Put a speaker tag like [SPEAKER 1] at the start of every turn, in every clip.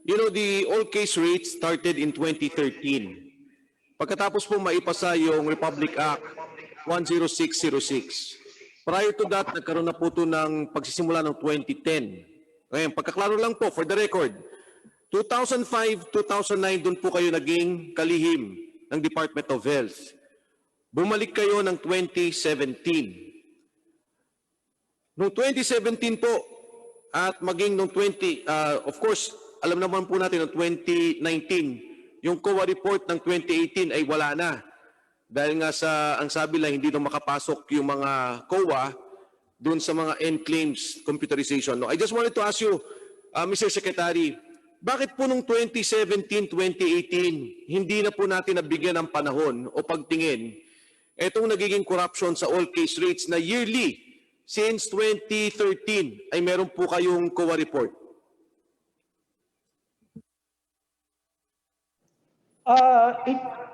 [SPEAKER 1] You know, the all case rate started in 2013. Pagkatapos po maipasa yung Republic Act 10606. Prior to that, nagkaroon na po ito ng pagsisimula ng 2010. Ngayon, pagkaklaro lang po, for the record, 2005, 2009, doon po kayo naging kalihim ng Department of Health. Bumalik kayo ng 2017. Noong 2017 po, at maging noong of course, alam naman po natin noong 2019, yung COA report ng 2018 ay wala na. Dahil nga ang sabi lang, hindi na makapasok yung mga COA doon sa mga end claims computerization. No, I just wanted to ask you, Mr. Secretary, bakit po noong 2017, 2018, hindi na po natin nabigyan ng panahon o pagtingin itong nagiging corruption sa all case rates na yearly since 2013 ay meron po kayong COA report?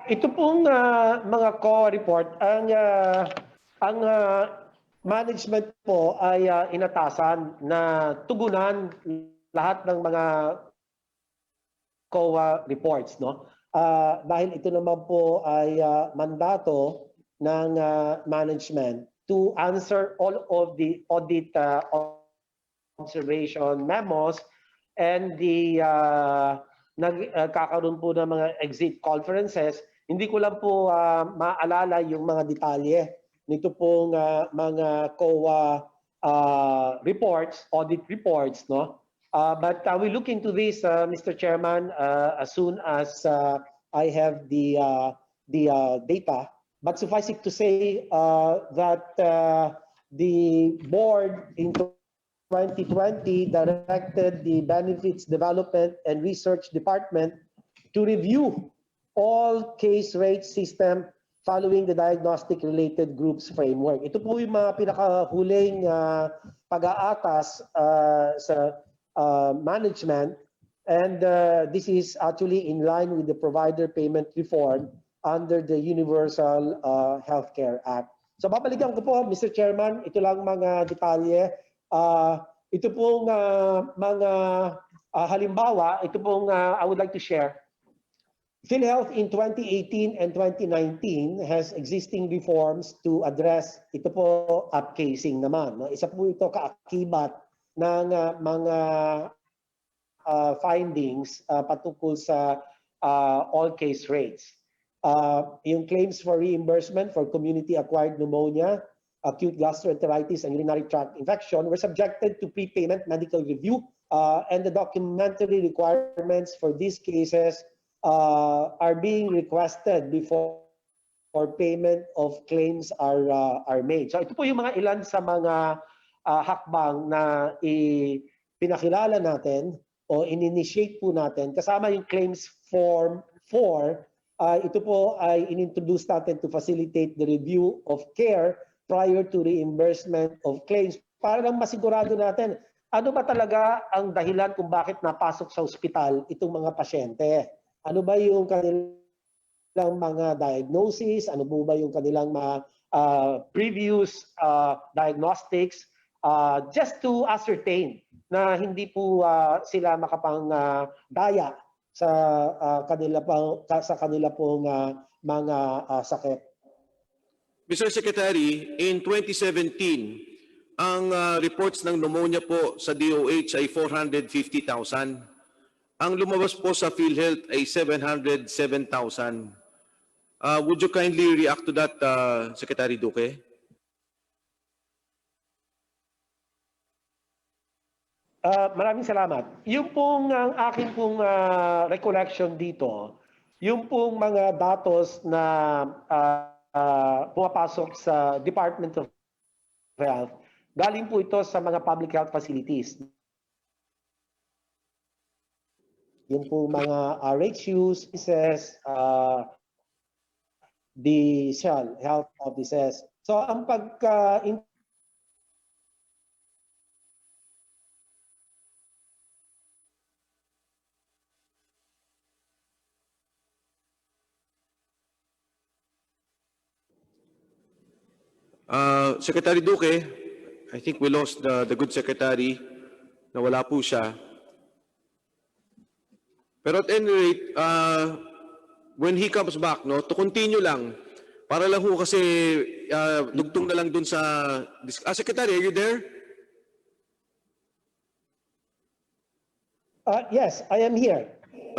[SPEAKER 2] Ito pong mga COA report, ang management po ay inatasan na tugunan lahat ng mga COA reports, no? Dahil ito naman po ay mandato ng management to answer all of the audit observation memos and the nagkakaroon po ng mga exit conferences. Hindi ko lang po maalala yung mga detalye nito pong mga COA reports, audit reports, no? But we look into this, Mr. Chairman, as soon as I have the data. But suffice it to say that the board in 2020 directed the Benefits Development and Research Department to review all case rate system following the diagnostic-related groups framework. Ito po yung mga pinakahuling pag-aatas sa management, and this is actually in line with the provider payment reform under the Universal Healthcare Act. So babalikan ko po, Mr. Chairman, ito lang mga detalye. Ito pong mga halimbawa, ito pong I would like to share. Philhealth in 2018 and 2019 has existing reforms to address ito po upcasing naman. No? Isa po ito kaakibat ng mga findings patungkol sa all case rates. Yung claims for reimbursement for community-acquired pneumonia, acute gastroenteritis, and urinary tract infection were subjected to prepayment medical review, and the documentary requirements for these cases are being requested before payment of claims are made. So ito po yung mga ilan sa mga hakbang na pinakilala natin o in-initiate po natin kasama yung claims form 4. Ito po ay inintroduce natin to facilitate the review of care prior to reimbursement of claims para lang masigurado natin ano ba talaga ang dahilan kung bakit napasok sa ospital itong mga pasyente. Ano ba yung kanilang mga diagnosis, ano ba yung kanilang mga previous diagnostics, just to ascertain na hindi po sila makapang-daya sa kanila pong mga sakit.
[SPEAKER 1] Mr. Secretary, in 2017, ang reports ng pneumonia po sa DOH ay 450,000. Ang lumabas po sa Philhealth ay 707,000. Would you kindly react to that, Secretary Duque?
[SPEAKER 2] Maraming salamat. Yung pong ang akin pong recollection dito, yung pong mga datos na pumapasok sa Department of Health, galing po ito sa mga public health facilities. Yung pong mga RHUs, the health offices. So ang
[SPEAKER 1] Secretary Duque, I think we lost the good secretary. Nawala po siya. Pero at any rate, when he comes back, no, to continue lang, para lang ho kasi dugtong na lang dun sa... Secretary, are you there?
[SPEAKER 2] Yes, I am here.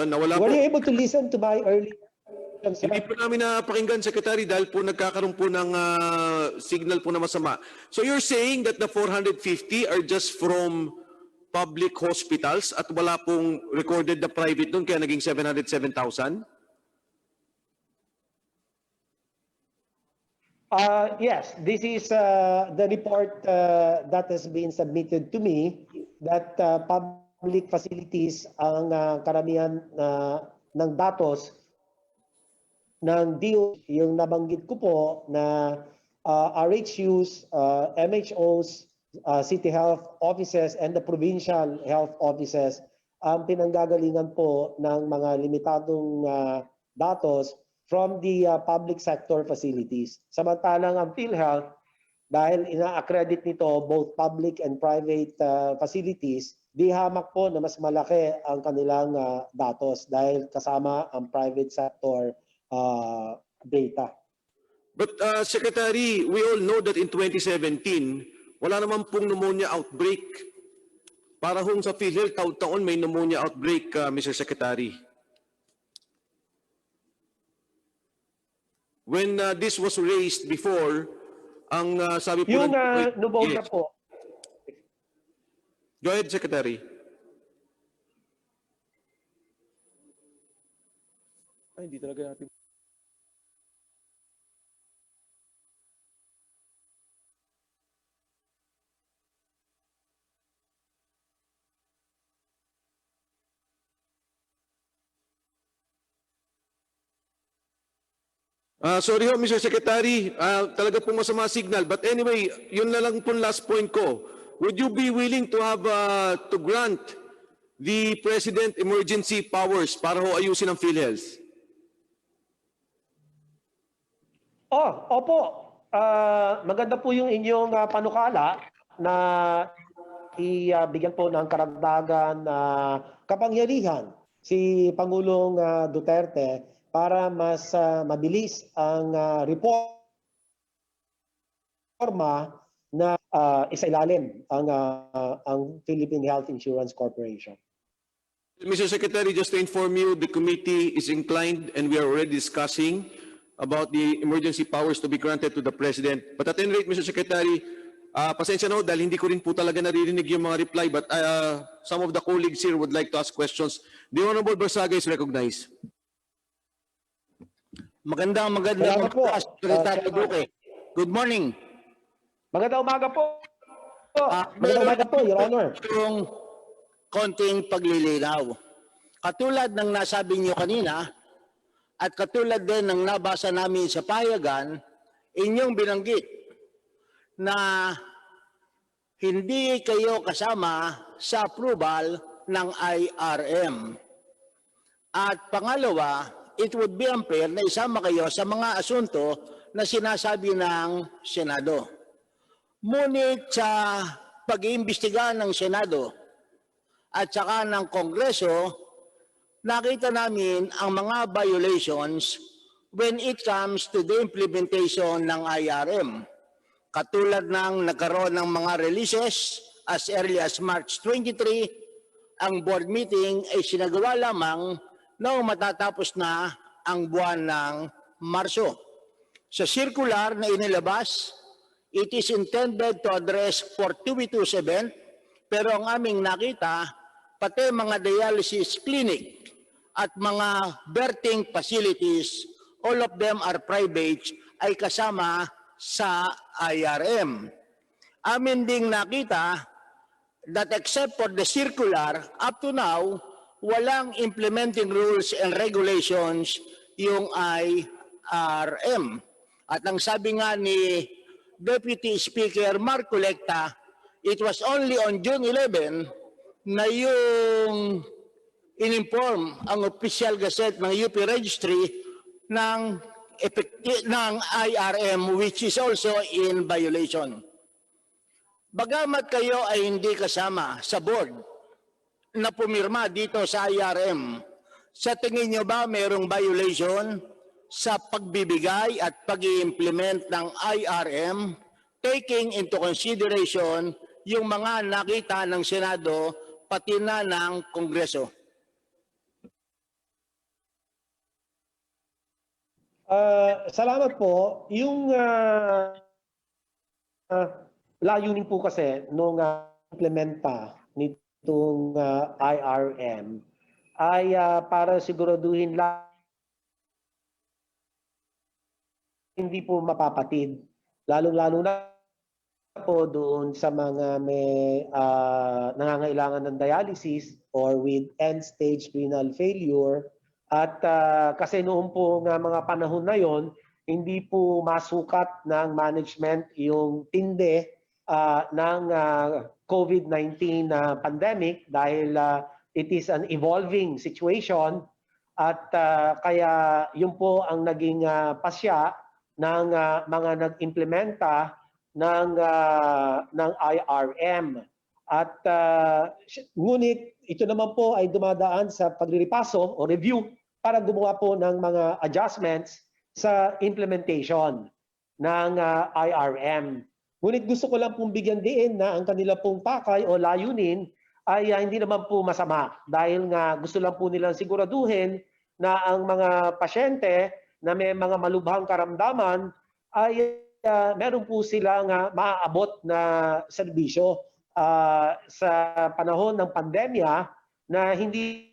[SPEAKER 1] Nawala
[SPEAKER 2] Were
[SPEAKER 1] po.
[SPEAKER 2] you able to listen to my earlier questions, sir?
[SPEAKER 1] Hindi po namin napakinggan, Secretary, dahil po nagkakaroon po ng signal po na masama. So you're saying that the 450 are just from public hospitals at wala pong recorded na private doon kaya naging 707,000?
[SPEAKER 2] Yes, this is the report that has been submitted to me that public facilities ang karamihan ng datos ng DO, yung nabanggit ko po na RHUs, MHOs, city health offices, and the provincial health offices ang pinanggagalingan po ng mga limitadong datos from the public sector facilities. Samantalang ang Philhealth, dahil ina-accredit nito both public and private facilities, di hamak po na mas malaki ang kanilang datos dahil kasama ang private sector data.
[SPEAKER 1] But Secretary, we all know that in 2017, wala naman pong pneumonia outbreak. Para hong sa PhilHealth, taon-taon may pneumonia outbreak, Mr. Secretary. When this was raised before, ang sabi po
[SPEAKER 2] Yung
[SPEAKER 1] ng...
[SPEAKER 2] pneumonia po,
[SPEAKER 1] Go ahead, Secretary. Ay, hindi talaga natin... Sorry ho, Mr. Secretary, talaga pong masama signal. But anyway, yun na lang pong last point ko. Would you be willing to have to grant the President emergency powers para ho ayusin ang PhilHealth?
[SPEAKER 2] opo. Maganda po yung inyong panukala na ibigyan po ng karagdagan na kapangyarihan si Pangulong Duterte para mas mabilis ang reforma na isailalim ang Philippine Health Insurance Corporation.
[SPEAKER 1] Mr. Secretary, just to inform you, the committee is inclined and we are already discussing about the emergency powers to be granted to the President. But at any rate, Mr. Secretary, pasensya na ho dahil hindi ko rin po talaga naririnig yung mga reply, but some of the colleagues here would like to ask questions. The Honorable Barsaga is recognized.
[SPEAKER 3] Magandang
[SPEAKER 2] po,
[SPEAKER 3] Secretary Duque. Good morning.
[SPEAKER 2] Magandang umaga po. Magandang umaga po, Your Honor.
[SPEAKER 3] Yung konting paglilinaw. Katulad ng nasabi niyo kanina at katulad din ng nabasa namin sa payagan, inyong binanggit na hindi kayo kasama sa approval ng IRM. At pangalawa, it would be unfair na isama kayo sa mga asunto na sinasabi ng Senado. Ngunit sa pag-iimbestiga ng Senado at saka ng Kongreso, nakita namin ang mga violations when it comes to the implementation ng IRM. Katulad ng nagkaroon ng mga releases as early as March 23, ang board meeting ay sinagawa lamang noong matatapos na ang buwan ng Marso. Sa circular na inilabas, it is intended to address fortuitous event, pero ang aming nakita, pati mga dialysis clinic at mga birthing facilities, all of them are private, ay kasama sa IRM. Amin ding nakita that except for the circular, up to now, walang implementing rules and regulations yung IRM. At ang sabi nga ni Deputy Speaker Mark Colecta, it was only on June 11 na yung in-inform ang official gazette ng UP Registry ng IRM, which is also in violation. Bagamat kayo ay hindi kasama sa board na pumirma dito sa IRM, Sa tingin nyo ba mayroong violation sa pagbibigay at pag-i-implement ng IRM taking into consideration yung mga nakita ng Senado pati na ng Kongreso?
[SPEAKER 2] Salamat po. Yung layunin po kasi nung implementa nitong IRM ay para siguraduhin lang hindi po mapapatid. Lalong-lalo na po doon sa mga may nangangailangan ng dialysis or with end-stage renal failure. At kasi noon po nga mga panahon na yon, hindi po masukat ng management yung tindi ng COVID-19 pandemic dahil it is an evolving situation at kaya yun po ang naging pasya ng mga nag-implementa ng IRM. At ngunit ito naman po ay dumadaan sa paglilipaso o review para gumawa po ng mga adjustments sa implementation ng IRM. Ngunit gusto ko lang pong bigyan diin na ang kanila pong pakay o layunin ay hindi naman po masama dahil nga gusto lang po nilang siguraduhin na ang mga pasyente na may mga malubhang karamdaman ay meron po silang maaabot na serbisyo sa panahon ng pandemya na hindi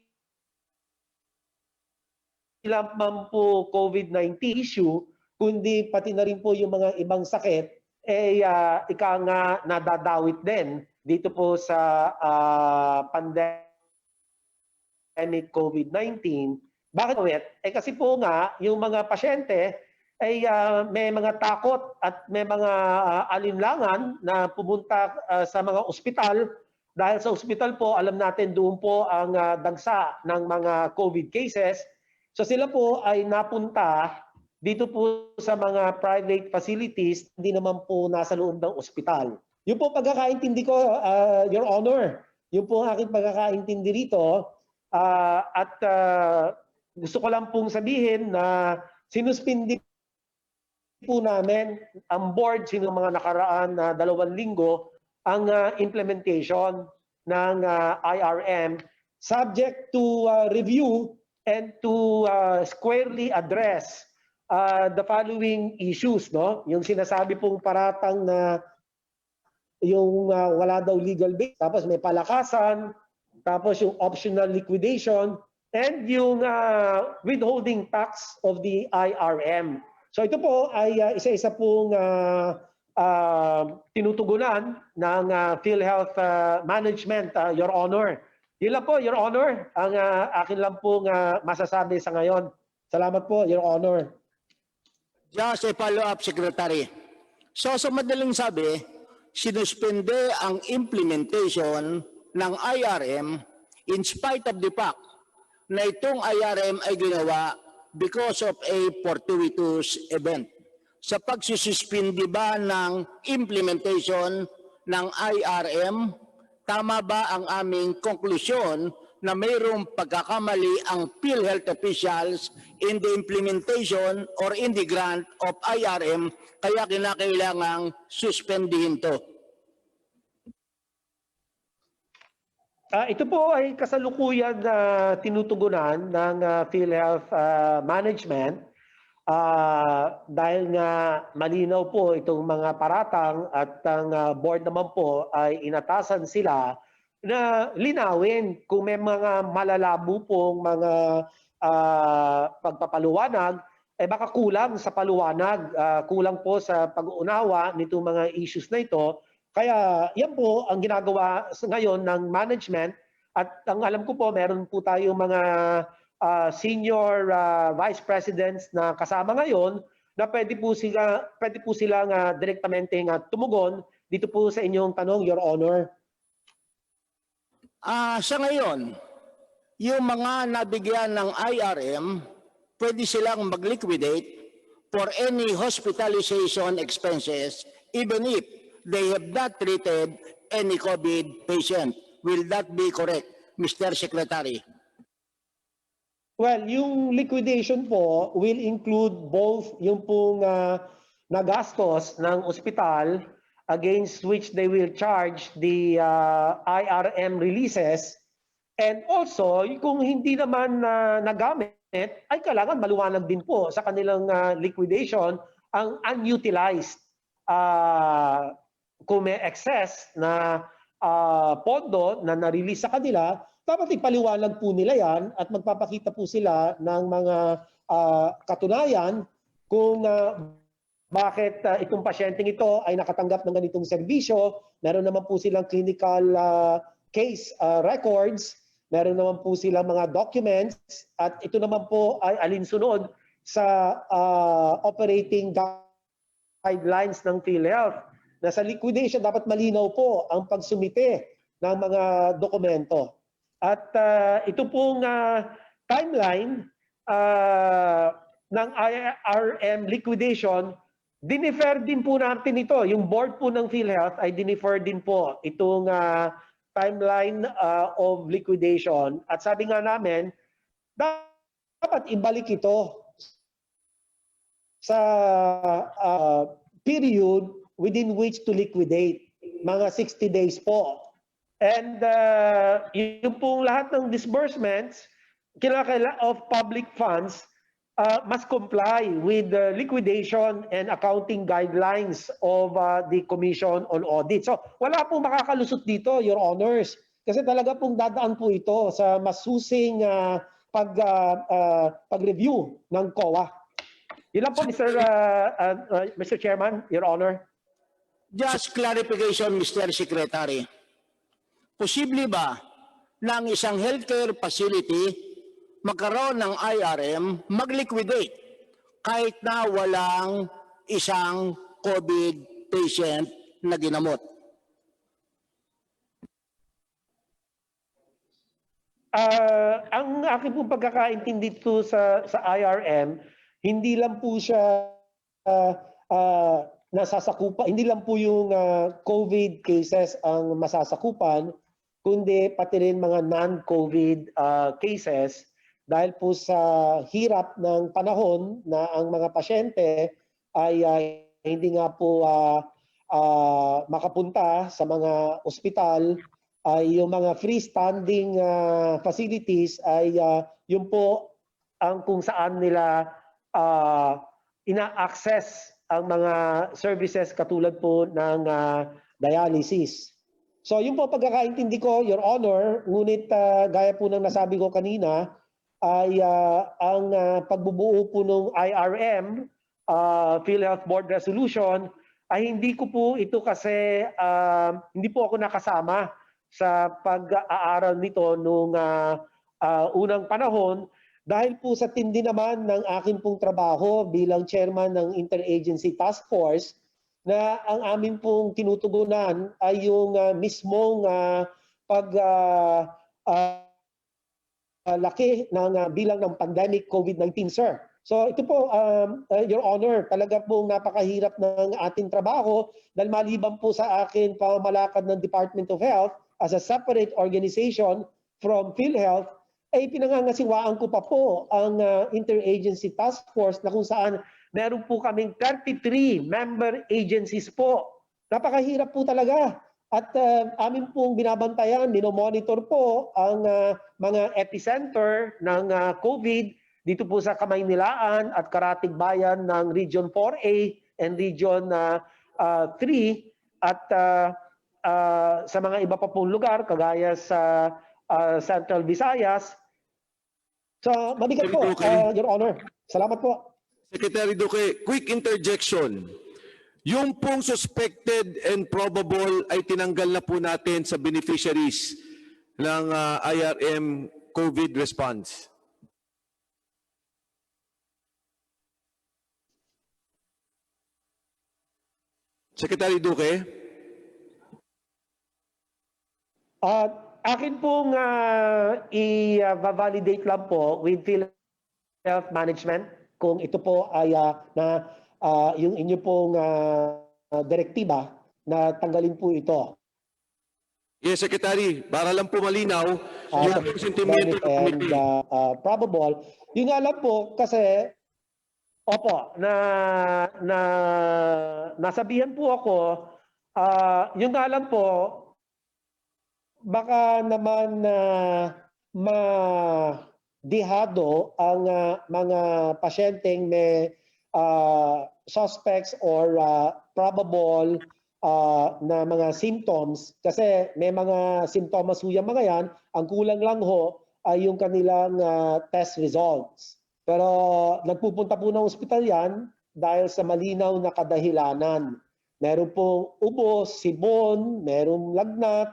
[SPEAKER 2] lamang po COVID-19 issue, kundi pati na rin po yung mga ibang sakit, ika nga nadadawit din dito po sa pandemic COVID-19. Bakit ulit? Kasi po nga, yung mga pasyente ay may mga takot at may mga alinlangan na pumunta sa mga ospital dahil sa ospital po, alam natin doon po ang dagsa ng mga COVID cases. So sila po ay napunta dito po sa mga private facilities, hindi naman po nasa loob ng ospital. Yun po pagkakaintindi ko, Your Honor. Yun po ang aking pagkakaintindi rito. At gusto ko lang pong sabihin na sinuspindi po namin ang board sino mga nakaraan na 2 linggo ang implementation ng IRM subject to review and to squarely address the following issues, no? Yung sinasabi pong paratang na yung wala daw legal base, tapos may palakasan, tapos yung optional liquidation, and yung withholding tax of the IRM. So ito po ay isa-isa pong tinutugunan ng Philhealth Management, Your Honor. Yun lang po, Your Honor, ang akin lang pong masasabi sa ngayon. Salamat po, Your Honor.
[SPEAKER 3] Just a follow-up, Secretary. So sa madaling sabi, sinuspende ang implementation ng IRM in spite of the fact na itong IRM ay ginawa because of a fortuitous event. Sa pagsususpindi ba ng implementation ng IRM, tama ba ang aming konklusyon na mayroong pagkakamali ang Philhealth officials in the implementation or in the grant of IRM kaya kinakailangang suspendihin to?
[SPEAKER 2] Ito po ay kasalukuyan na tinutugunan ng Philhealth Management dahil nga malinaw po itong mga paratang at ang board naman po ay inatasan sila na linawin kung may mga malalabo pong mga pagpapaluwanag, baka kulang sa paluwanag, kulang po sa pag-uunawa nitong mga issues na ito. Kaya yan po ang ginagawa ngayon ng management at ang alam ko po meron po tayong mga senior vice presidents na kasama ngayon na pwede po silang direktamente tumugon dito po sa inyong tanong, Your Honor.
[SPEAKER 3] Sa ngayon, yung mga nabigyan ng IRM, pwede silang mag-liquidate for any hospitalization expenses even if they have not treated any COVID patient. Will that be correct, Mr. Secretary?
[SPEAKER 2] Well, yung liquidation po will include both yung pong nagastos ng ospital against which they will charge the IRM releases, and also kung hindi naman nagamit ay kailangan maluwanag din po sa kanilang liquidation ang unutilized, kung may excess na pondo na na-release sa kanila, dapat ipaliwanag po nila yan at magpapakita po sila ng mga katunayan kung bakit itong pasyenteng ito ay nakatanggap ng ganitong serbisyo. Meron naman po silang clinical case records, meron naman po silang mga documents, at ito naman po ay alinsunod sa operating guidelines ng Philhealth. Na sa liquidation dapat malinaw po ang pagsumite ng mga dokumento. At ito pong timeline ng IRM liquidation, dinifer din po natin ito. Yung board po ng Philhealth ay dinifer din po itong timeline of liquidation. At sabi nga namin, dapat ibalik ito sa period within which to liquidate, mga 60 days po. And yung pong lahat ng disbursements of public funds must comply with the liquidation and accounting guidelines of the Commission on Audit. So wala pong makakalusot dito, Your Honors, kasi talaga pong dadaan po ito sa masusing pag-review ng COA. Yun lang po, Mr. Chairman, Your Honor.
[SPEAKER 3] Just clarification, Mr. Secretary. Posible ba na ang isang healthcare facility magkaroon ng IRM, mag-liquidate kahit na walang isang COVID patient na ginamot?
[SPEAKER 2] Ang aking pong pagkakaintindi dito sa IRM, hindi lang po siya nasasakupan, hindi lang po yung COVID cases ang masasakupan, kundi pati rin mga non-COVID cases, dahil po sa hirap ng panahon na ang mga pasyente ay hindi nga po makapunta sa mga ospital, ay yung mga freestanding facilities ay yun po ang kung saan nila ina-access ang mga services katulad po ng dialysis. So yun po pagkakaintindi ko, Your Honor, ngunit gaya po ng nasabi ko kanina, ay ang pagbubuo po ng IRM, Philhealth Board Resolution, ay hindi ko po ito kasi hindi po ako nakasama sa pag-aaral nito nung unang panahon, dahil po sa tindi naman ng akin pong trabaho bilang chairman ng Interagency Task Force, na ang amin pong tinutugunan ay yung mismong laki ng bilang ng pandemic COVID-19, sir. So ito po, Your Honor, talaga pong napakahirap ng ating trabaho dahil maliban po sa akin pamamalakad ng Department of Health as a separate organization from Philhealth, ay pinangangasiwaan ko pa po ang Interagency Task Force na kung saan meron po kaming 33 member agencies po. Napakahirap po talaga. At amin pong binabantayan, minomonitor po ang mga epicenter ng COVID dito po sa Kamaynilaan at Karatig Bayan ng Region 4A and Region 3, at sa mga iba pa pong lugar kagaya sa Central Visayas. So mabigat po, Your Honor. Salamat po.
[SPEAKER 1] Secretary Duque, quick interjection. Yung pong suspected and probable ay tinanggal na po natin sa beneficiaries ng IRM COVID response. Secretary Duque?
[SPEAKER 2] Akin pong i-validate lang po with Philhealth Management kung ito po ay yung inyo pong direktiba na tanggalin po ito.
[SPEAKER 1] Yes, Secretary, para lang po malinaw, yung po yung sentimento
[SPEAKER 2] Benefit
[SPEAKER 1] ng
[SPEAKER 2] and
[SPEAKER 1] committee.
[SPEAKER 2] probable. Yun nga lang po kasi opo na nasabihan po ako yun nga lang po baka naman na madihado ang mga pasyenteng may suspects or probable na mga symptoms kasi may mga simptomas ho yung mga yan, ang kulang lang ho ay yung kanilang test results. Pero nagpupunta po ng ospital yan dahil sa malinaw na kadahilanan. Meron pong ubos, sibon, merong lagnat,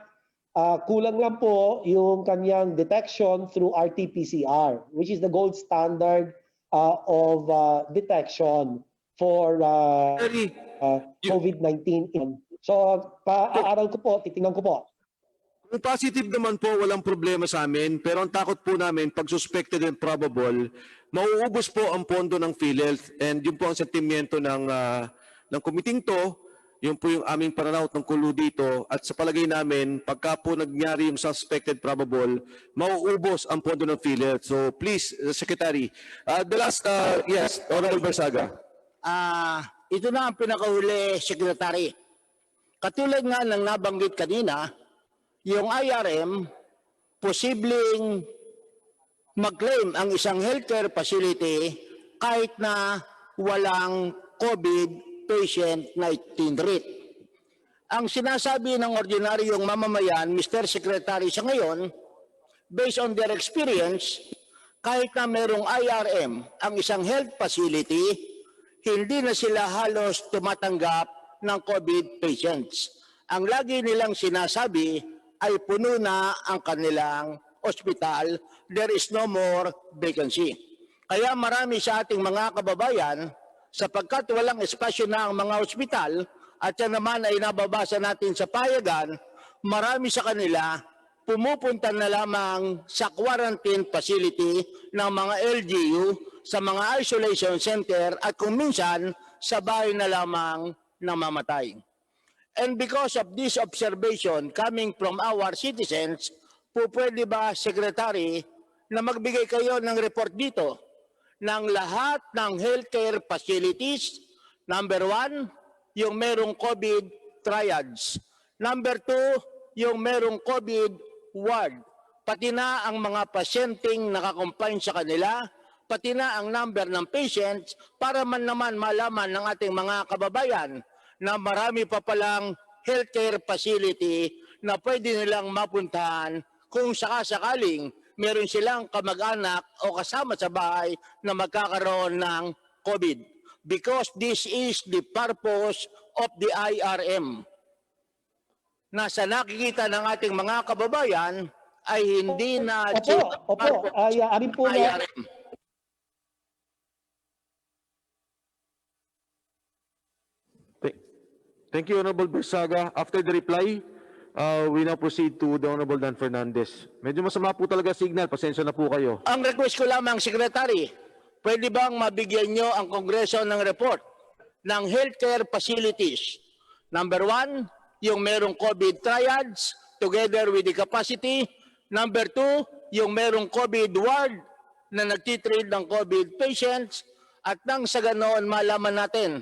[SPEAKER 2] kulang lang po yung kanyang detection through RT-PCR, which is the gold standard of detection for
[SPEAKER 1] Secretary,
[SPEAKER 2] COVID-19. So, paaaral ko po, titingnan ko po.
[SPEAKER 1] kung positive naman po, walang problema sa amin. Pero ang takot po namin, pag suspected and probable, mauubos po ang pondo ng Philhealth. And yun po ang sentimiento ng committee to. Yun po yung aming pananaw tungkol dito. At sa palagay namin, pagka po nangyari yung suspected probable, mauubos ang pondo ng Philhealth. So please, Secretary. The last, yes, Honorable Barsaga.
[SPEAKER 3] Ito na ang pinakahuli, Secretary. Katulad nga ng nabanggit kanina, yung IRM, posibleng mag-claim ang isang healthcare facility kahit na walang COVID patient na itinreat. Ang sinasabi ng ordinaryong mamamayan, Mr. Secretary, sa ngayon, based on their experience, kahit na merong IRM ang isang health facility, hindi na sila halos tumatanggap ng COVID patients. Ang lagi nilang sinasabi ay puno na ang kanilang ospital, there is no more vacancy. Kaya marami sa ating mga kababayan, sapagkat walang espasyo na ang mga ospital, at yan naman ay nababasa natin sa payagan, marami sa kanila pumupunta na lamang sa quarantine facility ng mga LGU, sa mga isolation center, at kung minsan sa bahay na lamang namamatay. And because of this observation coming from our citizens, po pwede ba, Secretary, na magbigay kayo ng report dito ng lahat ng healthcare facilities? Number 1, yung merong COVID triads. Number 2, yung merong COVID ward. Pati na ang mga pasyenteng nakakompine sa kanila, pati na ang number ng patients, para man naman malaman ng ating mga kababayan na marami pa palang healthcare facility na pwede nilang mapuntahan kung sakasakaling meron silang kamag-anak o kasama sa bahay na magkakaroon ng COVID. Because this is the purpose of the IRM. Na sa nakikita ng ating mga kababayan ay hindi na
[SPEAKER 2] Opo, arin po na
[SPEAKER 3] IRM.
[SPEAKER 1] Thank you, Honorable Barsaga. After the reply, we now proceed to the Honorable Dan Fernandez. Medyo masama po talaga signal. Pasensya na po kayo.
[SPEAKER 3] Ang request ko lamang, Secretary, pwede bang mabigyan nyo ang Kongreso ng report ng healthcare facilities? Number 1, yung merong COVID triads together with the capacity. Number 2, yung merong COVID ward na nagtitrade ng COVID patients. At nang sa ganoon malaman natin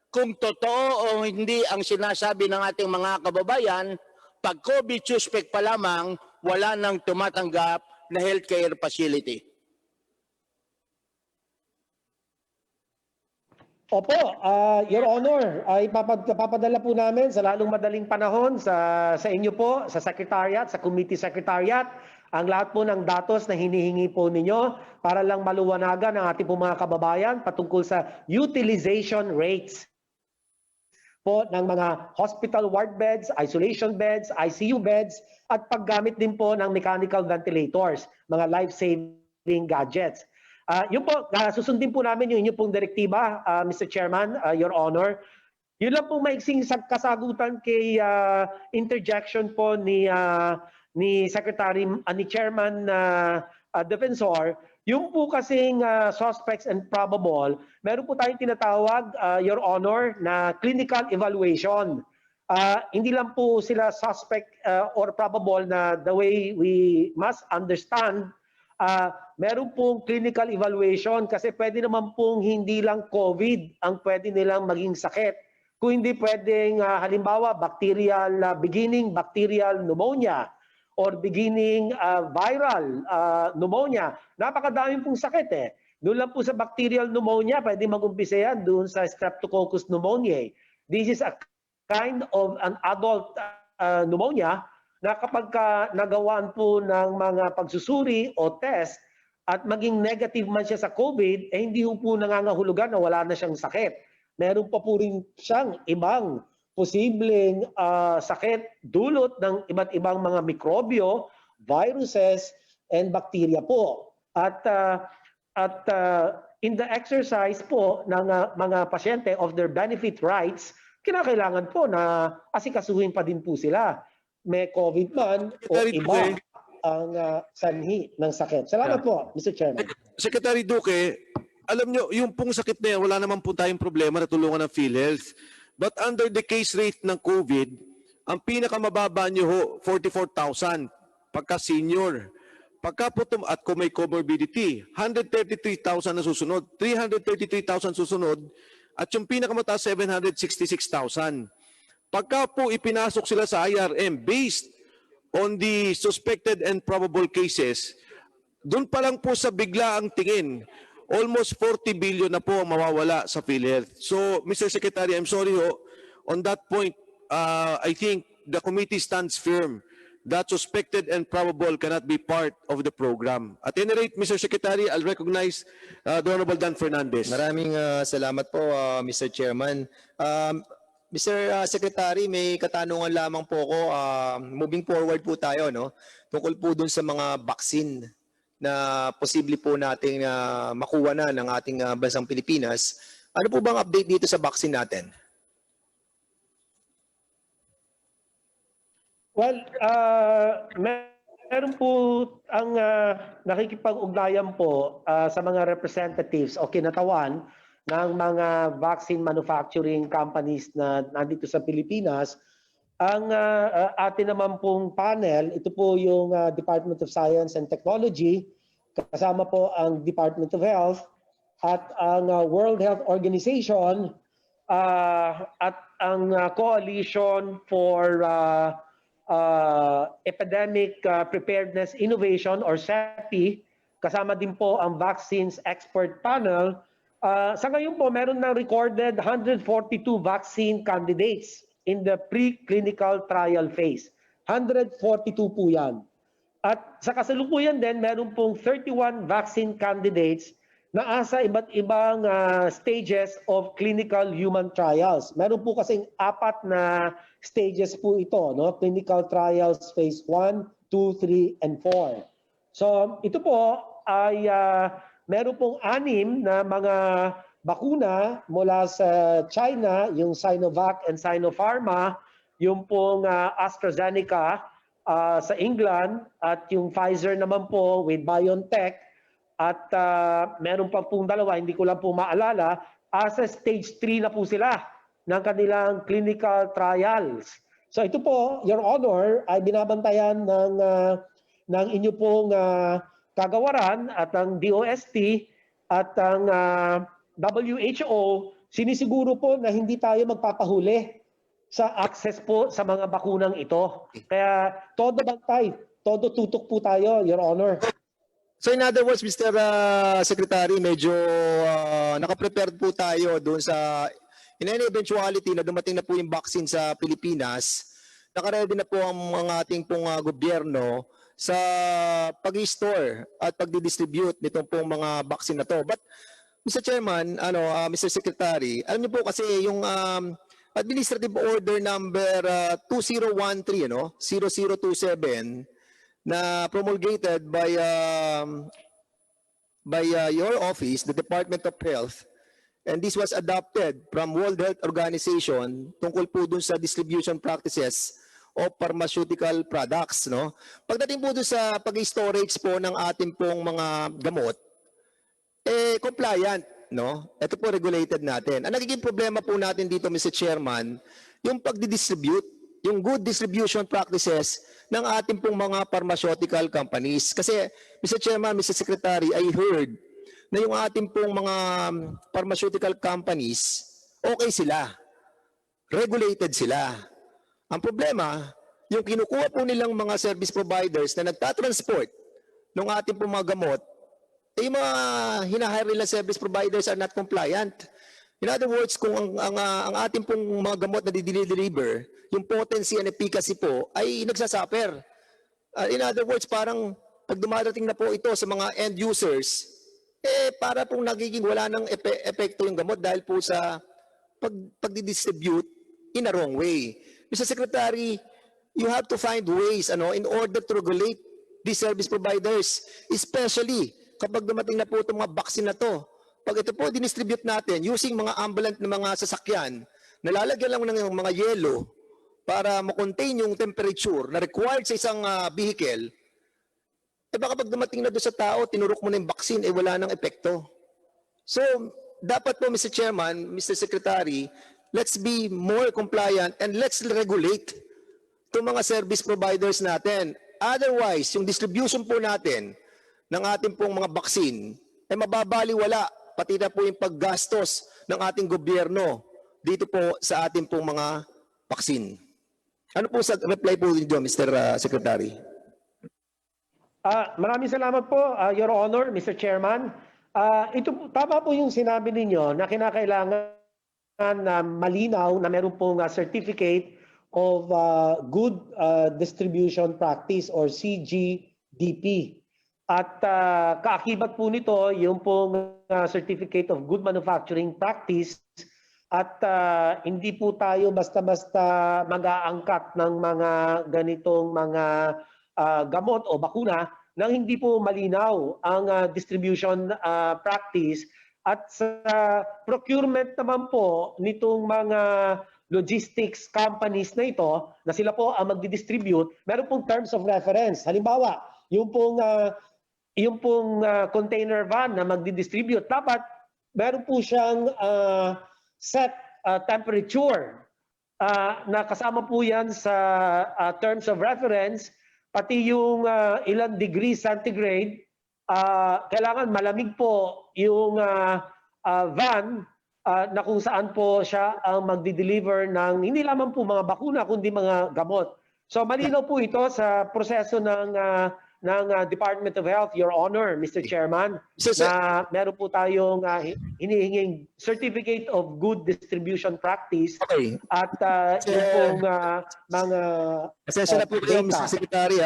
[SPEAKER 3] kung totoo o hindi ang sinasabi ng ating mga kababayan, pag COVID suspect pa lamang, wala nang tumatanggap na healthcare facility.
[SPEAKER 2] Opo, Your Honor, ay papadala po namin sa lalong madaling panahon sa inyo po, sa Secretariat, sa Committee Secretariat, ang lahat po ng datos na hinihingi po ninyo para lang maluwanagan ang ating po mga kababayan patungkol sa utilization rates po ng mga hospital ward beds, isolation beds, ICU beds, at paggamit din po ng mechanical ventilators, mga life-saving gadgets. Yun po, susundin po namin yung inyong pong direktiba, Mr. Chairman, Your Honor. Yun lang po maiksing kasagutan kay interjection po ni Secretary, ni Chairman Defensor. Yung po kasing suspects and probable, meron po tayong tinatawag, Your Honor, na clinical evaluation. hindi lang po sila suspect or probable na the way we must understand, meron pong clinical evaluation kasi pwede naman pong hindi lang COVID ang pwede nilang maging sakit. Kung hindi pwedeng halimbawa beginning bacterial pneumonia or beginning viral pneumonia. Napakadaming pong sakit eh. Doon lang po sa bacterial pneumonia, pwede mag-umpisa yan doon sa Streptococcus pneumoniae. This is a kind of an adult pneumonia na kapag nagawaan po ng mga pagsusuri o test at maging negative man siya sa COVID, hindi po nangangahulugan na wala na siyang sakit. Meron pa po rin siyang ibang posibleng sakit dulot ng iba't ibang mga mikrobyo, viruses, and bacteria po. At in the exercise po ng mga pasyente of their benefit rights, kinakailangan po na asikasuhin pa din po sila. May COVID man o iba ang sanhi ng sakit. Salamat po, Mr. Chairman.
[SPEAKER 1] Secretary Duque, alam nyo, yung pong sakit na yan, wala naman po tayong problema na tulungan ng Philhealth. But under the case rate ng COVID, ang pinakamababa nyo ho, 44,000 pagka senior. Pagka po at kung may comorbidity, 133,000 na susunod, 333,000 susunod, at yung pinakamataas, 766,000. Pagka po ipinasok sila sa IRM based on the suspected and probable cases, doon pa lang po sa bigla ang tingin, almost 40 billion na po ang mawawala sa PhilHealth. So, Mr. Secretary, I'm sorry ho, on that point, I think the committee stands firm that suspected and probable cannot be part of the program. At any rate, Mr. Secretary, I'll recognize the Honorable Dan Fernandez.
[SPEAKER 4] Maraming salamat po, Mr. Chairman. Mr. Secretary, may katanungan lamang po ako. Moving forward po tayo, no? Tungkol po dun sa mga vaccine na posible po nating makuha na ng ating bansang Pilipinas. Ano po bang update dito sa vaccine natin?
[SPEAKER 2] Well, meron po ang nakikipag-ugnayan po sa mga representatives o kinatawan ng mga vaccine manufacturing companies na nandito sa Pilipinas. Ang atin naman pong panel, ito po yung Department of Science and Technology, kasama po ang Department of Health at ang World Health Organization at ang Coalition for Epidemic Preparedness Innovation or Sept, kasama din po ang Vaccines Expert Panel. Sa ngayon po, meron na recorded 142 vaccine candidates in the preclinical trial phase. 142 po yan. At sa kasalukuyan din, meron pong 31 vaccine candidates na asa iba't ibang stages of clinical human trials. Meron po kasing 4 na stages po ito, no? Clinical trials phase 1, 2, 3, and 4. So ito po ay meron pong 6 na mga bakuna mula sa China, yung Sinovac and Sinopharma, yung pong AstraZeneca sa England, at yung Pfizer naman po with BioNTech, at meron pa pong 2, hindi ko lang po maalala, sa stage 3 na po sila ng kanilang clinical trials. So ito po, Your Honor, ay binabantayan ng inyo pong kagawaran at ang DOST at ang WHO, sinisiguro po na hindi tayo magpapahuli sa access po sa mga bakunang ito. Kaya todo bantay, todo tutok po tayo, Your Honor.
[SPEAKER 4] So in other words, Mr. Secretary, medyo nakaprepared po tayo doon sa in any eventuality na dumating na po yung vaccine sa Pilipinas, nakaready na po ang ating pong gobyerno sa pag-store at pag-distribute nitong pong mga vaccine na to. But Mr. Chairman, Mr. Secretary, alam niyo po kasi yung Administrative Order number 2013, 0027 na promulgated by your office, the Department of Health, and this was adopted from World Health Organization tungkol po dun sa distribution practices of pharmaceutical products, no? Pagdating po dun sa pag-storage po ng ating pong mga gamot, compliant no? Ito po regulated natin. Ang nagiging problema po natin dito, Mr. Chairman, yung pagdi-distribute, yung good distribution practices ng ating pong mga pharmaceutical companies. Kasi, Mr. Chairman, Mr. Secretary, I heard na yung ating pong mga pharmaceutical companies, okay sila. Regulated sila. Ang problema, yung kinukuha po nilang mga service providers na nagtatransport ng ating pong mga gamot, yung mga hinahire nila service providers are not compliant. In other words, kung ang ating pong mga gamot na dideliver, yung potency and efficacy po ay nagsasuffer. In other words, parang pag dumadating na po ito sa mga end users, para pong nagiging wala ng epekto yung gamot dahil po sa pagdidistribute in a wrong way. Mr. Secretary, you have to find ways in order to regulate these service providers, especially kapag dumating na po itong mga vaccine na to. Pag ito po dinistribute natin using mga ambulant na mga sasakyan, nalalagyan lang ng mga yelo para makontain yung temperature na required sa isang vehicle, baka pag dumating na doon sa tao, tinurok mo na yung vaccine, wala nang epekto. So, dapat po, Mr. Chairman, Mr. Secretary, let's be more compliant and let's regulate itong mga service providers natin. Otherwise, yung distribution po natin ng ating pong mga vaccine ay mababaliwala, pati na po yung paggastos ng ating gobyerno dito po sa ating pong mga vaccine. Ano po sa reply po ninyo, Mr. Secretary?
[SPEAKER 2] Maraming salamat po, Your Honor, Mr. Chairman. Tama po yung sinabi ninyo na kinakailangan na malinaw na meron pong certificate of good distribution practice or CGDP. At kaakibat po nito yung pong certificate of good manufacturing practice at hindi po tayo basta-basta mag-aangkat ng mga ganitong mga gamot o bakuna nang hindi po malinaw ang distribution practice at sa procurement naman po nitong mga logistics companies na ito na sila po ang magdi-distribute, meron pong terms of reference. Halimbawa, yung pong container van na magdi-distribute, dapat meron po siyang set temperature na kasama po yan sa terms of reference, pati yung ilang degree centigrade, kailangan malamig po yung van na kung saan po siya ang magdi-deliver ng hindi lamang po mga bakuna kundi mga gamot. So malinaw po ito sa proseso ng Department of Health, Your Honor, Mr. Chairman, na meron po tayong hinihinging Certificate of Good Distribution Practice at yung pong mga
[SPEAKER 4] Pasensya na po kayo, Mr. Secretary,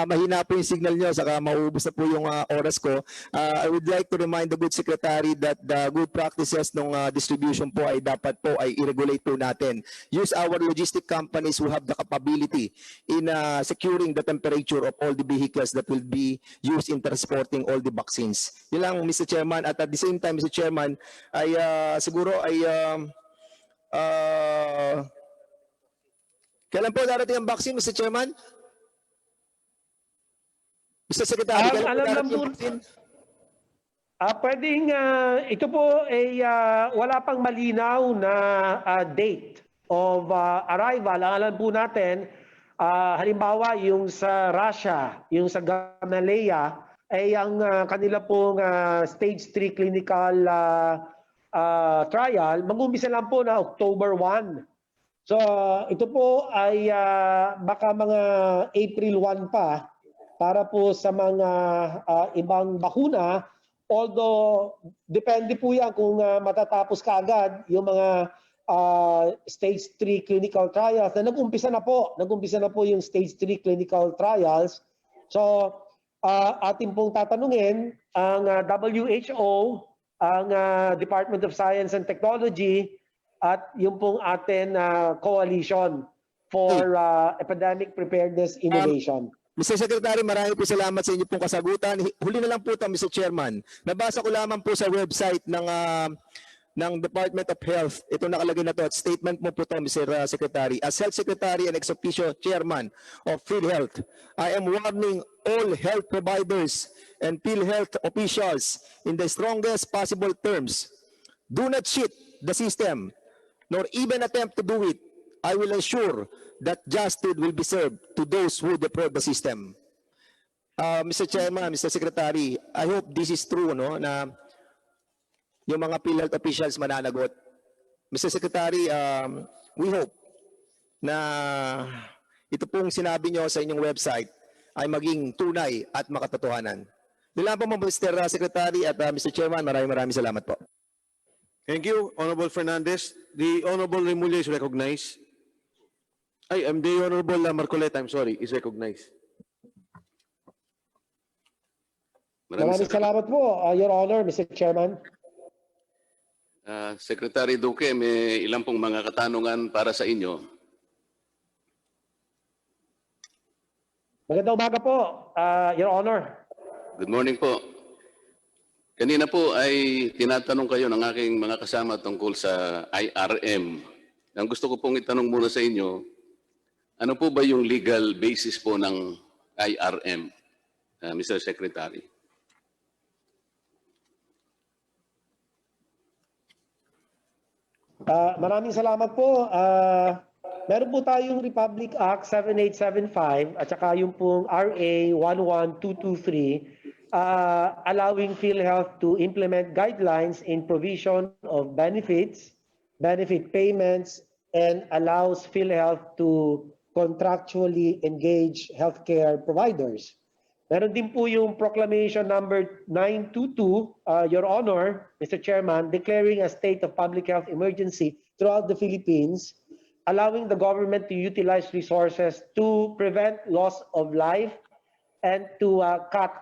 [SPEAKER 4] mahina po yung signal nyo, saka mauubos na po yung oras ko. I would like to remind the good secretary that the good practices ng distribution po ay dapat po ay i-regulate po natin. Use our logistic companies who have the capability in securing the temperature of all the vehicles that will be used in transporting all the vaccines. Yun lang, Mr. Chairman. At the same time, Mr. Chairman, ay siguro ay kailan po darating ang vaccine, Mr. Chairman? Mr. Secretary,
[SPEAKER 2] alam lang po, pwedeng ito po ay wala pang malinaw na date of arrival. Ang alam po natin, halimbawa yung sa Russia, yung sa Gamaleya, ay ang kanila pong stage 3 clinical trial, mag-umpisa lang po na October 1. So ito po ay baka mga April 1 pa para po sa mga ibang bakuna, although depende po yan kung matatapos kaagad yung mga stage 3 clinical trials na nag-umpisa na po yung stage 3 clinical trials. So atin pong tatanungin ang WHO, ang Department of Science and Technology at yung pong atin Coalition for Epidemic Preparedness Innovation.
[SPEAKER 4] Mr. Secretary, marami po salamat sa inyo pong kasagutan. Huli na lang po ito, Mr. Chairman. Nabasa ko lamang po sa website ng ng Department of Health. Ito nakalagay na to at statement mo po to, Mr. Secretary. As Health Secretary and ex officio Chairman of Philhealth, I am warning all health providers and Philhealth officials in the strongest possible terms. Do not cheat the system, nor even attempt to do it. I will ensure that justice will be served to those who defraud the system. Mr. Chairman, Mr. Secretary, I hope this is true, no, na yung mga PhilHealth officials mananagot. Mr. Secretary, we hope na ito pong sinabi nyo sa inyong website ay maging tunay at makatotohanan. Yun lang po, Mr. Secretary at Mr. Chairman, maraming salamat po.
[SPEAKER 1] Thank you, Honorable Fernandez. The Honorable Remulla is recognized. The Honorable Marcoleta, I'm sorry, is recognized.
[SPEAKER 2] Maraming salamat po, Your Honor, Mr. Chairman.
[SPEAKER 5] Secretary Duque, may ilang pong mga katanungan para sa inyo.
[SPEAKER 2] Magandang umaga po, Your Honor.
[SPEAKER 5] Good morning po. Kanina po ay tinatanong kayo ng aking mga kasama tungkol sa IRM. Ang gusto ko pong itanong muna sa inyo, ano po ba yung legal basis po ng IRM, Mr. Secretary?
[SPEAKER 2] Maraming salamat po. Meron po tayong Republic Act 7875 at saka yung pong RA 11223 allowing PhilHealth to implement guidelines in provision of benefits, benefit payments, and allows PhilHealth to contractually engage healthcare providers. Meron din po yung Proclamation number 922, Your Honor, Mr. Chairman, declaring a state of public health emergency throughout the Philippines, allowing the government to utilize resources to prevent loss of life and to cut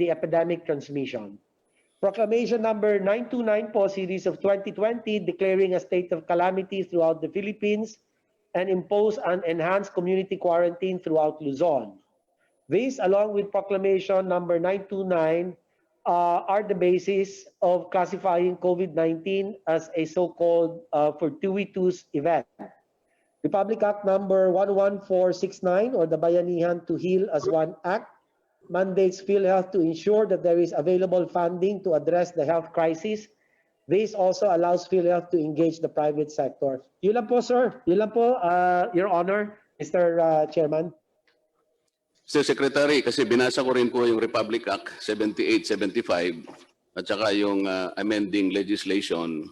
[SPEAKER 2] the epidemic transmission. Proclamation number 929 po, series of 2020, declaring a state of calamity throughout the Philippines and impose an enhanced community quarantine throughout Luzon. These, along with Proclamation number 929, are the basis of classifying COVID-19 as a so-called fortuitous event. Republic Act number 11469, or the Bayanihan to Heal as One Act, mandates PhilHealth to ensure that there is available funding to address the health crisis. This also allows PhilHealth to engage the private sector. Yun lang po, sir. Yun lang po, Your Honor, Mr. Chairman.
[SPEAKER 5] Mr. Secretary, kasi binasa ko rin po yung Republic Act 7875 at saka yung amending legislation,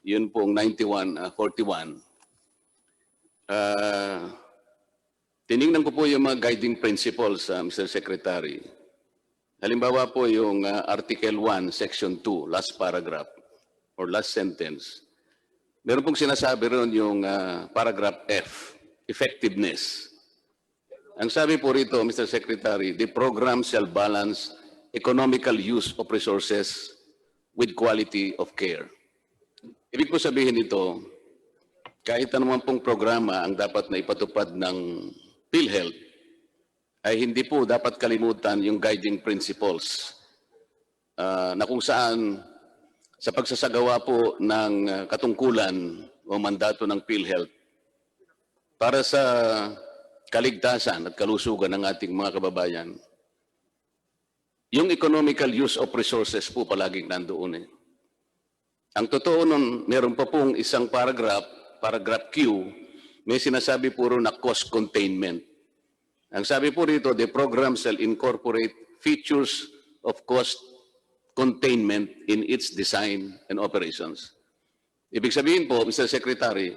[SPEAKER 5] yun pong 9141. Tiningnan ko po yung mga guiding principles, Mr. Secretary. Halimbawa po yung Article 1, Section 2, last paragraph or last sentence. Meron pong sinasabi ron yung paragraph F, effectiveness. Ang sabi po rito, Mr. Secretary, the program shall balance economical use of resources with quality of care. Ibig po sabihin nito, kahit anuman pong programa ang dapat na ipatupad ng PhilHealth, ay hindi po dapat kalimutan yung guiding principles na kung saan sa pagsasagawa po ng katungkulan o mandato ng PhilHealth para sa kaligtasan at kalusugan ng ating mga kababayan, yung economical use of resources po palaging nandoon eh. Ang totoo nun, meron pa pong isang paragraph Q, may sinasabi puro na cost containment. Ang sabi po rito, the program shall incorporate features of cost containment in its design and operations. Ibig sabihin po, Mr. Secretary,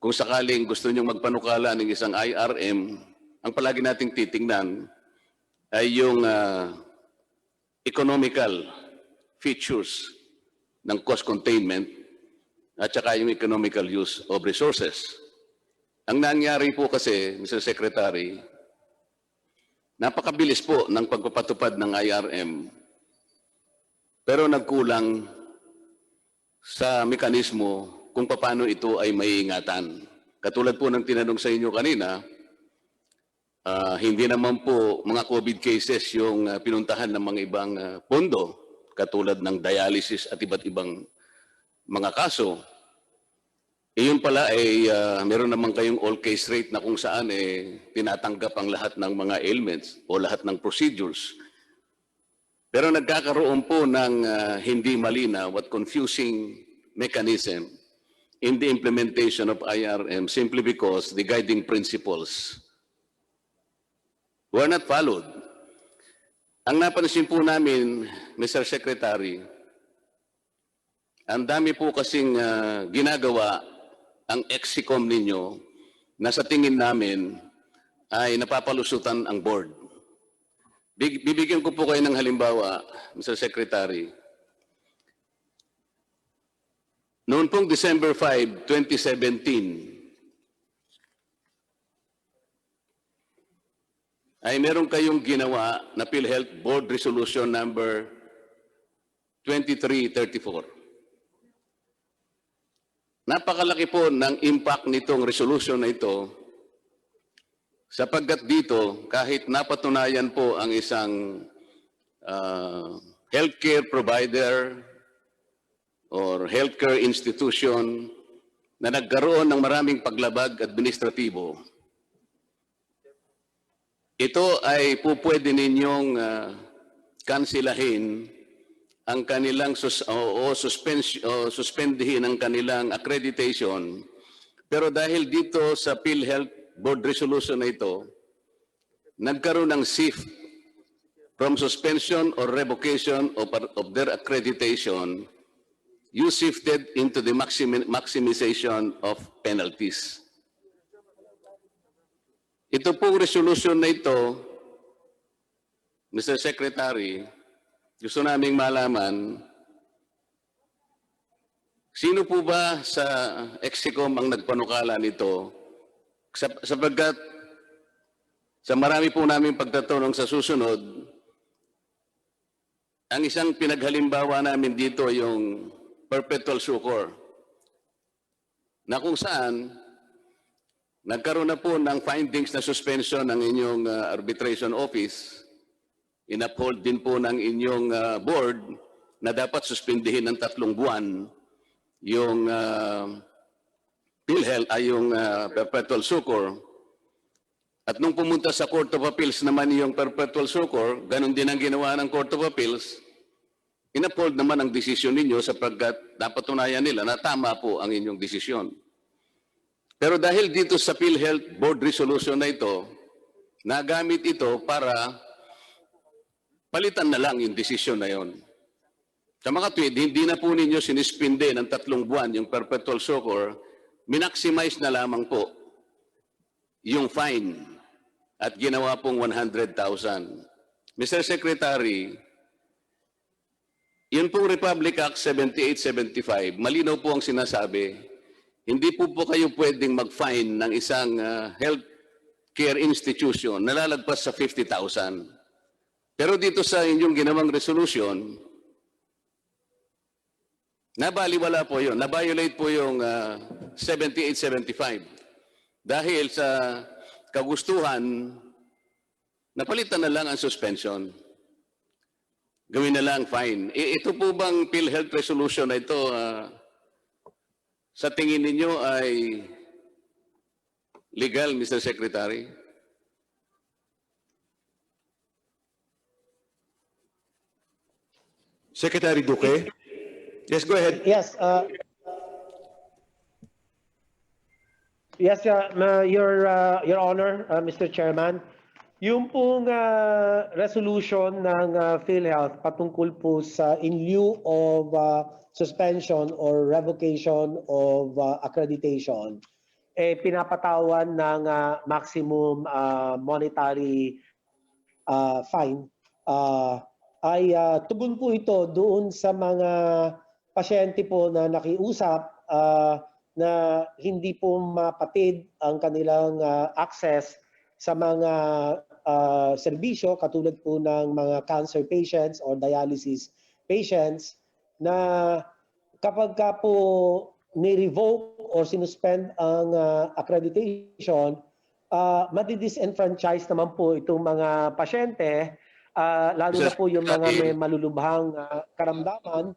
[SPEAKER 5] kung sakaling gusto niyong magpanukala ng isang IRM, ang palagi nating titingnan ay yung economical features ng cost containment at saka yung economical use of resources. Ang nangyari po kasi, Mr. Secretary, napakabilis po ng pagpapatupad ng IRM, pero nagkulang sa mekanismo kung paano ito ay maiingatan. Katulad po ng tinanong sa inyo kanina, hindi naman po mga COVID cases yung pinuntahan ng mga ibang pondo, katulad ng dialysis at iba't ibang mga kaso, yun pala ay meron naman kayong all case rate na kung saan tinatanggap ang lahat ng mga ailments o lahat ng procedures. Pero nagkakaroon po ng hindi malinaw at confusing mechanism in the implementation of IRM simply because the guiding principles were not followed. Ang napansin po namin, Mr. Secretary, ang dami po kasing ginagawa ang ex-SICOM ninyo na sa tingin namin ay napapalusutan ang board. Bibigyan ko po kayo ng halimbawa, Mr. Secretary. Noon pong December 5, 2017, ay meron kayong ginawa na Philhealth Board Resolution number 2334. Napakalaki po ng impact nitong resolution na ito sapagkat dito kahit napatunayan po ang isang healthcare provider or healthcare institution na nagkaroon ng maraming paglabag administratibo, ito ay po pwede ninyong kansilahin ang kanilang suspendihin ang kanilang accreditation. Pero dahil dito sa Philhealth Board Resolution na ito, nagkaroon ng shift from suspension or revocation of their accreditation, you shifted into the maximization of penalties. Ito pong resolution na ito, Mr. Secretary, gusto naming malaman, sino po ba sa ex-SICOM ang nagpanukala nito? Sapagkat sa marami po namin pagtatanong sa susunod, ang isang pinaghalimbawa namin dito yung perpetual succor, na kung saan nagkaroon na po ng findings na suspension ng inyong arbitration office, in-uphold din po ng inyong board na dapat suspendihin ng 3 buwan yung Philhealth ay yung perpetual succor. At nung pumunta sa Court of Appeals naman yung perpetual succor, ganun din ang ginawa ng Court of Appeals, in-uphold naman ang desisyon ninyo sapagkat napatunayan nila na tama po ang inyong desisyon. Pero dahil dito sa Philhealth Board Resolution na ito, nagamit ito para palitan na lang yung desisyon na yon. Sa mga tweet, hindi na po ninyo sinispinde ng 3 buwan yung perpetual succor, minaximize na lamang po yung fine at ginawa pong 100,000. Mr. Secretary, yun pong Republic Act 7875, malinaw po ang sinasabi, hindi po kayo pwedeng mag-fine ng isang health care institution na lalagpas sa 50,000. Pero dito sa inyong ginawang resolution, nabaliwala po yun, na-violate po yung 7875. Dahil sa kagustuhan, napalitan na lang ang suspension. Gawin na lang fine. Ito po bang Philhealth resolution na ito, sa tingin ninyo ay legal, Mr. Secretary?
[SPEAKER 1] Secretary Duque? Yes, go ahead.
[SPEAKER 2] Yes, Your Honor, Mr. Chairman, yung pong resolution ng Philhealth patungkol po sa in lieu of suspension or revocation of accreditation, pinapatawan ng maximum monetary fine, ay tugon po ito doon sa mga pasyente po na nakiusap na hindi po mapatid ang kanilang access sa mga serbisyo katulad po ng mga cancer patients or dialysis patients na kapag ka po ni-revoke or sinuspend ang accreditation, madi-disenfranchise naman po itong mga pasyente, lalo na po yung mga may malulubhang karamdaman,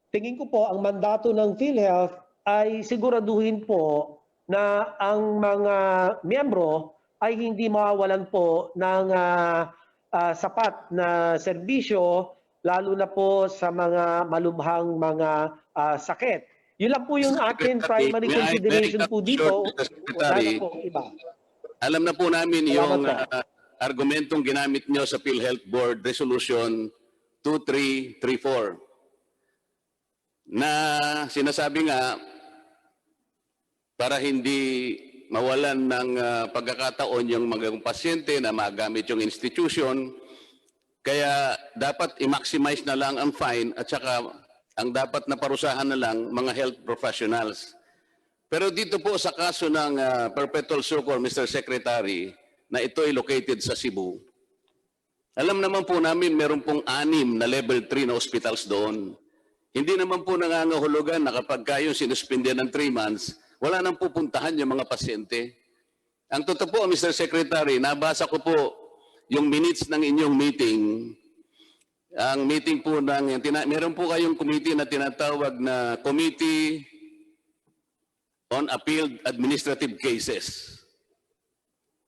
[SPEAKER 2] Tingin ko po ang mandato ng Philhealth ay siguraduhin po na ang mga miyembro ay hindi mawawalan po ng sapat na serbisyo, lalo na po sa mga malubhang mga sakit. Yun lang po yung ating primary
[SPEAKER 5] May I
[SPEAKER 2] consideration po
[SPEAKER 5] cut short,
[SPEAKER 2] dito.
[SPEAKER 5] Mr.
[SPEAKER 2] Wala na
[SPEAKER 5] Secretary?
[SPEAKER 2] po iba.
[SPEAKER 5] Alam na po namin
[SPEAKER 2] Salamat
[SPEAKER 5] yung
[SPEAKER 2] po.
[SPEAKER 5] argumentong ginamit nyo sa PhilHealth Board Resolution 2334 na sinasabi nga para hindi mawalan ng pagkakataon yung mga pasyente na magamit yung institution, kaya dapat i-maximize na lang ang fine at saka ang dapat na parusahan na lang mga health professionals. Pero dito po sa kaso ng Perpetual Succor, Mr. Secretary, na ito ay located sa Cebu, alam naman po namin meron pong 6 na level 3 na hospitals doon. Hindi naman po nangangahulugan na kapag kayo sinuspindihan ng 3 months, wala nang pupuntahan yung mga pasyente. Ang totoo po, Mr. Secretary, nabasa ko po yung minutes ng inyong meeting. Ang meeting po meron po kayong committee na tinatawag na Committee on Appealed Administrative Cases.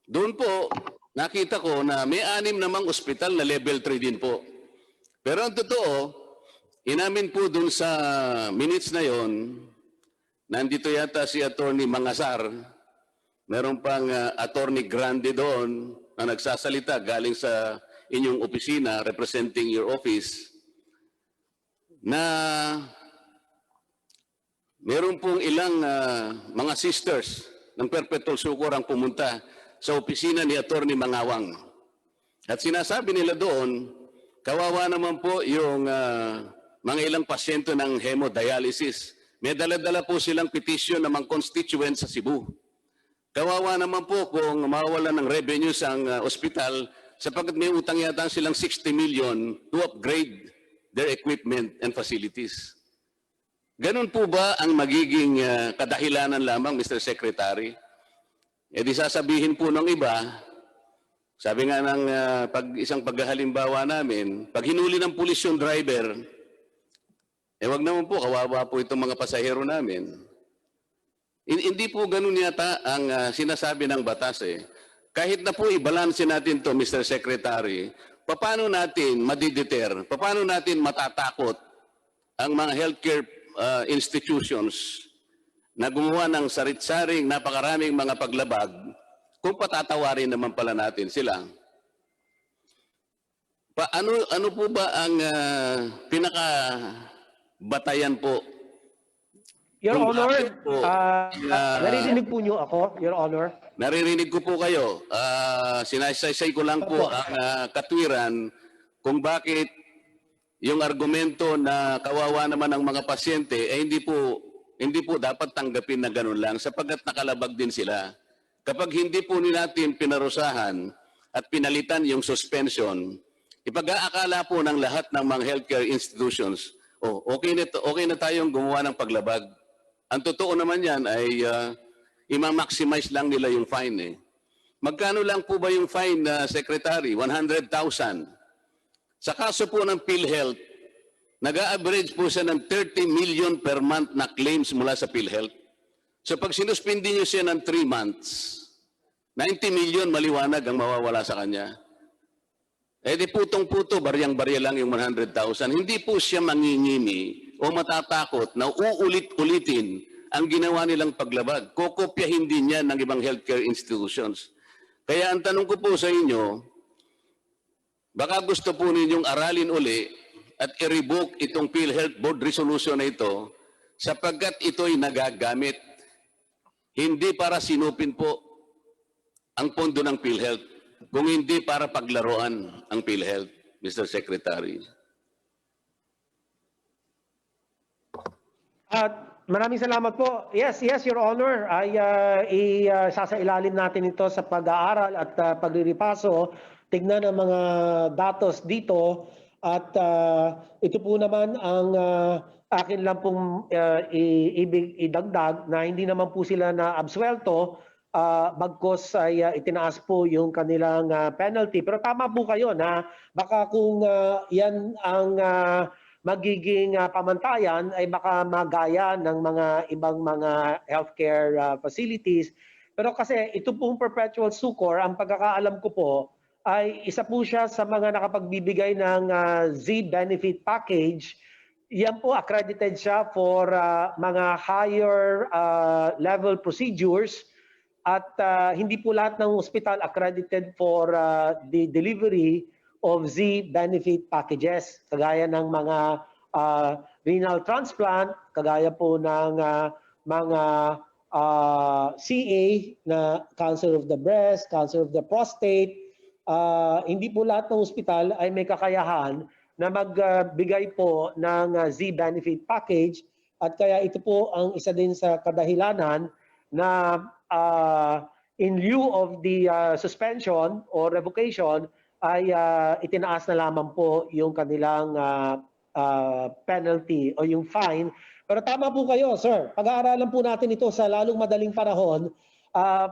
[SPEAKER 5] Doon po, nakita ko na may 6 namang ospital na level 3 din po. Pero ang totoo, inamin po doon sa minutes na yon, nandito yata si Attorney Mangasar, meron pang Attorney Grande doon na nagsasalita galing sa inyong opisina representing your office, na meron pong ilang mga sisters ng Perpetual Succor ang pumunta sa opisina ni Attorney Mangawang. At sinasabi nila doon, kawawa naman po yung mga ilang pasyente ng hemodialysis. May dala-dala po silang petition ng mga constituent sa Cebu. Kawawa naman po kung mawawalan ng revenues ang ospital sapagkat may utang yata silang 60 million to upgrade their equipment and facilities. Ganun po ba ang magiging kadahilanan lamang, Mr. Secretary? E di sasabihin po ng iba, sabi nga ng isang paghahalimbawa namin, pag hinuli ng pulis yung driver, wag naman po, kawawa po itong mga pasahero namin. Hindi po ganun yata ang sinasabi ng batas eh. Kahit na po i-balance natin to, Mr. Secretary, paano natin madideter, paano natin matatakot ang mga healthcare institutions na gumawa ng sarit-saring napakaraming mga paglabag kung patatawarin naman pala natin sila? Ano po ba ang pinakabatayan po?
[SPEAKER 2] Your
[SPEAKER 5] Kung
[SPEAKER 2] Honor,
[SPEAKER 5] bakit po,
[SPEAKER 2] naririnig po niyo ako, Your Honor.
[SPEAKER 5] naririnig ko po kayo. Sinasaysay ko lang po ang katwiran kung bakit yung argumento na kawawa naman ang mga pasyente hindi po dapat tanggapin na ganun lang sapagkat nakalabag din sila. Kapag hindi po natin pinarusahan at pinalitan yung suspension, ipag-aakala po ng lahat ng mga healthcare institutions, okay na tayong gumawa ng paglabag. Ang totoo naman yan ay ima-maximize lang nila yung fine eh. Magkano lang po ba yung fine, Secretary? 100,000. Sa kaso po ng PhilHealth, nag-a-average po siya ng 30 million per month na claims mula sa PhilHealth. So pag sinuspindi niyo siya ng 3 months, 90 million maliwanag ang mawawala sa kanya. Di putong-puto, baryang-barya lang yung 100,000. Hindi po siya mangingimi o matatakot na uulit-ulitin ang ginawa nilang paglabag. Kokopyahin din yan ng ibang healthcare institutions. Kaya ang tanong ko po sa inyo, baka gusto po ninyong aralin uli at i-revoke itong PhilHealth Board Resolution na ito sapagkat ito'y nagagamit. Hindi para sinupin po ang pondo ng PhilHealth, kung hindi para paglaruan ang PhilHealth, Mr. Secretary.
[SPEAKER 2] Maraming salamat po. Yes, Your Honor. Ay isasailalim natin ito sa pag-aaral at paglilipaso. Tignan ang mga datos dito at ito po naman ang akin lang pong ibig idagdag na hindi naman po sila na absuelto bagkos ay itinaas po yung kanilang penalty. Pero tama po kayo na baka kung yan ang magiging pamantayan ay baka magaya ng mga ibang mga healthcare facilities. Pero kasi ito pong perpetual succor, ang pagkakaalam ko po, ay isa po siya sa mga nakapagbibigay ng Z-benefit package. Yan po, accredited siya for mga higher level procedures at hindi po lahat ng hospital accredited for the delivery of Z-benefit packages. Kagaya ng mga renal transplant, kagaya po ng mga CA na cancer of the breast, cancer of the prostate. Hindi po lahat ng hospital ay may kakayahan na magbigay po ng Z-benefit package at kaya ito po ang isa din sa kadahilanan na in lieu of the suspension or revocation ay itinaas na lamang po yung kanilang penalty o yung fine. Pero tama po kayo, sir. Pag-aaralan po natin ito sa lalong madaling panahon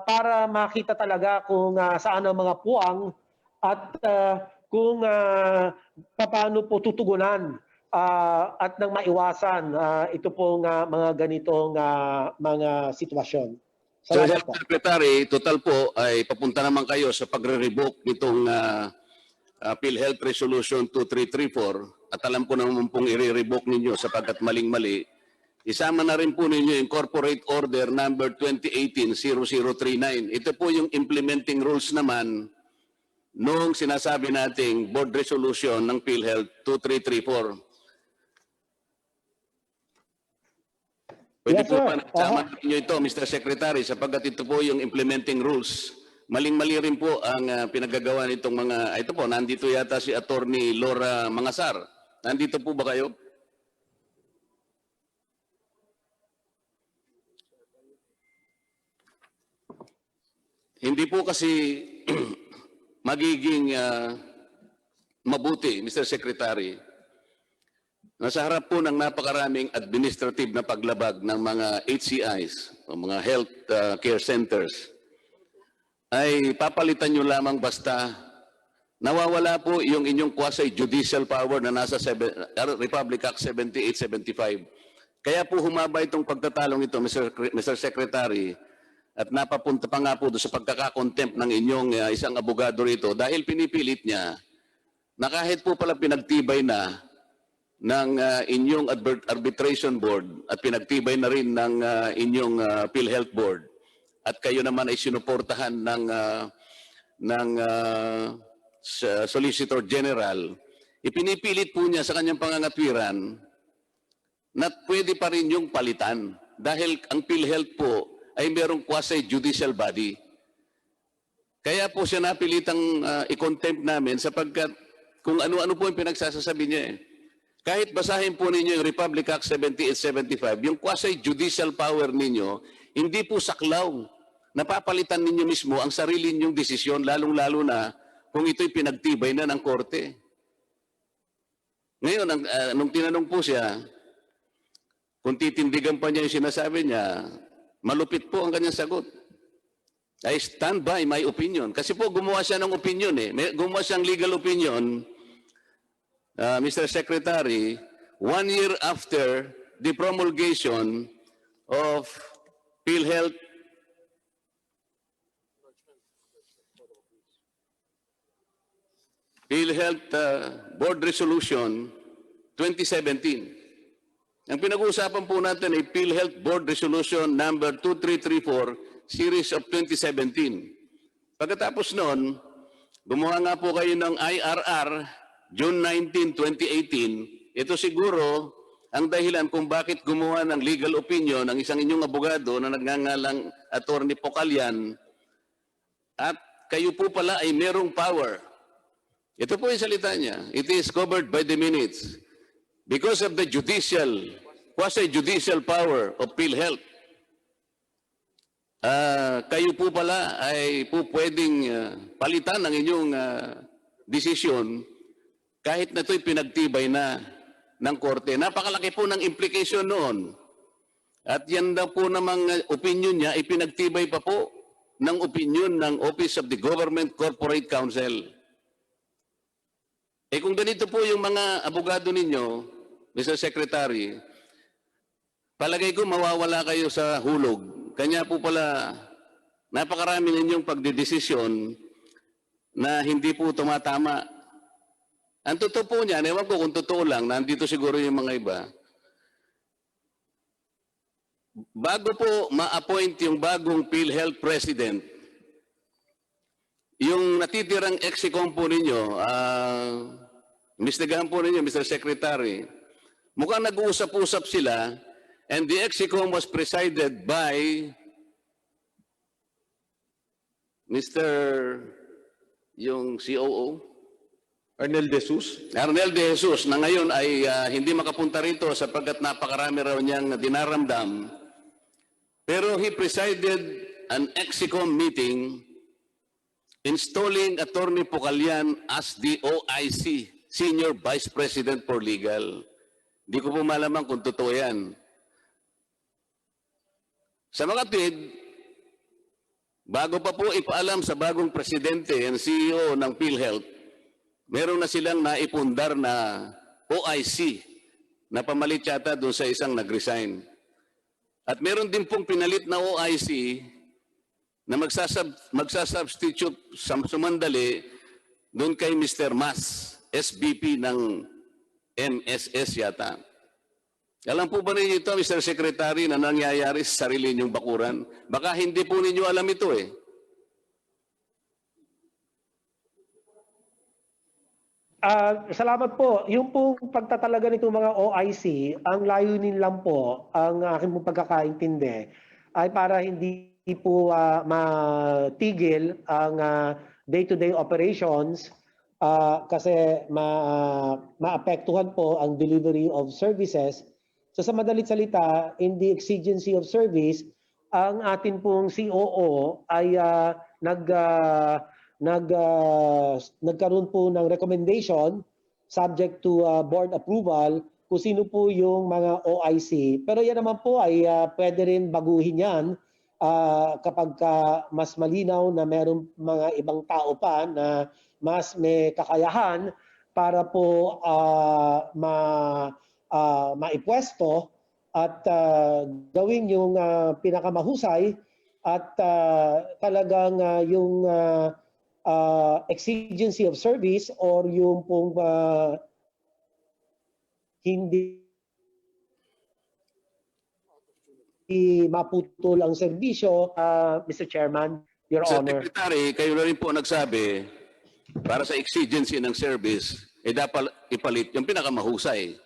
[SPEAKER 2] para makita talaga kung saan ang mga puwang at kung paano po tutugunan at nang maiwasan ito pong mga ganitong mga sitwasyon.
[SPEAKER 5] So,
[SPEAKER 2] Salamat po.
[SPEAKER 5] Secretary, total po ay papunta naman kayo sa pagre-revoke nitong PhilHealth Resolution 2334 at alam ko naman pong i-revoke ninyo sapagkat maling-mali. Isama na rin po ninyo yung Corporate Order number 2018-0039. Ito po yung implementing rules naman noong sinasabi nating board resolution ng PhilHealth 2334. Pwede
[SPEAKER 2] Yes,
[SPEAKER 5] po
[SPEAKER 2] sir.
[SPEAKER 5] ba nagsama ninyo ito, Mr. Secretary, sapagkat ito po yung implementing rules. Maling-mali rin po ang pinagagawa nitong mga, ito po, nandito yata si Attorney Laura Mangasar. Nandito po ba kayo? Hindi po kasi magiging mabuti, Mr. Secretary, nasa harap po ng napakaraming administrative na paglabag ng mga HCIs o mga health care centers, ay papalitan nyo lamang basta nawawala po yung inyong quasi-judicial power na nasa Republic Act 7875. Kaya po humaba itong pagtatalong ito, Mr. Secretary, at napapunta pa nga po doon sa pagkakakontempt ng inyong isang abogado rito dahil pinipilit niya na kahit po pala pinagtibay na ng inyong arbitration board at pinagtibay na rin ng inyong PhilHealth board at kayo naman ay sinuportahan ng Solicitor General, ipinipilit po niya sa kanyang pangangatwiran na pwede pa rin yung palitan dahil ang PhilHealth po ay merong quasi-judicial body. Kaya po siya napilitang i-contempt namin sapagkat kung ano-ano po yung pinagsasasabi niya eh. Kahit basahin po ninyo yung Republic Act 7875, yung quasi-judicial power ninyo, hindi po saklaw. Napapalitan ninyo mismo ang sarili ninyong desisyon, lalong-lalo na kung ito'y pinagtibay na ng korte. Ngayon, nung tinanong po siya, kung titindigan pa niya yung sinasabi niya, malupit po ang kanyang sagot. I stand by my opinion. Kasi po gumawa siya ng opinion eh. Gumawa siyang legal opinion, Mr. Secretary, 1 year after the promulgation of PhilHealth Board Resolution 2017. Ang pinag-uusapan po natin ay PhilHealth Board Resolution number 2334 series of 2017. Pagkatapos noon, gumawa nga po kayo ng IRR June 19, 2018. Ito siguro ang dahilan kung bakit gumawa ng legal opinion ng isang inyong abogado na nagngangalang Attorney Pocalian at kayo po pala ay merong power. Ito po yung salita niya. It is covered by the minutes. Because of the quasi-judicial power of PhilHealth, kayo po pala ay po pwedeng palitan ng inyong desisyon kahit na ito'y pinagtibay na ng korte. Napakalaki po ng implication noon. At yan daw po namang opinion niya, ipinagtibay pa po ng opinion ng Office of the Government Corporate Counsel. Eh kung ganito po yung mga abogado ninyo, Mr. Secretary, palagay ko mawawala kayo sa hulog. Kanya po pala napakarami ninyong pagdidesisyon na hindi po tumatama. Ang totoo po niyan, ewan ko kung totoo lang, nandito siguro yung mga iba. Bago po ma-appoint yung bagong Philhealth President, yung natitirang ex-ecom po ninyo, investigahan po ninyo, Mr. Secretary, mukhang nag-uusap-usap sila, and the ex-ecom was presided by Mr. yung COO,
[SPEAKER 1] Arnel De Jesus.
[SPEAKER 5] Arnel De Jesus, na ngayon ay hindi makapunta rito sapagkat napakarami raw niyang dinaramdam. Pero he presided an ex-ecom meeting installing Attorney Pocalian as the OIC, Senior Vice President for Legal. Hindi ko po malamang kung totoo yan. Sa mga tid, bago pa po ipaalam sa bagong presidente and CEO ng Philhealth, meron na silang naipundar na OIC na pamalit yata doon sa isang nag-resign. At meron din pong pinalit na OIC na magsasubstitute sa sumandali doon kay Mr. Mas, SVP ng MSS yata. Alam po ba ninyo ito, Mr. Secretary, na nangyayari sa sarili ninyong bakuran? Baka hindi po ninyo alam ito eh.
[SPEAKER 2] Salamat po. Yung pong pagtatalaga nitong mga OIC, ang layunin lang po, ang aking pong pagkakaintindi, ay para hindi po matigil ang day-to-day operations kasi maapektuhan po ang delivery of services. So sa madalit salita, in the exigency of service, ang atin pong COO ay nagkaroon po ng recommendation subject to board approval kung sino po yung mga OIC. Pero yan naman po ay pwede rin baguhin yan kapag mas malinaw na meron mga ibang tao pa na mas may kakayahan para po maipwesto at gawin yung pinakamahusay at talagang yung exigency of service or yung pong hindi maputol ang serbisyo, Mr. Chairman, Your
[SPEAKER 5] Mr.
[SPEAKER 2] Honor.
[SPEAKER 5] Secretary, kayo na rin po nagsabi, para sa exigency ng service, dapat ipalit yung pinakamahusay.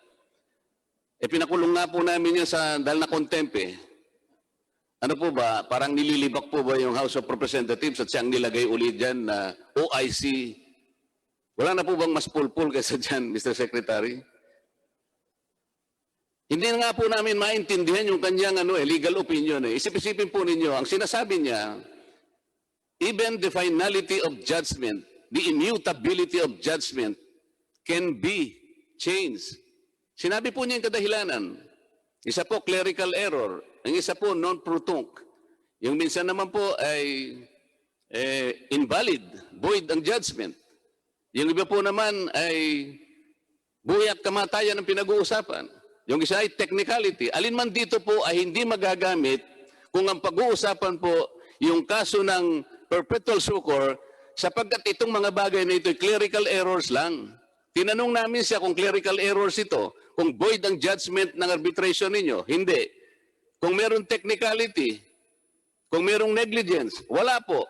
[SPEAKER 5] Pinakulong nga po namin yan dahil na contempt eh. Ano po ba, parang nililibak po ba yung House of Representatives at siyang nilagay ulit dyan na OIC? Wala na po bang mas pulpul kaysa dyan, Mr. Secretary? Hindi na nga po namin maintindihan yung kanyang legal opinion eh. Isip-isipin po ninyo, ang sinasabi niya, even the finality of judgment, the immutability of judgment can be changed. Sinabi po niya yung kadahilanan. Isa po clerical error, ang isa po non-pro tunc. Yung minsan naman po ay invalid, void ang judgment. Yung iba po naman ay buhay at kamatayan ang pinag-uusapan. Yung isa ay technicality. Alin man dito po ay hindi magagamit kung ang pag-uusapan po yung kaso ng perpetual succor sapagkat itong mga bagay na ito ay clerical errors lang. Tinanong namin siya kung clerical errors ito, kung void ang judgment ng arbitration ninyo. Hindi. Kung meron technicality, kung merong negligence, wala po.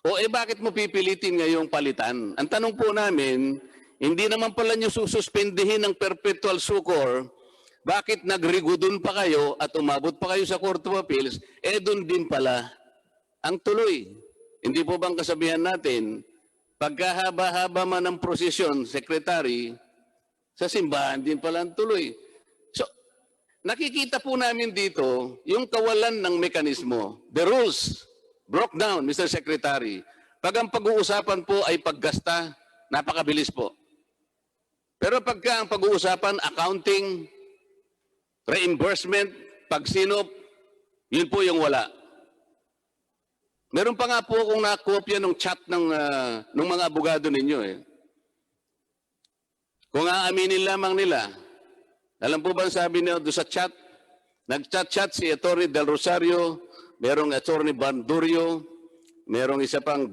[SPEAKER 5] O bakit mo pipilitin ngayong palitan? Ang tanong po namin, hindi naman pala nyo sususpendihin ng perpetual succor, bakit nagrigudon pa kayo at umabot pa kayo sa Court of Appeals, doon din pala ang tuloy. Hindi po bang kasabihan natin, pagkahaba-haba man ng prosesyon, Secretary, sa simbahan din pala ang tuloy. So, nakikita po namin dito yung kawalan ng mekanismo. The rules broke down, Mr. Secretary. Pag ang pag-uusapan po ay paggasta, napakabilis po. Pero pagka ang pag-uusapan, accounting, reimbursement, pagsinop, yun po yung wala. Meron pa nga po akong nakopya ng chat ng mga abogado ninyo eh. Kung aaminin lamang nila, alam po ba ang sabi niyo doon sa chat? Nag-chat-chat si Atty. Del Rosario, merong Atty. Bandurio, merong isa pang,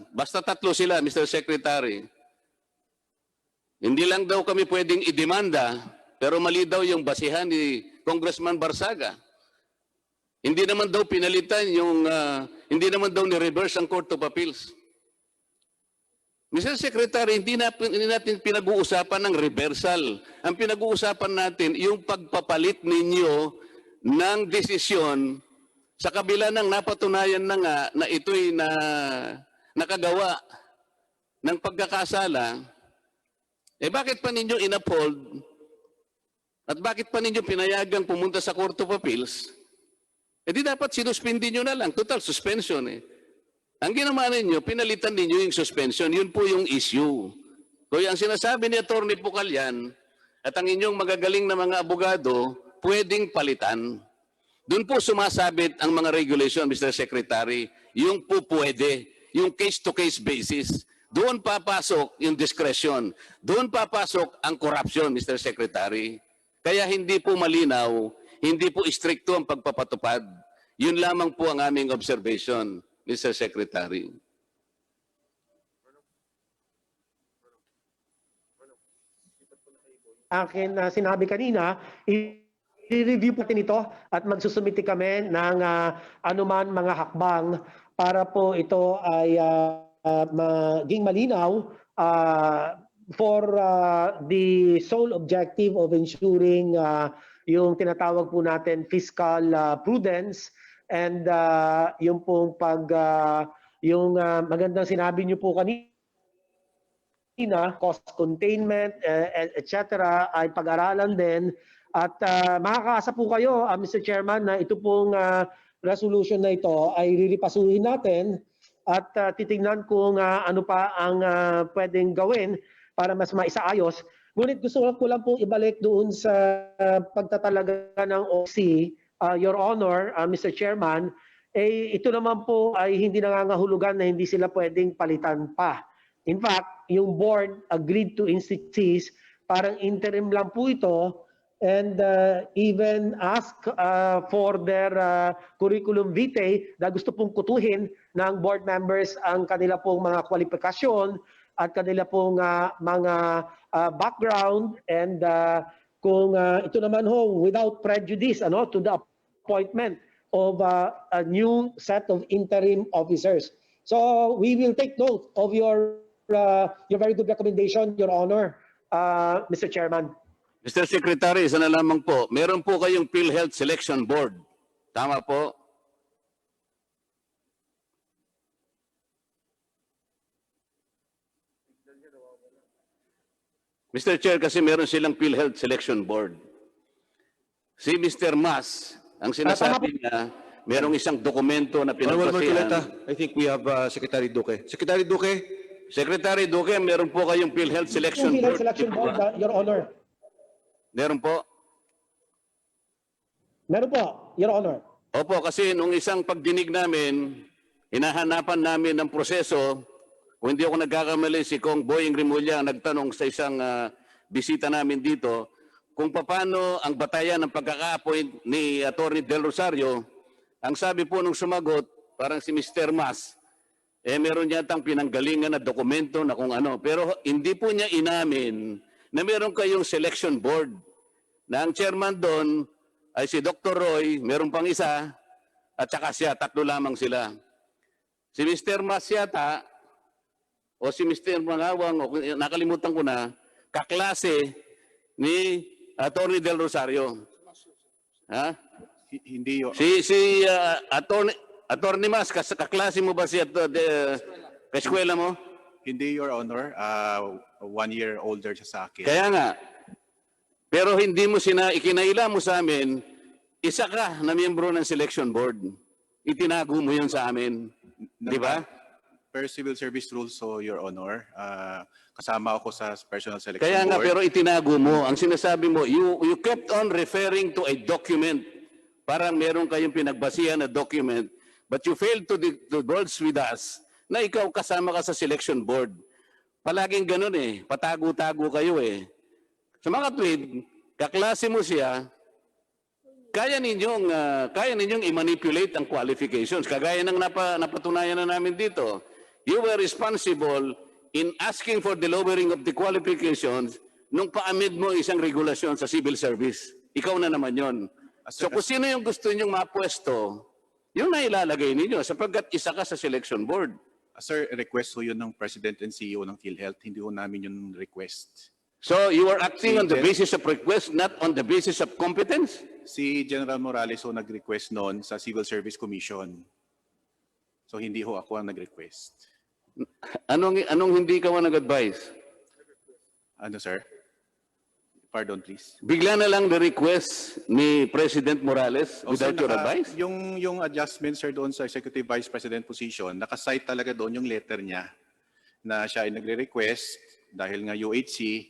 [SPEAKER 5] basta tatlo sila, Mr. Secretary. Hindi lang daw kami pwedeng idemanda, pero mali daw yung basihan ni Congressman Barsaga. Hindi naman daw pinalitan hindi naman daw ni-reverse ang Court of Appeals. Mr. Secretary, hindi natin pinag-uusapan ng reversal. Ang pinag-uusapan natin, yung pagpapalit ninyo ng desisyon sa kabila ng napatunayan na nga na ito'y nakagawa ng pagkakasala, bakit pa ninyo in-uphold at bakit pa ninyo pinayagang pumunta sa Court of Appeals? Di dapat sinuspindi nyo na lang. Total suspension eh. Ang ginawa ninyo, pinalitan ninyo yung suspension. Yun po yung issue. Kaya ang sinasabi ni Atty. Pucalyan at ang inyong magagaling na mga abogado, pwedeng palitan. Doon po sumasabit ang mga regulation, Mr. Secretary. Yung po pwede. Yung case-to-case basis. Doon papasok yung discretion. Doon papasok ang corruption, Mr. Secretary. Kaya hindi po malinaw, hindi po istrikto ang pagpapatupad. Yun lamang po ang aming observation, Mr. Secretary.
[SPEAKER 2] Akin sinabi kanina, i-review po natin ito at magsusumiti kami ng anuman mga hakbang para po ito ay maging malinaw for the sole objective of ensuring yung tinatawag po natin fiscal prudence and yung pong yung magandang sinabi niyo po kanina, cost containment, etc. ay pag-aralan din. At makakaasa po kayo, Mr. Chairman, na ito pong resolution na ito ay riripasuhin natin at titingnan kung ano pa ang pwedeng gawin para mas maisaayos. Ngunit gusto ko lang pong ibalik doon sa pagtatalaga ng OC, Your Honor, Mr. Chairman, ito naman po ay hindi nangangahulugan na hindi sila pwedeng palitan pa. In fact, yung board agreed to institute parang interim lang po ito and even ask for their curriculum vitae na gusto pong kutuhin ng board members ang kanila pong mga kwalifikasyon at kanila pong mga background and kung ito naman ho without prejudice to the appointment of a new set of interim officers. So we will take note of your very good recommendation, Your Honor, Mr. Chairman.
[SPEAKER 5] Mr. Secretary, isa na lamang po. Meron po kayong Philhealth Selection Board. Tama po? Mr. Chair, kasi meron silang Philhealth Selection Board. Si Mr. Mas, ang sinasabi niya, merong isang dokumento na
[SPEAKER 1] Honorable
[SPEAKER 5] pinagbasihan.
[SPEAKER 1] Marcoleta, I think we have Secretary Duque. Secretary Duque,
[SPEAKER 5] Secretary Duque, meron po kayong Philhealth Selection
[SPEAKER 2] Yung
[SPEAKER 5] Board.
[SPEAKER 2] selection board, Your Honor.
[SPEAKER 5] Meron po?
[SPEAKER 2] Meron po, Your Honor.
[SPEAKER 5] Opo, kasi nung isang pagdinig namin, hinahanapan namin ng proseso. Kung hindi ako nagkakamali, si Kong Boying Rimulya ang nagtanong sa isang bisita namin dito kung paano ang batayan ng pagkaka-appoint ni Atty. Del Rosario. Ang sabi po nung sumagot, parang si Mr. Mas, meron yatang pinanggalingan na dokumento na kung ano. Pero hindi po niya inamin na meron kayong selection board na ang chairman doon ay si Dr. Roy, meron pang isa, at saka siya, tatlo lamang sila. Si Mr. Mas yata, o si Mr. Mangawang, o nakalimutan ko na, kaklase ni Atty. Del Rosario. Ha?
[SPEAKER 6] Hindi yun.
[SPEAKER 5] Si Atty. Mas, kaklase mo ba siya kaskwela mo?
[SPEAKER 6] Hindi, Your Honor. 1 year older siya sa akin.
[SPEAKER 5] Kaya nga. Pero hindi mo ikinaila mo sa amin, isa ka na miyembro ng selection board. Itinago mo yun sa amin. Di ba?
[SPEAKER 6] Per civil service rules, so Your Honor, kasama ako sa personal selection
[SPEAKER 5] Kaya nga,
[SPEAKER 6] board.
[SPEAKER 5] pero itinago mo. Ang sinasabi mo, you kept on referring to a document. Parang meron kayong pinagbasihan na document But you failed to divulge with us na ikaw kasama ka sa selection board. Palaging ganun eh, patago-tago kayo eh. Sa mga tweet, kaklase mo siya, kaya ninyong i-manipulate ang qualifications. Kagaya ng napatunayan na namin dito. You were responsible in asking for the lowering of the qualifications nung pa-amend mo isang regulasyon sa civil service. Ikaw na naman yon. So kung sino yung gusto ninyong mapwesto, yun na ilalagay ninyo sapagkat isa ka sa selection board.
[SPEAKER 6] Sir, request ho yun ng President and CEO ng Philhealth. Hindi ho namin yung request.
[SPEAKER 5] So you are acting on the basis of request, not on the basis of competence?
[SPEAKER 6] Si General Morales ho nag-request noon sa Civil Service Commission. So hindi ho ako ang nag-request.
[SPEAKER 5] Anong hindi ka nag-advise?
[SPEAKER 6] Ano, sir? Pardon, please.
[SPEAKER 5] Bigla na lang the request ni President Morales without your advice?
[SPEAKER 6] Yung adjustment, sir, doon sa Executive Vice President position, nakasite talaga doon yung letter niya na siya ay nagre-request dahil nga UHC,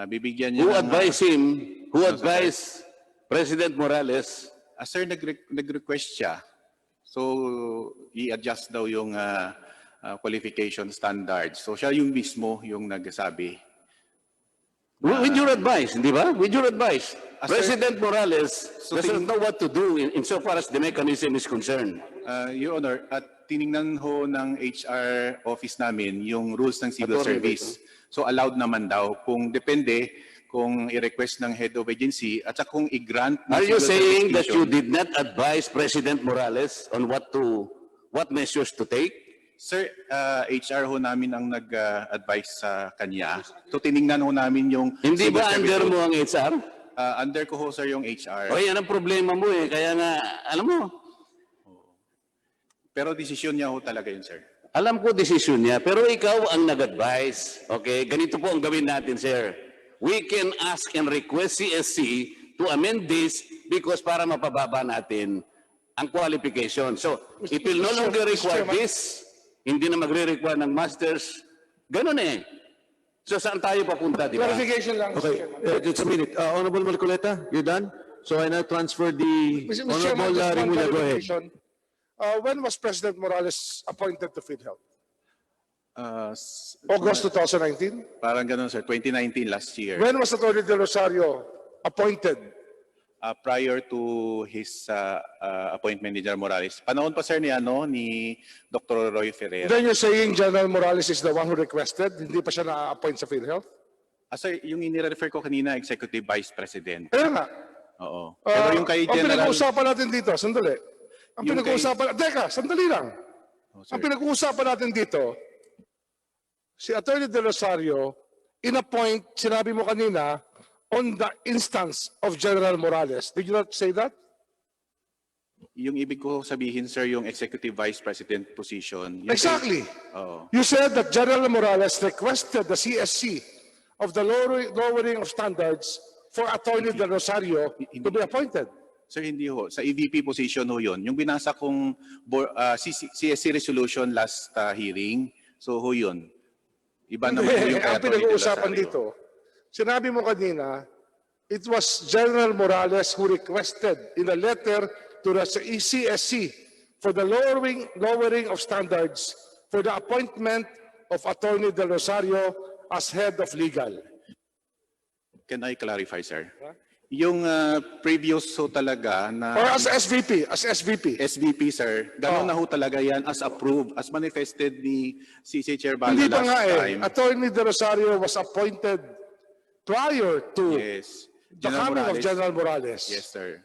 [SPEAKER 6] bibigyan niya
[SPEAKER 5] Who advised him? Who advised President Morales?
[SPEAKER 6] Sir, nag-request siya. So, i-adjust daw yung qualification standards. So, siya yung mismo yung nagsabi.
[SPEAKER 5] With your advice, di ba? With your advice.
[SPEAKER 6] Sir,
[SPEAKER 5] President Morales doesn't know what to do insofar as the mechanism is concerned.
[SPEAKER 6] Your Honor, at tiningnan ho ng HR office namin yung rules ng civil service. So allowed naman daw kung depende kung i-request ng head of agency at saka kung i-grant ng
[SPEAKER 5] Are you
[SPEAKER 6] civil
[SPEAKER 5] saying
[SPEAKER 6] service
[SPEAKER 5] that you
[SPEAKER 6] petition.
[SPEAKER 5] did not advise President Morales on what measures to take?
[SPEAKER 6] Sir, HR ho namin ang nag-advise sa kanya. So tiningnan ho namin yung
[SPEAKER 5] Hindi
[SPEAKER 6] civil
[SPEAKER 5] ba
[SPEAKER 6] service
[SPEAKER 5] under
[SPEAKER 6] rules.
[SPEAKER 5] mo ang HR?
[SPEAKER 6] Under ko ho, sir, yung HR.
[SPEAKER 5] O yan ang problema mo eh. Kaya nga, alam mo,
[SPEAKER 6] Pero desisyon niya ho talaga yun, sir.
[SPEAKER 5] alam ko desisyon niya, pero ikaw ang nag-advise. Okay? Ganito po ang gawin natin, sir. We can ask and request CSC to amend this because para mapababa natin ang qualification. So, it will no longer require this. Hindi na magre-require ng masters. Ganun eh. So, saan tayo papunta, di ba?
[SPEAKER 7] Clarification lang, Mr.
[SPEAKER 1] Okay,
[SPEAKER 7] Chairman.
[SPEAKER 1] just a minute. Honorable Marcoleta, you're done? So I now transfer the
[SPEAKER 7] Mr.
[SPEAKER 1] Honorable
[SPEAKER 7] Chairman, just one
[SPEAKER 1] Rimulya. Go ahead.
[SPEAKER 7] clarification. When was President Morales appointed to Philhealth? August 2019?
[SPEAKER 6] Parang ganun, sir. 2019, last year.
[SPEAKER 7] When was Atty. De Rosario appointed?
[SPEAKER 6] Prior to his appointment ni General Morales. Panahon pa, sir, ni Dr. Roy Ferrer.
[SPEAKER 7] Then you're saying General Morales is the one who requested, hindi pa siya na-appoint sa Philhealth?
[SPEAKER 6] Sir, yung inire-refer ko kanina, Executive Vice President.
[SPEAKER 7] Kaya nga.
[SPEAKER 6] Oo. Pero yung kay
[SPEAKER 7] Ang
[SPEAKER 6] General...
[SPEAKER 7] pinag-uusapan natin dito, sandali. Ang
[SPEAKER 6] Yung
[SPEAKER 7] pinag-uusapan, teka, sandali lang.
[SPEAKER 6] Oh,
[SPEAKER 7] Ang
[SPEAKER 6] sir.
[SPEAKER 7] pinag-uusapan natin dito, si Atty. De Rosario, in-appoint, sinabi mo kanina, on the instance of General Morales. Did you not say that?
[SPEAKER 6] Yung ibig ko sabihin, sir, yung Executive Vice President position. Yung
[SPEAKER 7] Exactly.
[SPEAKER 6] Oo.
[SPEAKER 7] You said that General Morales requested the CSC of the lowering of standards for Atty. De Rosario to be appointed.
[SPEAKER 6] Sir, hindi ho. Sa EVP position ho yun. Yung binasa kong CSC resolution last hearing, so ho yun. Iba naman ho yung kay
[SPEAKER 7] Ang
[SPEAKER 6] Atty. De
[SPEAKER 7] pinag-uusapan
[SPEAKER 6] Rosario.
[SPEAKER 7] dito, sinabi mo kanina, it was General Morales who requested in a letter to the CSC for the lowering of standards for the appointment of Atty. De Rosario as head of legal.
[SPEAKER 6] Can I clarify, sir? Yung previous ho talaga na...
[SPEAKER 7] Or as SVP,
[SPEAKER 6] SVP, sir, gano'n na ho talaga yan as approved, as manifested ni CC Chair Bala
[SPEAKER 7] Hindi pa
[SPEAKER 6] last
[SPEAKER 7] nga
[SPEAKER 6] time.
[SPEAKER 7] Atty. De Rosario was appointed prior to
[SPEAKER 6] Yes.
[SPEAKER 7] the coming of General Morales.
[SPEAKER 6] Yes, sir.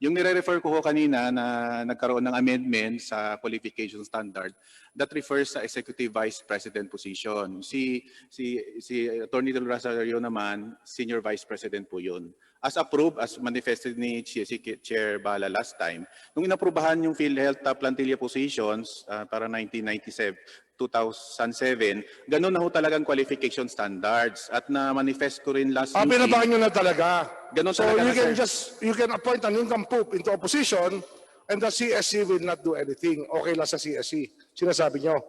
[SPEAKER 6] Yung nire-refer ko ho kanina na nagkaroon ng amendment sa qualification standard, that refers sa Executive Vice President position. Si Atty. De Rosario naman, Senior Vice President po yun. As approved, as manifested ni CSC Chair Bala last time, nung inaprubahan yung PhilHealth plantilla positions para 1997, 2007, ganun na ho talagang qualification standards. At na-manifest ko rin last meeting.
[SPEAKER 7] Binabahan nyo na talaga.
[SPEAKER 6] Ganun
[SPEAKER 7] So
[SPEAKER 6] talaga
[SPEAKER 7] you
[SPEAKER 6] na,
[SPEAKER 7] can
[SPEAKER 6] sir.
[SPEAKER 7] you can appoint an nincompoop into opposition and the CSC will not do anything. Okay lang sa CSC. Sinasabi nyo.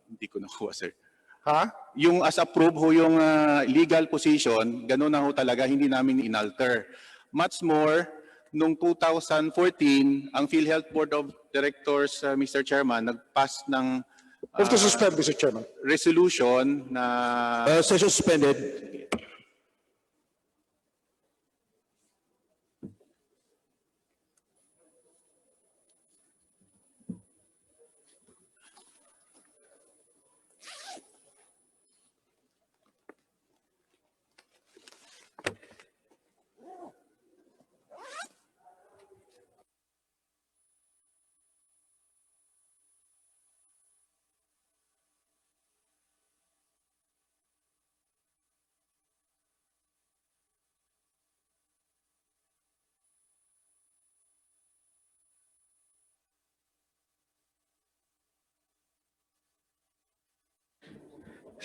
[SPEAKER 6] Hindi ko nakuha, sir.
[SPEAKER 7] Ha?
[SPEAKER 6] Yung as approved ho yung legal position, gano'n na ho talaga, hindi namin inalter. Much more noong 2014, ang Philhealth Board of Directors, Mr. Chairman, nag-pass ng
[SPEAKER 7] Move to suspend, Mr. Chairman.
[SPEAKER 6] resolution na
[SPEAKER 1] Session suspended.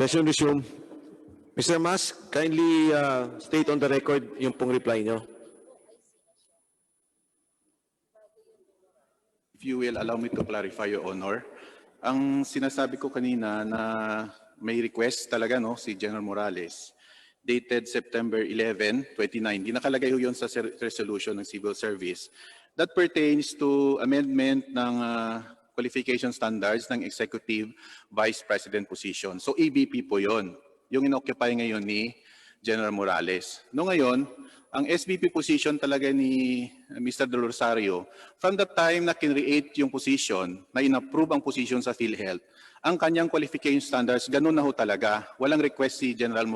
[SPEAKER 1] Session resume. Mr. Mas, kindly state on the record yung pong reply nyo.
[SPEAKER 6] if you will allow me to clarify, Your Honor, ang sinasabi ko kanina na may request talaga no si General Morales dated September 11, 2019. Di nakalagay ho yun sa resolution ng Civil Service. That pertains to amendment ng qualification standards ng Executive Vice President position. So AVP po yon, yung inoccupy ngayon ni General Morales. No ngayon, ang SVP position talaga ni Mr. De Rosario, from the time na kinreate yung position, na inapprove ang position sa Philhealth, ang kanyang qualification standards, ganun na ho talaga. Walang request si General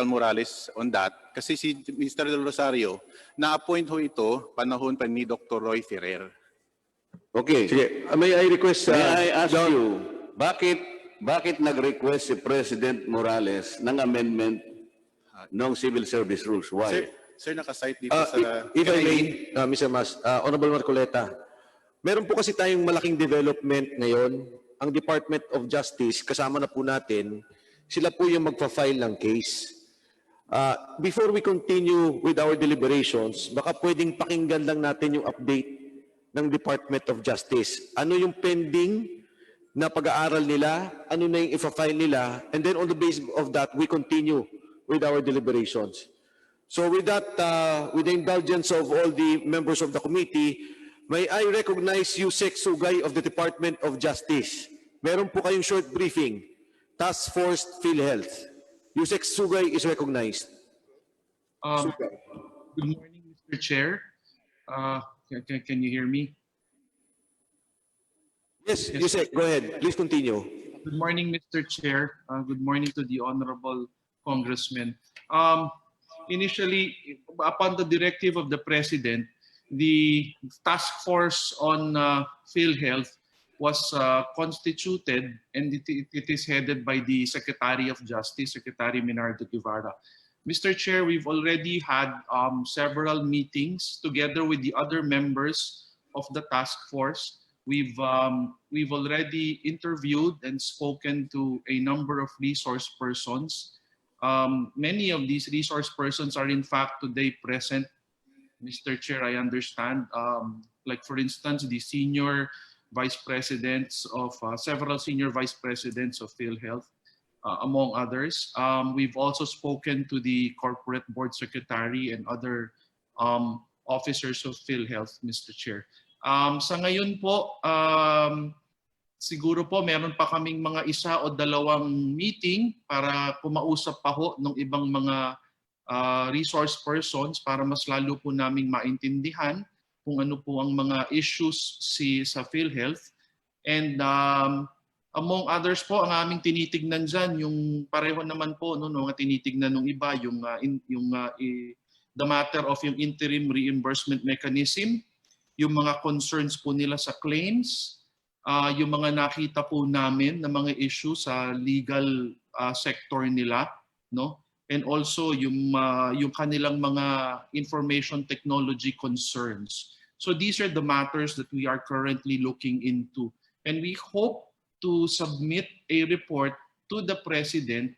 [SPEAKER 6] Morales on that. Kasi si Mr. De Rosario, na-appoint ho ito panahon pa ni Dr. Roy Ferrer.
[SPEAKER 1] Okay. Sige. May I request...
[SPEAKER 5] May I ask you, bakit nag-request si President Morales ng amendment ng Civil Service Rules? Why?
[SPEAKER 6] Sir, nakasite dito sa...
[SPEAKER 1] If I may, Mr. Mas, Honorable Marcoleta, meron po kasi tayong malaking development ngayon. Ang Department of Justice, kasama na po natin, sila po yung magpa-file ng case. Before we continue with our deliberations, baka pwedeng pakinggan lang natin yung update ng Department of Justice. Ano yung pending na pag-aaral nila, ano na yung ifa-file nila, and then on the basis of that, we continue with our deliberations. So with that, with the indulgence of all the members of the committee, may I recognize Yusek Sugay of the Department of Justice. Meron po kayong short briefing. Task Force Philhealth. Yusek Sugay is recognized.
[SPEAKER 8] Good morning, Mr. Chair. Can you hear me?
[SPEAKER 1] Yes, Yusek, go ahead. Please continue.
[SPEAKER 8] Good morning, Mr. Chair. Good morning to the Honorable Congressman. Initially, upon the directive of the President, the task force on Philhealth was constituted, and it is headed by the Secretary of Justice, Secretary Minardo Guevara. Mr. Chair, we've already had several meetings together with the other members of the task force. We've already interviewed and spoken to a number of resource persons. Many of these resource persons are in fact today present. Mr. Chair, I understand, like for instance, the senior vice presidents of several senior vice presidents of Philhealth, among others. We've also spoken to the corporate board secretary and other officers of Philhealth, Mr. Chair. Sa ngayon po, siguro po meron pa kaming mga isa o dalawang meeting para kumausap pa ho ng ibang mga resource persons para mas lalo po naming maintindihan kung ano po ang mga issues sa Philhealth. And among others po, ang aming tinitignan dyan, yung pareho naman po, mga tinitignan ng iba, the matter of yung interim reimbursement mechanism, yung mga concerns po nila sa claims, yung mga nakita po namin na mga issue sa legal sector nila, no? And also yung kanilang mga information technology concerns. So these are the matters that we are currently looking into. And we hope to submit a report to the President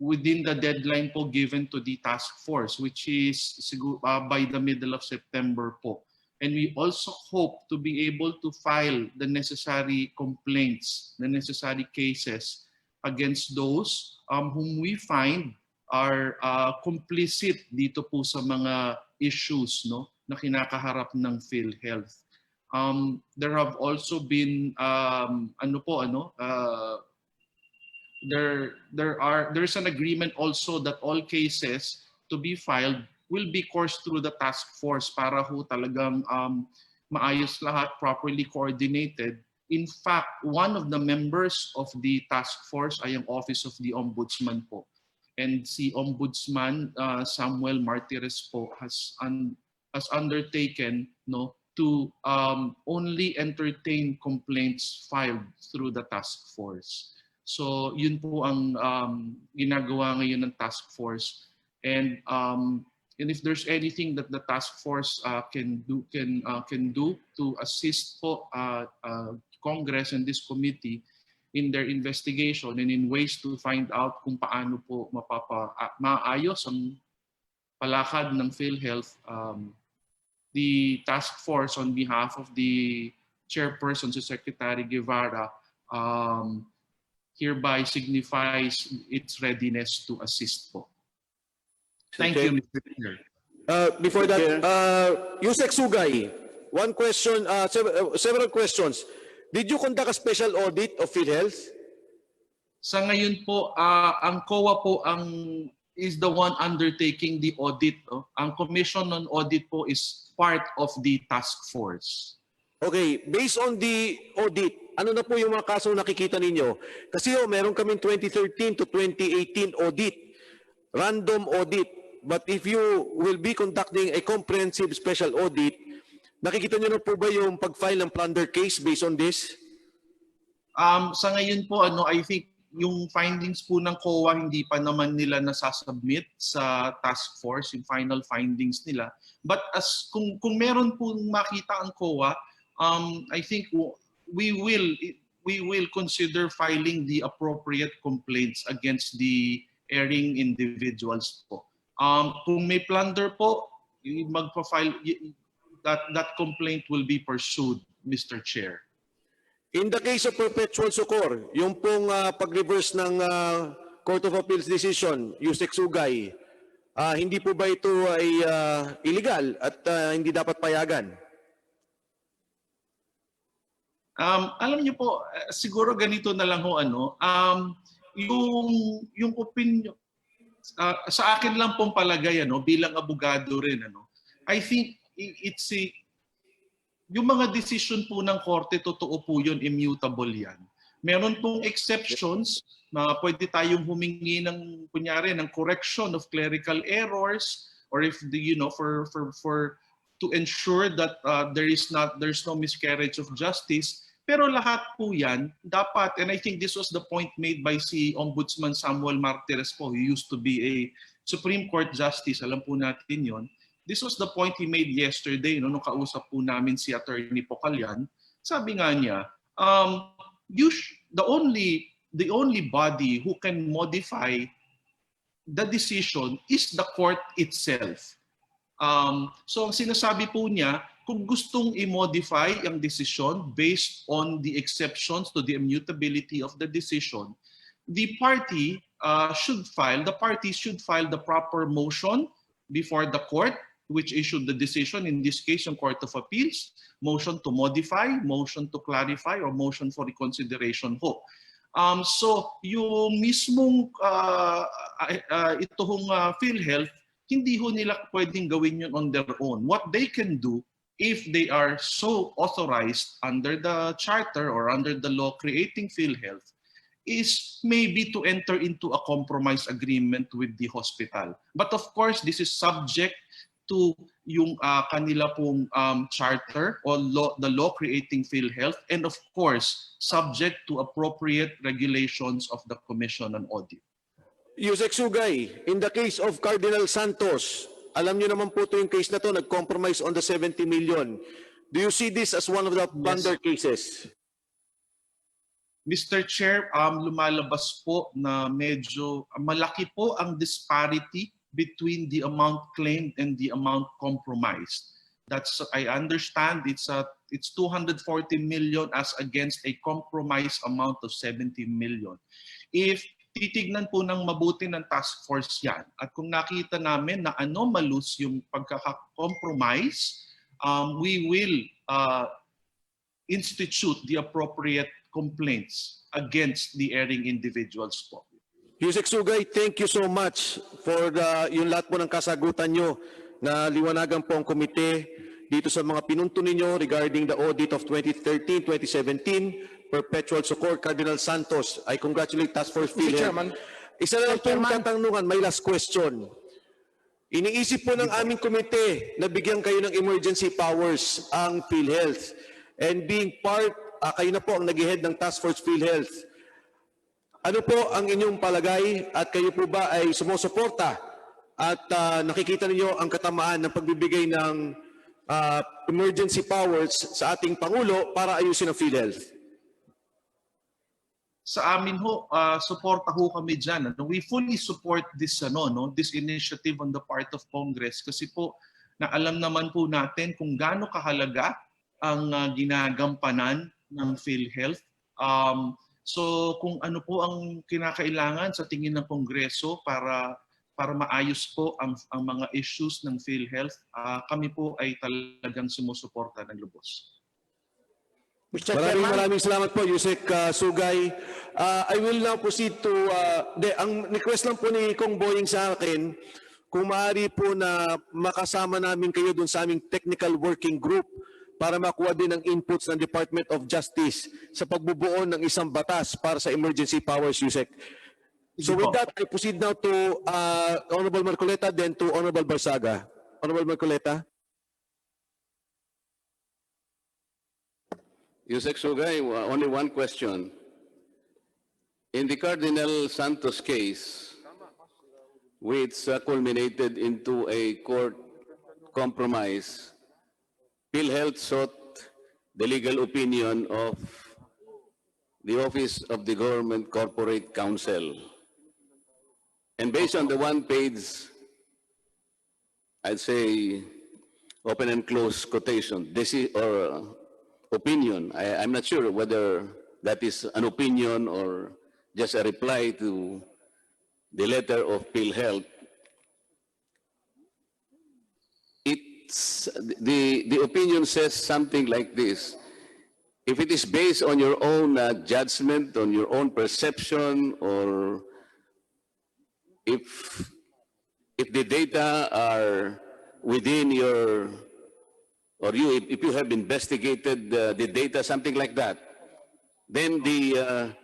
[SPEAKER 8] within the deadline po given to the task force, which is by the middle of September po. And we also hope to be able to file the necessary complaints, the necessary cases against those whom we find are complicit dito po sa mga issues, no, na kinakaharap ng PhilHealth. There have also been there's an agreement also that all cases to be filed will be coursed through the task force para ho talagang maayos lahat, properly coordinated. In fact, one of the members of the task force ay ang Office of the Ombudsman po. And si Ombudsman Samuel Martires po has undertaken, no, to only entertain complaints filed through the task force. So yun po ang ginagawa ngayon ng task force. And if there's anything that the task force can do to assist po Congress and this committee in their investigation and in ways to find out kung paano po maayos ang palakad ng PhilHealth, the task force on behalf of the chairperson, si Secretary Guevara, hereby signifies its readiness to assist po. Thank you, Mr. Chair.
[SPEAKER 1] Before that, Yusek Sugay, one question, several questions. Did you conduct a special audit of PhilHealth?
[SPEAKER 8] Sa ngayon po, ang COA po is the one undertaking the audit. No? Ang Commission on Audit po is part of the task force.
[SPEAKER 1] Okay, based on the audit, ano na po yung mga kaso nakikita ninyo? Kasi meron kaming 2013 to 2018 audit, random audit. But if you will be conducting a comprehensive special audit, nakikita nyo na po ba yung pag-file ng plunder case based on this?
[SPEAKER 8] Sa ngayon po, I think yung findings po ng COA hindi pa naman nila nasasubmit sa task force, yung final findings nila. But as kung meron po makita ang COA, I think we will consider filing the appropriate complaints against the erring individuals po. Kung may plunder po, magpa-file, that complaint will be pursued, Mr. Chair.
[SPEAKER 1] In the case of perpetual succor, yung pong pag-reverse ng Court of Appeals decision, Yusek Sugay, hindi po ba ito ay illegal at hindi dapat payagan?
[SPEAKER 8] Alam niyo po, siguro ganito na lang ho, yung opinion, sa akin lang pong palagay, bilang abogado rin, I think it's yung mga decision po ng korte, totoo po yun, immutable yan. Meron pong exceptions, pwede tayong humingi ng, kunyari, ng correction of clerical errors, or if to ensure that there's no miscarriage of justice. Pero lahat po yan, dapat, and I think this was the point made by si Ombudsman Samuel Martires po, who used to be a Supreme Court Justice, alam po natin yon. This was the point he made yesterday, nung kausap po namin si Attorney Pocalyan. Sabi nga niya, the only body who can modify the decision is the court itself. So ang sinasabi po niya, kung gustong i-modify ang decision based on the exceptions to the immutability of the decision, the parties should file the proper motion before the court, which issued the decision, in this case, yung Court of Appeals, motion to modify, motion to clarify, or motion for reconsideration ho. So yung mismong itong PhilHealth, hindi ho nila pwedeng gawin yun on their own. What they can do, if they are so authorized under the charter or under the law creating PhilHealth, is maybe to enter into a compromise agreement with the hospital. But of course, this is subject to yung kanila pong charter or the law creating PhilHealth, and of course, subject to appropriate regulations of the Commission on Audit.
[SPEAKER 1] Yusek Sugay, in the case of Cardinal Santos, alam niyo naman po ito yung case na to, nag-compromise on the 70 million. Do you see this as one of the plunder cases?
[SPEAKER 8] Mr. Chair, lumalabas po na medyo malaki po ang disparity between the amount claimed and the amount compromised. That's, I understand, it's 240 million as against a compromised amount of 70 million. If titignan po ng mabuti ng task force yan. At kung nakita namin na anomalous yung pagkaka-compromise, we will institute the appropriate complaints against the erring individuals po.
[SPEAKER 1] Yusek Sugay, thank you so much for yung lahat po ng kasagutan nyo na liwanagan po ang komite dito sa mga pinunto ninyo regarding the audit of 2013-2017, Perpetual Succor, Cardinal Santos. I congratulate Task Force Philhealth.
[SPEAKER 7] Chairman.
[SPEAKER 1] Isa na lang pong katanungan, may last question. Iniisip po ng aming komite na bigyan kayo ng emergency powers ang Philhealth. And being part, kayo na po ang nag-head ng Task Force Philhealth. Ano po ang inyong palagay at kayo po ba ay sumusuporta at nakikita ninyo ang katamaan ng pagbibigay ng emergency powers sa ating Pangulo para ayusin ang Philhealth?
[SPEAKER 8] Sa amin ho, suporta ho kami dyan. We fully support this, this initiative on the part of Congress kasi po na alam naman po natin kung gaano kahalaga ang ginagampanan ng Philhealth. So kung ano po ang kinakailangan sa tingin ng Kongreso para maayos po ang mga issues ng PhilHealth, kami po ay talagang sumusuporta ng lubos.
[SPEAKER 1] Maraming salamat po, Yusek Sugay. I will now proceed to, ang request lang po ni Kong Boying sa akin, kung maaari po na makasama namin kayo dun sa aming technical working group para makuha din ang inputs ng Department of Justice sa pagbubuo ng isang batas para sa emergency powers, Yusek. So with that, I proceed now to Honorable Marcoleta, then to Honorable Barsaga. Honorable Marcoleta.
[SPEAKER 5] Yusek Sugay, only one question. In the Cardinal Santos case, which culminated into a court compromise, PhilHealth sought the legal opinion of the Office of the Government Corporate Counsel. And based on the one page, I'd say, open and close quotation, opinion, I'm not sure whether that is an opinion or just a reply to the letter of PhilHealth. The opinion says something like this: if it is based on your own judgment, on your own perception, or if the data are within your, or if you have investigated the data, something like that, then the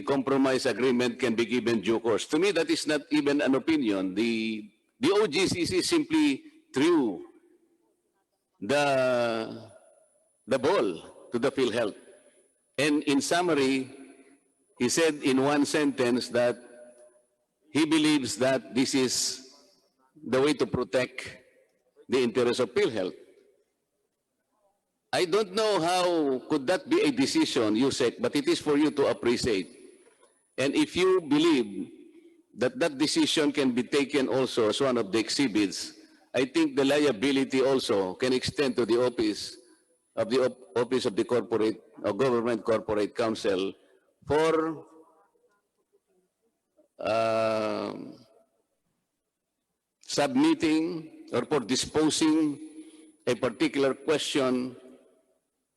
[SPEAKER 5] compromise agreement can be given due course. To me, that is not even an opinion. The OGCC simply threw the ball to the PhilHealth. And in summary, he said in one sentence that he believes that this is the way to protect the interests of PhilHealth. I don't know how could that be a decision, Yusek, but it is for you to appreciate. And if you believe that that decision can be taken also as one of the exhibits, I think the liability also can extend to the office of the corporate or government corporate counsel for submitting or for disposing a particular question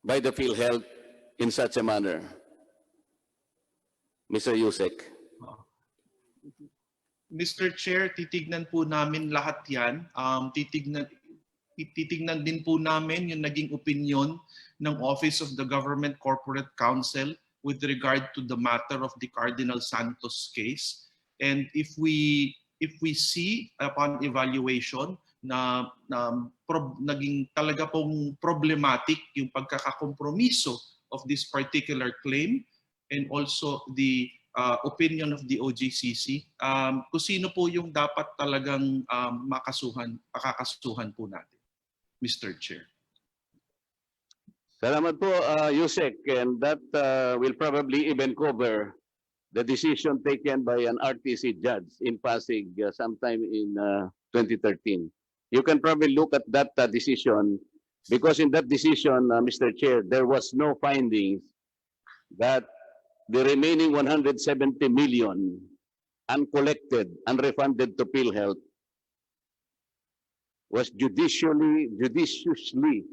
[SPEAKER 5] by the PhilHealth in such a manner. Mr. Yusek.
[SPEAKER 8] Mr. Chair, titignan po namin lahat yan. Titignan din po namin yung naging opinion ng Office of the Government Corporate Counsel with regard to the matter of the Cardinal Santos case. And if we see upon evaluation na naging talaga pong problematic yung pagkakakompromiso of this particular claim and also the opinion of the OGCC, kung sino po yung dapat talagang makakasuhan po natin, Mr. Chair.
[SPEAKER 5] Salamat po, Yusek, and that will probably even cover the decision taken by an RTC judge in Pasig sometime in 2013. You can probably look at that decision because in that decision, Mr. Chair, there was no findings that the remaining 170 million uncollected, unrefunded to Philhealth was judiciously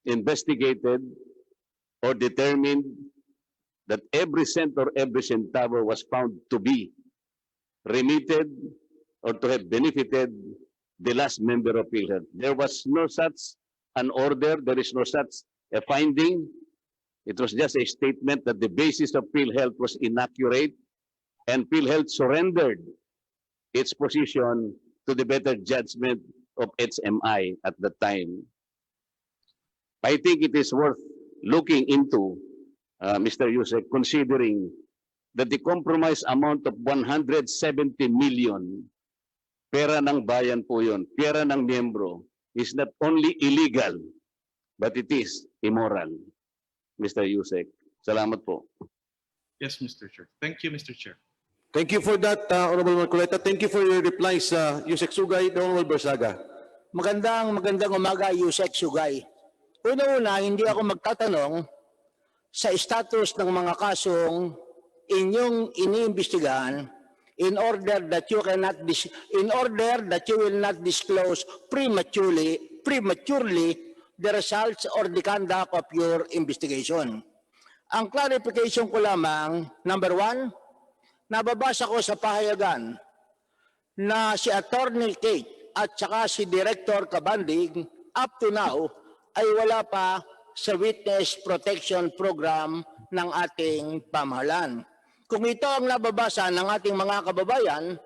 [SPEAKER 5] investigated or determined that every cent or every centavo was found to be remitted or to have benefited the last member of Philhealth. There was no such an order, there is no such a finding. It was just a statement that the basis of Philhealth was inaccurate and Philhealth surrendered its position to the better judgment of YsM-I at the time. I think it is worth looking into, Mr. Yusek, considering that the compromise amount of 170 million, pera ng bayan po yun, pera ng miyembro, is not only illegal, but it is immoral. Mr. Yusek, salamat po.
[SPEAKER 8] Yes, Mr. Chair. Thank you, Mr. Chair.
[SPEAKER 1] Thank you for that, Honorable Marcoleta. Thank you for your replies, Yusek Sugay, Honorable Barsaga.
[SPEAKER 3] Magandang umaga, Yusek Sugay. Una-una, hindi ako magtatanong sa status ng mga kasong inyong iniimbestigahan in order that you will not disclose prematurely the results or the conduct of your investigation. Ang clarification ko lamang, number one, nababasa ko sa pahayagan na si Attorney Kate at saka si Director Cabandig up to now ay wala pa sa Witness Protection Program ng ating pamahalaan. Kung ito ang nababasa ng ating mga kababayan,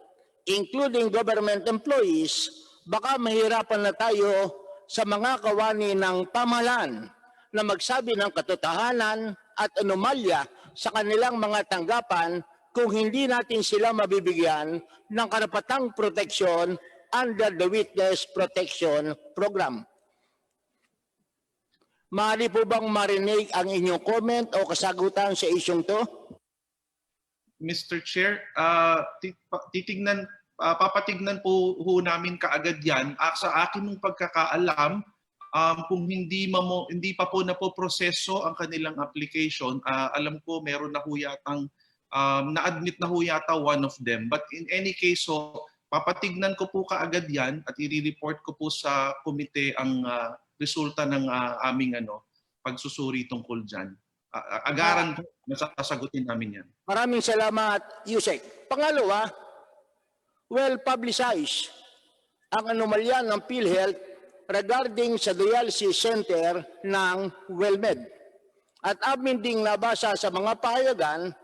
[SPEAKER 3] including government employees, baka mahirapan na tayo sa mga kawani ng pamahalaan na magsabi ng katotohanan at anomalya sa kanilang mga tanggapan kung hindi natin sila mabibigyan ng karapatang proteksyon under the Witness Protection Program. Maaari po bang marinig ang inyong comment o kasagutan sa isyong to?
[SPEAKER 8] Mr. Chair, papatignan po namin kaagad yan. Sa akin mong pagkakaalam, kung hindi pa po napoproseso ang kanilang application, alam ko meron na ho yatang na-admit na ho yata one of them. But in any case, papatignan ko po kaagad yan at i-report ko po sa komite ang resulta ng aming pagsusuri tungkol dyan. Agaran po, nasasagutin namin yan.
[SPEAKER 3] Maraming salamat, Yusek. Pangalawa, well-publicized ang anomalya ng Philhealth regarding sa dialysis center ng WellMed. At amin ding nabasa sa mga pahayagan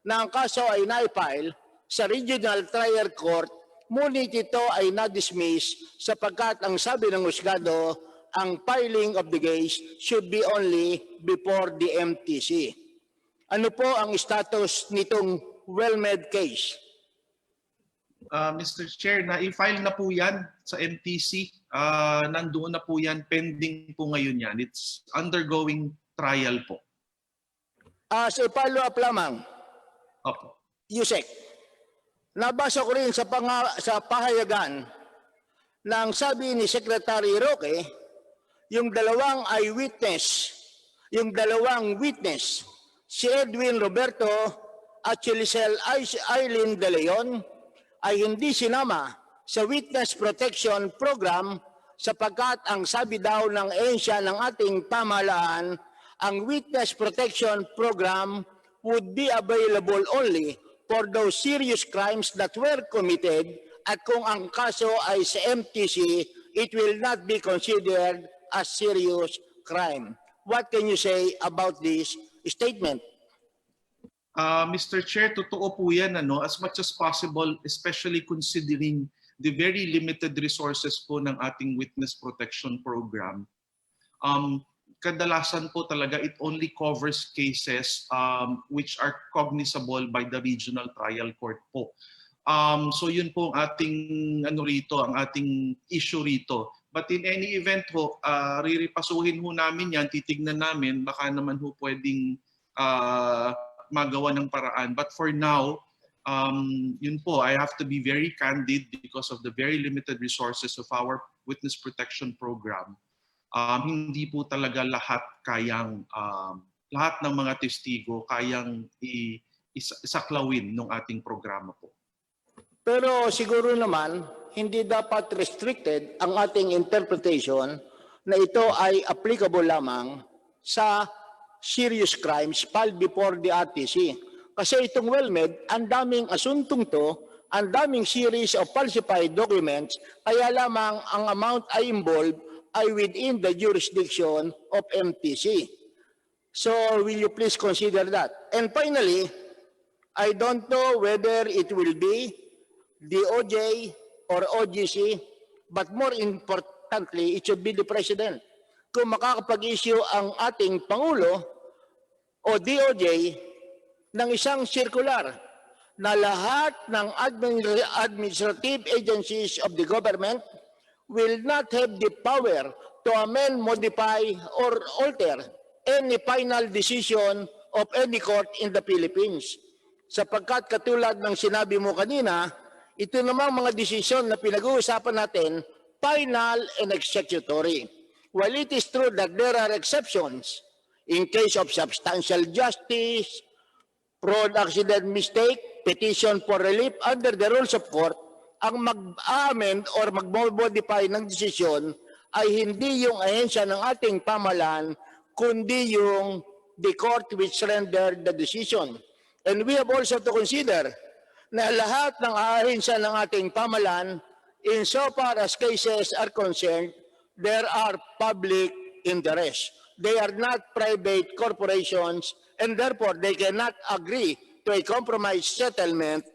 [SPEAKER 3] na ang kaso ay na-file sa Regional Trial Court, ngunit ito ay na-dismiss sapagkat ang sabi ng husgado, ang filing of the case should be only before the MTC. Ano po ang status nitong WellMed case?
[SPEAKER 8] Mr. Chair, na-file na po yan sa MTC. Nandoon na po yan, pending po ngayon yan. It's undergoing trial po.
[SPEAKER 3] As a follow-up lamang,
[SPEAKER 8] Opo.
[SPEAKER 3] Yusek, nabasa ko rin sa pahayagan na ang sabi ni Secretary Roque, yung dalawang witness, si Edwin Roberto at si Lisel Eileen De Leon, ay hindi sinama sa Witness Protection Program sapagkat ang sabi daw ng ehensya ng ating pamahalaan, ang Witness Protection Program would be available only for those serious crimes that were committed at kung ang kaso ay sa MTC, it will not be considered a serious crime. What can you say about this statement?
[SPEAKER 8] Mr. Chair, totoo po yan, as much as possible, especially considering the very limited resources po ng ating Witness Protection Program. Kadalasan po talaga it only covers cases which are cognizable by the Regional Trial Court po. So yun po ang ating ang ating issue rito. But in any event ho, riripasuhin ho namin yan, titignan namin, baka naman ho pwedeng magawa ng paraan. But for now, yun po, I have to be very candid because of the very limited resources of our Witness Protection Program. Hindi po talaga lahat kayang lahat ng mga testigo kayang isaklawin ng ating programa po.
[SPEAKER 3] Pero siguro naman, hindi dapat restricted ang ating interpretation na ito ay applicable lamang sa serious crimes filed before the RTC. Kasi itong WellMed, ang daming asuntong to, ang daming series of falsified documents, kaya lamang ang amount ay involved ay within the jurisdiction of MTC. So will you please consider that? And finally, I don't know whether it will be DOJ or OGC, but more importantly, it should be the President. Kung makakapag-issue ang ating Pangulo o DOJ ng isang circular na lahat ng administrative agencies of the government will not have the power to amend, modify, or alter any final decision of any court in the Philippines. Sapagkat katulad ng sinabi mo kanina, ito namang mga desisyon na pinag-uusapan natin, final and executory. While it is true that there are exceptions in case of substantial justice, fraud, accident, mistake, petition for relief under the rules of court, ang mag-amend or mag-modify ng desisyon ay hindi yung ahensya ng ating pamahalaan, kundi yung the court which rendered the decision. And we have also to consider na lahat ng ahensya ng ating pamahalaan, insofar as cases are concerned, there are public interests. They are not private corporations, and therefore they cannot agree to a compromise settlement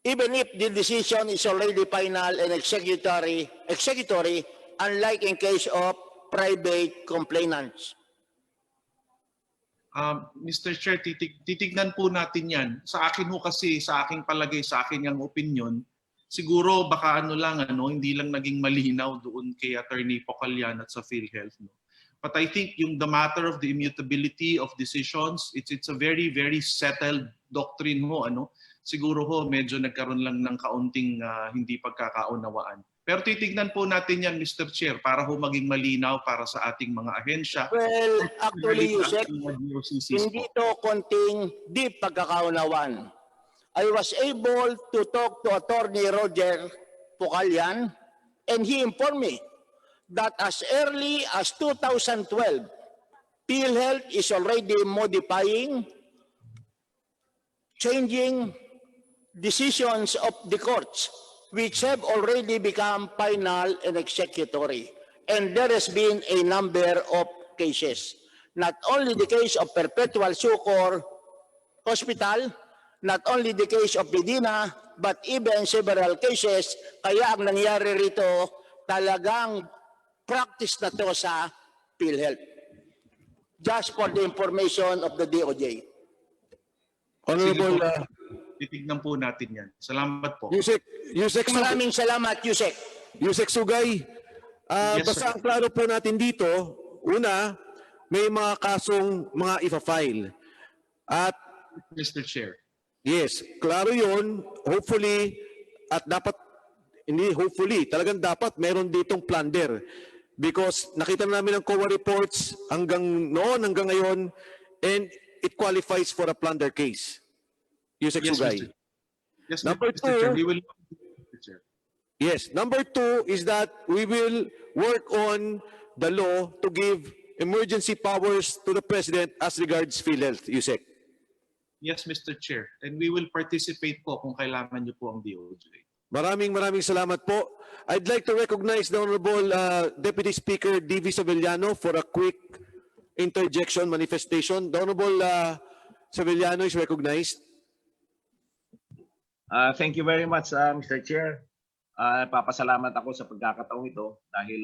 [SPEAKER 3] even if the decision is already final and executory, unlike in case of private complainants.
[SPEAKER 8] Mr. Chair, titignan po natin yan. Sa akin ho kasi, sa aking palagay, sa akin yung opinion, siguro baka hindi lang naging malinaw doon kay Attorney Pocalyan at sa Philhealth. No? But I think yung the matter of the immutability of decisions, it's a very, very settled doctrine ho. Siguro ho, medyo nagkaroon lang ng kaunting hindi pagkakaunawaan. Pero titignan po natin yan, Mr. Chair, para ho maging malinaw para sa ating mga ahensya.
[SPEAKER 3] Well, actually, Yusek, hindi to konting deep pagkakaunawan. I was able to talk to Attorney Roger Pocalyan, and he informed me that as early as 2012, Philhealth is already modifying, changing decisions of the courts, which have already become final and executory. And there has been a number of cases. Not only the case of Perpetual Succor Hospital, not only the case of Medina, but even several cases. Kaya ang nangyari rito, talagang practice na to sa Philhealth. Just for the information of the DOJ.
[SPEAKER 1] Honorable
[SPEAKER 8] Titignan po natin yan. Salamat po.
[SPEAKER 1] Yusek
[SPEAKER 3] Maraming salamat, Yusek.
[SPEAKER 1] Yusek Sugay,
[SPEAKER 8] Yes,
[SPEAKER 1] basta
[SPEAKER 8] sir.
[SPEAKER 1] ang klaro po natin dito, una, may mga kasong mga ifa-file. At
[SPEAKER 8] Mr. Chair.
[SPEAKER 1] yes, klaro yun, hopefully, at dapat, hindi hopefully, talagang dapat meron ditong plunder. Because nakita namin ang COA reports hanggang noon, hanggang ngayon, and it qualifies for a plunder case. Yusek
[SPEAKER 8] Yes,
[SPEAKER 1] Sugay.
[SPEAKER 8] Mr. Yes,
[SPEAKER 1] Number
[SPEAKER 8] Mr. Chair.
[SPEAKER 1] two.
[SPEAKER 8] We will. Mr. Chair.
[SPEAKER 1] Yes. Number two is that we will work on the law to give emergency powers to the President as regards Philhealth, Yusek.
[SPEAKER 8] Yes, Mr. Chair. And we will participate po kung kailangan niyo po ang DOJ.
[SPEAKER 1] Maraming salamat po. I'd like to recognize the Honorable Deputy Speaker D.V. Savellano for a quick interjection manifestation. The Honorable Savellano is recognized.
[SPEAKER 9] Thank you very much, Mr. Chair. Papasalamat ako sa pagkakataong ito dahil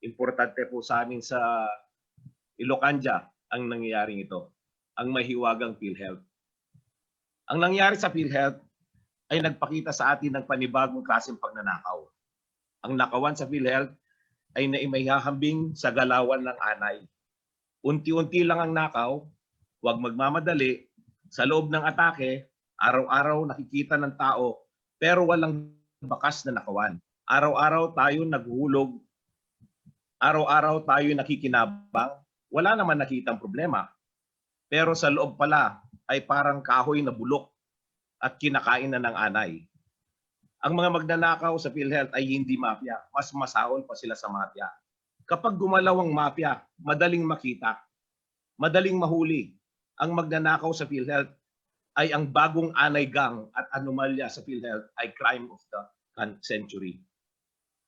[SPEAKER 9] importante po sa amin sa Ilocanja ang nangyayaring ito, ang mahiwagang PhilHealth. Ang nangyari sa PhilHealth ay nagpakita sa atin ng panibagong klaseng pagnanakaw. Ang nakawan sa PhilHealth ay naimahahambing sa galawan ng anay. Unti-unti lang ang nakaw, huwag magmamadali, sa loob ng atake, araw-araw nakikita ng tao pero walang bakas na nakawan. Araw-araw tayo naghuhulog, araw-araw tayo nakikinabang, wala naman nakitang problema. Pero sa loob pala ay parang kahoy na bulok at kinakain na ng anay. Ang mga magnanakaw sa Philhealth ay hindi mafia. Mas masahol pa sila sa mafia. Kapag gumalaw ang mafia, madaling makita, madaling mahuli. Ang magnanakaw sa Philhealth ay ang bagong anay gang at anomalya sa Philhealth ay crime of the century.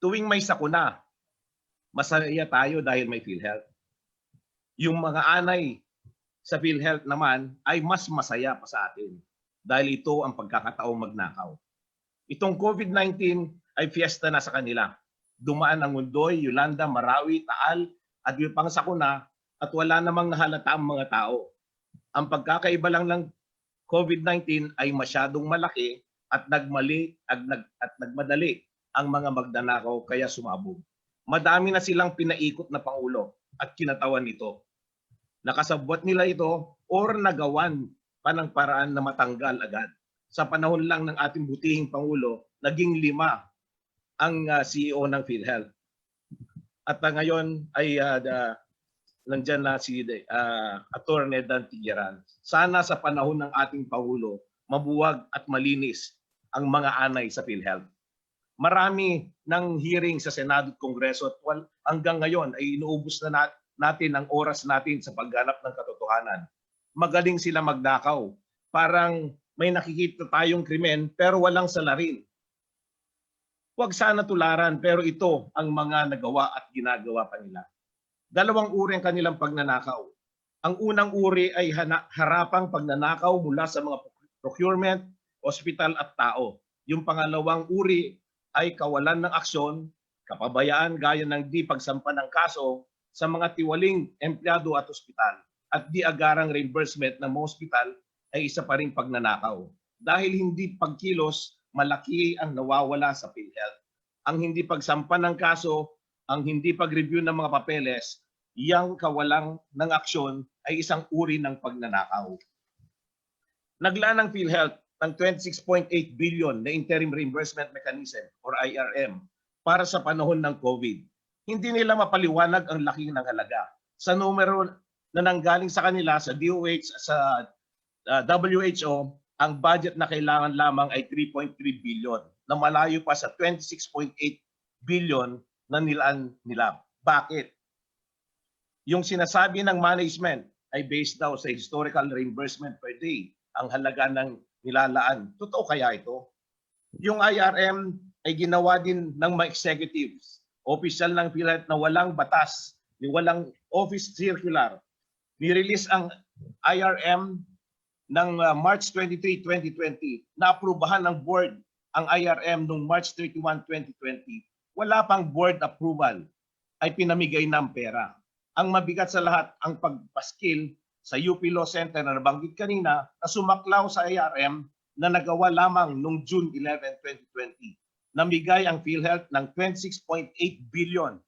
[SPEAKER 9] Tuwing may sakuna, masaya tayo dahil may Philhealth. Yung mga anay sa Philhealth naman ay mas masaya pa sa atin dahil ito ang pagkakataong magnakaw. Itong COVID-19 ay fiesta na sa kanila. Dumaan ang Mundoy, Yolanda, Marawi, Taal at yung pang sakuna at wala namang nahalata ang mga tao. Ang pagkakaiba lang ng COVID-19 ay masyadong malaki at nagmadali ang mga magnanakaw kaya sumabog. Madami na silang pinaikot na pangulo at kinatawan nito. Nakasabwat nila ito or nagawan pa ng paraan na matanggal agad. Sa panahon lang ng ating butihing Pangulo, naging 5 ang CEO ng Philhealth. At ngayon ay nandyan na si Atty. Dan Tigeran. Sana sa panahon ng ating Pangulo, mabuwag at malinis ang mga anay sa Philhealth. Marami ng hearing sa Senado at Kongreso at hanggang ngayon ay inuubos na natin ang oras natin sa pagganap ng katotohanan. Magaling sila magnakaw. Parang may nakikita tayong krimen pero walang salarin. Huwag sana tularan pero ito ang mga nagawa at ginagawa pa nila. 2 uri ang kanilang pagnanakaw. Ang unang uri ay harapang pagnanakaw mula sa mga procurement, ospital at tao. Yung pangalawang uri ay kawalan ng aksyon, kapabayaan gaya ng di pagsampa ng kaso sa mga tiwaling empleyado at ospital at di agarang reimbursement ng mga ospital ay isa pa ring pagnanakaw. Dahil hindi pagkilos, malaki ang nawawala sa Philhealth. Ang hindi pagsampa ng kaso, ang hindi pag-review ng mga papeles, yang kawalang ng aksyon ay isang uri ng pagnanakaw. Naglaan ng Philhealth ng 26.8 billion na interim reimbursement mechanism or IRM para sa panahon ng COVID. Hindi nila mapaliwanag ang laki ng halaga. Sa numero na nanggaling sa kanila sa DOH, sa WHO, ang budget na kailangan lamang ay 3.3 billion na malayo pa sa 26.8 billion na nilaan nila. Bakit? Yung sinasabi ng management ay based daw sa historical reimbursement per day, ang halaga ng nilalaan. Totoo kaya ito? Yung IRM ay ginawa din ng mga executives, official ng Philhealth na walang batas, walang office circular. Nirelease ang IRM ng March 23, 2020, na-aprubahan ng board ang IRM noong March 31, 2020. Wala pang board approval, ay pinamigay ng pera. Ang mabigat sa lahat, ang pagpaskil sa UP Law Center na nabanggit kanina na sumaklaw sa IRM na nagawa lamang noong June 11, 2020. Namigay ang Philhealth ng 26.8 billion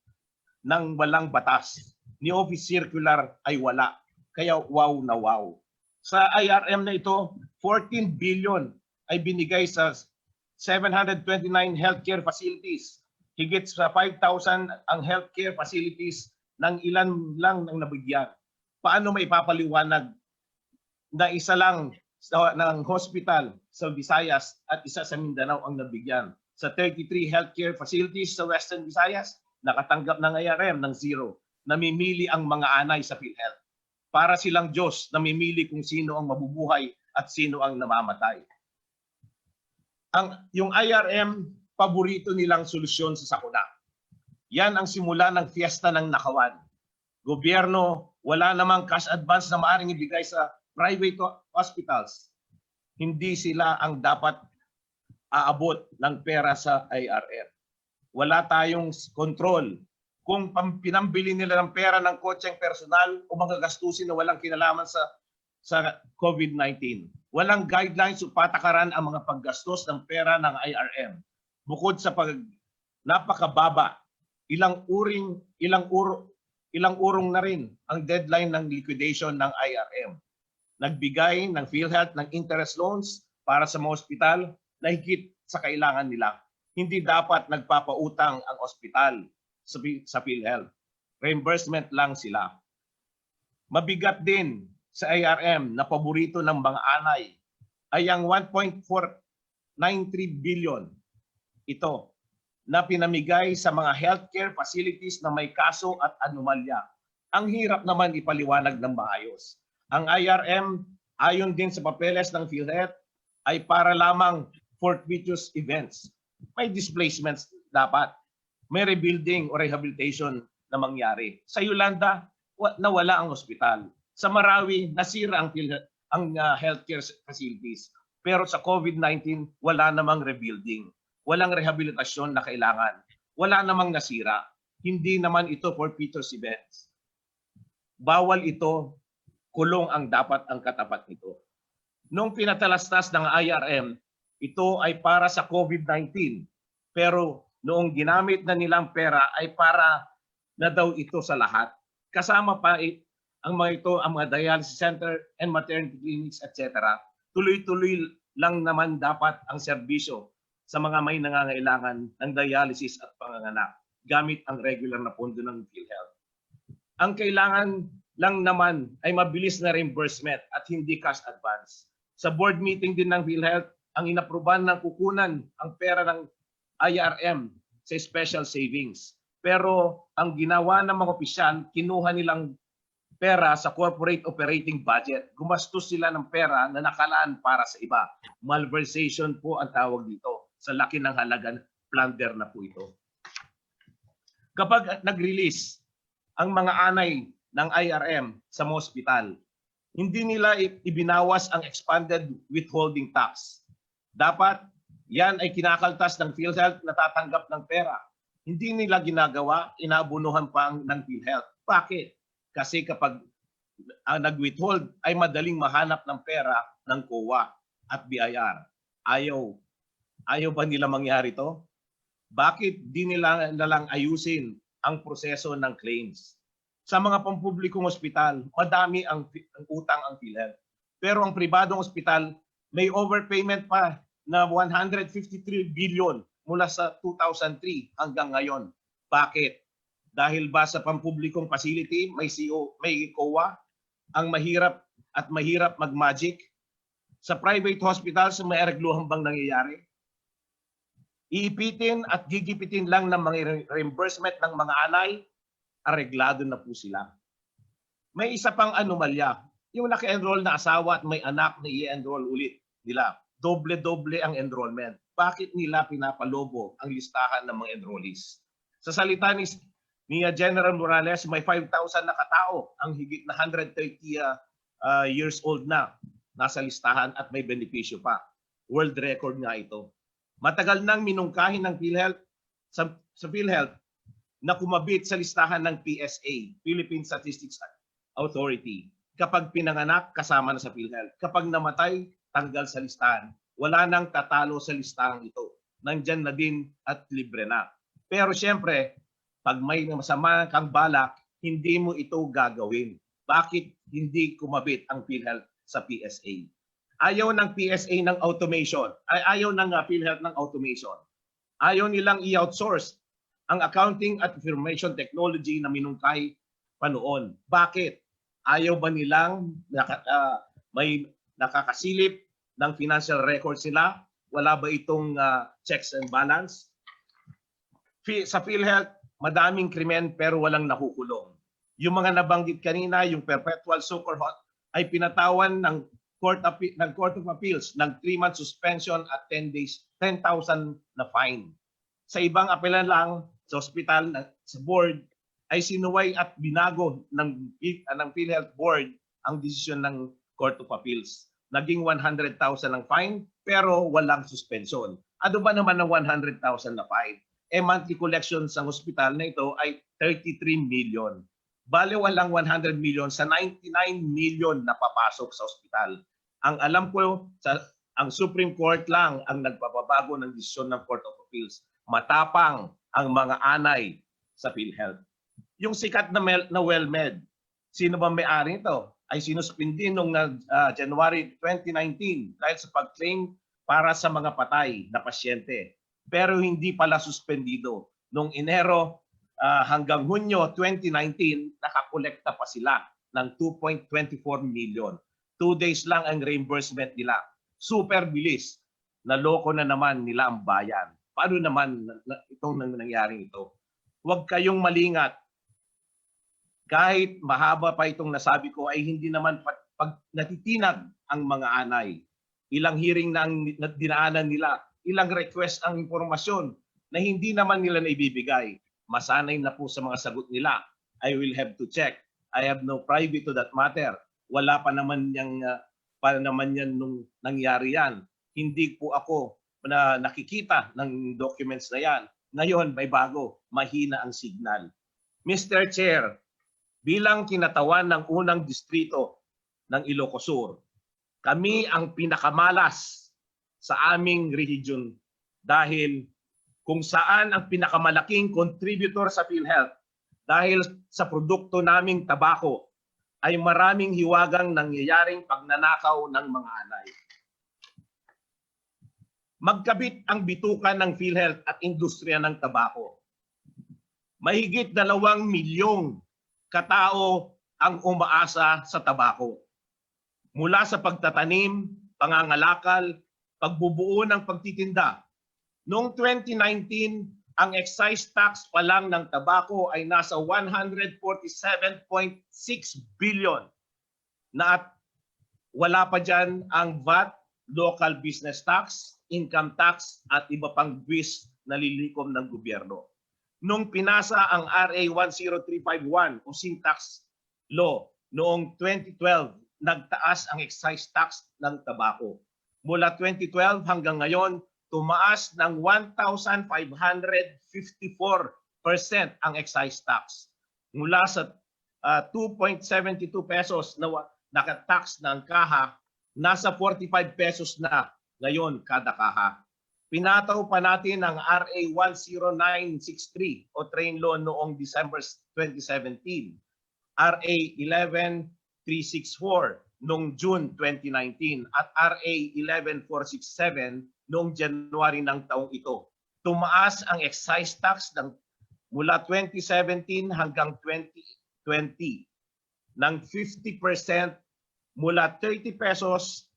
[SPEAKER 9] ng walang batas. Ni Office Circular ay wala. Kaya wow na wow. Sa IRM na ito, 14 billion ay binigay sa 729 healthcare facilities. Higit sa 5,000 ang healthcare facilities ng ilan lang ng nabigyan. Paano may papaliwanag na isa lang ng hospital sa Visayas at isa sa Mindanao ang nabigyan? Sa 33 healthcare facilities sa Western Visayas, nakatanggap ng IRM ng 0. Namimili ang mga anay sa Philhealth. Para silang Diyos, namimili kung sino ang mabubuhay at sino ang namamatay. Yung IRM, paborito nilang solusyon sa sakuna. Yan ang simula ng fiesta ng nakawan. Gobyerno, wala namang cash advance na maaaring ibigay sa private hospitals. Hindi sila ang dapat aabot ng pera sa IRM. Wala tayong control. Kung pinambili nila ng pera ng kotseng personal o mga gastusin na walang kinalaman sa COVID-19. Walang guidelines o patakaran ang mga paggastos ng pera ng IRM. Bukod sa napakababa, ilang urong na rin ang deadline ng liquidation ng IRM. Nagbigay ng Philhealth ng interest loans para sa mga ospital na higit sa kailangan nila. Hindi dapat nagpapautang ang ospital sa Philhealth. Reimbursement lang sila. Mabigat din sa IRM na paborito ng mga anay ay ang 1.493 billion ito na pinamigay sa mga healthcare facilities na may kaso at anomalya. Ang hirap naman ipaliwanag ng maayos. Ang IRM, ayon din sa papeles ng Philhealth, ay para lamang fortuitous events. May displacements dapat. May rebuilding o rehabilitation na mangyari. Sa Yolanda, nawala ang ospital. Sa Marawi, nasira ang healthcare facilities. Pero sa COVID-19, wala namang rebuilding. Walang rehabilitasyon na kailangan. Wala namang nasira. Hindi naman ito fortuitous events. Bawal ito, kulong ang dapat ang katapat nito. Nung pinatalastas ng IRM, ito ay para sa COVID-19. Pero noong ginamit na nilang pera ay para na daw ito sa lahat. Kasama pa ang mga ito, ang mga dialysis center and maternity clinics, etc. Tuloy-tuloy lang naman dapat ang serbisyo sa mga may nangangailangan ng dialysis at panganganak gamit ang regular na pondo ng Philhealth. Ang kailangan lang naman ay mabilis na reimbursement at hindi cash advance. Sa board meeting din ng Philhealth, ang inaprubahan ng kukunan ang pera ng IRM sa special savings. Pero ang ginawa ng mga opisyal, kinuha nilang pera sa corporate operating budget. Gumastos sila ng pera na nakalaan para sa iba. Malversation po ang tawag dito. Sa laki ng halaga, plunder na po ito. Kapag nag-release ang mga anay ng IRM sa mga ospital, hindi nila ibinawas ang expanded withholding tax. Dapat yan ay kinakaltas ng Philhealth na tatanggap ng pera. Hindi nila ginagawa, inaabunuhan pa ng Philhealth. Bakit? Kasi kapag nag-withhold ay madaling mahanap ng pera ng COA at BIR. Ayaw ba nila mangyari to? Bakit di nila nalang ayusin ang proseso ng claims? Sa mga pampublikong ospital, madami ang utang ang Philhealth. Pero ang pribadong ospital, may overpayment pa na 153 billion mula sa 2003 hanggang ngayon. Bakit? Dahil ba sa pampublikong facility, may COA, ang mahirap mag-magic? Sa private hospitals, may arregluhan bang nangyayari? Iipitin at gigipitin lang ng mga reimbursement ng mga anay, areglado na po sila. May isa pang anomalya. Yung naka-enroll na asawa at may anak na i-enroll ulit nila. Doble-doble ang enrollment. Bakit nila pinapalobo ang listahan ng mga enrollees? Sa salita ni General Morales, may 5,000 na katao, ang higit na 130 years old na nasa listahan at may benepisyo pa. World record nga ito. Matagal nang minungkahin ng Philhealth sa Philhealth na kumabit sa listahan ng PSA, Philippine Statistics Authority. Kapag pinanganak, kasama na sa Philhealth. Kapag namatay, tanggal sa listahan. Wala nang tatalo sa listahan ito. Nandyan na din at libre na. Pero siyempre, pag may masama kang balak, hindi mo ito gagawin. Bakit hindi kumabit ang Philhealth sa PSA? Ayaw ng PSA ng automation. Ayaw ng Philhealth ng automation. Ayaw nilang i-outsource ang accounting at information technology na minungkay pa noon. Bakit? Ayaw ba nilang may nakakasilip ng financial records nila? Wala ba itong checks and balance? Sa Philhealth, madaming krimen pero walang nakukulong. Yung mga nabanggit kanina, yung perpetual super hot, ay pinatawan ng Court of Appeals ng 3-month suspension at 10 days, 10,000 na fine. Sa ibang apelan lang, sa ospital, sa board, ay sinuway at binago ng Philhealth Board ang desisyon ng Court of Appeals. Naging 100,000 ang fine, pero walang suspension. Ano ba naman ng 100,000 na fine? Monthly collection sa hospital na ito ay 33 million. Bale walang 100 million sa 99 million na papasok sa ospital. Ang alam ko, ang Supreme Court lang ang nagpapabago ng desisyon ng Court of Appeals. Matapang ang mga anay sa Philhealth. Yung sikat na WellMed, sino ba may-ari nito? Ay sinuspindi noong January 2019 dahil sa pag-claim para sa mga patay na pasyente. Pero hindi pala suspendido. Noong Enero hanggang Hunyo 2019, nakakolekta pa sila ng 2.24 million. 2 days lang ang reimbursement nila. Super bilis. Naloko na naman nila ang bayan. Paano naman itong nangyaring ito? Huwag kayong malingat. Kahit mahaba pa itong nasabi ko ay hindi naman pag natitinag ang mga anay. Ilang hearing na ang dinaanan nila, ilang request ang impormasyon na hindi naman nila naibibigay. Masanay na po sa mga sagot nila. I will have to check. I have no private to that matter. Wala pa naman yan nung nangyari yan. Hindi po ako na nakikita ng documents na yan. Ngayon, may bago. Mahina ang signal. Mr. Chair, bilang kinatawan ng unang distrito ng Ilocos Sur, kami ang pinakamalas sa aming region dahil kung saan ang pinakamalaking contributor sa Philhealth dahil sa produkto naming tabako ay maraming hiwagang nangyayaring pagnanakaw ng mga anay. Magkabit ang bitukan ng Philhealth at industriya ng tabako. Mahigit 2 milyong katao ang umaasa sa tabako. Mula sa pagtatanim, pangangalakal, pagbubuo ng pagtitinda. Noong 2019, ang excise tax pa lang ng tabako ay nasa 147.6 billion na at wala pa dyan ang VAT, local business tax, income tax at iba pang buwis na lilikom ng gobyerno. Nung pinasa ang RA 10351 o sin tax law noong 2012, nagtaas ang excise tax ng tabako. Mula 2012 hanggang ngayon, tumaas ng 1,554% ang excise tax. Mula sa 2.72 pesos na nakatax ng kaha, nasa 45 pesos na ngayon kada kaha. Pinataw pa natin ang RA 10963 o train law noong December 2017. RA 11364 noong June 2019 at RA 11467 noong January ng taong ito. Tumaas ang excise tax mula 2017 hanggang 2020 ng 50% mula 30 pesos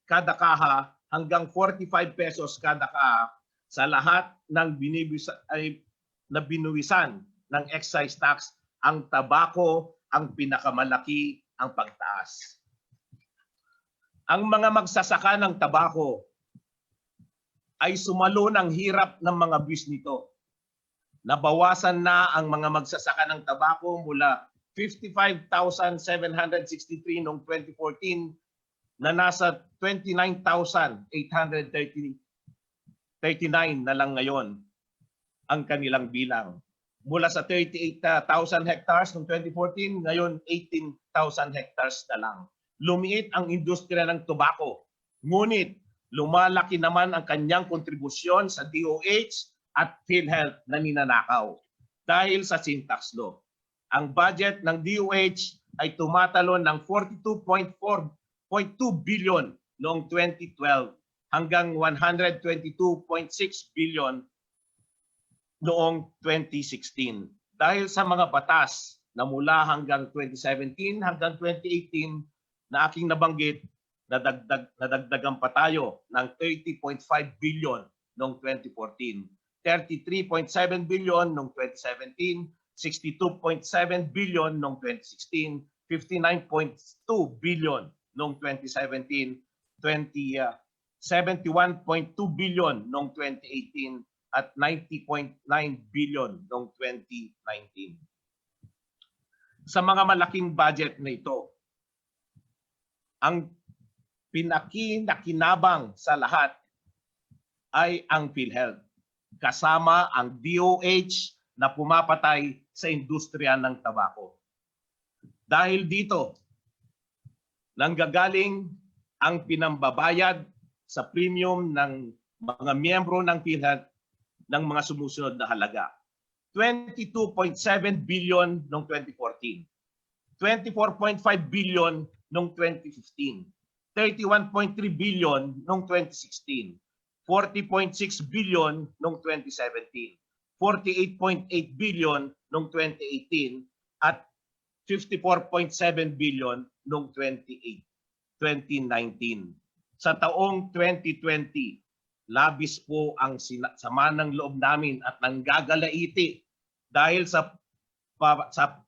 [SPEAKER 9] kada kaha hanggang 45 pesos kada kaha sa lahat ng binuwisan ng excise tax. Ang tabako ang pinakamalaki ang pagtaas. Ang mga magsasaka ng tabako ay sumalo ng hirap ng mga buwis nito. Nabawasan na ang mga magsasaka ng tabako mula 55,763 noong 2014 na nasa 29,839 na lang ngayon ang kanilang bilang. Mula sa 38,000 hectares noong 2014, ngayon 18,000 hectares na lang. Lumiit ang industriya ng tobacco. Ngunit lumalaki naman ang kanyang kontribusyon sa DOH at Philhealth na ninanakaw dahil sa sin tax law. Ang budget ng DOH ay tumatalon ng 42.2 billion noong 2012 hanggang 122.6 billion noong 2016. Dahil sa mga batas na mula hanggang 2017 hanggang 2018 na aking nabanggit, nadagdagan pa tayo ng 30.5 billion noong 2014, 33.7 billion noong 2017, 62.7 billion noong 2016, 59.2 billion noong 2017, 71.2 billion noong 2018, at 90.9 billion noong 2019. Sa mga malaking budget na ito, ang pinakinakinabang sa lahat ay ang Philhealth, kasama ang DOH na pumapatay sa industriya ng tabako. Dahil dito, nanggagaling ang pinambabayad sa premium ng mga miyembro ng Philhealth ng mga sumusunod na halaga. 22.7 billion noong 2014, 24.5 billion noong 2015, 31.3 billion noong 2016, 40.6 billion noong 2017, 48.8 billion noong 2018, at 54.7 billion noong 2019. Sa taong 2020, labis po ang sama ng loob namin at nanggagalaiti dahil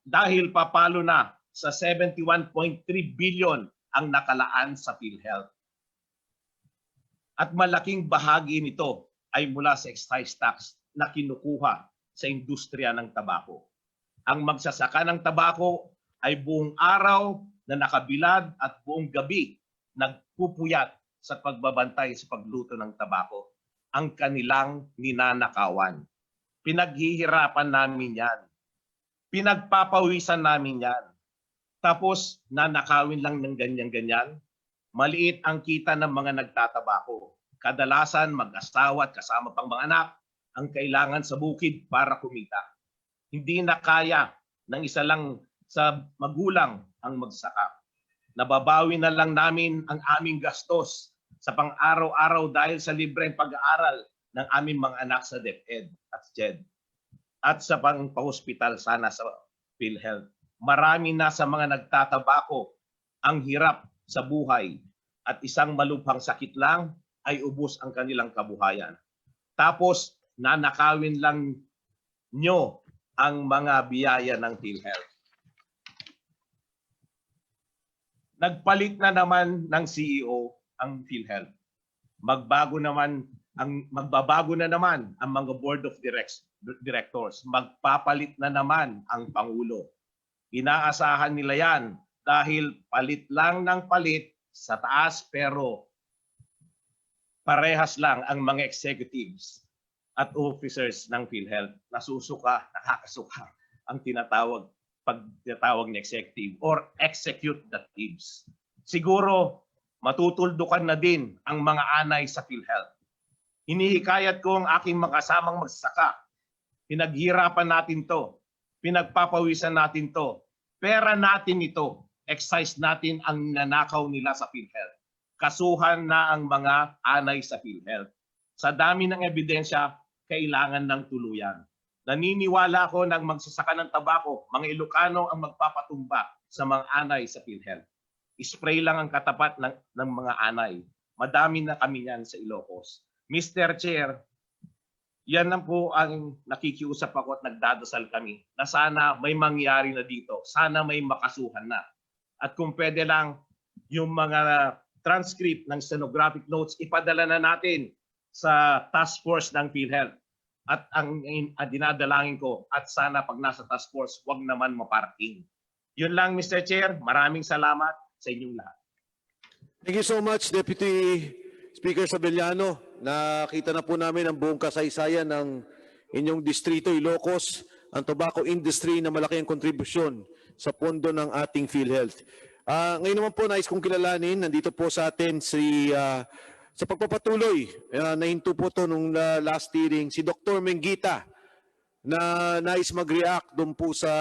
[SPEAKER 9] dahil papalo na sa 71.3 billion ang nakalaan sa Philhealth. At malaking bahagi nito ay mula sa excise tax na kinukuha sa industriya ng tabako. Ang magsasaka ng tabako ay buong araw na nakabilad at buong gabi nagpupuyat sa pagbabantay sa pagluto ng tabako. Ang kanilang ninanakawan. Pinaghihirapan namin yan. Pinagpapawisan namin yan. Tapos nanakawin lang ng ganyan-ganyan. Maliit ang kita ng mga nagtatabako. Kadalasan mag-asawa at kasama pang mga anak ang kailangan sa bukid para kumita. Hindi na kaya ng isa lang sa magulang ang magsaka. Nababawi na lang namin ang aming gastos sa pang-araw-araw dahil sa libreng pag-aaral ng aming mga anak sa DepEd at SGED at sa pang-hospital sana sa Philhealth. Marami na sa mga nagtatabako ang hirap sa buhay at isang malubhang sakit lang ay ubos ang kanilang kabuhayan. Tapos nanakawin lang nyo ang mga biyaya ng Philhealth. Nagpalit na naman ng CEO ang Philhealth. Magbabago na naman ang mga board of directors. Magpapalit na naman ang Pangulo. Inaasahan nila yan dahil palit lang ng palit sa taas pero parehas lang ang mga executives at officers ng Philhealth. Nakakasuka ang tinatawag ni executive or executives. Siguro matutuldukan na din ang mga anay sa Philhealth. Hinihikayat ko ang aking mga kasamang magsasaka. Pinaghirapan natin to. Pinagpapawisan natin to. Pera natin ito. Excise natin ang nanakaw nila sa Philhealth. Kasuhan na ang mga anay sa Philhealth. Sa dami ng ebidensya, kailangan ng tuluyan. Naniniwala ako ng magsasaka ng tabako, mga Ilocano ang magpapatumba sa mga anay sa Philhealth. Spray lang ang katapat ng mga anay. Madami na kami yan sa Ilocos. Mr. Chair, yan lang po ang nakikiusap ako at nagdadasal kami na sana may mangyari na dito. Sana may makasuhan na. At kung pwede lang, yung mga transcript ng stenographic notes, ipadala na natin sa task force ng Philhealth. At ang dinadalangin ko, at sana pag nasa task force, wag naman maparking. Yun lang, Mr. Chair. Maraming salamat sa inyong lahat.
[SPEAKER 1] Thank you so much, Deputy Speaker Sabeliano. Nakita na po namin ang buong kasaysayan ng inyong distrito, Ilocos, ang tobacco industry na malaki ang kontribusyon sa pondo ng ating PhilHealth. Ngayon naman po, nais kong kilalanin, nandito po sa atin sa pagpapatuloy, nahinto po ito nung last hearing, si Dr. Menggita na nais mag-react doon po sa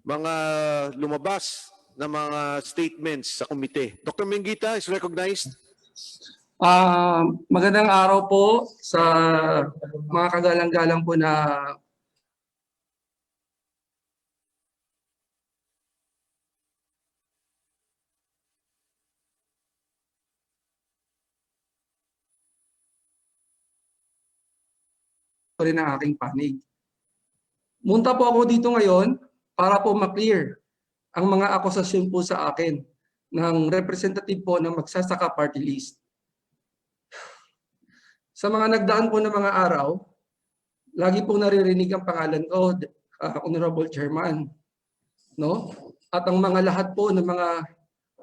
[SPEAKER 1] mga lumabas na mga statements sa komite. Dr. Menggita is recognized.
[SPEAKER 10] Magandang araw po sa mga kagalang-galang po na rin ang aking panig. Munta po ako dito ngayon para po ma-clear ang mga akusasyon po sa akin ng representative po ng Magsasaka Party List. Sa mga nagdaan po ng mga araw, lagi po naririnig ang pangalan ko, Honorable Chairman. No? At ang mga lahat po ng mga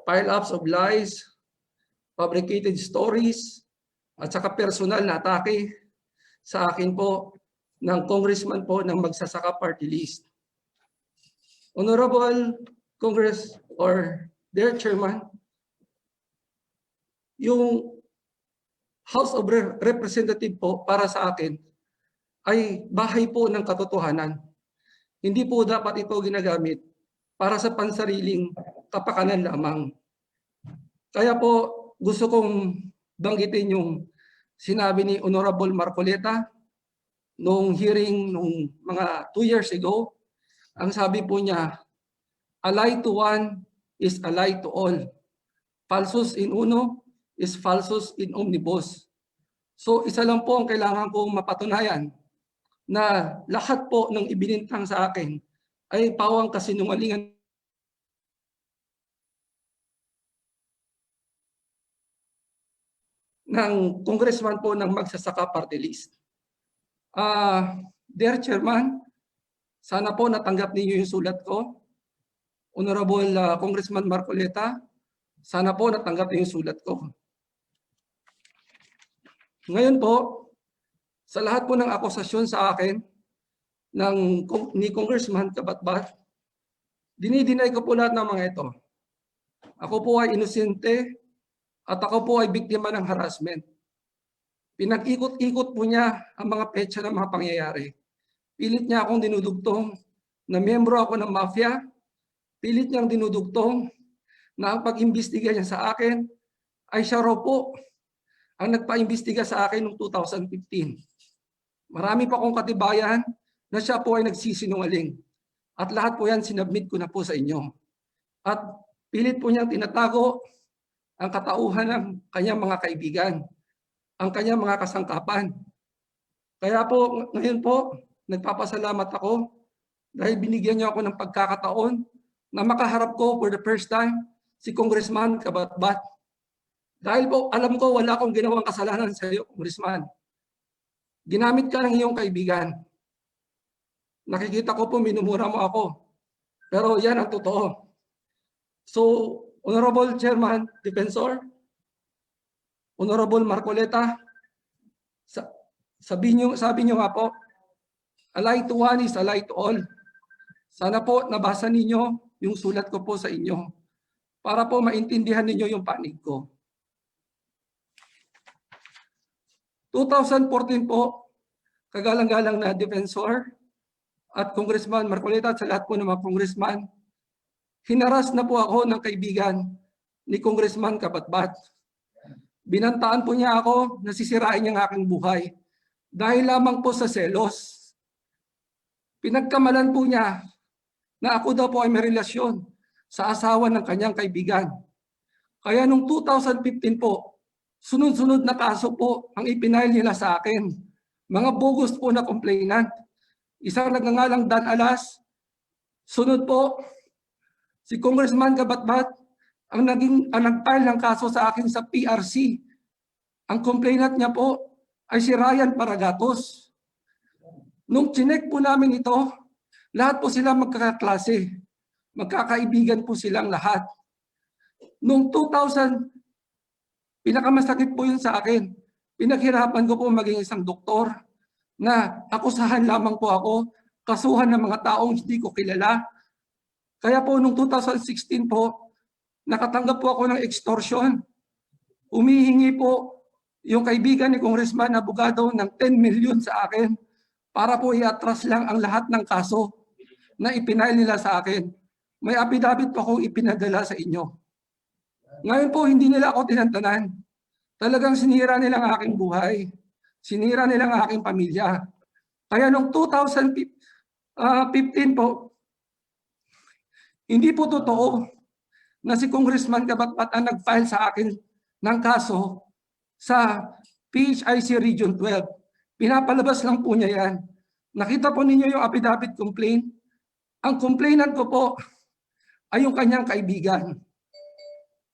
[SPEAKER 10] pile-ups of lies, fabricated stories, at saka personal na atake sa akin po ng congressman po ng Magsasaka Party List. Honorable Congress or dear Chairman, yung House of Representative po para sa akin ay bahay po ng katotohanan. Hindi po dapat ito ginagamit para sa pansariling kapakanan lamang. Kaya po gusto kong banggitin yung sinabi ni Honorable Marcoleta nung hearing nung mga 2 years ago. Ang sabi po niya, A lie to one is a lie to all. Falsus in uno is falsus in omnibus. So isa lang po ang kailangan kong mapatunayan, na lahat po ng ibinintang sa akin ay pawang kasinungalingan ng congressman po ng Magsasaka Party List. Dear Chairman, sana po natanggap ninyo yung sulat ko. Honorable Congressman Marcoleta, sana po natanggap niyo yung sulat ko. Ngayon po, sa lahat po ng akusasyon sa akin ni Congressman Kabatbat, dinidinay ko po lahat ng mga ito. Ako po ay inosente at ako po ay biktima ng harassment. Pinag-ikot-ikot po niya ang mga petsa ng mga pangyayari. Pilit niya akong dinudugtong na miyembro ako ng mafia. Pilit niyang dinudugtong na ang pag-imbestiga niya sa akin ay siya raw po ang nagpa-imbestiga sa akin noong 2015. Marami pa akong katibayan na siya po ay nagsisinungaling. At lahat po yan sinabmit ko na po sa inyo. At pilit po niyang tinatago ang katauhan ng kanyang mga kaibigan, ang kanyang mga kasangkapan. Kaya po ngayon po, nagpapasalamat ako dahil binigyan niyo ako ng pagkakataon na makaharap ko for the first time si Congressman Kabatbat. Dahil po alam ko wala akong ginawang kasalanan sa iyo, Congressman. Ginamit ka ng iyong kaibigan. Nakikita ko po minumura mo ako. Pero yan ang totoo. So, Honorable Chairman, Defensor, Honorable Marcoleta, sabi niyo nga po, a lie to one is a lie to all. Sana po nabasa ninyo yung sulat ko po sa inyo para po maintindihan ninyo yung panig ko. 2014 po, kagalang-galang na Defensor at Congressman Marcoleta at sa lahat po ng mga congressman, hinaras na po ako ng kaibigan ni Congressman Kabatbat. Binantaan po niya ako, nasisirain niya ang aking buhay dahil lamang po sa selos. Pinagkamalan po niya na ako daw po ay may relasyon sa asawa ng kanyang kaibigan. Kaya noong 2015 po, sunod-sunod na kaso po ang ipinail nila sa akin. Mga bogus po na complainant. Isang nagngangalang Dan Alas. Sunod po, si Congressman Kabatbat ang nag-file ng kaso sa akin sa PRC. Ang complainant niya po ay si Ryan Paragatos. Nung chinek po namin ito, lahat po sila magkakaklase. Magkakaibigan po silang lahat. Noong 2000, pinakamasakit po yun sa akin. Pinaghirapan ko po maging isang doktor na akusahan lamang po ako, kasuhan ng mga taong hindi ko kilala. Kaya po noong 2016 po, nakatanggap po ako ng extortion. Humihingi po yung kaibigan ni Congressman Abogado ng 10 million sa akin para po i-atras lang ang lahat ng kaso na ipinail nila sa akin. May affidavit po akong ipinadala sa inyo. Ngayon po, hindi nila ako tinantanan. Talagang sinira nila ang aking buhay. Sinira nila ang aking pamilya. Kaya noong 2015 po, hindi po totoo na si Congressman Kabatbat ang nag-file sa akin ng kaso sa PHIC Region 12. Pinapalabas lang po niya yan. Nakita po ninyo yung affidavit complaint. Ang complainant ko po ay yung kanyang kaibigan.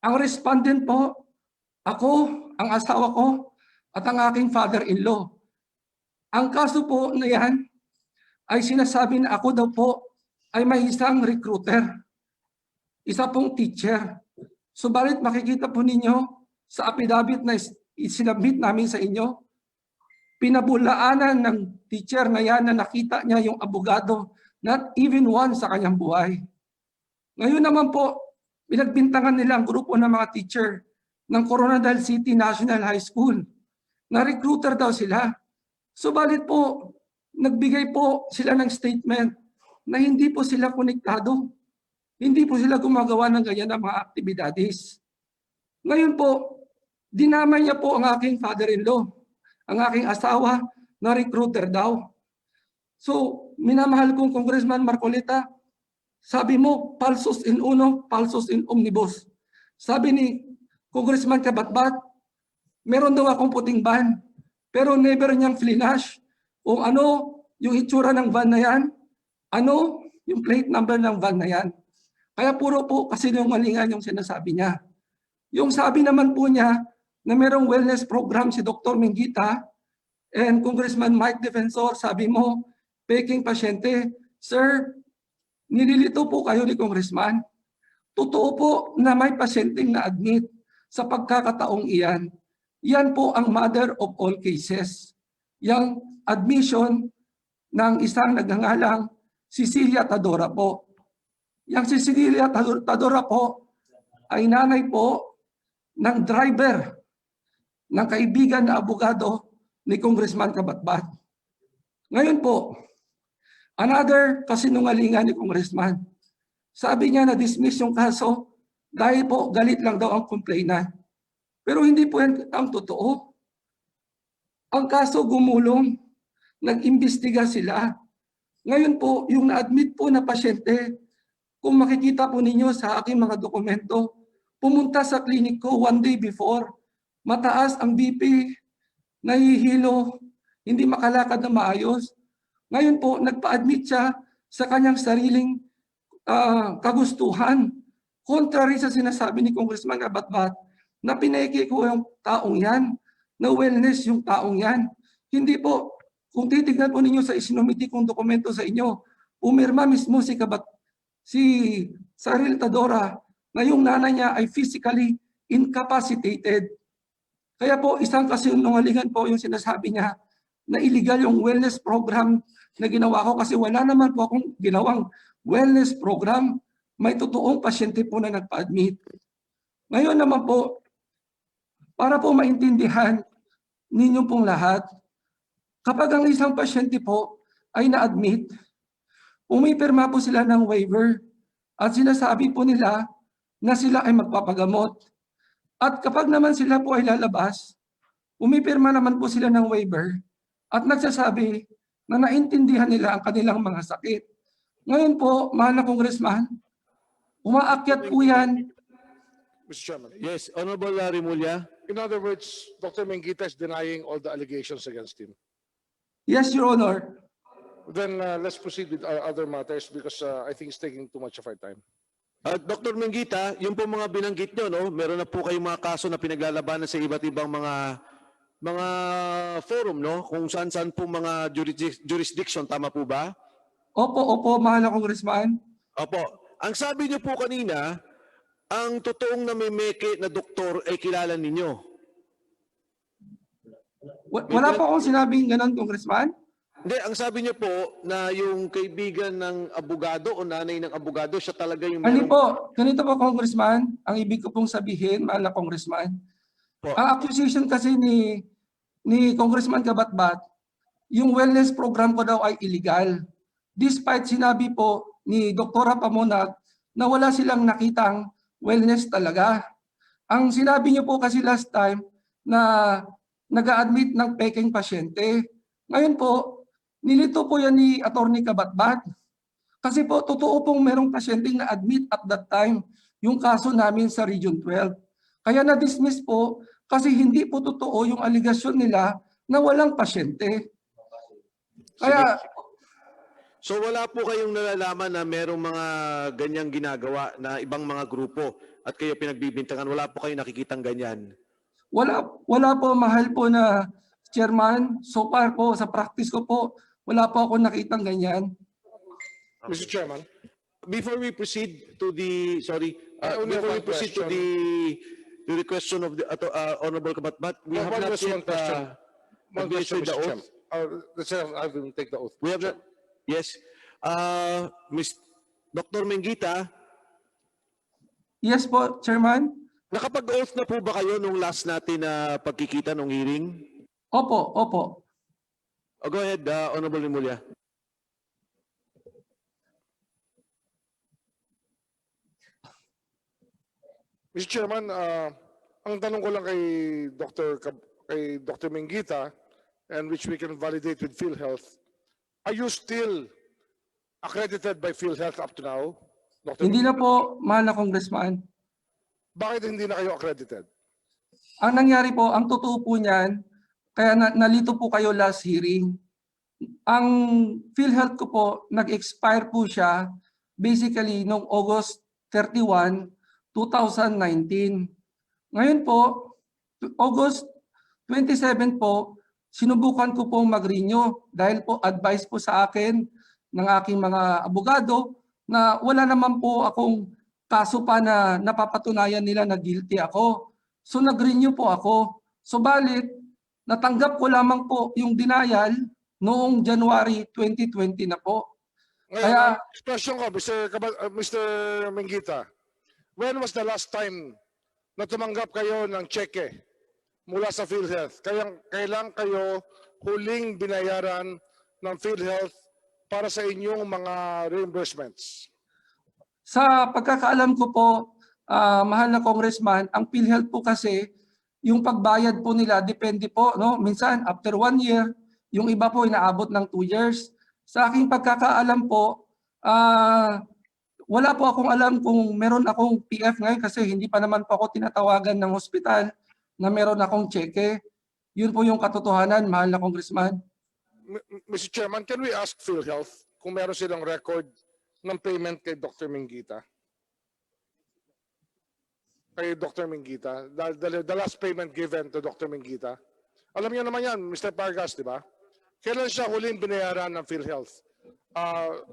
[SPEAKER 10] Ang respondent po, ako, ang asawa ko, at ang aking father-in-law. Ang kaso po na yan ay sinasabi na ako daw po ay may isang recruiter. Isa pong teacher. Subalit makikita po ninyo sa affidavit na isinabmit namin sa inyo, pinabulaanan ng teacher na yan na nakita niya yung abogado not even once sa kanyang buhay. Ngayon naman po, pinagbintangan nila ang grupo ng mga teacher ng Coronadal City National High School na recruiter daw sila. Subalit po, nagbigay po sila ng statement na hindi po sila konektado. Hindi po sila gumagawa ng ganyan na mga aktibidades. Ngayon po, dinamay niya po ang aking father-in-law, ang aking asawa na recruiter daw. So, minamahal kong Congressman Marcoleta, Sabi mo, falsus in uno, falsus in omnibus. Sabi ni Congressman Kabatbat, meron daw akong puting van, pero never niyang flinash kung ano yung itsura ng van na yan, ano yung plate number ng van na yan. Kaya puro po kasinungalingan yung sinasabi niya. Yung sabi naman po niya na merong wellness program si Dr. Mingita and Congressman Mike Defensor, sabi mo, peking pasyente. Sir, nililito po kayo ni Congressman. Totoo po na may pasyenteng na-admit sa pagkakataong iyan. Yan po ang mother of all cases. Yang admission ng isang nagngangalang Cecilia Tadora po. Yang si Cecilia Tadora po ay nanay po ng driver ng kaibigan na abogado ni Congressman Kabatbat. Ngayon po, another kasinungalingan ni Congressman. Sabi niya na dismiss yung kaso dahil po galit lang daw ang complainant. Pero hindi po yan ang totoo. Ang kaso gumulong, nag-imbestiga sila. Ngayon po, yung na-admit po na pasyente, kung makikita po ninyo sa aking mga dokumento, pumunta sa klinik ko 1 day before, mataas ang BP, nahihilo, hindi makalakad na maayos. Ngayon po, nagpa-admit siya sa kanyang sariling kagustuhan. Contrary sa sinasabi ni Congressman Kabatbat na pineke ko yung taong yan, na wellness yung taong yan. Hindi po, kung titignan po ninyo sa isinumiti kong dokumento sa inyo, umirma mismo si Saril Tadora na yung nanay niya ay physically incapacitated. Kaya po isang kasinungalingan po yung sinasabi niya na illegal yung wellness program na ginawa ko kasi wala naman po akong ginawang wellness program. May totoong pasyente po na nagpa-admit. Ngayon naman po, para po maintindihan ninyo pong lahat, kapag ang isang pasyente po ay na-admit, umipirma po sila ng waiver at sinasabi po nila na sila ay magpapagamot. At kapag naman sila po ay lalabas, umipirma naman po sila ng waiver at nagsasabi na naintindihan nila ang kanilang mga sakit. Ngayon po, mahal na Congressman, umaakyat po yan.
[SPEAKER 7] Mr. Chairman.
[SPEAKER 1] Yes, Honorable Rimulya.
[SPEAKER 7] In other words, Dr. Mengita is denying all the allegations against him.
[SPEAKER 10] Yes, Your Honor.
[SPEAKER 7] Then let's proceed with our other matters because I think it's taking too much of our time.
[SPEAKER 1] Dr. Mengita, yung po mga binanggit nyo, no? Meron na po kayong mga kaso na pinaglalabanan sa iba't ibang mga forum, no? Kung saan-saan po mga jurisdiction, tama po ba?
[SPEAKER 10] Opo, mahal na Congressman.
[SPEAKER 1] Opo. Ang sabi niyo po kanina, ang totoong namimeke na doktor ay kilala ninyo.
[SPEAKER 10] Wala po akong sinabing ganun, Congressman.
[SPEAKER 1] Hindi, ang sabi niyo po na yung kaibigan ng abogado o nanay ng abogado, siya talaga yung
[SPEAKER 10] Ano po, ganito po, Congressman, ang ibig ko pong sabihin, mahal na Congressman,
[SPEAKER 1] po.
[SPEAKER 10] ang accusation kasi ni Congressman Kabatbat, yung wellness program ko daw ay illegal. Despite sinabi po ni Dr. Pamonag na wala silang nakitang wellness talaga. Ang sinabi niyo po kasi last time na nag-a-admit ng peking pasyente. Ngayon po, nilito po yan ni Attorney Kabatbat. Kasi po, totoo pong merong pasyenteng na-admit at that time yung kaso namin sa Region 12. Kaya na-dismiss po kasi hindi po totoo yung aligasyon nila na walang pasyente. Kaya,
[SPEAKER 1] So wala po kayong nalalaman na merong mga ganyang ginagawa na ibang mga grupo at kayo pinagbibintangan, wala po kayong nakikitang ganyan?
[SPEAKER 10] wala po, mahal po na chairman. So far po, sa practice ko po, wala po ako nakitang ganyan.
[SPEAKER 7] Mr. Chairman.
[SPEAKER 1] Before we proceed to the, before we proceed to the question of the Honorable Kabatbat, we have not yet administered the oath.
[SPEAKER 7] I will take the oath.
[SPEAKER 1] We have not, yes. Dr. Mengita,
[SPEAKER 10] Yes po, chairman.
[SPEAKER 1] nakapag-oath na po ba kayo nung last natin na pagkikita nung hearing?
[SPEAKER 10] Opo.
[SPEAKER 1] Go ahead, Honorable Rimulya.
[SPEAKER 7] Mr. Chairman, ang tanong ko lang kay Dr. Mengita, and which we can validate with Philhealth, are you still accredited by Philhealth up to now? Dr.
[SPEAKER 10] Hindi na
[SPEAKER 7] Mangita?
[SPEAKER 10] po, mahal na Congressman.
[SPEAKER 7] Bakit hindi na kayo accredited?
[SPEAKER 10] Ang nangyari po, ang totoo po niyan, kaya nalito po kayo last hearing. Ang Philhealth ko po, nag-expire po siya basically noong August 31, 2019. Ngayon po, August 27 po, sinubukan ko pong mag-renew dahil po advice po sa akin ng aking mga abogado na wala naman po akong kaso pa na napapatunayan nila na guilty ako. So nag-renew po ako. Subalit, natanggap ko lamang po yung denial noong January 2020 na po.
[SPEAKER 7] Ngayon,
[SPEAKER 10] Kaya
[SPEAKER 7] question ko, Mr. Mangita, when was the last time na tumanggap kayo ng cheque mula sa Philhealth? Kailan kayo huling binayaran ng Philhealth para sa inyong mga reimbursements?
[SPEAKER 10] sa pagkakaalam ko po, mahal na Congressman, ang PhilHealth po kasi, yung pagbayad po nila, depende po, no? Minsan, after 1 year, yung iba po inaabot ng 2 years. Sa aking pagkakaalam po, wala po akong alam kung meron akong PF ngayon kasi hindi pa naman po ako tinatawagan ng hospital na meron akong cheque. Yun po yung katotohanan, mahal na Congressman.
[SPEAKER 7] Mr. Chairman, can we ask Philhealth kung meron silang record ng payment kay Dr. Mangita? Kay Dr. Mangita, the last payment given to Dr. Mangita. Alam niyo naman yan, Mr. Pargas, di ba? Kailan siya huling binayaran ng Philhealth?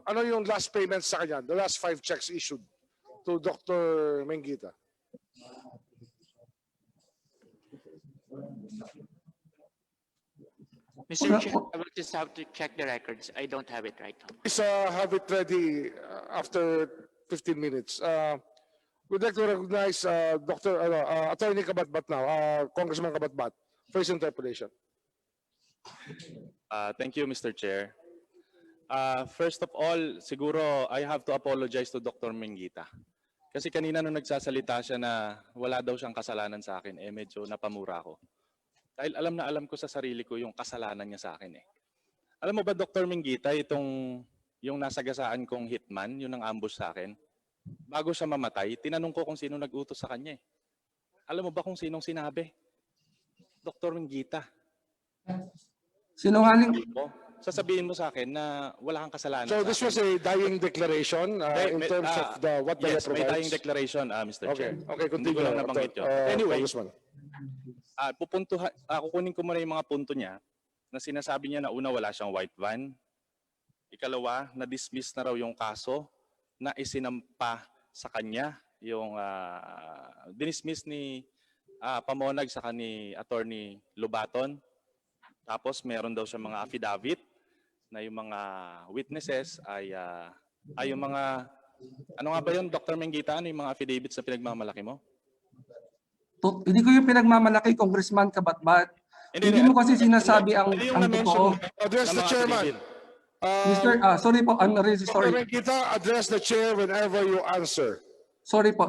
[SPEAKER 7] Ano yung last payment sa kanya? The last 5 checks issued to Dr. Mangita.
[SPEAKER 11] Mr. Chair, I will just have to check the records. I don't have it right now.
[SPEAKER 7] Please have it ready after 15 minutes. We'd like to recognize Attorney Kabatbat now, Congressman Kabatbat, for his interpellation.
[SPEAKER 12] Thank you, Mr. Chair. First of all, siguro I have to apologize to Dr. Mangita. Kasi kanina nung nagsasalita siya na wala daw siyang kasalanan sa akin, medyo napamura ko. Dahil alam na alam ko sa sarili ko yung kasalanan niya sa akin . Alam mo ba, Dr. Mangita, yung nasagasaan kong hitman, yung nang ambush sa akin, bago siya mamatay, tinanong ko kung sino nag-utos sa kanya . Alam mo ba kung sinong sinabi? Dr. Mangita.
[SPEAKER 10] Sinungaling.
[SPEAKER 12] Sasabihin mo sa akin na wala kang kasalanan.
[SPEAKER 7] So
[SPEAKER 12] sa
[SPEAKER 7] this
[SPEAKER 12] akin.
[SPEAKER 7] was a dying declaration in terms of what the law
[SPEAKER 12] Yes, may
[SPEAKER 7] provides?
[SPEAKER 12] dying declaration, Mr.
[SPEAKER 7] Okay,
[SPEAKER 12] Chair.
[SPEAKER 7] okay,
[SPEAKER 12] Hindi
[SPEAKER 7] continue.
[SPEAKER 12] ko lang nabanggit yun. Anyway,
[SPEAKER 7] Congressman.
[SPEAKER 12] kukunin ko muna yung mga punto niya na sinasabi niya na una wala siyang white van. Ikalawa, na-dismiss na raw yung kaso na isinampa sa kanya. Yung dinismiss ni Pamonag sa ni Attorney Lubaton. Tapos meron daw siya mga affidavit na yung mga witnesses ay yung mga, ano nga ba yun, Dr. Mangita, ano yung mga affidavits na pinagmamalaki mo?
[SPEAKER 10] Hindi ko yung pinagmamalaki, Congressman Kabatbat. Hindi mo kasi sinasabi ang totoo.
[SPEAKER 7] Address the chairman.
[SPEAKER 10] Sorry po, I'm really
[SPEAKER 7] Dr.
[SPEAKER 10] sorry.
[SPEAKER 7] Mangita, address the chair whenever you answer.
[SPEAKER 10] Sorry po.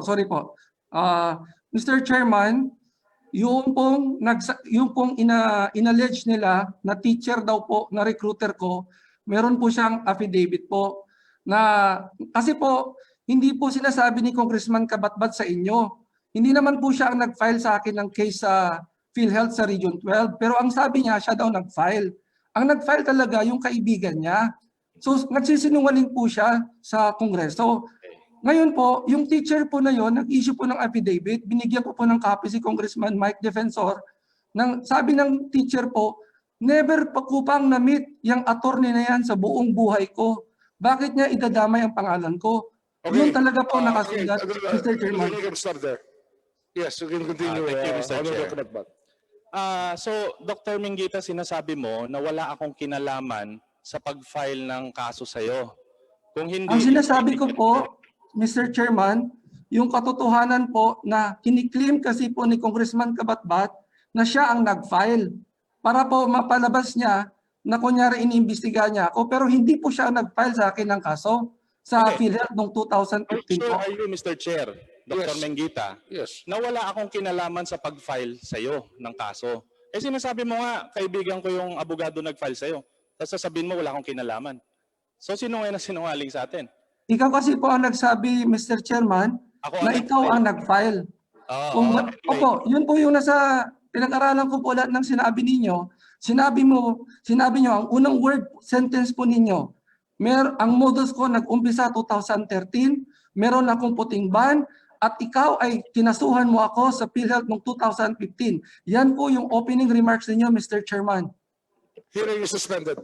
[SPEAKER 10] Mr. Chairman, yung pong inallege nila na teacher daw po, na recruiter ko, meron po siyang affidavit po na kasi po hindi po sinasabi ni Congressman Kabatbat sa inyo. Hindi naman po siya ang nag-file sa akin ng case sa Philhealth sa Region 12, pero ang sabi niya siya daw nag-file. Ang nag-file talaga yung kaibigan niya. So nagsisinungaling po siya sa Kongreso. Ngayon po, yung teacher po na yon nag-issue po ng affidavit, binigyan po ng copy si Congressman Mike Defensor, sabi ng teacher po, never pa ko pang na-meet yung attorney na yan sa buong buhay ko. Bakit niya idadamay ang pangalan ko?
[SPEAKER 7] Okay.
[SPEAKER 10] Yun talaga po nakasulat, Mr. Chairman.
[SPEAKER 7] You can stop there. Yes, you can continue.
[SPEAKER 12] Thank you, Mr.
[SPEAKER 7] Honorable
[SPEAKER 12] Chair.
[SPEAKER 7] Kabatbat.
[SPEAKER 12] So, Dr. Mangita, sinasabi mo na wala akong kinalaman sa pag-file ng kaso sa'yo. Kung hindi,
[SPEAKER 10] Ang sinasabi ko po, Mr. Chairman, yung katotohanan po na kiniklaim kasi po ni Congressman Kabatbat na siya ang nag-file para po mapalabas niya na kunyari iniimbestiga niya ako pero hindi po siya nag-file sa akin ng kaso sa Philhealth noong 2015
[SPEAKER 12] sure
[SPEAKER 10] po.
[SPEAKER 12] are you, Mr. Chair, Dr.
[SPEAKER 7] Yes.
[SPEAKER 12] Mangita,
[SPEAKER 7] Yes.
[SPEAKER 12] na wala akong kinalaman sa pag-file sa'yo ng kaso? Sinasabi mo nga, kaibigan ko yung abogado nag-file sa'yo. Tapos sasabihin mo, wala akong kinalaman. So, sino ngayon na sinungaling sa atin?
[SPEAKER 10] ikaw kasi po ang nagsabi, Mr. Chairman,
[SPEAKER 12] Ako
[SPEAKER 10] na
[SPEAKER 12] ang
[SPEAKER 10] ikaw ang nag-file. Kung,
[SPEAKER 12] anyway,
[SPEAKER 10] opo, yun po yung nasa pinag-aralan ko po lahat ng sinabi ninyo. Sinabi nyo, ang unang word sentence po ninyo, ang modus ko nag-umpisa 2013, meron akong puting ban, at ikaw ay kinasuhan mo ako sa Philhealth noong 2015. Yan po yung opening remarks ninyo, Mr. Chairman.
[SPEAKER 7] Hearing is suspended.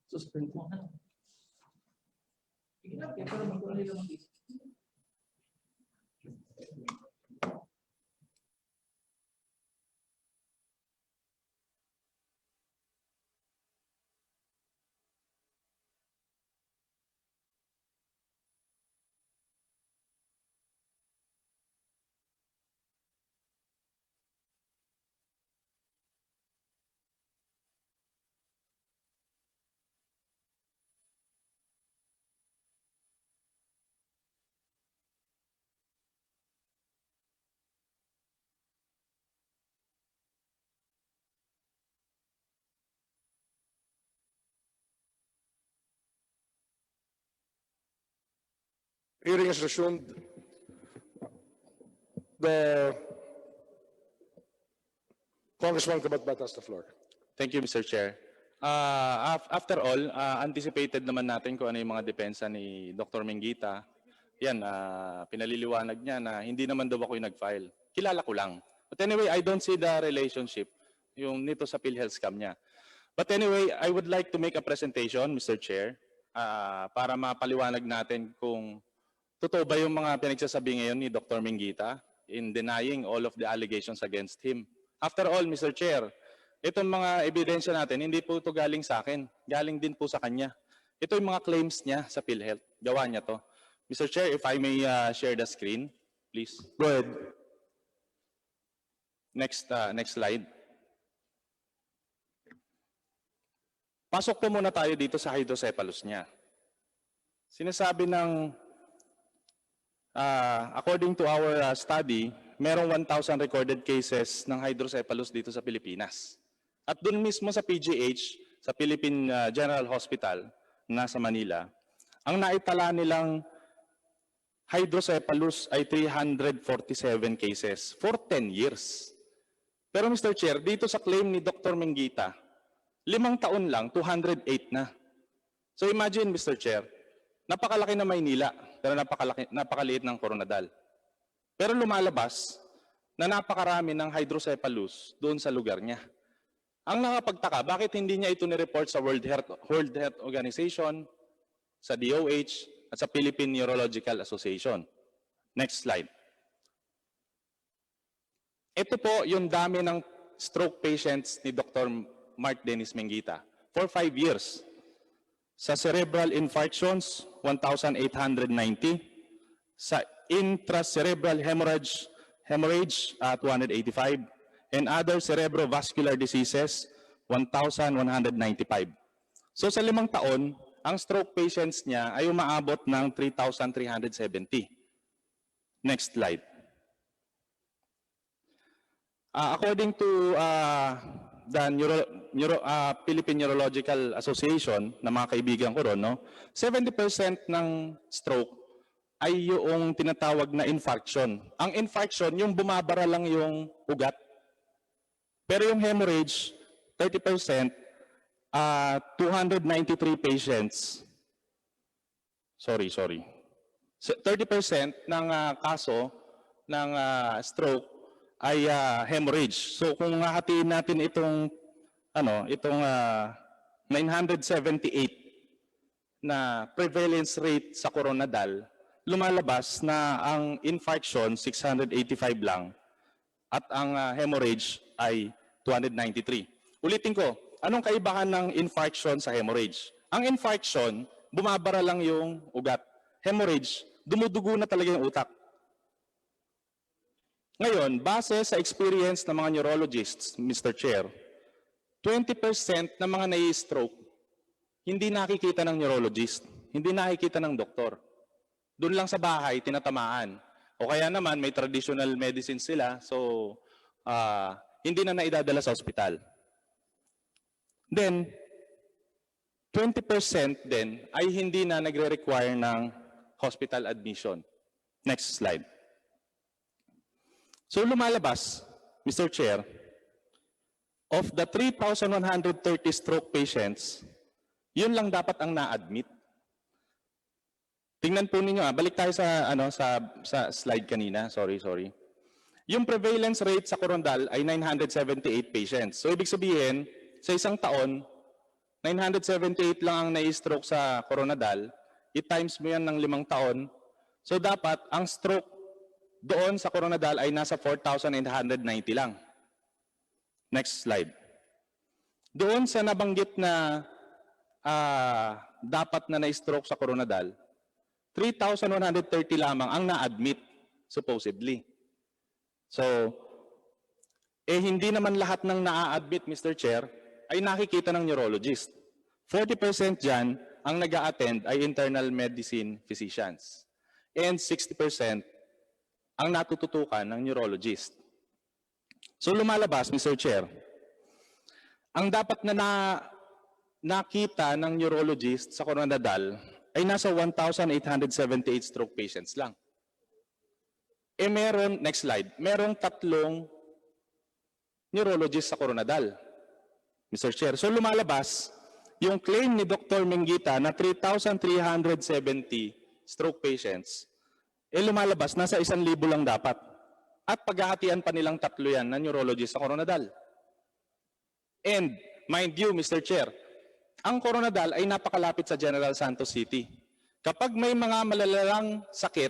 [SPEAKER 10] Suspend mo.
[SPEAKER 7] Hearing is resumed. The Congressman Kabatbat has the floor.
[SPEAKER 12] thank you, Mr. Chair. After all, anticipated naman natin kung ano yung mga depensa ni Dr. Menggita. Yan, pinaliliwanag niya na hindi naman daw ako yung nag-file. Kilala ko lang. But anyway, I don't see the relationship yung nito sa PhilHealth scam niya. But anyway, I would like to make a presentation, Mr. Chair, para mapaliwanag natin kung totoo ba yung mga pinagsasabi ngayon ni Dr. Menggita in denying all of the allegations against him. After all, Mr. Chair, itong mga ebidensya natin, hindi po ito galing sa akin. Galing din po sa kanya. Ito yung mga claims niya sa PhilHealth. Gawa niya to. Mr. Chair, if I may share the screen, please.
[SPEAKER 4] Go ahead.
[SPEAKER 12] Next slide. Pasok po muna tayo dito sa hydrocephalus niya. Sinasabi ng, according to our study, merong 1,000 recorded cases ng hydrocephalus dito sa Pilipinas. At dun mismo sa PGH, sa Philippine General Hospital, nasa Manila, ang naitala nilang hydrocephalus ay 347 cases for 10 years. Pero Mr. Chair, dito sa claim ni Dr. Menggita, 5 taon lang, 208 na. So imagine, Mr. Chair, napakalaki na Maynila, pero napakaliit ng Coronadal. Pero lumalabas na napakarami ng hydrocephalus doon sa lugar niya. Ang nakapagtaka, bakit hindi niya ito ni-report sa World Health Organization, sa DOH, at sa Philippine Neurological Association? Next slide. Ito po yung dami ng stroke patients ni Dr. Mark Dennis Menggita for 5 years. Sa cerebral infarctions, 1,890. Sa intracerebral hemorrhage, 285. And other cerebrovascular diseases, 1,195. So sa 5 taon, ang stroke patients niya ay umaabot ng 3,370. Next slide. According to the Philippine Neurological Association, na mga kaibigan ko ron, no, 70% ng stroke ay yung tinatawag na infarction. Ang infarction, yung bumabara lang yung ugat. Pero yung hemorrhage, 30%, 293 patients. Sorry. 30% ng kaso ng stroke ay hemorrhage. So kung hahatiin natin itong 978 na prevalence rate sa Coronadal, lumalabas na ang infarction 685 lang at ang hemorrhage ay 293. Ulitin ko, anong kaibahan ng infarction sa hemorrhage? Ang infarction, bumabara lang yung ugat. Hemorrhage, dumudugo na talaga yung utak. Ngayon, base sa experience ng mga neurologists, Mr. Chair, 20% ng mga nai-stroke, hindi nakikita ng neurologist, hindi nakikita ng doktor. Doon lang sa bahay, tinatamaan. O kaya naman, may traditional medicine sila, so hindi na naidadala sa ospital. Then, 20% din ay hindi na nagre-require ng hospital admission. Next slide. So lumalabas, Mr. Chair, of the 3,130 stroke patients, yun lang dapat ang na-admit. Tingnan po ninyo, balik tayo sa slide kanina. Sorry. Yung prevalence rate sa Coronadal ay 978 patients. So ibig sabihin, sa isang taon, 978 lang ang na-stroke sa Coronadal. I-times mo yan ng 5 taon. So dapat ang stroke doon sa Coronadal ay nasa 4,890 lang. Next slide. Doon sa nabanggit na dapat na na-stroke sa Coronadal, 3,130 lamang ang na-admit, supposedly. So, hindi naman lahat ng na-admit, Mr. Chair, ay nakikita ng neurologist. 40% dyan, ang nag-a-attend ay internal medicine physicians. And 60% ang natututukan ng neurologist. So lumalabas, Mr. Chair, ang dapat na nakita ng neurologist sa Coronadal ay nasa 1,878 stroke patients lang. Next slide, merong 3 neurologist sa Coronadal, Mr. Chair. So lumalabas, yung claim ni Dr. Mengita na 3,370 stroke patients, lumalabas, nasa 1,000 lang dapat. At paghahatian pa nilang 3 yan na neurologist sa Coronadal. And, mind you, Mr. Chair, ang Coronadal ay napakalapit sa General Santos City. Kapag may mga malalalang sakit,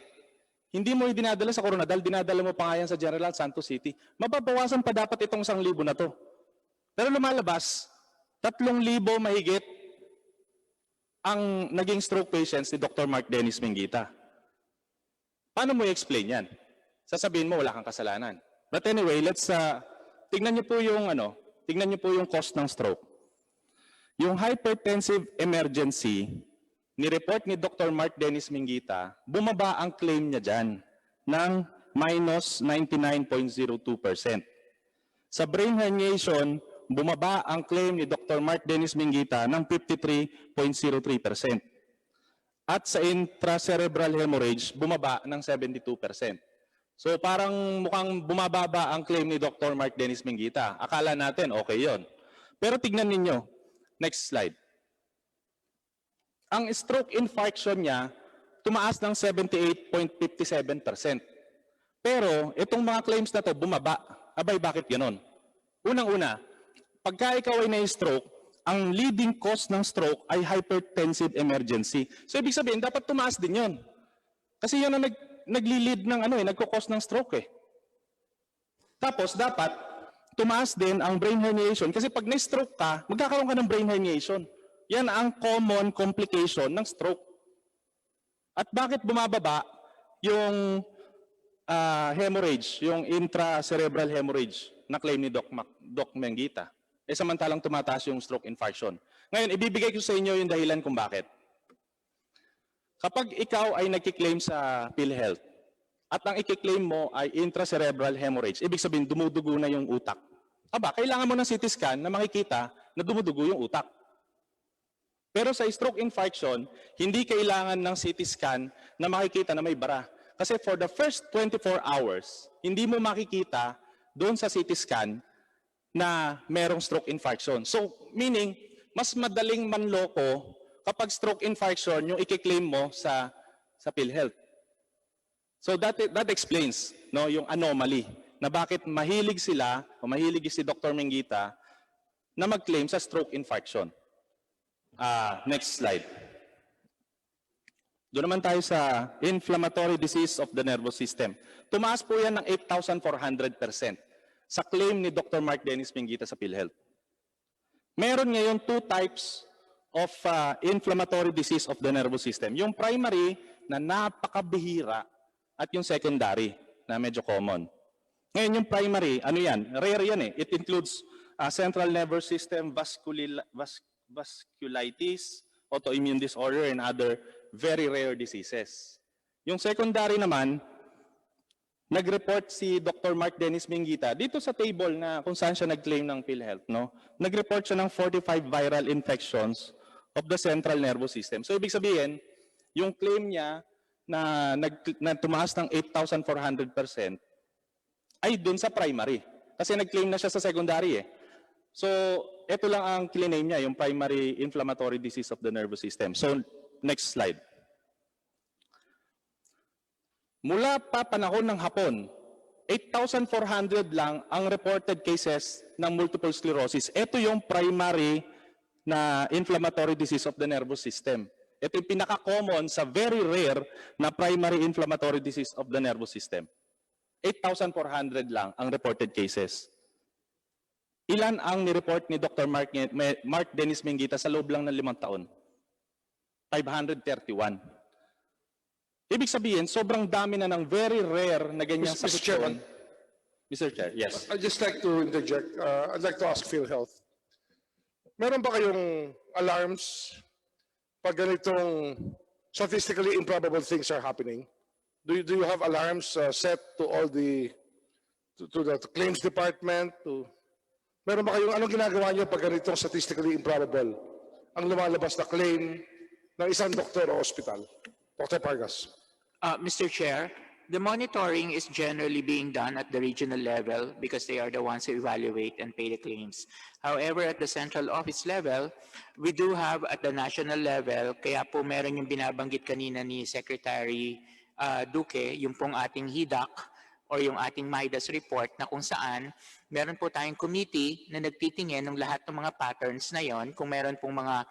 [SPEAKER 12] hindi mo dinadala sa Coronadal, dinadala mo pa nga yan sa General Santos City. Mababawasan pa dapat itong 1,000 na to. Pero lumalabas, 3,000 mahigit ang naging stroke patients ni Dr. Mark Dennis Mengita. Paano mo i-explain yan? Sasabihin mo wala kang kasalanan. But anyway, tignan niyo po yung cost ng stroke. Yung hypertensive emergency, ni-report ni Dr. Mark Dennis Mengita, bumaba ang claim niya dyan ng minus 99.02%. Sa brain herniation, bumaba ang claim ni Dr. Mark Dennis Mengita ng 53.03%. At sa intracerebral hemorrhage, bumaba ng 72%. So parang mukhang bumababa ang claim ni Dr. Mark Dennis Mengita. Akala natin okay yon. Pero tignan ninyo, next slide. Ang stroke infarction niya, tumaas ng 78.57%. Pero itong mga claims na to bumaba. Abay, bakit ganon? Unang-una, pagka ikaw ay na-stroke, ang leading cause ng stroke ay hypertensive emergency. So ibig sabihin, dapat tumaas din yon. Kasi yun ang nagli-lead ng nagko-cause ng stroke eh. Tapos dapat tumaas din ang brain herniation kasi pag na-stroke ka, magkakaroon ka ng brain herniation. Yan ang common complication ng stroke. At bakit bumababa yung hemorrhage, yung intracerebral hemorrhage na claim ni Doc Mengita? Samantalang tumataas yung stroke infarction. Ngayon, ibibigay ko sa inyo yung dahilan kung bakit. Kapag ikaw ay nagkiklaim sa Philhealth at ang ikiklaim mo ay intracerebral hemorrhage, ibig sabihin dumudugo na yung utak. Kailangan mo ng CT scan na makikita na dumudugo yung utak. Pero sa stroke infarction, hindi kailangan ng CT scan na makikita na may bara. Kasi for the first 24 hours, hindi mo makikita doon sa CT scan na merong stroke infarction. So, meaning, mas madaling manloko kapag stroke infarction yung ikiklaim mo sa Philhealth. So that explains yung anomaly na bakit mahilig sila o mahilig si Dr. Mengita na mag-claim sa stroke infarction. Next slide. Doon naman tayo sa inflammatory disease of the nervous system. Tumaas po yan ng 8,400% sa claim ni Dr. Mark Dennis Mengita sa Philhealth. Meron ngayon 2 types of inflammatory disease of the nervous system. Yung primary na napakabihira at yung secondary na medyo common. Ngayon yung primary, rare yan eh. It includes central nervous system, vasculitis, autoimmune disorder, and other very rare diseases. Yung secondary naman, nag-report si Dr. Mark Dennis Mingita dito sa table na kung saan siya nag-claim ng Philhealth, no? Nag-report siya ng 45 viral infections of the central nervous system. So ibig sabihin, yung claim niya na tumaas ng 8,400% ay dun sa primary. Kasi nag-claim na siya sa secondary eh. So ito lang ang claim niya, yung primary inflammatory disease of the nervous system. So next slide. Mula pa panahon ng Hapon, 8,400 lang ang reported cases ng multiple sclerosis. Ito yung primary na inflammatory disease of the nervous system. Ito yung pinaka-common sa very rare na primary inflammatory disease of the nervous system. 8,400 lang ang reported cases. Ilan ang ni-report ni Dr. Mark Dennis Mingita sa loob lang ng 5 taon? 531. Ibig sabihin, sobrang dami na ng very rare na ganyang
[SPEAKER 7] Mr.
[SPEAKER 12] sakit.
[SPEAKER 7] Chairman.
[SPEAKER 12] Mr. Chair, yes.
[SPEAKER 7] I'd just like to interject. I'd like to ask Philhealth. Meron ba kayong alarms pag ganitong statistically improbable things are happening? Do you have alarms set to all the claims department? Meron ba kayong anong ginagawa niyo pag ganitong statistically improbable ang lumalabas na claim ng isang doktor o ospital? Dr. Pargas.
[SPEAKER 11] Mr. Chair, the monitoring is generally being done at the regional level because they are the ones who evaluate and pay the claims. However, at the central office level, we do have at the national level, kaya po meron yung binabanggit kanina ni Secretary Duque, yung pong ating HIDAC or yung ating MIDAS report na kung saan meron po tayong committee na nagtitingin ng lahat ng mga patterns na yon, kung meron pong mga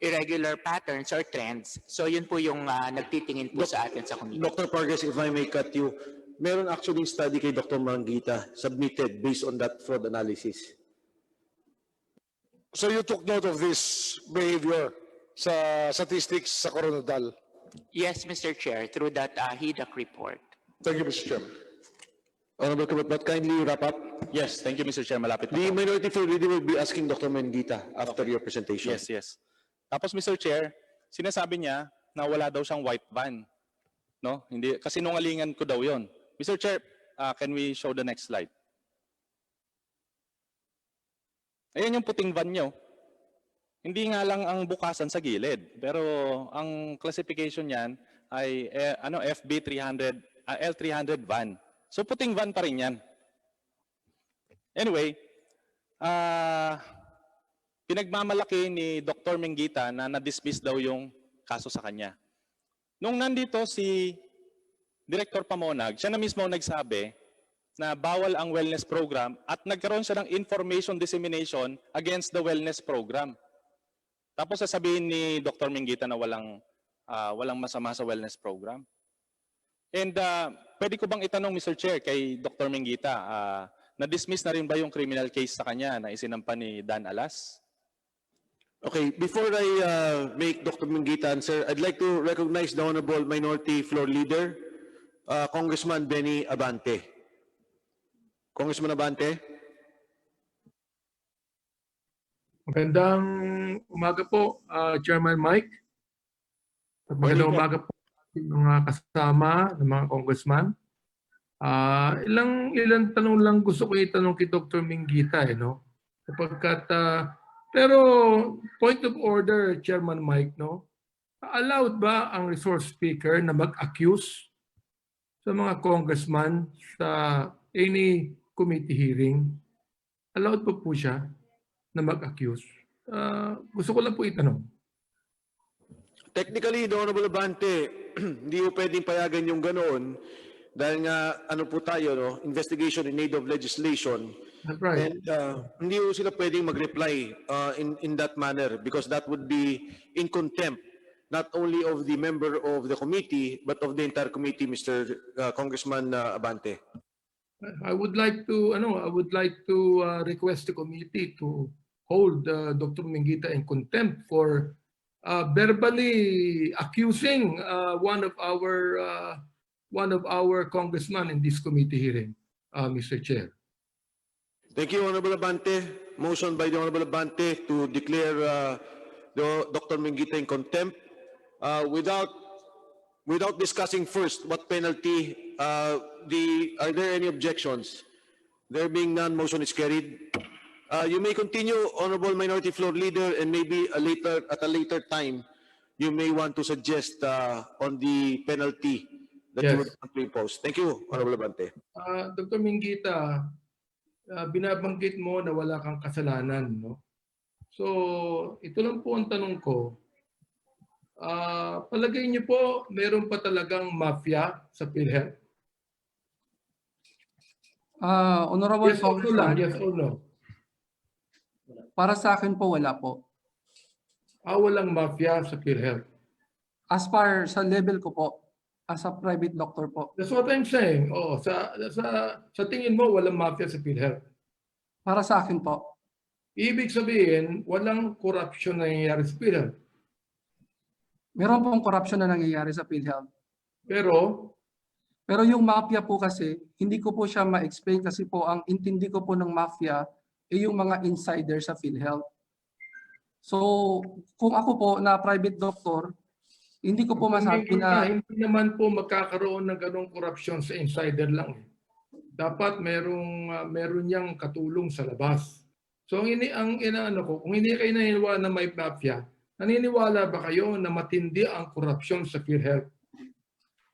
[SPEAKER 11] irregular patterns or trends. So yun po yung nagtitingin po sa atin sa committee.
[SPEAKER 1] Dr. Pargas, if I may cut you, meron actually study kay Dr. Mangita submitted based on that fraud analysis.
[SPEAKER 7] So you took note of this behavior sa statistics sa Coronadal?
[SPEAKER 11] Yes, Mr. Chair, through that HIDAC report.
[SPEAKER 7] Thank you, Mr. Chairman.
[SPEAKER 1] Honorable Kabat, but kindly wrap up.
[SPEAKER 12] Yes, thank you, Mr. Chair. Malapit na
[SPEAKER 1] The
[SPEAKER 12] po.
[SPEAKER 1] minority floor leader will be asking Dr. Mangita after your presentation.
[SPEAKER 12] Yes, yes. Tapos, Mr. Chair, sinasabi niya na wala daw siyang white van. No? Hindi, kasi nungalingan ko daw yon. Mr. Chair, can we show the next slide? Ayan yung puting van niyo. Hindi nga lang ang bukasan sa gilid, pero ang classification niyan ay FB 300, L300 van. So puting van pa rin yan. Anyway, pinagmamalaki ni Dr. Mingita na na-dismiss daw yung kaso sa kanya. Nung nandito si Director Pamonag, siya na mismo nagsabi na bawal ang wellness program at nagkaroon siya ng information dissemination against the wellness program. Tapos sasabihin ni Dr. Mingita na walang masama sa wellness program. And pwede ko bang itanong, Mr. Chair, kay Dr. Mingita, na-dismiss na rin ba yung criminal case sa kanya na isinampa ni Dan Alas?
[SPEAKER 1] Okay, before I make Dr. Mangita answer, I'd like to recognize the Honorable Minority Floor Leader, Congressman Benny Abante. Congressman Abante.
[SPEAKER 10] Magandang umaga po, Chairman Mike. At magandang umaga po mga kasama ng mga congressman. Ilang tanong lang gusto ko itanong kay Dr. Mingita, no? Sapagkat pero point of order, Chairman Mike, no? Allowed ba ang resource speaker na mag-accuse sa mga congressman sa any committee hearing? Allowed pa po siya na mag-accuse? Gusto ko lang po itanong.
[SPEAKER 1] Technically, the Honorable Abante, hindi po pwedeng payagan yung ganoon dahil nga ano po tayo, no? Investigation in aid of legislation.
[SPEAKER 10] That's right.
[SPEAKER 1] And hindi po sila pwedeng mag-reply in that manner because that would be in contempt not only of the member of the committee but of the entire committee, Mr. Congressman Abante.
[SPEAKER 10] I would like to request the committee to hold Dr. Mingita in contempt for verbally accusing one of our congressmen in this committee hearing, Mr. Chair.
[SPEAKER 1] Thank you, Honorable Abante. Motion by the Honorable Abante to declare Dr. Mangita in contempt without discussing first what penalty Are there any objections? There being none, motion is carried. You may continue, Honorable Minority Floor Leader, and maybe at a later time, you may want to suggest on the penalty that you would
[SPEAKER 10] Yes.
[SPEAKER 1] want to impose. Thank you, Honorable Abante.
[SPEAKER 10] Dr. Minggita, binabanggit mo na wala kang kasalanan, no? So, ito lang po ang tanong ko. Palagay niyo po, meron pa talagang mafia sa Philhealth?
[SPEAKER 13] Honorable
[SPEAKER 10] Yes or no lang,
[SPEAKER 13] Congressman,
[SPEAKER 10] yes or no?
[SPEAKER 13] para sa akin po wala po.
[SPEAKER 10] Walang mafia sa Philhealth.
[SPEAKER 13] As far sa level ko po, as a private doctor po,
[SPEAKER 10] That's what I'm saying. Oh, sa tingin mo, walang mafia sa Philhealth.
[SPEAKER 13] para sa akin po,
[SPEAKER 10] Ibig sabihin, walang corruption na nangyayari sa Philhealth.
[SPEAKER 13] meron pong corruption na nangyayari sa PhilHealth.
[SPEAKER 10] Pero
[SPEAKER 13] yung mafia po kasi, hindi ko po siya ma-explain kasi po ang intindi ko po ng mafia ay yung mga insider sa PhilHealth. So, kung ako po na private doctor, hindi ko po masabi na
[SPEAKER 10] hindi naman po magkakaroon ng ganong corruption sa insider lang. Dapat meron niyang katulong sa labas. So ang inaano ko, kung hindi kayo naniniwala na may mafia, naniniwala ba kayo na matindi ang korupsyon sa PhilHealth?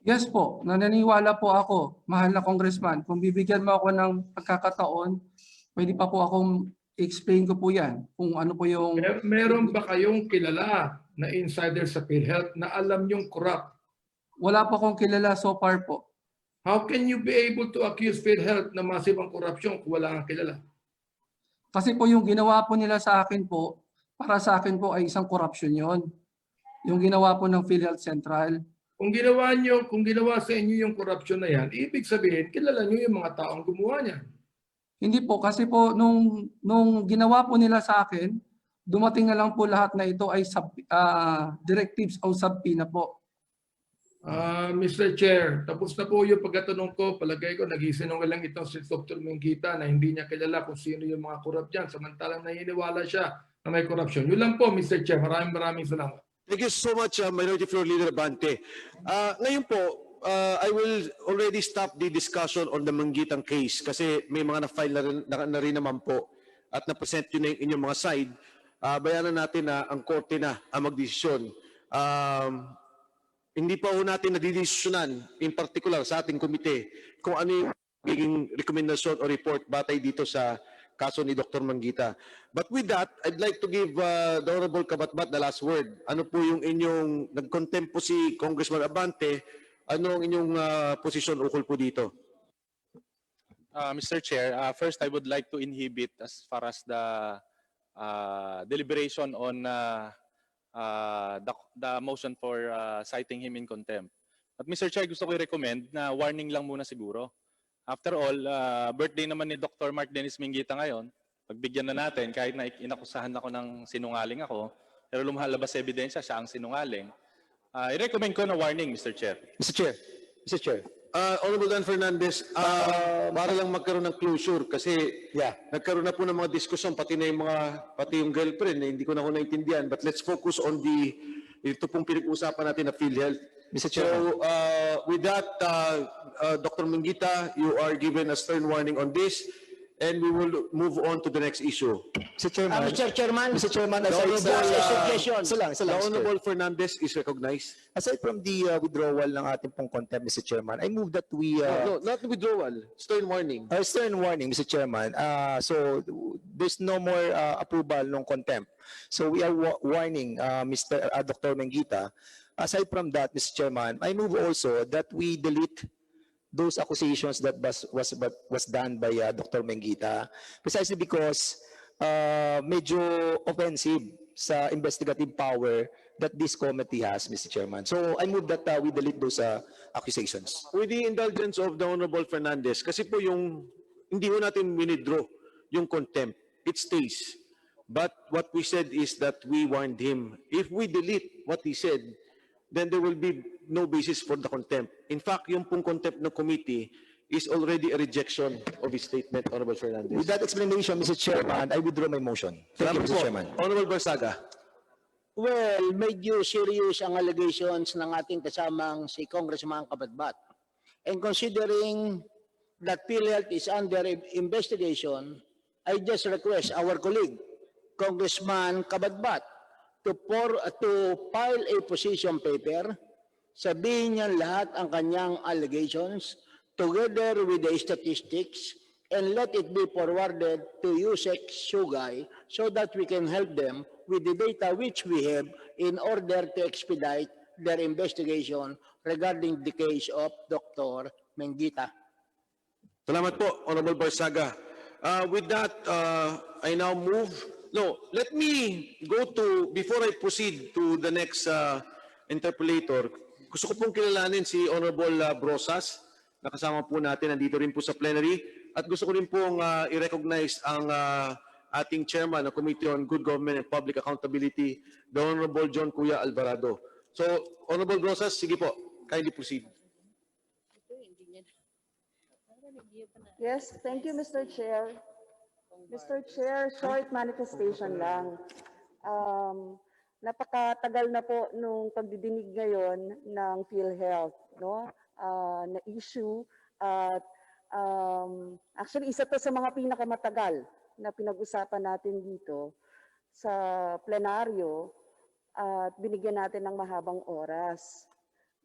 [SPEAKER 13] yes po, naniniwala po ako, mahal na congressman, kung bibigyan mo ako ng pagkakataon, pwede pa po akong explain ko po yan kung ano po yung...
[SPEAKER 10] Meron ba kayong kilala na insider sa PhilHealth na alam yung corrupt?
[SPEAKER 13] Wala po akong kilala so far po.
[SPEAKER 10] How can you be able to accuse PhilHealth na massive ang korupsyon kung wala kang kilala?
[SPEAKER 13] Kasi po yung ginawa po nila sa akin po, para sa akin po ay isang corruption yon. Yung ginawa po ng PhilHealth Central.
[SPEAKER 10] Kung ginawa sa inyo yung corruption na yan, ibig sabihin, kilala nyo yung mga taong gumawa niyan.
[SPEAKER 13] Hindi po, kasi po nung ginawa po nila sa akin, dumating na lang po lahat na ito ay directives o subpoena po.
[SPEAKER 10] Mr. Chair, tapos na po yung pagkatanong ko. Palagay ko, nag-isinungaling itong si Dr. Minggita na hindi niya kilala kung sino yung mga corrupt dyan. Samantalang naniniwala siya na may corruption. Yun lang po, Mr. Chair. Maraming salamat.
[SPEAKER 1] Thank you so much, Minority Floor Leader Abante. Ngayon po, I will already stop the discussion on the Manggitang case kasi may mga na-file na rin naman po at na-present yun na yung inyong mga side. Bayaran natin na ang korte na ang magdesisyon. Hindi pa ho natin nadidesisyonan, in particular sa ating komite, kung ano yung magiging rekomendasyon o report batay dito sa kaso ni Dr. Manggita. But with that, I'd like to give the Honorable Kabatbat the last word. Ano po yung inyong, nag-contempt po si Congressman Abante, ano ang inyong posisyon ukol po dito?
[SPEAKER 12] Mr. Chair, first I would like to inhibit as far as the deliberation on the motion for citing him in contempt. But Mr. Chair, gusto ko i-recommend na warning lang muna siguro. After all, birthday naman ni Dr. Mark Dennis Minggita ngayon. Pagbigyan na natin, kahit na inakusahan ako ng sinungaling ako, pero lumalabas sa ebidensya, siya ang sinungaling. I-recommend ko na warning, Mr. Chair.
[SPEAKER 4] Mr. Chair.
[SPEAKER 1] Honorable Dan Fernandez, para lang magkaroon ng closure kasi nagkaroon na po ng mga diskusyon pati yung girlfriend hindi ko na naintindihan, but let's focus on ito pong pinag-uusapan natin na PhilHealth.
[SPEAKER 4] Mr. Chair.
[SPEAKER 1] So with that, Dr. Minggita, you are given a stern warning on this and we will move on to the next issue.
[SPEAKER 4] Mr. Chairman.
[SPEAKER 3] Mr. Chairman,
[SPEAKER 4] Mr. Chairman,
[SPEAKER 1] The
[SPEAKER 3] suggestion.
[SPEAKER 1] The Honorable Fernandez is recognized.
[SPEAKER 4] Aside from the withdrawal ng ating pong contempt, Mr. Chairman, I move that we...
[SPEAKER 1] No, not withdrawal. Stern warning.
[SPEAKER 4] Stern warning, Mr. Chairman. So there's no more approval ng contempt. So we are warning Dr. Minggita. Aside from that, Mr. Chairman, I move also that we delete those accusations that was done by Dr. Minggita, precisely because medyo offensive sa investigative power that this committee has, Mr. Chairman. So I move that we delete those accusations.
[SPEAKER 1] With the indulgence of the Honorable Fernandez, kasi po hindi ho natin withdraw yung contempt. It stays. But what we said is that we warned him. If we delete what he said, then there will be no basis for the contempt. In fact, yung pong contempt ng committee is already a rejection of his statement, Honorable Fernandez.
[SPEAKER 4] With that explanation, Mr. Chairman, I withdraw my motion. Thank you, Mr. Chairman.
[SPEAKER 1] Honorable Barsaga.
[SPEAKER 3] Well, medyo serious ang allegations ng ating kasamang si Congressman Kabatbat. And considering that Philhealth is under investigation, I just request our colleague, Congressman Kabadbat, to file a position paper, sabihin niya lahat ang kanyang allegations together with the statistics and let it be forwarded to YsM-G so that we can help them with the data which we have in order to expedite their investigation regarding the case of Dr. Mengita.
[SPEAKER 1] Salamat po, Honorable Barsaga. With that, I now move. No, let me go to, before I proceed to the next interpolator, gusto ko pong kilalanin si Honorable Brosas, na kasama po natin, nandito rin po sa plenary, at gusto ko rin pong i-recognize ang ating chairman ng Committee on Good Government and Public Accountability, the Honorable John Kuya Alvarado. So, Honorable Brosas, sige po, kindly proceed.
[SPEAKER 14] Yes, thank you, Mr. Chair. Mr. Chair, short manifestation lang. Napakatagal na po nung pagdidinig ngayon ng Philhealth, no? Na issue at actually isa to sa mga pinakamatagal na pinag-usapan natin dito sa plenaryo at binigyan natin ng mahabang oras.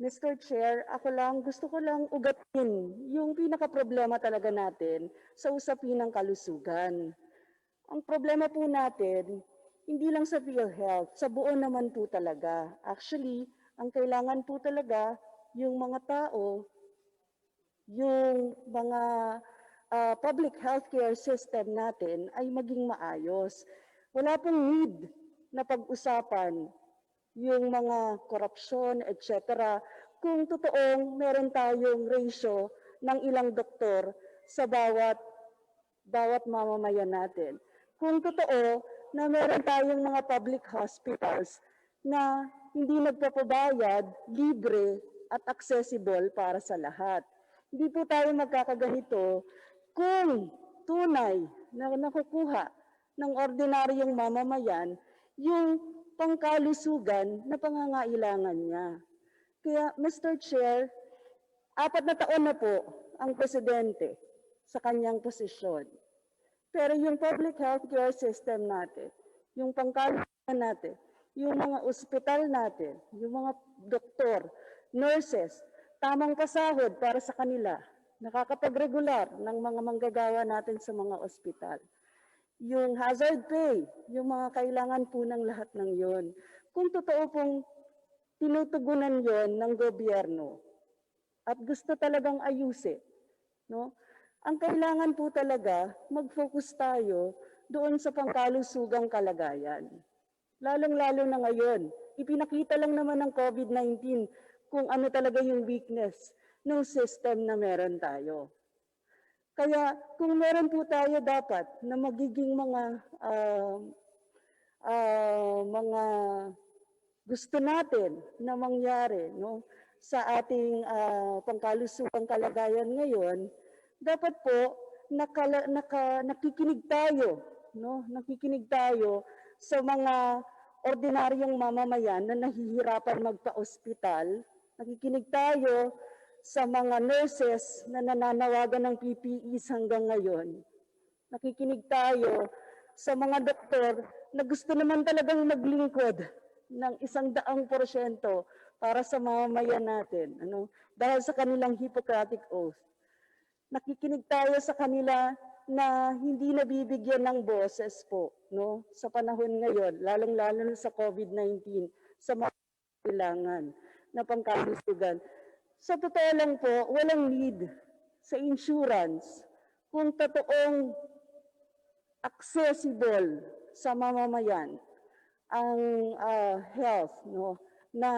[SPEAKER 14] Mr. Chair, gusto ko lang ugatin yung pinaka-problema talaga natin sa usapin ng kalusugan. Ang problema po natin, hindi lang sa Philhealth, sa buo naman po talaga. Actually, ang kailangan po talaga yung mga tao, yung mga public healthcare system natin ay maging maayos. Wala pong need na pag-usapan yung mga korupsyon, etc. Kung totoong meron tayong ratio ng ilang doktor sa bawat mamamayan natin. Kung totoo na meron tayong mga public hospitals na hindi nagpapabayad, libre at accessible para sa lahat. Hindi po tayo magkakaganito kung tunay na nakukuha ng ordinaryong mamamayan yung pangkalusugan na pangangailangan niya. Kaya, Mr. Chair, 4 na taon na po ang presidente sa kanyang posisyon. Pero yung public healthcare system natin, yung pangkalusugan natin, yung mga ospital natin, yung mga doktor, nurses, tamang pasahod para sa kanila, nakakapag-regular ng mga manggagawa natin sa mga ospital. Yung hazard pay, yung mga kailangan po ng lahat ng yon. Kung totoo pong tinutugunan yon ng gobyerno at gusto talagang ayusin, no? Ang kailangan po talaga, mag-focus tayo doon sa pangkalusugang kalagayan. Lalong-lalo na ngayon, ipinakita lang naman ng COVID-19 kung ano talaga yung weakness ng system na meron tayo. Kaya kung meron po tayo dapat na magiging mga gusto natin na mangyari, no, sa ating pangkalusugang kalagayan ngayon, dapat po nakikinig tayo, no, nakikinig tayo sa mga ordinaryong mamamayan na nahihirapan magpa-ospital, nakikinig tayo sa mga nurses na nananawagan ng PPEs hanggang ngayon. Nakikinig tayo sa mga doktor na gusto naman talagang maglingkod ng 100% para sa mamamayan natin, ano, dahil sa kanilang Hippocratic Oath. Nakikinig tayo sa kanila na hindi nabibigyan ng boses po, no, sa panahon ngayon, lalong-lalo na sa COVID-19, sa mga kailangan na pangkalusugan. Sa totoo lang po, walang need sa insurance kung totoong accessible sa mamamayan ang health, no, na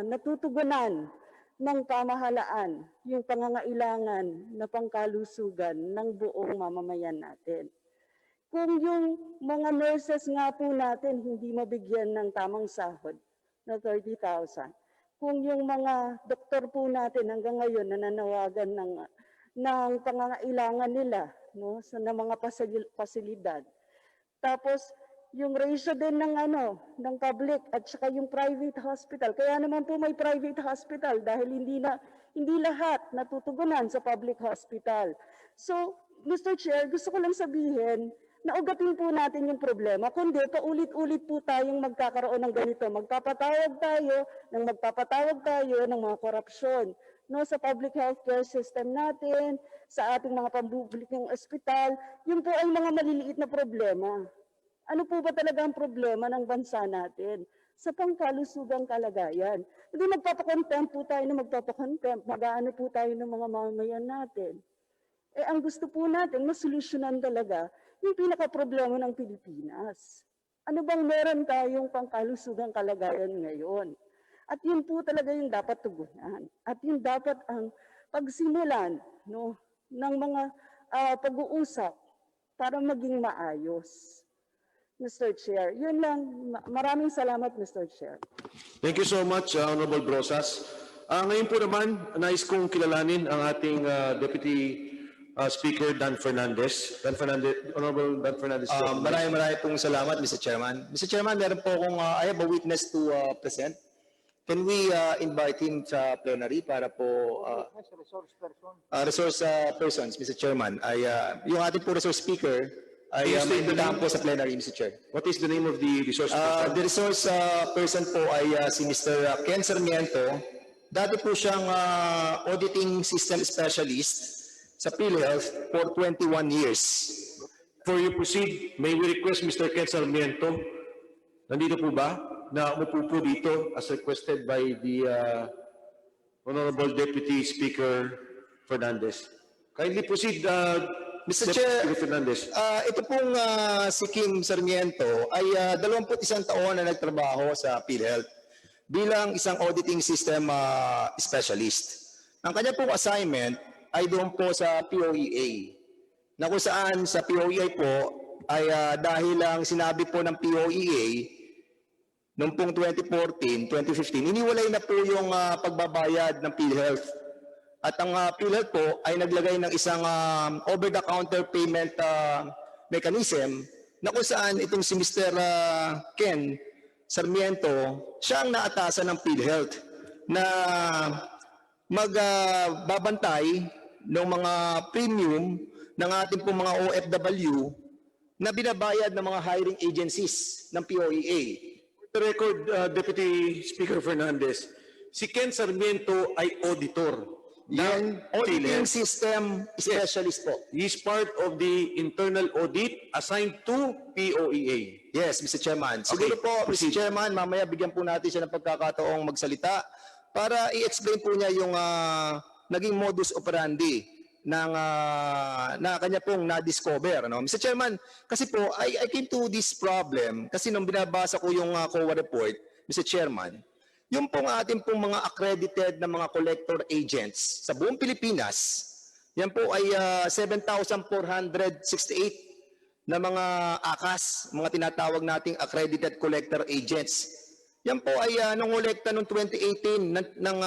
[SPEAKER 14] natutugunan ng pamahalaan yung pangangailangan na pangkalusugan ng buong mamamayan natin. Kung yung mga nurses nga po natin hindi mabigyan ng tamang sahod na 30,000, kung yung mga doktor po natin hanggang ngayon nananawagan ng pangangailangan nila, no, sa mga pasilidad. Tapos yung ratio din ng public at saka yung private hospital. Kaya naman po may private hospital dahil Hindi lahat natutugunan sa public hospital. So, Mr. Chair, gusto ko lang sabihin na ugatin po natin yung problema, kundi paulit-ulit po tayong magkakaroon ng ganito. Magpapatawag tayo ng mga korupsyon, no, sa public healthcare system natin, sa ating mga pampublikong ospital. Yun po ay mga maliliit na problema. Ano po ba talaga ang problema ng bansa natin sa pangkalusugang kalagayan? Hindi magpapakontempt po tayo na magpapakontempt, mag-aano po tayo ng mga mamamayan natin. Ang gusto po natin, masolusyonan talaga yung pinaka-problema ng Pilipinas. Ano bang meron tayong pangkalusugang kalagayan ngayon? At yun po talaga yung dapat tugunan. At yun dapat ang pagsimulan, no, ng mga pag-uusap para maging maayos. Mr. Chair, yun lang. Maraming salamat, Mr. Chair.
[SPEAKER 1] Thank you so much, Honorable Brosas. Ngayon po naman, nais kong kilalanin ang ating Deputy Speaker Dan Fernandez. Honorable Dan Fernandez.
[SPEAKER 4] Maraming pong salamat, Mr. Chairman. Mr. Chairman, meron po akong, I have a witness to present. Can we invite him sa plenary para po resource persons, Mr. Chairman? Yung ating po resource speaker ay maibitahan po sa plenary, Mr. Chair.
[SPEAKER 1] What is the name of the resource person?
[SPEAKER 4] The resource person po ay si Mr. Ken Sarmiento. Dati po siyang auditing system specialist sa Philhealth for 21 years.
[SPEAKER 1] Before you proceed, may we request Mr. Ken Sarmiento, nandito po ba, na umupo po dito as requested by the Honorable Deputy Speaker Fernandez. Kindly proceed,
[SPEAKER 4] Mr. Chair,
[SPEAKER 1] Fernandez.
[SPEAKER 4] Ito pong si Kim Sarmiento ay 21 taon na nagtrabaho sa Philhealth bilang isang auditing system specialist. Ang kanya pong assignment ay doon po sa POEA, na kung saan sa POEA po ay dahil lang sinabi po ng POEA noong pong 2014, 2015, iniwalay na po yung pagbabayad ng Philhealth. At ang Philhealth po ay naglagay ng isang over-the-counter payment mechanism na kung saan itong si Mr. Ken Sarmiento, siya ang naatasan ng Philhealth na magbabantay ng mga premium ng ating pong mga OFW na binabayad ng mga hiring agencies ng POEA.
[SPEAKER 1] For the record, Deputy Speaker Fernandez, si Ken Sarmiento ay auditor.
[SPEAKER 4] Yung auditing system specialist po.
[SPEAKER 1] He is part of the internal audit assigned to POEA.
[SPEAKER 4] Yes, Mr. Chairman.
[SPEAKER 1] Okay,
[SPEAKER 4] Siguro po,
[SPEAKER 1] proceed.
[SPEAKER 4] Mr. Chairman, mamaya bigyan po natin siya ng pagkakataong magsalita para i-explain po niya yung naging modus operandi ng na kanya pong na-discover. No? Mr. Chairman, kasi po, I came to this problem kasi nung binabasa ko yung COA report, Mr. Chairman, yung pong ating pong mga accredited na mga collector agents sa buong Pilipinas, yan po ay 7,468 na mga ACAS, mga tinatawag nating accredited collector agents. Yan po ay nangolekta noong 2018 ng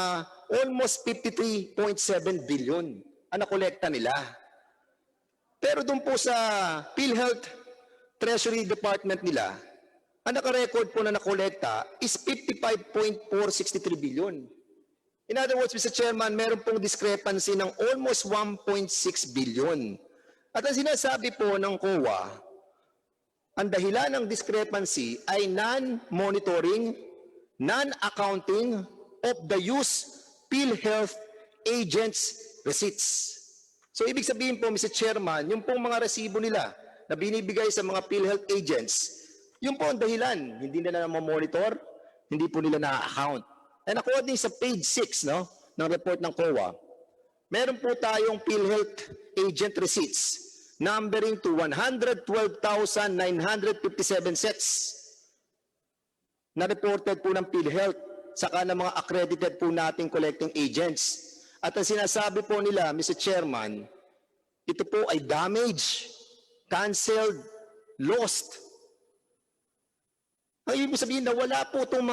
[SPEAKER 4] almost 53.7 billion ang nakolekta nila. Pero doon po sa PhilHealth Treasury Department nila, ang naka-record po na nakolekta is 55.463 billion. In other words, Mr. Chairman, meron pong discrepancy ng almost 1.6 billion. At ang sinasabi po ng COA, ang dahilan ng discrepancy ay non-monitoring, non-accounting of the use PhilHealth agents' receipts. So ibig sabihin po, Mr. Chairman, yung pong mga resibo nila na binibigay sa mga PhilHealth agents, yung po ang dahilan, hindi nila na-monitor, hindi po nila na-account. And according sa page 6 no, ng report ng COA, meron po tayong PhilHealth agent receipts numbering to 112,957 sets na reported po ng PhilHealth saka ng mga accredited po nating collecting agents. At ang sinasabi po nila, Mr. Chairman, ito po ay damaged, canceled, lost. Ang ibig sabihin na wala po itong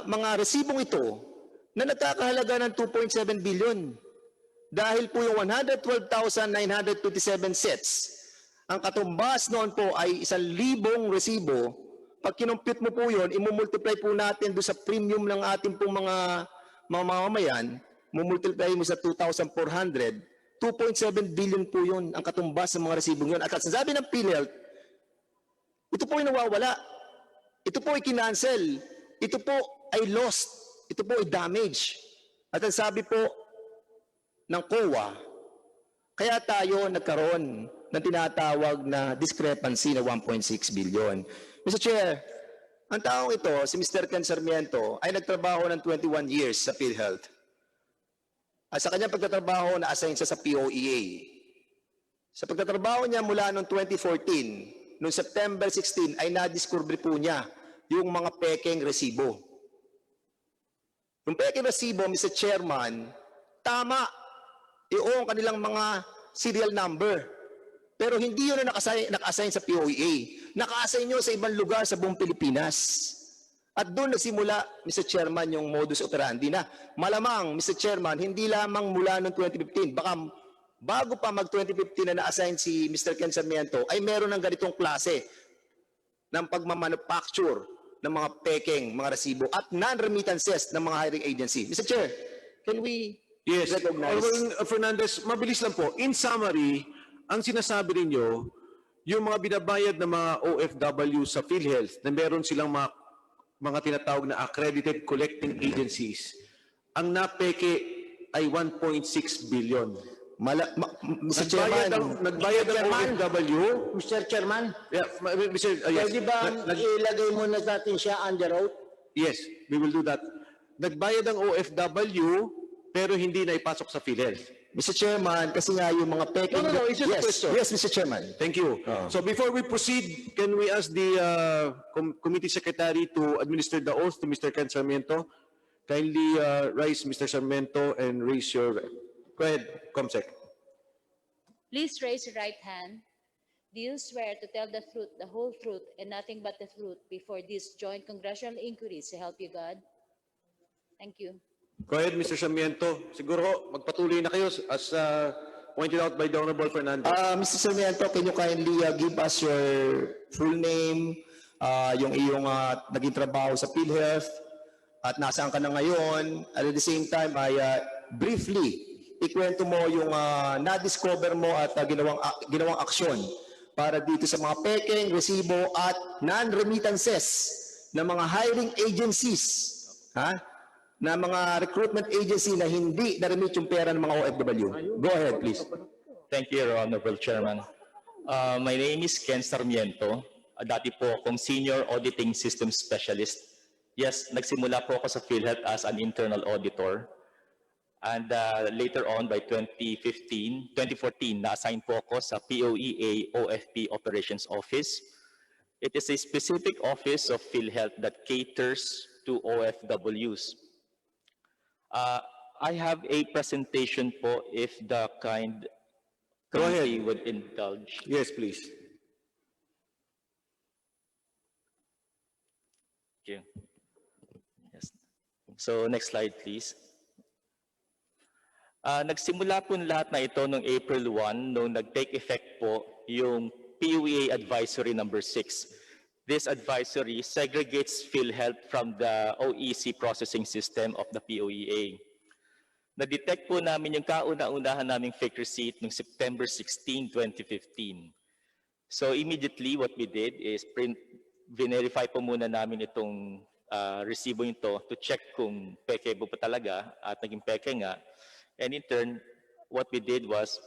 [SPEAKER 4] mga resibong ito na nagkakahalaga ng 2.7 billion. Dahil po yung 112,957 sets, ang katumbas noon po ay 1,000 resibo. Pag kinumpute mo po yun, imumultiply po natin doon sa premium ng ating pong mga mga mamamayan, mumultiply mo sa 2,400, 2.7 billion po yun ang katumbas ng mga resibong yun. At sabi ng PhilHealth, ito po ay nawawala. Ito po ay kinancel. Ito po ay lost. Ito po ay damage. At ang sabi po ng COA, kaya tayo nagkaroon ng tinatawag na discrepancy na 1.6 billion. Mr. Chair, ang taong ito, si Mr. Ken Sarmiento, ay nagtrabaho ng 21 years sa PhilHealth. At sa kanyang pagtatrabaho, na-assign siya sa POEA. Sa pagtatrabaho niya mula noong 2014, noong September 16, ay nadiscover po niya yung mga pekeng resibo. Yung pekeng resibo, Mr. Chairman, tama, yung kanilang mga serial number. Pero hindi yun na naka-assign sa POEA. Naka-assign nyo sa ibang lugar sa buong Pilipinas. At doon nagsimula, Mr. Chairman, yung modus operandi na malamang, Mr. Chairman, hindi lamang mula noong 2015, baka bago pa mag-2015 na na-assign si Mr. Ken Sarmiento, ay meron ng ganitong klase ng pagmamanufacture ng mga pekeng, mga resibo at non-remittances ng mga hiring agency. Mr. Chair, can we recognize?
[SPEAKER 1] Honorable Fernandez, mabilis lang po. In summary, ang sinasabi ninyo, yung mga binabayad ng mga OFW sa PhilHealth na meron silang mga tinatawag na accredited collecting agencies, ang napeke ay 1.6 billion.
[SPEAKER 4] Mr. Chairman,
[SPEAKER 1] nagbayad ang OFW.
[SPEAKER 3] Mr. Chairman,
[SPEAKER 1] Yeah, Mr. Yes.
[SPEAKER 3] pwede ba ilagay muna natin siya under oath?
[SPEAKER 1] Yes, we will do that. Nagbayad ang OFW pero hindi na ipasok sa PhilHealth.
[SPEAKER 4] Mr. Chairman, kasi nga yung mga peking...
[SPEAKER 1] No, it's just a question.
[SPEAKER 4] Yes, Mr. Chairman.
[SPEAKER 1] Thank you. So before we proceed, can we ask the committee secretary to administer the oath to Mr. Ken Sarmiento? Kindly rise, Mr. Sarmiento, and raise your... Go ahead, Comsec.
[SPEAKER 15] Please raise your right hand. Do you swear to tell the truth, the whole truth, and nothing but the truth before this joint congressional inquiry, so help you God? Thank you.
[SPEAKER 1] Go ahead, Mr. Sarmiento. Siguro magpatuloy na kayo as pointed out by the Honorable Fernandez.
[SPEAKER 4] Mr. Sarmiento, can you kindly give us your full name, yung iyong naging trabaho sa PhilHealth, at nasaan ka na ngayon, at at the same time ay briefly ikwento mo yung na-discover mo at ginawang aksyon para dito sa mga pekeng, resibo at non-remittances ng mga hiring agencies, na mga recruitment agency na hindi na-remit yung pera ng mga OFW. Go ahead, please.
[SPEAKER 16] Thank you, Your Honorable Chairman. My name is Ken Sarmiento. Dati po akong Senior Auditing System Specialist. Yes, nagsimula po ako sa PhilHealth as an internal auditor. And later on, by 2014, na-assign po ako sa POEA OFP Operations Office. It is a specific office of PhilHealth that caters to OFWs. I have a presentation po if the committee would indulge.
[SPEAKER 1] Yes, please.
[SPEAKER 16] Thank you. Yes. So next slide, please. Nagsimula po lahat na ito noong April 1 nung nag-take effect po yung POEA Advisory number 6. This advisory segregates PhilHealth from the OEC processing system of the POEA. Na-detect po namin yung kauna-unahan naming fake receipt noong September 16, 2015. So immediately what we did is verify po muna namin itong resibo ito to check kung peke po talaga at naging peke nga. And in turn, what we did was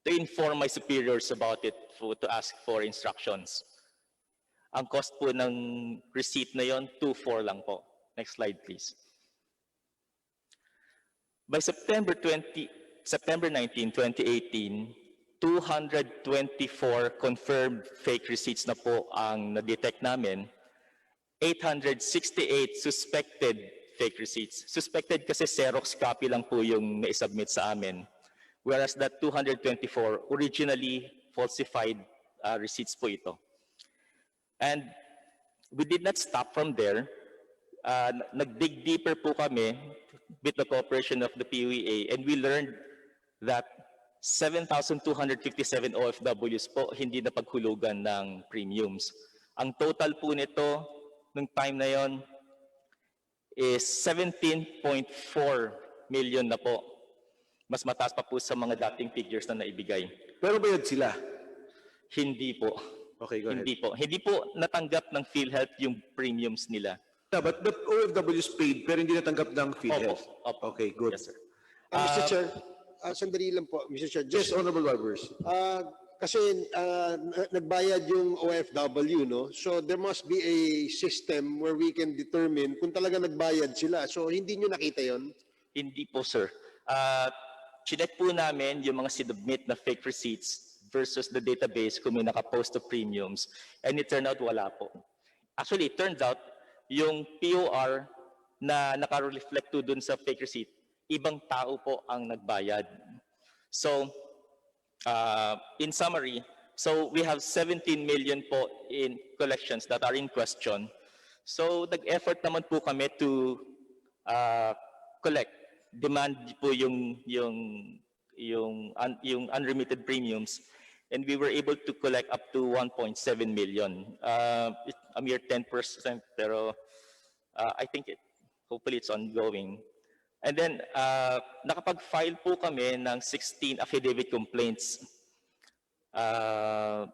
[SPEAKER 16] to inform my superiors about it to ask for instructions. Ang cost po ng receipt na yon, 2.4 lang po. Next slide, please. By September 19, 2018, 224 confirmed fake receipts na po ang na-detect namin. 868 suspected fake receipts. Suspected kasi Xerox copy lang po yung na-submit sa amin. Whereas that 224 originally falsified receipts po ito. And we did not stop from there. Nag-dig deeper po kami with the cooperation of the POEA, and we learned that 7,257 OFWs po hindi na paghulugan ng premiums. Ang total po nito nung time na yon, is 17.4 million na po. Mas mataas pa po sa mga dating figures na naibigay.
[SPEAKER 1] Pero bayad sila?
[SPEAKER 16] Hindi po.
[SPEAKER 1] Okay, go ahead.
[SPEAKER 16] Hindi po natanggap ng PhilHealth yung premiums nila.
[SPEAKER 1] Yeah, but the OFWs paid pero hindi natanggap ng Philhealth.
[SPEAKER 16] Opo.
[SPEAKER 1] Okay, good.
[SPEAKER 16] Yes, sir.
[SPEAKER 4] Mr. Chair, sandali lang po, Mr. Chair.
[SPEAKER 1] Yes, Honorable Barbers.
[SPEAKER 4] Kasi nagbayad yung OFW, no? So there must be a system where we can determine kung talaga nagbayad sila. So hindi nyo nakita yon?
[SPEAKER 16] Hindi po, sir. Chinek po namin yung mga sinubmit na fake receipts versus the database kung may nakapost of premiums. And it turned out wala po. Actually, it turns out yung POR na naka-reflect to dun sa fake receipt, ibang tao po ang nagbayad. So, in summary, so we have 17 million po in collections that are in question. So, nag-effort naman po kami to collect, demand po yung unremitted premiums, and we were able to collect up to 1.7 million. A mere 10%, pero I think hopefully it's ongoing. And then, nakapag-file po kami ng 16 affidavit complaints. Ang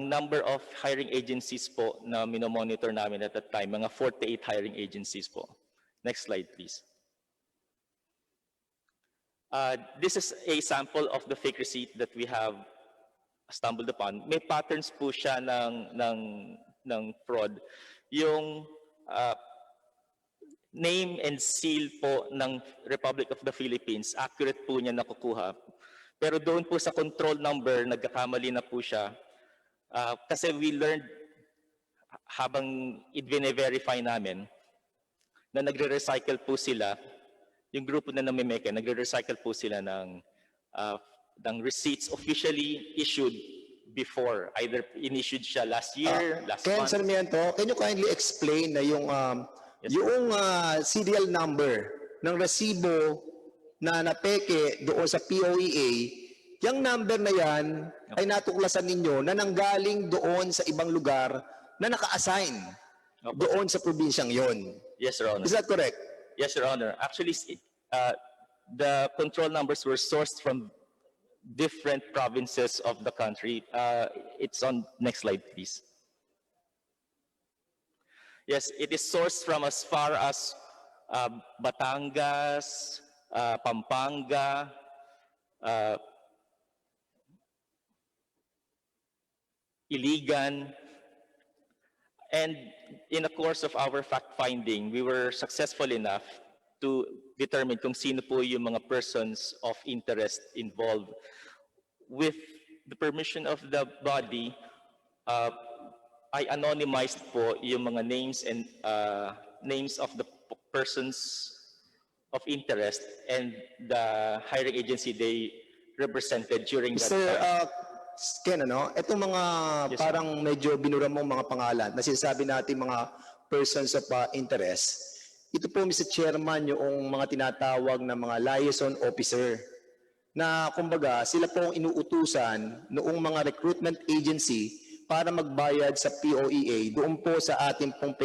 [SPEAKER 16] number of hiring agencies po na minomonitor namin at that time, mga 48 hiring agencies po. Next slide, please. This is a sample of the fake receipt that we have stumbled upon. May patterns po siya ng fraud. Yung name and seal po ng Republic of the Philippines, accurate po niya nakukuha. Pero doon po sa control number, nagkakamali na po siya. Kasi we learned habang i-verify namin na nagre-recycle po sila, yung grupo na namimeke, nagre-recycle po sila ng receipts officially issued before. Either in-issued siya last year, last
[SPEAKER 4] Ken
[SPEAKER 16] month.
[SPEAKER 4] Sarmiento, can you kindly explain na yung serial number ng resibo na napeke doon sa POEA, yung number na yan ay natuklasan ninyo na nanggaling doon sa ibang lugar na naka-assign doon sa probinsyang yon.
[SPEAKER 16] Yes, Your Honor.
[SPEAKER 4] Is that correct?
[SPEAKER 16] Yes, Your Honor. Actually, the control numbers were sourced from different provinces of the country. It's on next slide, please. Yes, it is sourced from as far as Batangas, Pampanga, Iligan, and in the course of our fact-finding, we were successful enough to determine kung sino po yung mga persons of interest involved. With the permission of the body, I anonymized po yung mga names and names of the persons of interest and the hiring agency they represented during that time.
[SPEAKER 4] Ken, itong mga parang medyo binura mong mga pangalan na sinasabi natin mga persons of interest, ito po, Mr. Chairman, yung mga tinatawag na mga liaison officer na kumbaga sila po ang inuutusan noong mga recruitment agency para magbayad sa POEA doon po sa ating pong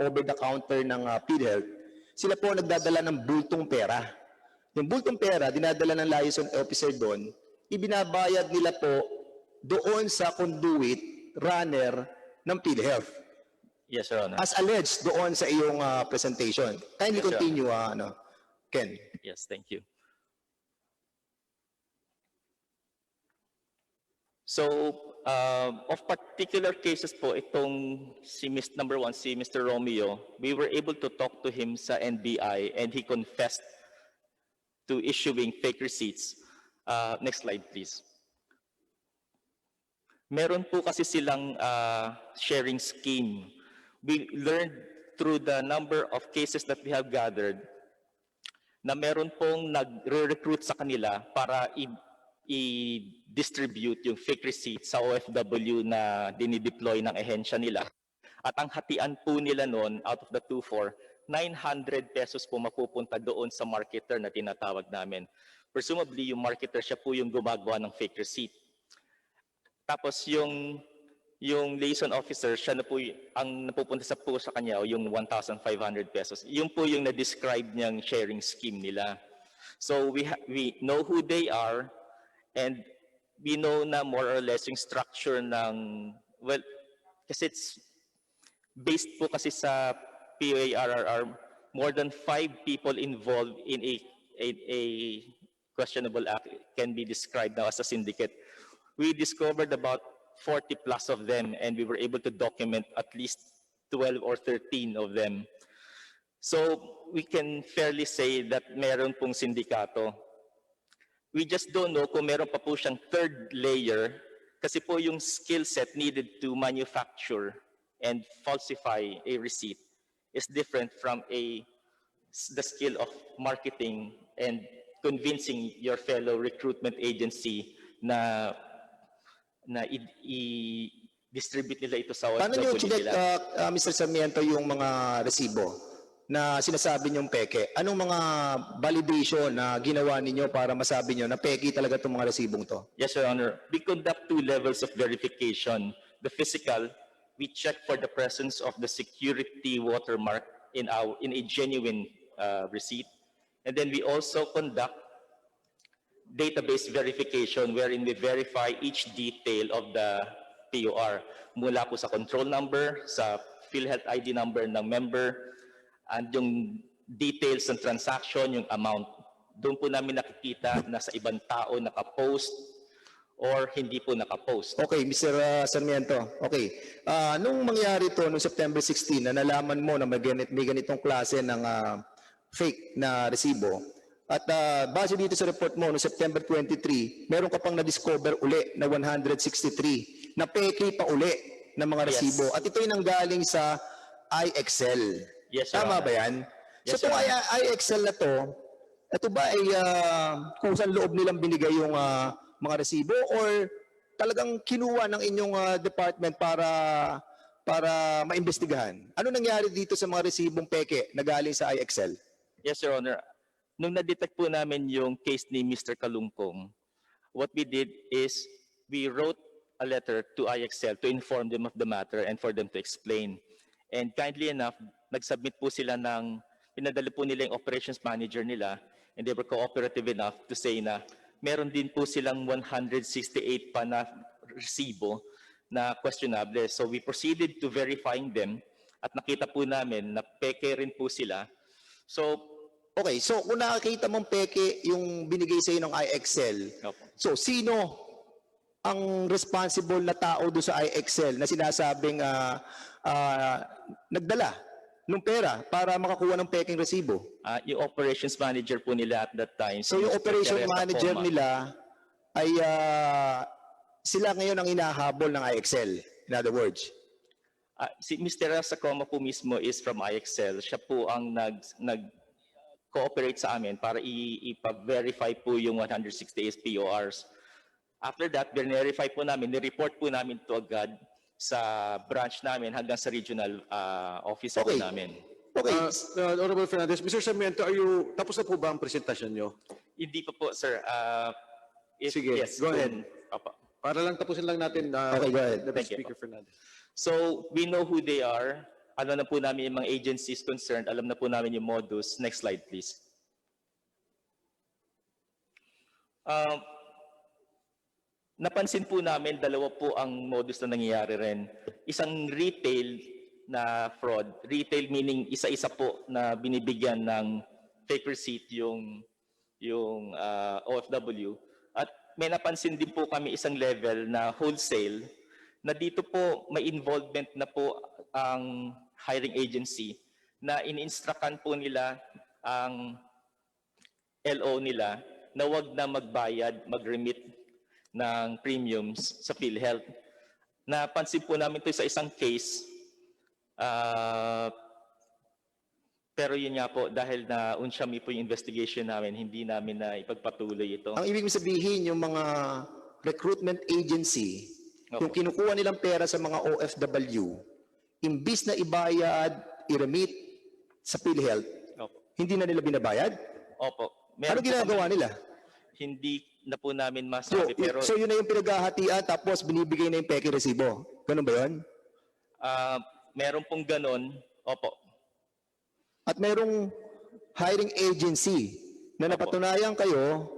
[SPEAKER 4] over-the-counter ng Philhealth. Sila po nagdadala ng bultong pera. Yung bultong pera, dinadala ng liaison officer doon, ibinabayad nila po doon sa conduit runner ng Philhealth.
[SPEAKER 16] Yes, Your Honor.
[SPEAKER 4] As alleged doon sa iyong presentation. Kindly
[SPEAKER 16] Yes, Your
[SPEAKER 4] continue, Ken.
[SPEAKER 16] Yes, thank you. So, of particular cases po, itong si number one, si Mr. Romeo, we were able to talk to him sa NBI and he confessed to issuing fake receipts. Next slide, please. Meron po kasi silang sharing scheme. We learned through the number of cases that we have gathered na meron pong nagre-recruit sa kanila para i-distribute yung fake receipts sa OFW na dinideploy ng ehensya nila. At ang hatian po nila noon, out of the 2-4, 900 pesos po mapupunta doon sa marketer na tinatawag namin. Presumably, yung marketer siya po yung gumagawa ng fake receipt. Tapos yung yung liaison officer, siya na po ang napupunta sa kanya, o yung 1,500 pesos. Yun po yung na-describe niyang sharing scheme nila. So we know who they are, and we know na more or less yung structure ng, well, kasi it's based po kasi sa POA-RRR, more than 5 people involved in a questionable act can be described now as a syndicate. We discovered about 40 plus of them, and we were able to document at least 12 or 13 of them. So we can fairly say that meron pong sindikato. We just don't know kung meron pa po siyang third layer, kasi po yung skill set needed to manufacture and falsify a receipt is different from the skill of marketing and convincing your fellow recruitment agency na i-distribute nila ito sa
[SPEAKER 4] Paano nyo
[SPEAKER 16] OFW
[SPEAKER 4] chinek,
[SPEAKER 16] nila.
[SPEAKER 4] Mr. Sarmiento, yung mga resibo na sinasabi nyong peke? Anong mga validation na ginawa ninyo para masabi nyo na peke talaga itong mga resibong to?
[SPEAKER 16] Yes, Your Honor. We conduct 2 levels of verification. The physical, we check for the presence of the security watermark in a genuine receipt. And then we also conduct database verification wherein we verify each detail of the POR. Mula po sa control number, sa Philhealth ID number ng member, and yung details ng transaction, yung amount. Doon po namin nakikita na sa ibang tao nakapost or hindi po nakapost.
[SPEAKER 4] Okay, Mr. Sarmiento. Okay. Nung mangyari to noong September 16 na nalaman mo na may ganitong klase ng fake na resibo, at base dito sa report mo noong September 23, meron ka pang na-discover uli na 163 na peke pa uli ng mga resibo.
[SPEAKER 16] Yes.
[SPEAKER 4] At ito yung nanggaling sa iExcel.
[SPEAKER 16] Yes, Your
[SPEAKER 4] Tama
[SPEAKER 16] Honor.
[SPEAKER 4] ba yan?
[SPEAKER 16] Yes,
[SPEAKER 4] So itong
[SPEAKER 16] Your Honor.
[SPEAKER 4] iExcel na to, ito ba ay kusang loob nilang binigay yung mga resibo, or talagang kinuha ng inyong department para maimbestigahan? Ano nangyari dito sa mga resibong peke na galing sa iExcel?
[SPEAKER 16] Yes, Your Honor. Nung na-detect po namin yung case ni Mr. Kalumpong, what we did is we wrote a letter to iExcel to inform them of the matter and for them to explain. And kindly enough, nag-submit po sila pinadala po nila yung operations manager nila, and they were cooperative enough to say na meron din po silang 168 pa na resibo na questionable. So we proceeded to verifying them at nakita po namin na peke rin po sila. So,
[SPEAKER 4] okay, so kung nakakita mong peke yung binigay sa ng iExcel, so sino ang responsible na tao doon sa iExcel na sinasabing nagdala ng pera para makakuha ng peking resibo?
[SPEAKER 16] yung operations manager po nila at that time.
[SPEAKER 4] So yung
[SPEAKER 16] Mr.
[SPEAKER 4] operation
[SPEAKER 16] Teresa
[SPEAKER 4] manager
[SPEAKER 16] Poma.
[SPEAKER 4] nila ay sila ngayon ang inahabol ng iExcel. In other words,
[SPEAKER 16] Si Mr. Sacoma po mismo is from iExcel. Siya po ang nag-cooperate sa amin para ipa-verify po yung 168 PORs. After that, verify po namin, ni-report po namin to agad sa branch namin hanggang sa regional office po namin.
[SPEAKER 4] Okay.
[SPEAKER 1] Honorable Fernandez, Mr. Sarmiento, tapos na po ba ang presentasyon nyo?
[SPEAKER 16] Hindi pa po, sir.
[SPEAKER 1] Sige,
[SPEAKER 16] yes,
[SPEAKER 1] go ahead.
[SPEAKER 16] Papa.
[SPEAKER 1] Para lang tapusin lang natin,
[SPEAKER 4] Okay, go ahead.
[SPEAKER 1] the
[SPEAKER 16] Thank you,
[SPEAKER 1] Speaker Fernandez.
[SPEAKER 16] So, we know who they are. Alam na po namin yung mga agencies concerned. Alam na po namin yung modus. Next slide, please. Napansin po namin, dalawa po ang modus na nangyayari rin. Isang retail na fraud. Retail meaning isa-isa po na binibigyan ng fake receipt yung OFW. At may napansin din po kami isang level na wholesale na dito po may involvement na po ang hiring agency na in-instructan po nila ang LO nila na wag na magbayad, mag-remit ng premiums sa Philhealth. Napansin po namin ito sa isang case, pero yun nga po, dahil na unsyami po yung investigation namin, hindi namin na ipagpatuloy ito.
[SPEAKER 4] ang ibig sabihin yung mga recruitment agency, yung kinukuha nilang pera sa mga OFW, imbis na ibayad, i-remit sa PhilHealth, hindi na nila binabayad?
[SPEAKER 16] Opo.
[SPEAKER 4] Ano ginagawa nila?
[SPEAKER 16] Hindi na po namin masabi, pero
[SPEAKER 4] So yun na yung pinaghahatian tapos binibigay na yung peke resibo. Ganun ba yun?
[SPEAKER 16] meron pong ganon. Opo.
[SPEAKER 4] At mayroong hiring agency na napatunayan kayo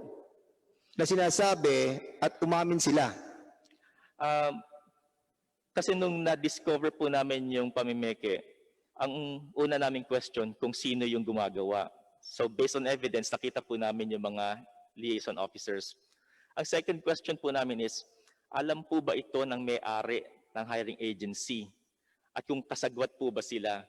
[SPEAKER 4] na sinasabi at umamin sila.
[SPEAKER 16] Kasi nung na-discover po namin yung pamimeke, ang una naming question kung sino yung gumagawa. So based on evidence, nakita po namin yung mga liaison officers. Ang second question po namin is, alam po ba ito ng may-ari ng hiring agency? At kung kasagwat po ba sila?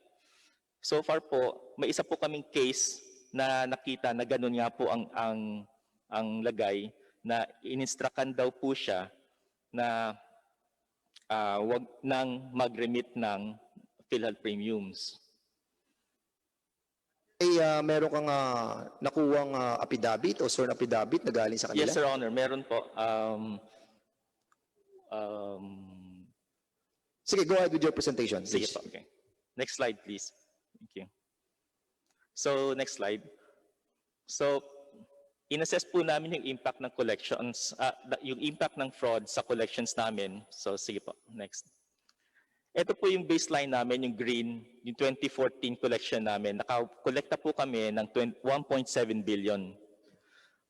[SPEAKER 16] So far po, may isa po kaming case na nakita na ganun nga po ang lagay, na ininstructan daw po siya na wag nang mag-remit ng Philhealth premiums.
[SPEAKER 4] Meron kang nakuwang affidavit o sworn affidavit na galing sa kanila?
[SPEAKER 16] Yes, Your Honor. Meron po.
[SPEAKER 4] Sige, go ahead with your presentation.
[SPEAKER 16] Sige po. Okay. Next slide, please. Thank you. So, next slide. So, in-assess po namin yung impact ng collections, yung impact ng fraud sa collections namin. So, sige po. Next. Ito po yung baseline namin, yung green, yung 2014 collection namin. Nakakolekta po kami ng 1.7 billion.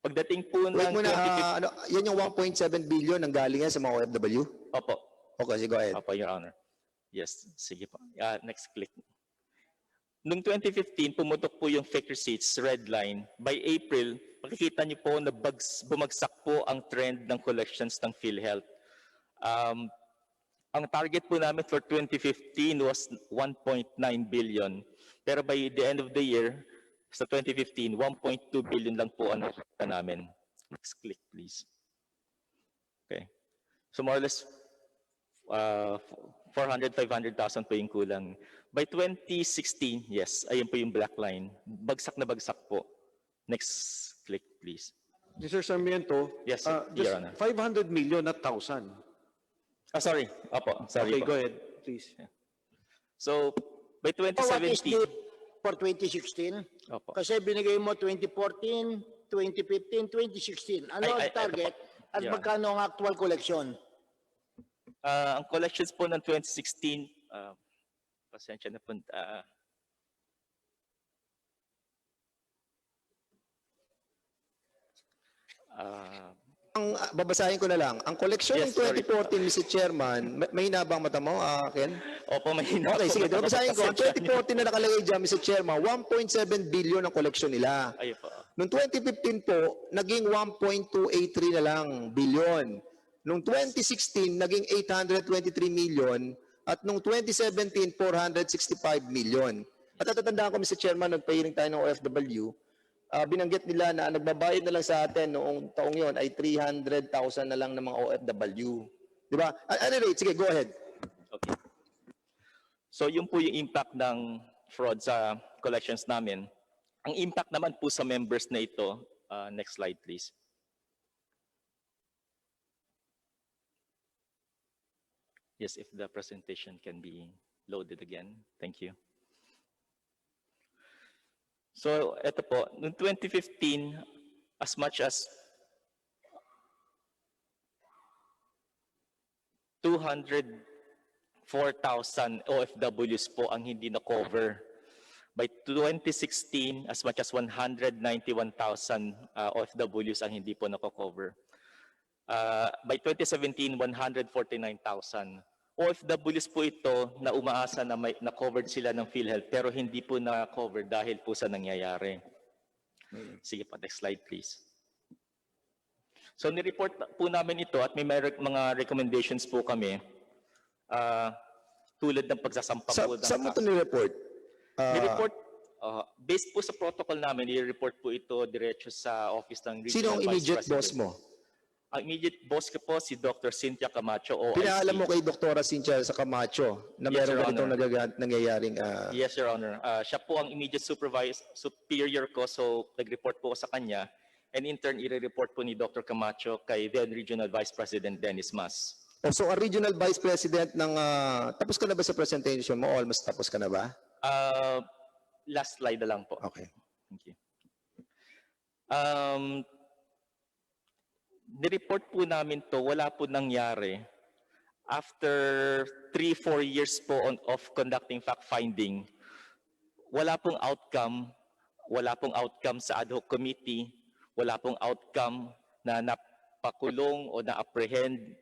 [SPEAKER 16] Pagdating po ng
[SPEAKER 4] Wait muna, yan yung 1.7 billion ang galing yan sa mga OFW?
[SPEAKER 16] Opo.
[SPEAKER 4] Okay, go ahead.
[SPEAKER 16] Opo, Your Honor. Yes, sige po. Next click. Noong 2015, pumutok po yung fake receipts, red line. By April, makikita niyo po na bumagsak po ang trend ng collections ng Philhealth. Ang target po namin for 2015 was 1.9 billion. Pero by the end of the year, sa 2015, 1.2 billion lang po ang nakita namin. Next click, please. Okay. So more or less, 400,000-500,000 po yung kulang. By 2016, yes, ayun po yung black line. Bagsak na bagsak po. Next click, please.
[SPEAKER 1] Mr. Sarmiento,
[SPEAKER 16] Yes,
[SPEAKER 1] just
[SPEAKER 16] Your Honor.
[SPEAKER 1] 500 million, not 1,000.
[SPEAKER 16] Sorry. Opo, sorry
[SPEAKER 1] Okay,
[SPEAKER 16] po.
[SPEAKER 1] go ahead, please.
[SPEAKER 16] So, by
[SPEAKER 3] So what is
[SPEAKER 16] 2017,
[SPEAKER 3] it for 2016?
[SPEAKER 16] Opo.
[SPEAKER 3] Kasi binigay mo 2014, 2015, 2016. Ano ang target at
[SPEAKER 16] Yeah.
[SPEAKER 3] magkano ang actual collection?
[SPEAKER 16] ang collections po ng 2016, pasensya na po.
[SPEAKER 4] Ang babasahin ko na lang. Ang collection
[SPEAKER 16] Yes,
[SPEAKER 4] ng 2014, Mr. Chairman, may hina bang mata mo, Ken?
[SPEAKER 16] Opo, may hina
[SPEAKER 4] Okay,
[SPEAKER 16] po.
[SPEAKER 4] sige. Babasahin ko. Ang
[SPEAKER 16] Pasensya niyo.
[SPEAKER 4] 2014 na nakalagay dyan, Mr. Chairman, 1.7 billion ang collection nila.
[SPEAKER 16] Ayun po.
[SPEAKER 4] Noong 2015 po, naging 1.283 na lang billion. Noong 2016, naging 823 million. At noong 2017, 465 million. At natatandaan ko, Mr. Chairman, nagpa-hearing tayo ng OFW, binanggit nila na nagbabayad na lang sa atin noong taong yon ay 300,000 na lang ng mga OFW. Di ba? At any rate, sige, go ahead.
[SPEAKER 16] Okay. So, yun po yung impact ng fraud sa collections namin. Ang impact naman po sa members na ito, next slide please. Yes, if the presentation can be loaded again. Thank you. So, ito po, noong 2015, as much as 204,000 OFWs po ang hindi na-cover. By 2016, as much as 191,000 OFWs ang hindi po na-cover. By 2017, 149,000. OFWs po ito na umaasa na na-covered sila ng PhilHealth pero hindi po na-cover dahil po sa nangyayari. Sige pa, next slide please. So nireport po namin ito at may mga recommendations po kami tulad ng pagsasampa po ng
[SPEAKER 4] Saan mo ito nireport?
[SPEAKER 16] Nireport, based po sa protocol namin, nireport po ito diretso sa office ng Regional
[SPEAKER 4] Sino ang
[SPEAKER 16] Vice
[SPEAKER 4] immediate
[SPEAKER 16] President.
[SPEAKER 4] boss mo?
[SPEAKER 16] Ang immediate boss ko po si Dr. Cynthia Camacho, OIC.
[SPEAKER 4] Pinaalam mo kay Dr. Cynthia sa Camacho na
[SPEAKER 16] Yes,
[SPEAKER 4] meron
[SPEAKER 16] Your
[SPEAKER 4] ganitong
[SPEAKER 16] Honor.
[SPEAKER 4] nangyayaring...
[SPEAKER 16] Yes, Your Honor. Siya po ang immediate superior ko, so nag-report po ko sa kanya. And in turn, i-report po ni Dr. Camacho kay then Regional Vice President Dennis Mas.
[SPEAKER 4] So, ang Regional Vice President ng... tapos ka na ba sa presentation mo? Almost tapos ka na ba?
[SPEAKER 16] Last slide na lang po.
[SPEAKER 4] Okay.
[SPEAKER 16] Thank you. nireport po namin to, wala po nangyari. After 3-4 years po of conducting fact-finding, wala pong outcome sa ad hoc committee, wala pong outcome na napakulong o na-apprehend,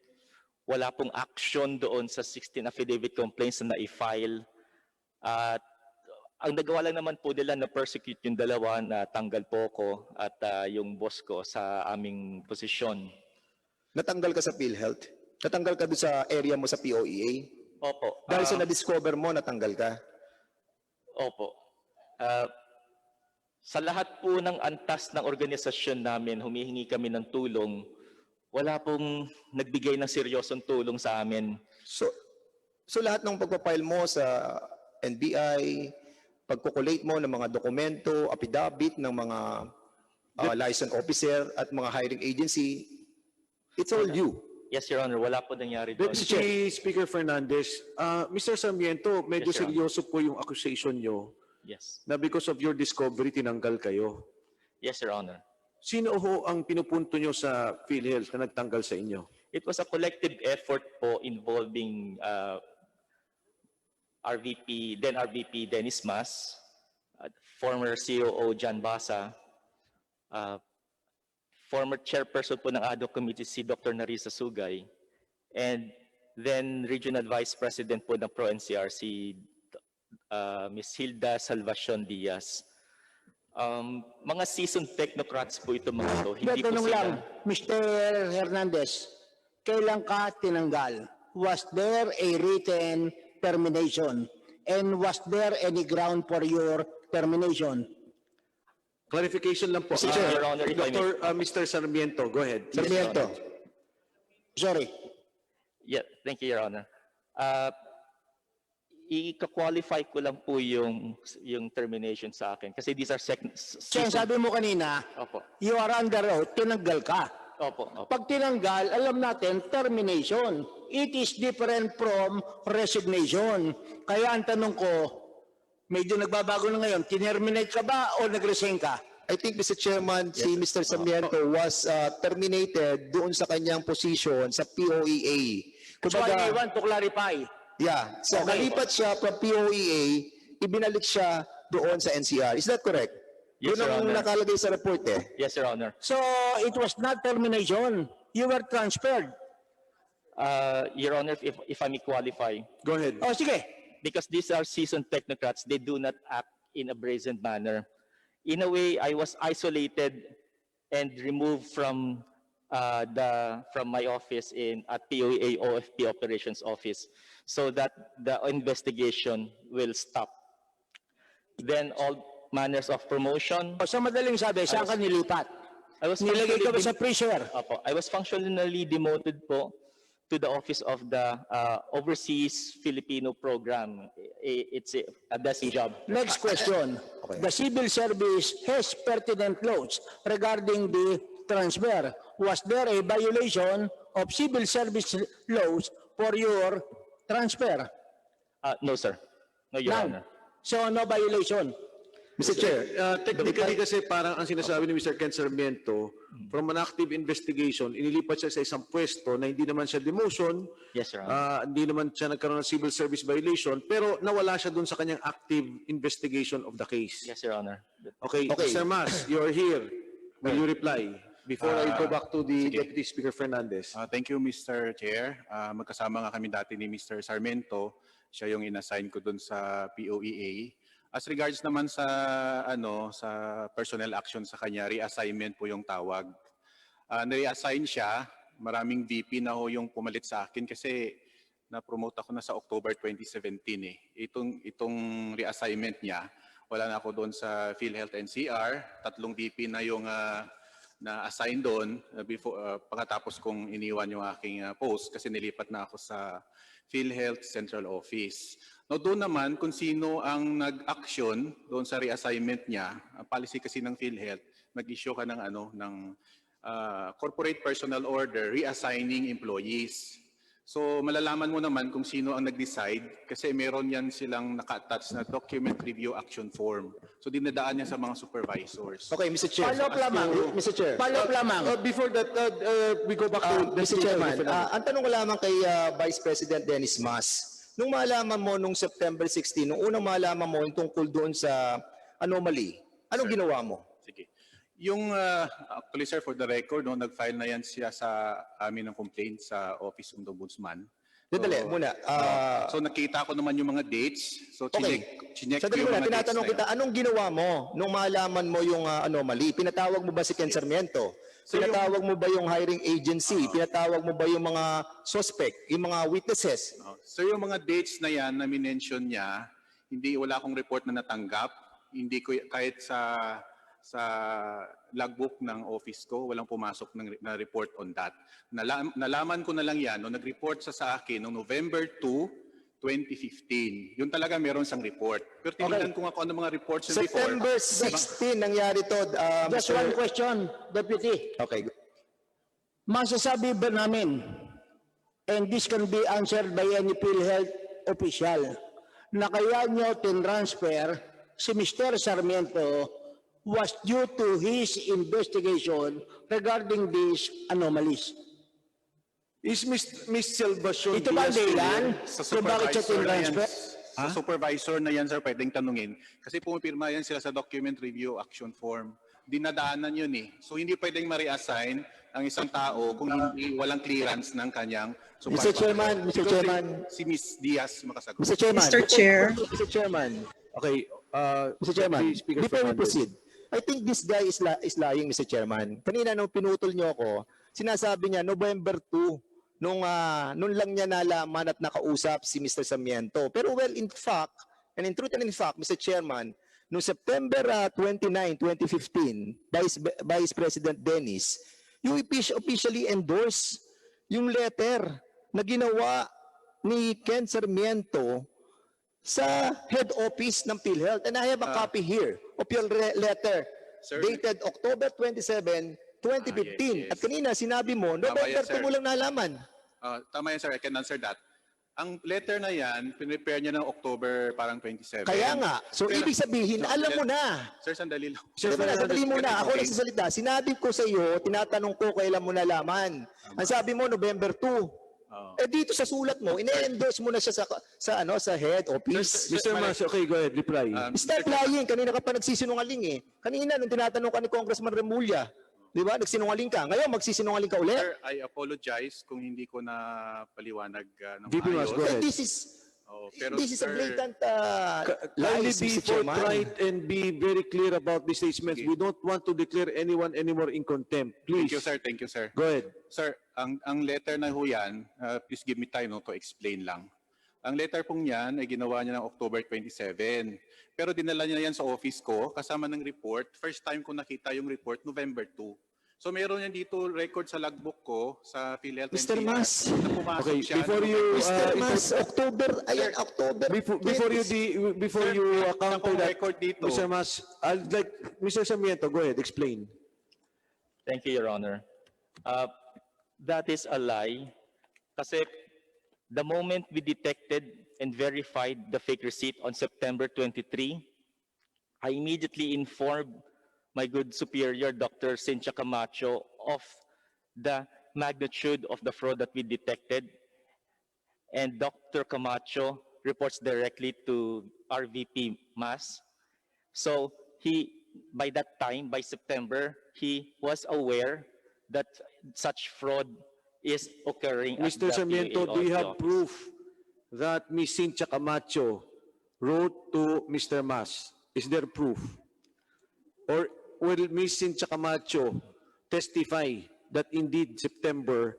[SPEAKER 16] wala pong action doon sa 16 affidavit complaints na na-file. At ang nagawa lang naman po nila na persecute yung dalawa, na tanggal po ko at yung boss ko sa aming posisyon.
[SPEAKER 4] Natanggal ka sa PhilHealth? Natanggal ka doon sa area mo sa POEA?
[SPEAKER 16] Opo.
[SPEAKER 4] Dahil sa na-discover mo, natanggal ka?
[SPEAKER 16] Opo. Sa lahat po ng antas ng organisasyon namin, humihingi kami ng tulong, wala pong nagbigay ng seryosong tulong sa amin.
[SPEAKER 4] So lahat ng pagpapile mo sa NBI, pagkukulate mo ng mga dokumento, affidavit ng mga licensed officer at mga hiring agency, it's all you.
[SPEAKER 16] Yes, Your Honor, wala po nangyari doon.
[SPEAKER 1] Deputy Speaker Fernandez, Mr. Sarmiento, medyo
[SPEAKER 16] Yes, Your Honor.
[SPEAKER 1] seryoso po yung accusation nyo
[SPEAKER 16] Yes.
[SPEAKER 1] na because of your discovery, tinanggal kayo.
[SPEAKER 16] Yes, Your Honor.
[SPEAKER 1] Sino ho ang pinupunto nyo sa PhilHealth na nagtanggal sa inyo?
[SPEAKER 16] It was a collective effort po involving then RVP Dennis Mas, former COO John Basa, former chairperson po ng ad hoc committee si Dr. Narisa Sugay, and then regional vice president po ng Pro-NCR si Ms. Hilda Salvacion Diaz. Mga seasoned technocrats po ito mga to. Hindi po
[SPEAKER 3] Tanong
[SPEAKER 16] sila.
[SPEAKER 3] lang, Mr. Hernandez, kailan ka tinanggal? Was there a written termination? And was there any ground for your termination?
[SPEAKER 1] Clarification lang po.
[SPEAKER 16] Mr. Chair, Your Honor, if I may.
[SPEAKER 1] Mr. Sarmiento, go ahead.
[SPEAKER 3] Sarmiento. Sorry.
[SPEAKER 16] Yeah, thank you, Your Honor. I-qualify ko lang po yung termination sa akin kasi these are
[SPEAKER 3] Kaya sabi mo kanina,
[SPEAKER 16] Opo.
[SPEAKER 3] you are under oath, tinanggal ka.
[SPEAKER 16] Opo. Opo.
[SPEAKER 3] Pag tinanggal, alam natin, termination. It is different from resignation. Kaya ang tanong ko, medyo nagbabago na ngayon, tinerminate ka ba o nag-resign ka?
[SPEAKER 4] I think, Mr. Chairman, si Mr. Sarmiento was terminated doon sa kanyang position sa POEA.
[SPEAKER 3] So I want to clarify.
[SPEAKER 4] Yeah. So
[SPEAKER 3] Okay.
[SPEAKER 4] nalipat siya from POEA, ibinalik siya doon sa NCR. Is that correct?
[SPEAKER 16] Yes,
[SPEAKER 4] Yun ang
[SPEAKER 16] Your Honor.
[SPEAKER 4] nakalagay sa report eh.
[SPEAKER 16] Yes, Your Honor.
[SPEAKER 3] So it was not termination. You were transferred.
[SPEAKER 16] Your Honor, if I may qualify.
[SPEAKER 1] Go ahead.
[SPEAKER 3] O sige.
[SPEAKER 16] Because these are seasoned technocrats, they do not act in a brazen manner. In a way, I was isolated and removed from my office at POEA OFP Operations Office so that the investigation will stop. Then all manners of promotion.
[SPEAKER 3] O sa madaling sabi, saan ka nilipat?
[SPEAKER 16] I was
[SPEAKER 3] Nilagay ka ba sa freezer?
[SPEAKER 16] Opo, I was functionally demoted po to the office of the Overseas Filipino Program. It's a desk job.
[SPEAKER 3] Next question. The civil service has pertinent laws regarding the transfer. Was there a violation of civil service laws for your transfer?
[SPEAKER 16] No, sir. No, Your
[SPEAKER 3] None.
[SPEAKER 16] Honor.
[SPEAKER 3] So no violation.
[SPEAKER 4] Mr. Chair,
[SPEAKER 1] Technically kasi parang ang sinasabi ni Mr. Ken Sarmiento, from an active investigation, inilipat siya sa isang pwesto na hindi naman siya demotion,
[SPEAKER 16] Yes, Your Honor.
[SPEAKER 1] hindi naman siya nagkaroon ng civil service violation, pero nawala siya dun sa kanyang active investigation of the case.
[SPEAKER 16] Yes, Your Honor.
[SPEAKER 1] Okay, Mr. Mas, you're here. Will you reply? Before I go back to the Deputy Speaker Fernandez.
[SPEAKER 6] Thank you, Mr. Chair. Magkasama nga kami dati ni Mr. Sarmiento. Siya yung inassign ko dun sa POEA. As regards naman sa sa personnel action sa kanya, reassignment po yung tawag. Na-reassign siya, maraming VP na ho yung pumalit sa akin kasi na-promote ako na sa October 2017 eh. Itong reassignment niya, wala na ako doon sa Philhealth NCR, 3 VP na yung na-assign doon pagkatapos kong iniwan yung aking post kasi nilipat na ako sa Philhealth Central Office. No, doon naman kung sino ang nag-action doon sa reassignment niya, policy kasi ng Philhealth, mag-issue ka ng corporate personal order reassigning employees. So malalaman mo naman kung sino ang nag-decide kasi meron yan silang naka-attach na document review action form. So dinadaan niya sa mga supervisors.
[SPEAKER 4] Okay, Mr. Chair.
[SPEAKER 3] Follow up lamang.
[SPEAKER 4] Mr. Chair.
[SPEAKER 3] Follow up lamang.
[SPEAKER 1] Before that, we go back to
[SPEAKER 4] Mr. Chairman, ang tanong ko lamang kay Vice President Dennis Mas, nung malaman mo nung September 16, nung unang malaman mo yung tungkol doon sa anomaly, anong ginawa mo?
[SPEAKER 6] Sige. Yung actually sir, for the record, no, nag-file na yan siya sa amin ng complaint sa Office of the Ombudsman.
[SPEAKER 4] Dali, muna.
[SPEAKER 6] So nakita ko naman yung mga dates. So
[SPEAKER 4] Okay.
[SPEAKER 6] chinek ko
[SPEAKER 4] Sandali
[SPEAKER 6] yung
[SPEAKER 4] muna,
[SPEAKER 6] mga dates
[SPEAKER 4] tinatanong
[SPEAKER 6] na
[SPEAKER 4] kita,
[SPEAKER 6] yun.
[SPEAKER 4] anong ginawa mo nung malaman mo yung anomaly? Pinatawag mo ba si Ken Sarmiento?
[SPEAKER 6] So
[SPEAKER 4] Pinatawag mo ba yung hiring agency? Pinatawag mo ba yung mga suspect, yung mga witnesses?
[SPEAKER 6] So yung mga dates na yan na minention niya, wala akong report na natanggap. Hindi ko kahit sa logbook ng office ko, walang pumasok na report on that. Nalaman ko na lang yan nung nag-report sa akin noong November 2, 2015. Yun talaga meron sang report. Pero tinignan ko nga kung ano mga reports yung before.
[SPEAKER 4] September 16 nangyari to.
[SPEAKER 3] Just one question, Deputy.
[SPEAKER 4] Okay.
[SPEAKER 3] Masasabi ba namin, and this can be answered by any Philhealth official, na kaya nyo tinransfer si Mr. Sarmiento was due to his investigation regarding these anomalies?
[SPEAKER 1] Is Miss Salvacion
[SPEAKER 3] Ito ba ang dahilan
[SPEAKER 6] Sa
[SPEAKER 3] kung bakit siya
[SPEAKER 6] supervisor na yan,
[SPEAKER 3] tinransfer?
[SPEAKER 6] sa supervisor na yan, sir, pwedeng tanungin. Kasi pumipirma yan sila sa document review action form. Dinadaanan yun eh. So hindi pwedeng ma-reassign ang isang tao kung hindi walang clearance ng kanyang supervisor.
[SPEAKER 4] Mr. Chairman, Mr.
[SPEAKER 6] Because
[SPEAKER 4] Chairman.
[SPEAKER 6] Si Miss Diaz makasagot.
[SPEAKER 4] Mr. Chairman.
[SPEAKER 17] Mr. Chair.
[SPEAKER 4] Mr. Chairman.
[SPEAKER 1] Okay.
[SPEAKER 4] Mr. Chairman,
[SPEAKER 1] Speaker
[SPEAKER 4] before we
[SPEAKER 1] Fernandez.
[SPEAKER 4] proceed, I think this guy is lying, Mr. Chairman. Kanina nung pinutol niyo ako, sinasabi niya November 2, nung lang niya nalaman at nakausap si Mr. Sarmiento. Pero well, in fact, and in truth and in fact, Mr. Chairman, noong September 29, 2015, Vice President Dennis, you officially endorsed yung letter na ginawa ni Ken Sarmiento sa head office ng Philhealth. And I have a copy here of your letter
[SPEAKER 6] Sir,
[SPEAKER 4] dated October 27, 2015.
[SPEAKER 6] yes.
[SPEAKER 4] At kanina sinabi mo, November
[SPEAKER 6] yes,
[SPEAKER 4] 2
[SPEAKER 6] sir.
[SPEAKER 4] mo lang nalaman.
[SPEAKER 6] Tama yan, sir. I can answer that. Ang letter na yan, pinrepare niya ng October parang 27.
[SPEAKER 4] Kaya nga, so
[SPEAKER 6] Pero-
[SPEAKER 4] ibig sabihin,
[SPEAKER 6] No,
[SPEAKER 4] alam mo na.
[SPEAKER 6] Sir, sandali lang.
[SPEAKER 4] Sandali muna, ako
[SPEAKER 6] Okay.
[SPEAKER 4] nagsasalita. Sinabi ko sa iyo, tinatanong ko kailan mo nalaman. Ang sabi mo, November 2. Eh dito sa sulat mo, ine-endorse mo na siya sa head office.
[SPEAKER 1] Mr. Mas, okay, go ahead, reply.
[SPEAKER 4] Stop lying. Kanina ka pa nagsisinungaling eh. Kanina nung tinatanong ka ni Congressman Remulla, di ba? Nagsinungaling ka. Ngayon magsisinungaling ka ulit.
[SPEAKER 6] Sir, I apologize kung hindi ko na paliwanag ng
[SPEAKER 1] VP Mas, go ahead.
[SPEAKER 4] This is a
[SPEAKER 6] sir,
[SPEAKER 4] blatant
[SPEAKER 1] Kindly
[SPEAKER 4] lies,
[SPEAKER 1] be
[SPEAKER 4] Mr. Chairman.
[SPEAKER 1] forthright and be very clear about these statements. We don't want to declare anyone anymore in contempt. Please.
[SPEAKER 6] Thank you, sir. Thank you, sir.
[SPEAKER 1] Go ahead.
[SPEAKER 6] Sir, ang letter na ho yan, please give me time to explain lang. Ang letter pong yan ay ginawa niya ng October 27. Pero dinala niya yan sa office ko kasama ng report. First time ko nakita yung report, November 2. So meron yan dito record sa logbook ko sa Philhealth.
[SPEAKER 4] Mr. Mas.
[SPEAKER 6] Na pumasok
[SPEAKER 1] Okay,
[SPEAKER 6] siya.
[SPEAKER 1] before
[SPEAKER 6] ng
[SPEAKER 1] you,
[SPEAKER 6] November 2.
[SPEAKER 4] Mr. Mas, October, ayan, October.
[SPEAKER 1] Before you counter
[SPEAKER 6] akong
[SPEAKER 1] that,
[SPEAKER 6] record dito.
[SPEAKER 1] Mr. Mas, I'd like, Mr. Sarmiento, go ahead, explain.
[SPEAKER 16] Thank you, Your Honor. That is a lie. Kasi the moment we detected and verified the fake receipt on September 23, I immediately informed my good superior, Dr. Cynthia Camacho, of the magnitude of the fraud that we detected. And Dr. Camacho reports directly to our VP Mas. So by that time, by September, he was aware that such fraud is occurring at
[SPEAKER 1] Mr.
[SPEAKER 16] the
[SPEAKER 1] Sarmiento,
[SPEAKER 16] PUA
[SPEAKER 1] do you have
[SPEAKER 16] office.
[SPEAKER 1] proof that Ms. Cynthia Camacho wrote to Mr. Mas? Is there proof? Or will Ms. Cynthia Camacho testify that indeed September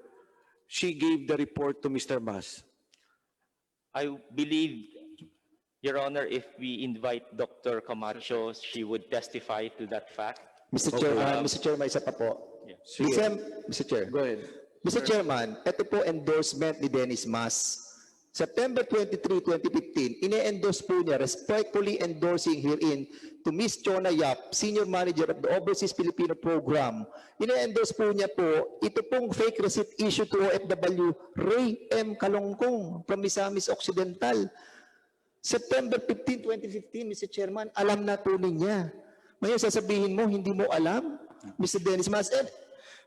[SPEAKER 1] she gave the report to Mr. Mas?
[SPEAKER 16] I believe, Your Honor, if we invite Dr. Camacho, she would testify to that fact.
[SPEAKER 4] Mr. Chairman, isa pa po.
[SPEAKER 16] Yeah.
[SPEAKER 4] Mr. Chair.
[SPEAKER 1] Go ahead.
[SPEAKER 4] Mr. Chairman, ito po endorsement ni Dennis Mas September 23, 2015, ine-endorse po niya, respectfully endorsing herein to Ms. Chona Yap, Senior Manager of the Overseas Filipino Program. Ine-endorse po niya po, ito pong fake receipt issue to OFW Ray M. Kalongkong from Misamis Occidental. September 15, 2015, Mr. Chairman, alam na po niya. Ngayon sasabihin mo, hindi mo alam, Mr. Dennis Mas.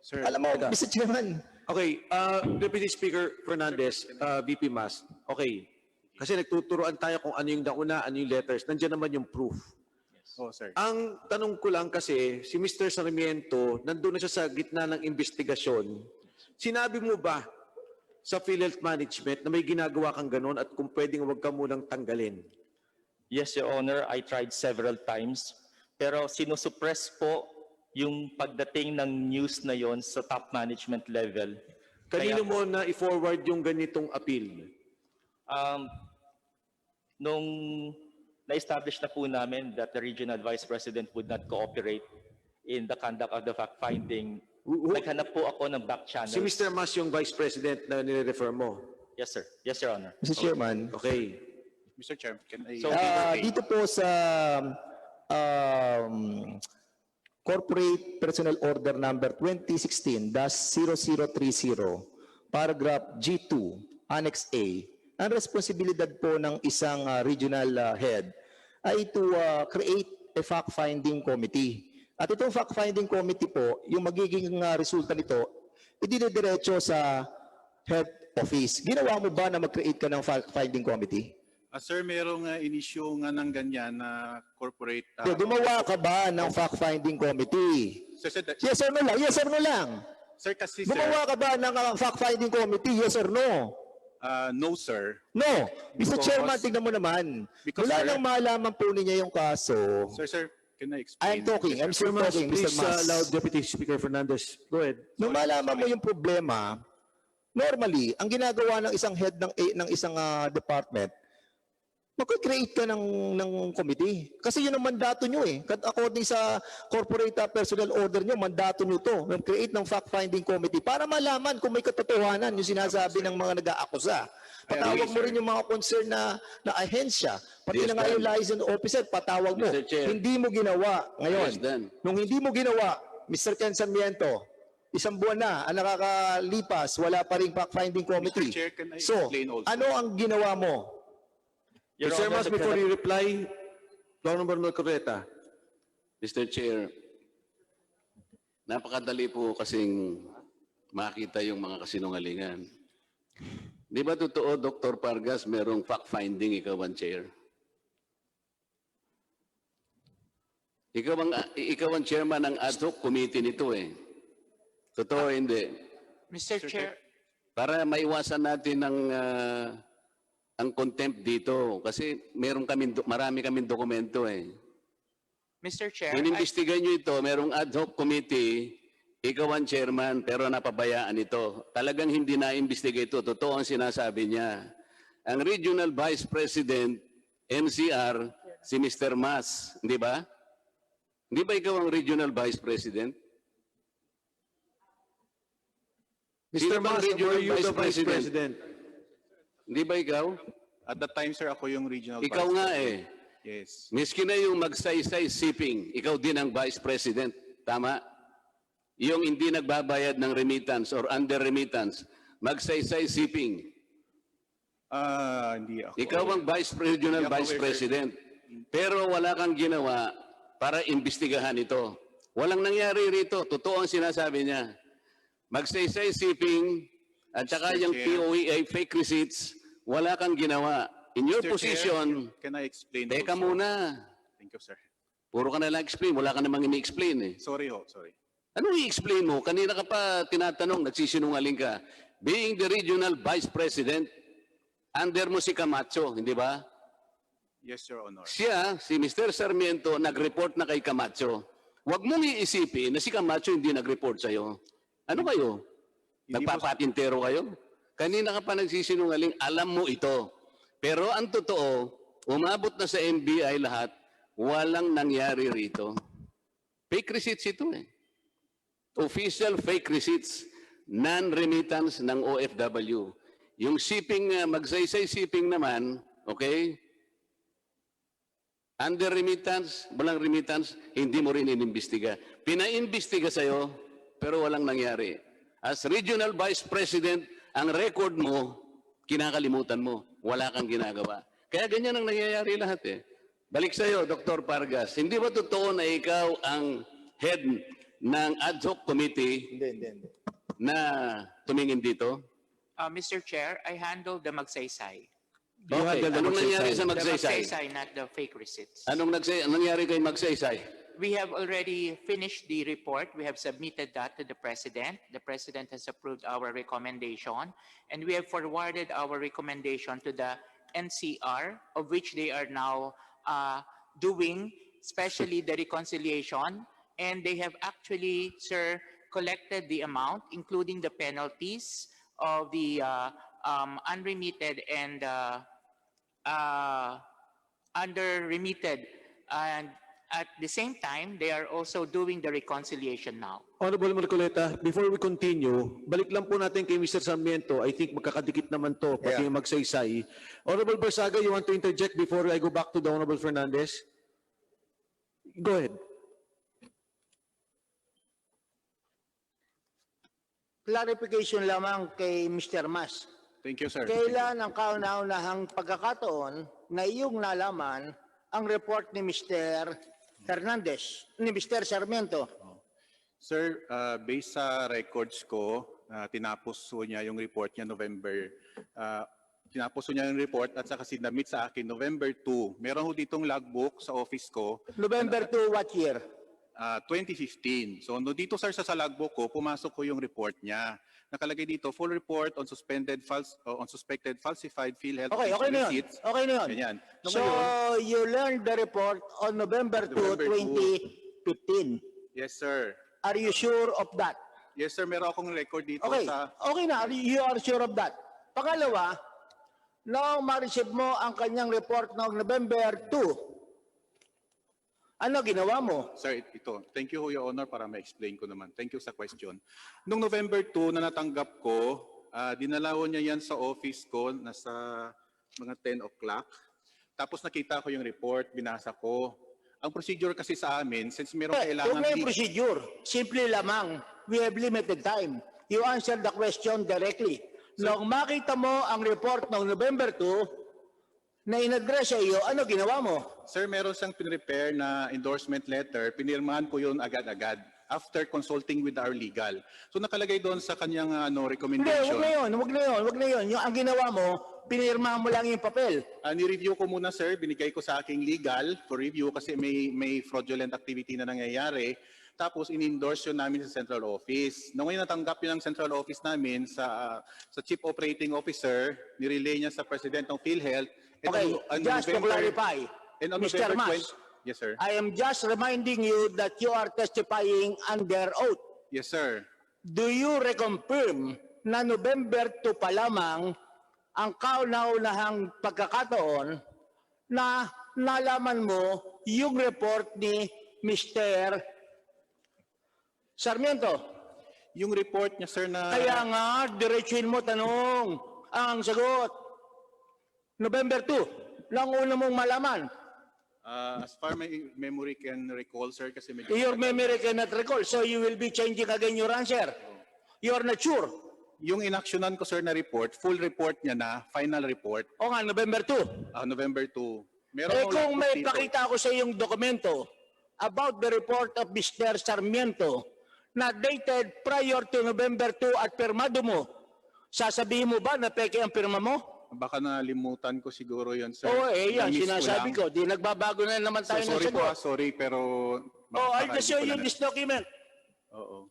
[SPEAKER 6] Sir,
[SPEAKER 4] Alam mo, Mr. Chairman,
[SPEAKER 1] Okay, Deputy Speaker Fernandez, VP Mas, okay. Kasi nagtuturoan tayo kung ano yung nauna, ano yung letters. Nandiyan naman yung proof.
[SPEAKER 6] oh, sir.
[SPEAKER 1] Ang tanong ko lang kasi, si Mr. Sarmiento, nandun na siya sa gitna ng investigasyon. Sinabi mo ba sa Philhealth Management na may ginagawa kang ganon at kung pwedeng huwag ka munang tanggalin?
[SPEAKER 16] Yes, Your Honor, I tried several times. Pero sinusuppress po yung pagdating ng news na yon sa top management level.
[SPEAKER 1] Kanino mo na i-forward yung ganitong appeal?
[SPEAKER 16] Nung na-establish na po namin that the regional vice president would not cooperate in the conduct of the fact-finding, naghanap po ako ng back channels.
[SPEAKER 1] Si Mr. Mas yung Vice President na nire-refer mo?
[SPEAKER 16] Yes, sir. Yes, Your Honor.
[SPEAKER 4] Mr. Chairman,
[SPEAKER 1] Okay.
[SPEAKER 6] Mr. Chair, can I...
[SPEAKER 4] dito po sa Corporate Personnel Order Number 2016-0030, Paragraph G2, Annex A, ang responsibilidad po ng isang regional head ay to create a fact-finding committee. At itong fact-finding committee po, yung magiging resulta nito, idinidiretso sa head office. Ginawa mo ba na mag-create ka ng fact-finding committee?
[SPEAKER 6] Sir, merong in-issue nga ng ganyan na corporate...
[SPEAKER 4] Gumawa ka ba ng fact-finding committee?
[SPEAKER 6] Sir,
[SPEAKER 4] Yes or no lang? Yes or no lang?
[SPEAKER 6] sir, kasi
[SPEAKER 4] Gumawa ka ba ng fact-finding committee? Yes or no?
[SPEAKER 6] no, sir.
[SPEAKER 4] No. Mr.
[SPEAKER 6] Because-
[SPEAKER 4] Chairman, tignan mo naman.
[SPEAKER 6] Because,
[SPEAKER 4] Wala
[SPEAKER 6] sir-
[SPEAKER 4] nang malaman po niya yung kaso.
[SPEAKER 6] Sir, can I explain?
[SPEAKER 4] I'm talking. I'm still
[SPEAKER 1] Mr. Mas,
[SPEAKER 4] talking,
[SPEAKER 1] please
[SPEAKER 4] Mr. Mas.
[SPEAKER 1] allow Deputy Speaker Fernandez. Go ahead.
[SPEAKER 4] Nung malaman mo yung problema, normally, ang ginagawa ng isang head ng isang department, mag-create ka ng committee. Kasi yun ang mandato nyo eh. According sa corporate personnel order nyo, mandato nyo to. Mag-create ng fact-finding committee para malaman kung may katotohanan yung sinasabi ng mga nag-aakusa. Patawag mo rin yung mga concern na ahensya. Pati na nga yung license officer, patawag mo.
[SPEAKER 5] Mr. Chair.
[SPEAKER 4] Hindi mo ginawa. Ngayon,
[SPEAKER 5] Yes, Dan.
[SPEAKER 4] nung hindi mo ginawa, Mr. Ken Sarmiento, isang buwan na ang nakakalipas, wala pa rin fact-finding committee.
[SPEAKER 6] Mr. Chair, can I
[SPEAKER 4] So,
[SPEAKER 6] explain also?
[SPEAKER 4] ano ang ginawa mo?
[SPEAKER 16] Your
[SPEAKER 1] Mr.
[SPEAKER 16] Honor,
[SPEAKER 1] Mas, before you reply, Honorable Marcoleta.
[SPEAKER 5] Mr. Chair, napakadali po kasing makita yung mga kasinungalingan. Di ba totoo, Dr. Pargas, merong fact-finding ikaw ang chair? Ikaw ang chairman ng ad hoc committee nito eh. Totoo hindi?
[SPEAKER 11] Mr. Chair,
[SPEAKER 5] Para maiwasan natin ang contempt dito kasi marami kaming dokumento eh.
[SPEAKER 11] Mr. Chair,
[SPEAKER 5] Inimbestigan nyo ito, merong ad hoc committee, ikaw ang chairman pero napabayaan ito. Talagang hindi na-imbestiga ito. Totoo ang sinasabi niya. Ang Regional Vice President, NCR, si Mr. Mas, di ba? Hindi ba ikaw ang Regional Vice President?
[SPEAKER 1] Mr.
[SPEAKER 5] Sino bang
[SPEAKER 1] Mas, were you the Vice
[SPEAKER 5] President?
[SPEAKER 1] President?
[SPEAKER 5] Hindi ba ikaw?
[SPEAKER 6] At that time, sir, ako yung regional
[SPEAKER 5] Ikaw
[SPEAKER 6] vice
[SPEAKER 5] nga
[SPEAKER 6] president.
[SPEAKER 5] eh.
[SPEAKER 6] Yes.
[SPEAKER 5] Miski na yung magsaysay siping, ikaw din ang Vice President. Tama? Yung hindi nagbabayad ng remittance or under remittance, magsaysay siping.
[SPEAKER 6] Hindi ako.
[SPEAKER 5] Ikaw ang Regional
[SPEAKER 6] Hindi ako
[SPEAKER 5] Vice
[SPEAKER 6] aware, sir.
[SPEAKER 5] President. Pero wala kang ginawa para imbestigahan ito. Walang nangyari rito. Totoo ang sinasabi niya. Magsaysay siping at saka
[SPEAKER 6] Mr.
[SPEAKER 5] yung
[SPEAKER 6] Chair.
[SPEAKER 5] POEA fake receipts, wala kang ginawa. In your
[SPEAKER 6] Mr.
[SPEAKER 5] position,
[SPEAKER 6] Chair, can I explain
[SPEAKER 5] teka
[SPEAKER 6] also?
[SPEAKER 5] muna.
[SPEAKER 6] Thank you, sir.
[SPEAKER 5] Puro ka na lang explain. Wala ka namang ini-explain eh.
[SPEAKER 6] Sorry ho, sorry.
[SPEAKER 5] Anong i-explain mo? Kanina ka pa tinatanong, nagsisinungaling ka. Being the Regional Vice President, under mo si Camacho, hindi ba?
[SPEAKER 6] Yes, Your Honor.
[SPEAKER 5] Siya, si Mr. Sarmiento, nag-report na kay Camacho. Huwag mong iisipin na si Camacho hindi nag-report sa'yo. Ano kayo?
[SPEAKER 6] Hindi
[SPEAKER 5] Nagpapatintero kayo? Kanina ka pa nagsisinungaling, alam mo ito. Pero ang totoo, umabot na sa NBI lahat, walang nangyari rito. Fake receipts ito eh. Official fake receipts, non-remittance ng OFW. Yung shipping, magsaysay shipping naman, okay? Under remittance, walang remittance, hindi mo rin inimbestiga. Pinaimbestiga sa'yo, pero walang nangyari. As Regional Vice President, ang record mo, kinakalimutan mo. Wala kang ginagawa. Kaya ganyan ang nangyayari lahat eh. Balik sa'yo, Dr. Pargas. Hindi ba totoo na ikaw ang head ng ad hoc committee
[SPEAKER 4] Hindi.
[SPEAKER 5] na tumingin dito?
[SPEAKER 11] Mr. Chair, I handle the magsaysay.
[SPEAKER 5] Okay. Anong nangyari sa
[SPEAKER 11] The
[SPEAKER 5] magsaysay?
[SPEAKER 11] magsaysay, not the fake receipts.
[SPEAKER 5] Anong nangyari kay magsaysay?
[SPEAKER 11] We have already finished the report. We have submitted that to the President. The President has approved our recommendation, and we have forwarded our recommendation to the NCR, of which they are now doing, especially the reconciliation, and they have actually, sir, collected the amount, including the penalties of the unremitted and under-remitted, and at the same time, they are also doing the reconciliation now.
[SPEAKER 1] Honorable Marcoleta, before we continue, balik lang po natin kay Mr. Sarmiento. I think magkakadikit naman to, pati yung magsaysay. Honorable Barsaga, you want to interject before I go back to the Honorable Fernandez? Go ahead.
[SPEAKER 3] Clarification lamang kay Mr. Mas.
[SPEAKER 6] Thank you, sir.
[SPEAKER 3] Kailan ang kauna-unahang pagkakataon na iyong nalaman ang report ni Mr. Hernandez, ni Mr. Sarmiento?
[SPEAKER 6] Sir, based sa records ko, tinapos po niya yung report niya tinapos po niya yung report at saka sinabit sa akin November 2. Meron ho ditong logbook sa office ko.
[SPEAKER 3] November 2, what year?
[SPEAKER 6] 2015. So dito sir sa logbook ko, pumasok ko yung report niya. Nakalagay dito, full report on suspected falsified Philhealth
[SPEAKER 3] Okay na yun.
[SPEAKER 6] receipts.
[SPEAKER 3] Okay na yun.
[SPEAKER 6] Ganyan.
[SPEAKER 3] So, you learned the report on November 2, 2015.
[SPEAKER 6] Yes, sir.
[SPEAKER 3] Are you sure of that?
[SPEAKER 6] Yes, sir. Meron akong record dito
[SPEAKER 3] Okay.
[SPEAKER 6] sa...
[SPEAKER 3] Okay na. You are sure of that. Pangalawa, nung ma-receive mo ang kanyang report noong November 2, ano ginawa mo?
[SPEAKER 6] Sir, ito. Thank you, Your Honor, para ma-explain ko naman. Thank you sa question. Noong November 2 na natanggap ko, dinalaw niya yan sa office ko, nasa mga 10 o'clock. Tapos nakita ko yung report, binasa ko. Ang procedure kasi sa amin, since meron kailangan...
[SPEAKER 3] Huwag na yung procedure. Simple lamang. We have limited time. You answer the question directly. Nung makita mo ang report noong November 2, na in-address sa iyo, ano ginawa mo?
[SPEAKER 6] Sir, meron siyang pinrepare na endorsement letter. Pinirmahan ko yun agad-agad after consulting with our legal. So nakalagay doon sa kanyang recommendation.
[SPEAKER 3] Hindi, wag na yun. Yung ang ginawa mo, pinirmahan mo lang yung papel.
[SPEAKER 6] Ni-review ko muna, sir. Binigay ko sa aking legal for review kasi may fraudulent activity na nangyayari. Tapos in-endorse yun namin sa central office. Nung ngayon natanggap yun ng central office namin sa chief operating officer, nirelay niya sa president ng Philhealth.
[SPEAKER 3] Okay, just to clarify, Mr. Mas,
[SPEAKER 6] yes, sir.
[SPEAKER 3] I am just reminding you that you are testifying under oath.
[SPEAKER 6] Yes, sir.
[SPEAKER 3] Do you reconfirm na November 2 pa lamang ang kauna-unahang pagkakataon na nalaman mo yung report ni Mr. Sarmiento?
[SPEAKER 6] Yung report niya, sir, na...
[SPEAKER 3] Kaya nga, diretsuhin mo tanong. Ang sagot, November 2, lang una mong malaman.
[SPEAKER 6] As far my memory can recall, sir, kasi medyo...
[SPEAKER 3] Your memory cannot recall, so you will be changing again your answer. You are not sure.
[SPEAKER 6] Yung inaksyonan ko, sir, na report, full report niya na, final report.
[SPEAKER 3] O nga, November 2.
[SPEAKER 6] November 2. Meron
[SPEAKER 3] Eh
[SPEAKER 6] akong
[SPEAKER 3] kung
[SPEAKER 6] logbook
[SPEAKER 3] may
[SPEAKER 6] dito.
[SPEAKER 3] pakita ako sa iyong dokumento about the report of Mr. Sarmiento na dated prior to November 2 at pirmado mo, sasabihin mo ba na peke ang pirma mo?
[SPEAKER 6] Baka nalimutan ko siguro yun, sir.
[SPEAKER 3] Oo, yan,
[SPEAKER 6] Na-miss
[SPEAKER 3] sinasabi
[SPEAKER 6] lang.
[SPEAKER 3] ko. Di nagbabago na naman tayo ng
[SPEAKER 6] Sorry po,
[SPEAKER 3] sagot.
[SPEAKER 6] sorry, pero...
[SPEAKER 3] Oh, I'll
[SPEAKER 6] baka
[SPEAKER 3] just
[SPEAKER 6] hindi
[SPEAKER 3] show
[SPEAKER 6] ko
[SPEAKER 3] you
[SPEAKER 6] na-
[SPEAKER 3] this document.
[SPEAKER 6] Oo.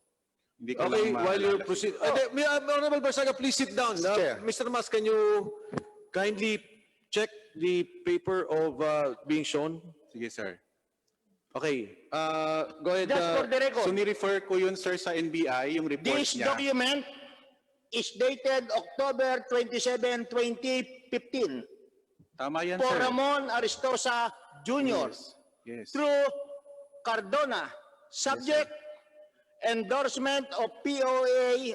[SPEAKER 6] Hindi ko
[SPEAKER 1] Okay,
[SPEAKER 6] lang
[SPEAKER 1] while you're
[SPEAKER 6] maalala.
[SPEAKER 1] proceeding. Honorable Barsaga, please sit down. Mr. Mas, can you kindly check the paper of being shown?
[SPEAKER 6] Sige, sir.
[SPEAKER 1] Okay, go ahead.
[SPEAKER 3] Just for the record,
[SPEAKER 6] So, ni-refer ko yun, sir, sa NBI, yung report
[SPEAKER 3] this
[SPEAKER 6] niya.
[SPEAKER 3] document is dated October 27, 2015.
[SPEAKER 6] Tama yan,
[SPEAKER 3] For
[SPEAKER 6] sir.
[SPEAKER 3] Ramon Aristosa Jr.
[SPEAKER 6] Yes.
[SPEAKER 3] through Cardona. Subject, endorsement of POA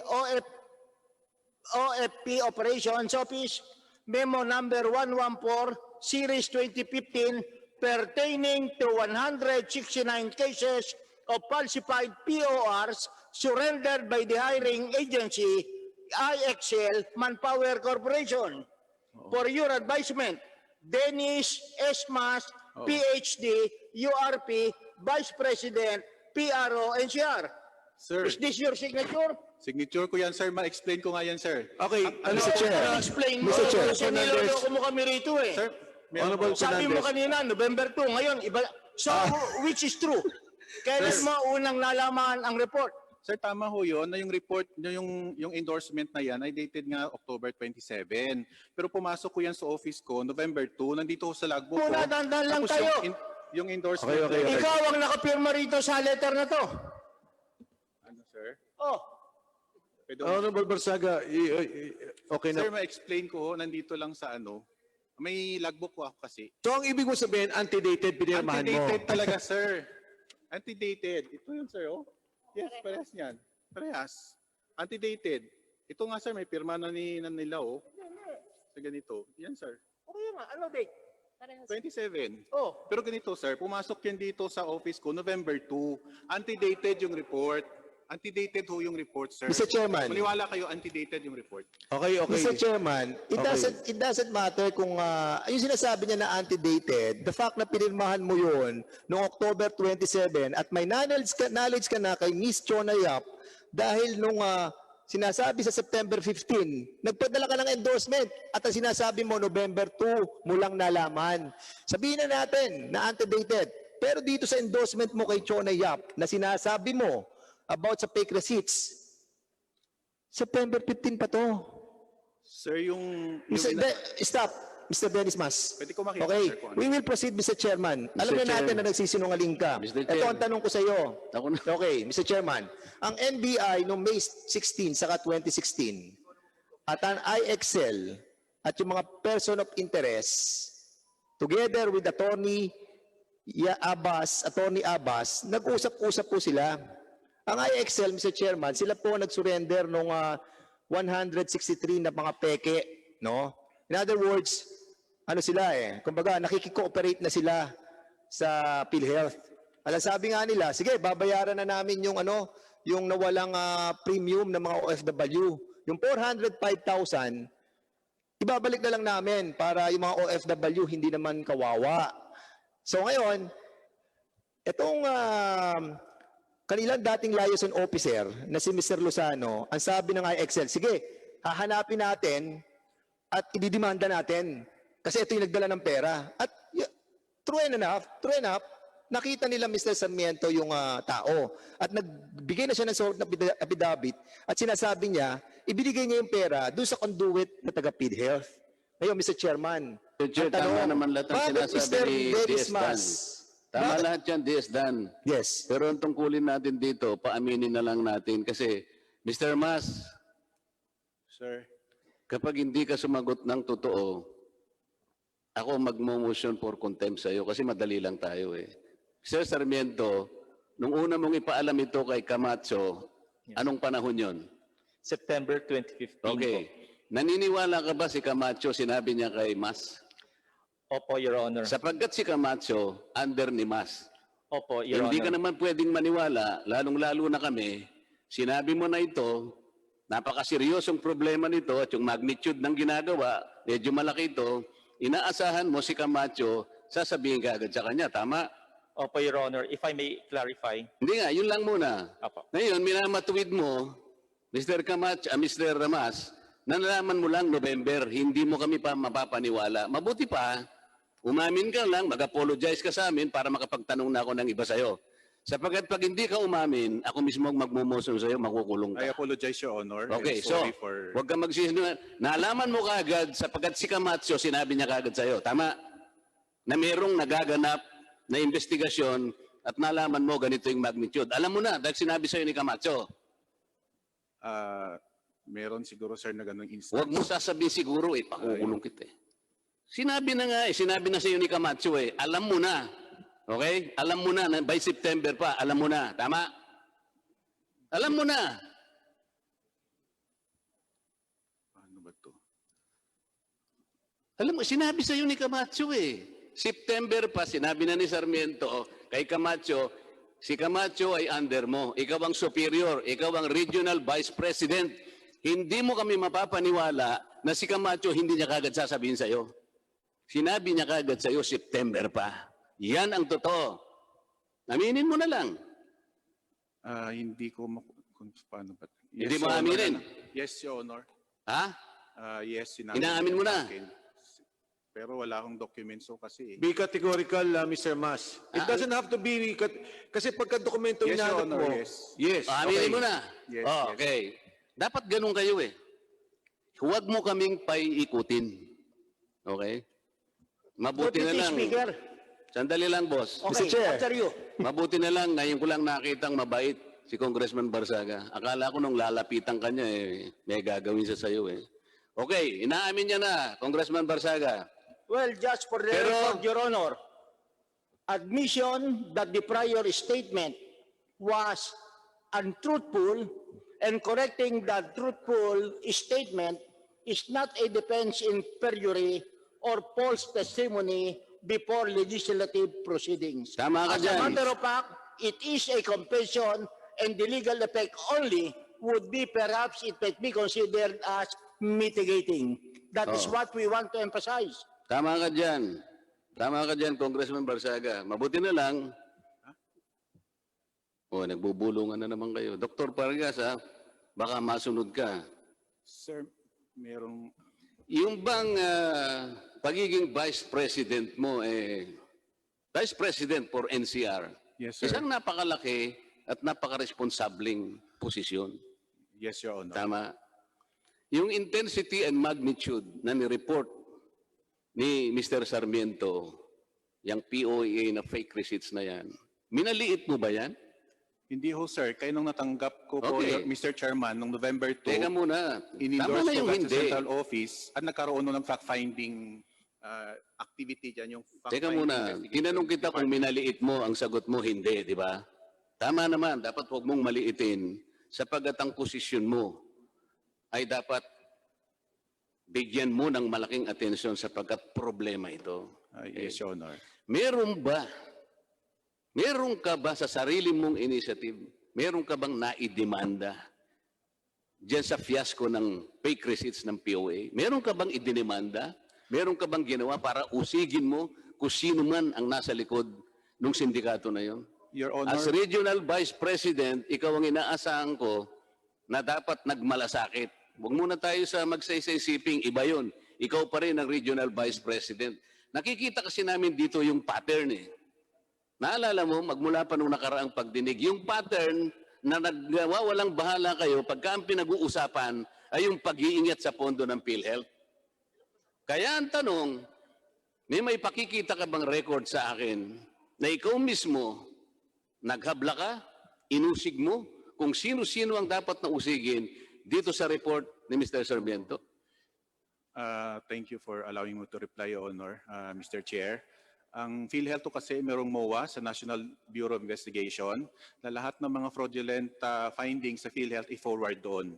[SPEAKER 3] OFP Operations Office, Memo number 114, Series 2015, pertaining to 169 cases of falsified PORs surrendered by the hiring agency, IXL Manpower Corporation. For your advisement, Dennis Esmas, PhD, URP, Vice President, PRO, NCR.
[SPEAKER 6] Sir,
[SPEAKER 3] Is this your signature?
[SPEAKER 6] signature ko yan, sir. Ma-explain ko nga yan, sir.
[SPEAKER 1] Okay,
[SPEAKER 4] Mr. Chair.
[SPEAKER 3] Explain mo.
[SPEAKER 4] Mr. Chair.
[SPEAKER 3] Kasi niloloko mo kami rito eh.
[SPEAKER 6] Sir,
[SPEAKER 1] Honorable
[SPEAKER 3] Sabi mo
[SPEAKER 1] Fernandez.
[SPEAKER 3] kanina, November 2, ngayon, iba. So, which is true? Kailan mo unang nalaman ang report?
[SPEAKER 6] Sir, tama ho yun na yung report, yung endorsement na yan ay dated nga October 27. Pero pumasok ko yan sa office ko, November 2, nandito ho sa logbook ko.
[SPEAKER 3] Dandan lang
[SPEAKER 6] Tapos
[SPEAKER 3] kayo.
[SPEAKER 6] yung endorsement.
[SPEAKER 1] Okay.
[SPEAKER 3] Ikaw ang nakapirma rito sa letter na to.
[SPEAKER 6] Ano, sir?
[SPEAKER 3] Oh,
[SPEAKER 6] Pwede,
[SPEAKER 1] Honorable Barsaga, okay
[SPEAKER 6] sir,
[SPEAKER 1] na.
[SPEAKER 6] ma-explain ko ho, nandito lang sa ano. May logbook ko ako kasi.
[SPEAKER 1] So ang ibig mo sabihin, antedated, pinirmahan mo.
[SPEAKER 6] Antedated talaga, sir. Antedated. Ito yun, sir, oh. Yes, parehas niyan. Parehas. Antedated. Ito nga, sir, may pirma na nila, oh. Sa ganito. Yan, sir.
[SPEAKER 3] okay nga. Ano date?
[SPEAKER 6] 27.
[SPEAKER 3] Oh,
[SPEAKER 6] Pero ganito, sir, pumasok yan dito sa office ko, November 2. Antedated yung report. Antedated ho yung report, sir.
[SPEAKER 4] Mr. Chairman.
[SPEAKER 6] Maniwala kayo, antedated yung report.
[SPEAKER 1] Okay.
[SPEAKER 4] Mr. Chairman, it doesn't matter kung yung sinasabi niya na antedated, the fact na pinirmahan mo yun noong October 27 at may knowledge ka na kay Miss Chona Yap dahil nung sinasabi sa September 15, nagpadala ka ng endorsement at ang sinasabi mo November 2 mo lang nalaman. Sabihin na natin na antedated. Pero dito sa endorsement mo kay Chona Yap na sinasabi mo about sa fake receipts, September 15 pa to.
[SPEAKER 6] Sir, yung
[SPEAKER 4] Stop, Mr. Dennis Mas.
[SPEAKER 6] Pwede ko makita,
[SPEAKER 4] Okay,
[SPEAKER 6] sir, kung ano.
[SPEAKER 4] we will proceed, Mr. Chairman. Alam na natin na nagsisinungaling ka.
[SPEAKER 5] Mr.
[SPEAKER 4] Ito
[SPEAKER 5] Chair.
[SPEAKER 4] ang tanong ko sa iyo.
[SPEAKER 5] Ako na.
[SPEAKER 4] Okay, Mr. Chairman. Ang NBI noong May 16 saka 2016 at ang IXL at yung mga person of interest together with Attorney Abbas, nag-usap-usap po sila. Ang IXL, Mr. Chairman, sila po nag-surrender nung 163 na mga peke, no? In other words, ano sila kumbaga nakikikooperate na sila sa Philhealth. Alam, sabi nga nila, sige, babayaran na namin yung yung nawalang premium ng mga OFW. Yung 405,000, ibabalik na lang namin para yung mga OFW hindi naman kawawa. So ngayon, itong kanilang dating liaison officer na si Mr. Lozano, ang sabi ng IXL, sige, hahanapin natin at ididimanda natin kasi ito yung nagdala ng pera. At true enough, nakita nila Mr. Sarmiento yung tao at nagbigay na siya ng sort na affidavit at sinasabi niya, ibinigay niya yung pera doon sa conduit na taga Philhealth. Ngayon, Mr. Chairman,
[SPEAKER 5] Chair, tama naman lahat ang sinasabi ni DS Dan. Tama lahat yan, DS Dan.
[SPEAKER 4] Yes.
[SPEAKER 5] Pero ang tungkulin natin dito, paaminin na lang natin kasi, Mr. Mas,
[SPEAKER 6] Sir.
[SPEAKER 5] kapag hindi ka sumagot ng totoo, ako magmo-motion for contempt sa iyo kasi madali lang tayo eh. Sir Sarmiento, nung una mong ipaalam ito kay Camacho, anong panahon yon?
[SPEAKER 16] September 2015
[SPEAKER 5] Okay.
[SPEAKER 16] po.
[SPEAKER 5] Naniniwala ka ba si Camacho sinabi niya kay Mas?
[SPEAKER 16] Opo, Your Honor.
[SPEAKER 5] Sapagkat si Camacho, under ni Mas.
[SPEAKER 16] Opo, Your
[SPEAKER 5] Hindi ka
[SPEAKER 16] Honor.
[SPEAKER 5] naman pwedeng maniwala, lalong-lalo na kami, sinabi mo na ito, napakaseryosong problema nito at yung magnitude ng ginagawa, medyo malaki ito, inaasahan mo si Camacho, sasabihin ka agad sa kanya, tama?
[SPEAKER 16] Opo, Your Honor. If I may clarify.
[SPEAKER 5] Hindi nga, yun lang muna.
[SPEAKER 16] Opo.
[SPEAKER 5] Ngayon, minamatuwid mo, Mr. Camacho, Mr. Ramas, na nalaman mo lang November, hindi mo kami pa mapapaniwala. Mabuti pa, umamin ka lang, mag-apologize ka sa amin para makapagtanong na ako ng iba sa'yo. Sapagkat pag hindi ka umamin, ako mismo ang magmumoson sa'yo, makukulong
[SPEAKER 6] I
[SPEAKER 5] ka.
[SPEAKER 6] apologize, Your Honor.
[SPEAKER 5] Okay,
[SPEAKER 6] I'm
[SPEAKER 5] so,
[SPEAKER 6] sorry for...
[SPEAKER 5] huwag ka magsisinungaling. Nalaman mo kaagad, sapagkat si Camacho, sinabi niya kaagad sa'yo, tama? Na merong nagaganap na investigasyon at nalaman mo ganito yung magnitude. Alam mo na, dahil sinabi sa'yo ni Camacho.
[SPEAKER 6] Meron siguro, sir, na ganung instance.
[SPEAKER 5] Huwag mo sasabihin siguro, pakukulong kita eh. Sinabi na nga sinabi na sa'yo ni Camacho alam mo na. Okay? Alam mo na by September pa, alam mo na. Tama? Alam mo na. Alam mo, sinabi sa ni Camacho eh. September pa, sinabi na ni Sarmiento, kay Camacho, si Camacho ay under mo. Ikaw ang superior, ikaw ang regional vice president. Hindi mo kami mapapaniwala na si Camacho hindi niya kagad sasabihin sa'yo. Sinabi niya kagad sa'yo, September pa. Yan ang totoo. Aminin mo na lang.
[SPEAKER 6] Hindi ko kung paano ba.
[SPEAKER 5] Hindi mo
[SPEAKER 6] Your Honor.
[SPEAKER 5] aminin?
[SPEAKER 6] Yes, Your Honor.
[SPEAKER 5] Ha?
[SPEAKER 6] Yes, sinabi
[SPEAKER 5] Inaamin
[SPEAKER 6] niya
[SPEAKER 5] mo
[SPEAKER 6] sa
[SPEAKER 5] na?
[SPEAKER 6] akin. Pero wala akong documents so kasi.
[SPEAKER 1] Be categorical, Mr. Mas. It doesn't have to be, kasi pagka dokumento
[SPEAKER 6] Yes, Your
[SPEAKER 1] hinahanap
[SPEAKER 6] Honor,
[SPEAKER 1] mo,
[SPEAKER 6] yes.
[SPEAKER 1] yes.
[SPEAKER 5] Aminin mo na.
[SPEAKER 6] Yes,
[SPEAKER 5] Oh,
[SPEAKER 6] yes.
[SPEAKER 5] okay. Dapat ganun kayo eh. Huwag mo kaming paiikutin. Okay? Mabuti na
[SPEAKER 3] Deputy
[SPEAKER 5] lang.
[SPEAKER 3] Speaker.
[SPEAKER 5] Sandali lang, boss.
[SPEAKER 3] Okay, after you.
[SPEAKER 5] Mabuti na lang, ngayon ko lang nakitang mabait si Congressman Barsaga. Akala ko nung lalapitan ka niya, may gagawin siya sa'yo eh. Okay, inaamin niya na, Congressman Barsaga.
[SPEAKER 3] Well, just for the record, Your Honor, admission that the prior statement was untruthful and correcting that truthful statement is not a defense in perjury or false testimony before legislative proceedings.
[SPEAKER 5] Tama ka
[SPEAKER 3] As a
[SPEAKER 5] dyan.
[SPEAKER 3] matter of fact, it is a confession and the legal effect only would be perhaps it might be considered as mitigating. That is what we want to emphasize.
[SPEAKER 5] Tama ka dyan. Tama ka dyan, Congressman Barsaga. Mabuti na lang. Nagbubulungan na naman kayo. Dr. Pargas, baka masunod ka.
[SPEAKER 6] Sir, merong...
[SPEAKER 5] Yung bang pagiging vice president mo, vice president for NCR,
[SPEAKER 6] Yes, sir.
[SPEAKER 5] isang napakalaki at napakaresponsabling posisyon.
[SPEAKER 6] Yes, Your Honor.
[SPEAKER 5] Tama. Yung intensity and magnitude na ni-report ni Mr. Sarmiento, yung POEA na fake receipts na yan, minaliit mo ba yan?
[SPEAKER 6] Hindi ho, sir. Kaya nung natanggap ko po,
[SPEAKER 5] Okay.
[SPEAKER 6] Mr. Chairman, noong November 2,
[SPEAKER 5] Teka muna. Tama
[SPEAKER 6] in-endorse
[SPEAKER 5] na
[SPEAKER 6] ko
[SPEAKER 5] yung
[SPEAKER 6] ba sa
[SPEAKER 5] hindi.
[SPEAKER 6] Central Office at nagkaroon nun ng fact-finding activity dyan. Yung
[SPEAKER 5] Teka
[SPEAKER 6] fact-finding
[SPEAKER 5] muna.
[SPEAKER 6] investigation
[SPEAKER 5] Tinanong kita kung
[SPEAKER 6] department.
[SPEAKER 5] minaliit mo, ang sagot mo hindi, di ba? Tama naman. Dapat huwag mong maliitin sapagkat ang posisyon mo ay dapat bigyan mo ng malaking atensyon sapagkat problema ito.
[SPEAKER 6] Yes, Your Honor.
[SPEAKER 5] Meron ka ba sa sarili mong initiative, meron ka bang naidemanda diyan sa fiasco ng fake receipts ng POA? Meron ka bang idinimanda? Meron ka bang ginawa para usigin mo kung sino man ang nasa likod ng sindikato na yon?
[SPEAKER 6] Your Honor,
[SPEAKER 5] As Regional Vice President, ikaw ang inaasahan ko na dapat nagmalasakit. Huwag muna tayo sa magsaysay-siping, iba yun. Ikaw pa rin ang Regional Vice President. Nakikita kasi namin dito yung pattern eh. Naalala mo, magmula pa nung nakaraang pagdinig, yung pattern na nagwawalang bahala kayo pagka ang pinag-uusapan ay yung pag-iingat sa pondo ng Philhealth. Kaya ang tanong, may pakikita ka bang record sa akin na ikaw mismo, naghabla ka, inusig mo, kung sino-sino ang dapat na usigin dito sa report ni Mr. Sarmiento?
[SPEAKER 6] thank you for allowing me to reply, Your Honor, Mr. Chair. Ang Philhealth kasi merong MOA sa National Bureau of Investigation na lahat ng mga fraudulent findings sa Philhealth i-forward doon.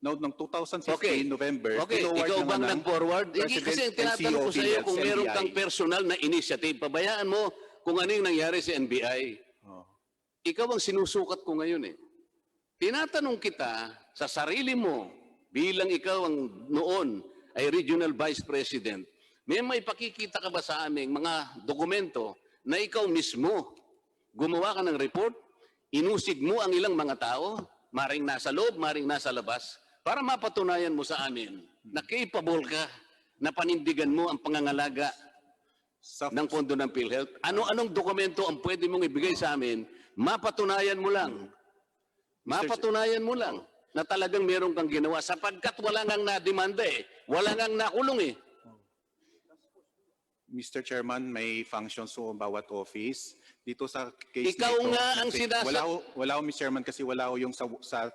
[SPEAKER 6] Note ng 2015, November,
[SPEAKER 5] Okay,
[SPEAKER 6] pinoward
[SPEAKER 5] ikaw
[SPEAKER 6] naman
[SPEAKER 5] bang
[SPEAKER 6] ng
[SPEAKER 5] nag-forward? Hindi
[SPEAKER 6] President
[SPEAKER 5] kasi
[SPEAKER 6] and
[SPEAKER 5] tinatanong
[SPEAKER 6] CEO
[SPEAKER 5] ko sa iyo
[SPEAKER 6] Philhealth
[SPEAKER 5] kung
[SPEAKER 6] sa
[SPEAKER 5] meron
[SPEAKER 6] NBI.
[SPEAKER 5] kang personal na initiative. Pabayaan mo kung ano yung nangyari sa NBI. Ikaw ang sinusukat ko ngayon eh. Tinatanong kita sa sarili mo bilang ikaw ang noon ay Regional Vice President, may pakikita ka ba sa aming mga dokumento na ikaw mismo gumawa ka ng report, inusig mo ang ilang mga tao, maring nasa loob, maring nasa labas, para mapatunayan mo sa amin na capable ka na panindigan mo ang pangangalaga ng pondo ng PhilHealth? Ano-anong dokumento ang pwede mong ibigay sa amin? Mapatunayan mo lang. Mapatunayan mo lang na talagang meron kang ginawa sapagkat wala ngang nademanda eh. Wala ngang nakulong eh.
[SPEAKER 6] Mr. Chairman, may functions po ang bawat office. Dito sa case
[SPEAKER 5] Ikaw
[SPEAKER 6] nito,
[SPEAKER 5] nga ang
[SPEAKER 6] kasi wala ho, Mr. Chairman, kasi wala ho yung sa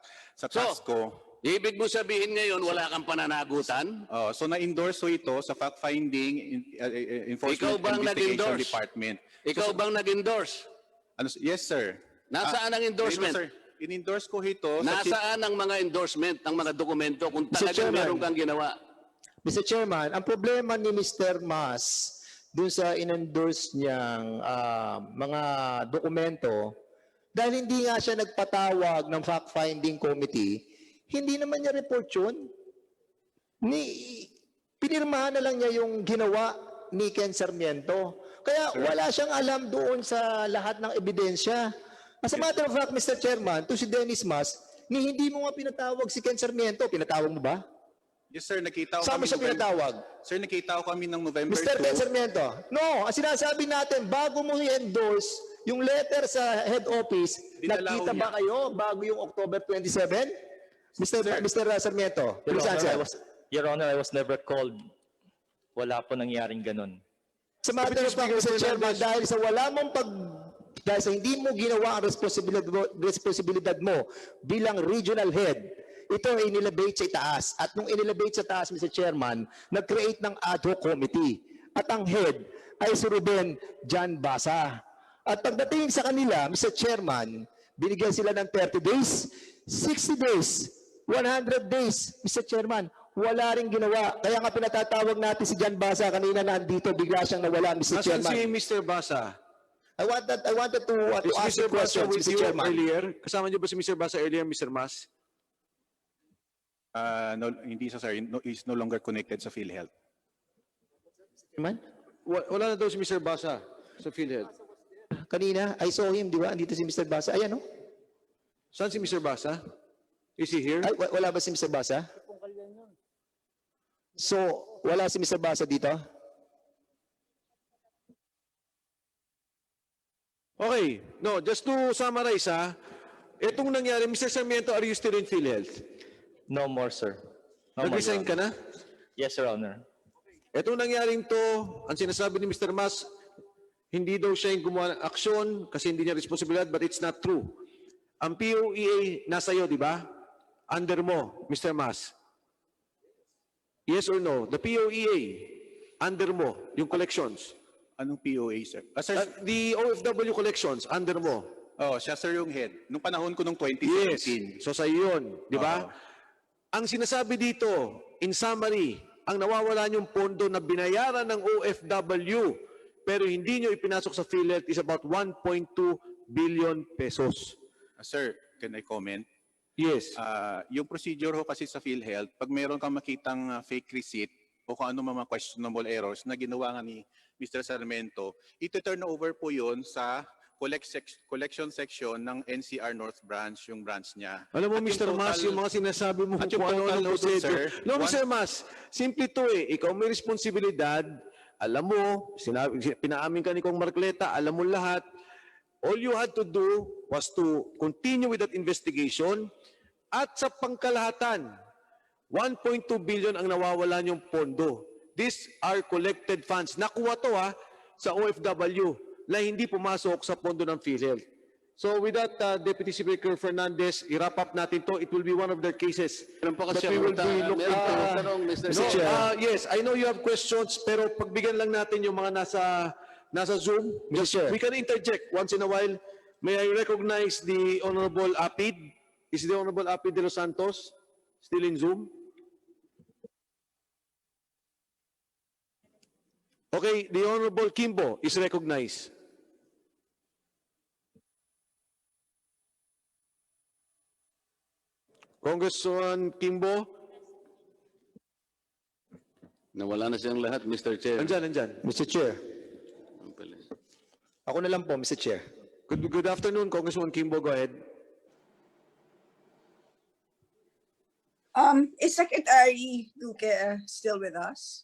[SPEAKER 6] task ko.
[SPEAKER 5] Ibig mo sabihin ngayon, wala kang pananagutan?
[SPEAKER 6] So na-endorse ho ito sa fact-finding
[SPEAKER 5] Ikaw
[SPEAKER 6] Enforcement
[SPEAKER 5] bang
[SPEAKER 6] Investigation
[SPEAKER 5] nag-endorse?
[SPEAKER 6] Department.
[SPEAKER 5] Ikaw bang nag-endorse?
[SPEAKER 6] Yes, sir.
[SPEAKER 5] Nasaan ang endorsement?
[SPEAKER 6] Ito, sir. In-endorse ko ito.
[SPEAKER 5] Nasaan ang mga endorsement ng mga dokumento kung talagang
[SPEAKER 4] Chairman.
[SPEAKER 5] meron kang ginawa?
[SPEAKER 4] Mr. Chairman, ang problema ni Mr. Mas dun sa in-endorse niyang mga dokumento, dahil hindi nga siya nagpatawag ng fact-finding committee, hindi naman niya report yun. Pinirmahan na lang niya yung ginawa ni Ken Sarmiento. Kaya wala siyang alam doon sa lahat ng ebidensya. As a matter of fact, Mr. Chairman, to si Dennis Mas, hindi mo nga pinatawag si Ken Sarmiento. Pinatawag mo ba?
[SPEAKER 6] Yes sir, nakita ko
[SPEAKER 4] Saan mo
[SPEAKER 6] kami
[SPEAKER 4] siya pinatawag?
[SPEAKER 6] Sir, nakita ko kami ng November
[SPEAKER 4] Mr.
[SPEAKER 6] 2.
[SPEAKER 4] Ken Sarmiento, no, ang sinasabi natin, bago mo i-endorse yung letter sa head office,
[SPEAKER 6] Dinala
[SPEAKER 4] nagkita
[SPEAKER 6] ho
[SPEAKER 4] ba kayo bago yung October 27? Mr. Sarmiento, please answer.
[SPEAKER 16] Your Honor, I was never called. Wala po nangyaring ganun.
[SPEAKER 4] Sa matter of fact, Mr. Chairman, dahil sa wala mong dahil sa hindi mo ginawa ang responsibilidad mo bilang regional head, ito ay inelevate sa itaas. At nung inelevate sa taas, Mr. Chairman, nag-create ng ad hoc committee. At ang head ay si Ruben Jan Basa. At pagdating sa kanila, Mr. Chairman, binigyan sila ng 30 days, 60 days, 100 days, Mr. Chairman, wala rin ginawa. Kaya nga pinatatawag natin si Jan Basa kanina nandito, bigla siyang nawala, Mr.
[SPEAKER 1] Nasaan
[SPEAKER 4] Chairman.
[SPEAKER 1] si Mr. Basa?
[SPEAKER 4] I wanted to
[SPEAKER 1] Is
[SPEAKER 4] ask
[SPEAKER 1] Mr.
[SPEAKER 4] you
[SPEAKER 1] Basa
[SPEAKER 4] questions,
[SPEAKER 1] with
[SPEAKER 4] Mr.
[SPEAKER 1] you
[SPEAKER 4] Chairman.
[SPEAKER 1] earlier? Kasama niyo ba si Mr. Basa earlier, Mr. Mas?
[SPEAKER 6] No, hindi siya sir, is no longer connected sa Philhealth.
[SPEAKER 4] Chairman?
[SPEAKER 1] Wala na daw si Mr. Basa sa PhilHealth.
[SPEAKER 4] Kanina, I saw him, di ba? Andito si Mr. Basa. Ayan, no?
[SPEAKER 1] Saan si Mr. Basa? Is he here?
[SPEAKER 4] Ay, wala ba si Mr. Basa? So, wala si Mr. Basa dito?
[SPEAKER 1] Okay. No, just to summarize, itong nangyari, Mr. Sarmiento, are you still in PhilHealth?
[SPEAKER 16] No more, sir. No more,
[SPEAKER 1] Nag-resign
[SPEAKER 16] Your
[SPEAKER 1] ka na?
[SPEAKER 16] Yes, Your Honor.
[SPEAKER 1] Itong nangyaring to, ang sinasabi ni Mr. Mas, hindi daw siya yung gumawa ng aksyon kasi hindi niya responsibilidad, but it's not true. Ang POEA nasa iyo, di ba? Under mo, Mr. Mas. Yes or no? The POEA, under mo, yung collections.
[SPEAKER 6] Anong POA sir? Sir,
[SPEAKER 1] The OFW collections, under mo.
[SPEAKER 6] oh, siya sir yung head. Nung panahon ko nung
[SPEAKER 1] Yes.
[SPEAKER 6] 2017.
[SPEAKER 1] So sa yun, di ba?
[SPEAKER 6] Oo.
[SPEAKER 1] Ang sinasabi dito, in summary, ang nawawala niyong pondo na binayaran ng OFW pero hindi niyo ipinasok sa PhilHealth is about 1.2 billion pesos.
[SPEAKER 6] Sir, can I comment?
[SPEAKER 1] Yes.
[SPEAKER 6] Yung procedure ho kasi sa PhilHealth, pag mayroon kang makitang fake receipt o kung ano mga questionable errors na ginawa nga ni Mr. Sarmiento, ito-turn over po yun sa collection section ng NCR North Branch, yung branch niya.
[SPEAKER 1] Alam mo,
[SPEAKER 6] At
[SPEAKER 1] Mr. Mas, yung mga sinasabi mo
[SPEAKER 6] at
[SPEAKER 1] kung
[SPEAKER 6] yung total
[SPEAKER 1] ano-ano
[SPEAKER 6] load, sir,
[SPEAKER 1] procedure. No, Mr. Mas, simple to eh. Ikaw may responsibilidad. Alam mo, pinaamin ka ni Kong Marcoleta, alam mo lahat. All you had to do was to continue with that investigation at sa pangkalahatan, 1.2 billion ang nawawala niyong pondo. These are collected funds. Nakuha to sa OFW na hindi pumasok sa pondo ng PhilHealth. So with that, Deputy Speaker Fernandez, i-wrap up natin to. It will be one of their cases that we will be looking into. Yes, I know you have questions, pero pagbigyan lang natin yung mga nasa Zoom.
[SPEAKER 4] Mr. Chair.
[SPEAKER 1] We can interject once in a while. May I recognize the Honorable Apid? Is the Honorable Apid de los Santos still in Zoom? Okay, the Honorable Kimbo is recognized. Congressman Kimbo,
[SPEAKER 5] Nawala na siyang lahat, Mr. Chair.
[SPEAKER 1] nandyan.
[SPEAKER 4] Mr. Chair,
[SPEAKER 5] Ang pala.
[SPEAKER 4] ako na lang po, Mr. Chair.
[SPEAKER 1] Good afternoon, Congressman Kimbo. Go ahead.
[SPEAKER 17] Is Secretary Duque still with us?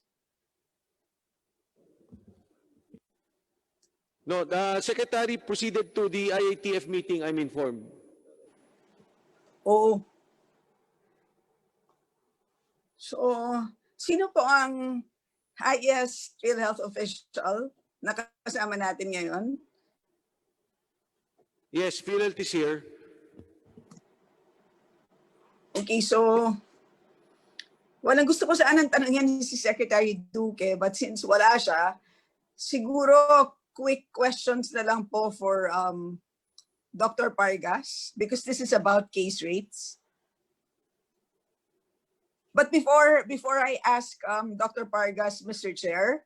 [SPEAKER 1] No, the Secretary proceeded to the IATF meeting, I'm informed.
[SPEAKER 17] Oo. So, sino po ang highest PhilHealth official na kasama natin ngayon?
[SPEAKER 1] Yes, PhilHealth is here.
[SPEAKER 17] Okay, so walang gusto ko sanang tanongin si Secretary Duque, but since wala siya, siguro quick questions na lang po for Dr. Pargas, because this is about case rates. But before I ask Dr. Pargas, Mr. Chair,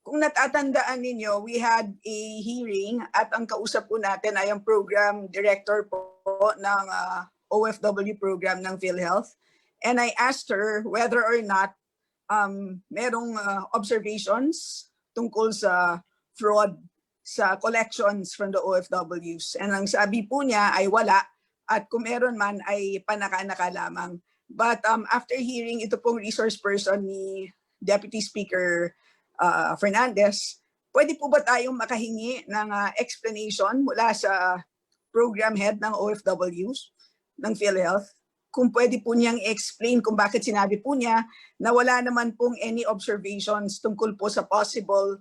[SPEAKER 17] kung natatandaan ninyo, we had a hearing at ang kausap po natin ay ang program director po ng OFW program ng Philhealth. And I asked her whether or not merong observations tungkol sa fraud sa collections from the OFWs. And ang sabi po niya ay wala at kung meron man ay panaka-naka lamang. But after hearing ito pong resource person ni Deputy Speaker Fernandez, pwede po ba tayong makahingi ng explanation mula sa program head ng OFWs ng Philhealth? Kung pwede po niyang explain kung bakit sinabi po niya na wala naman pong any observations tungkol po sa possible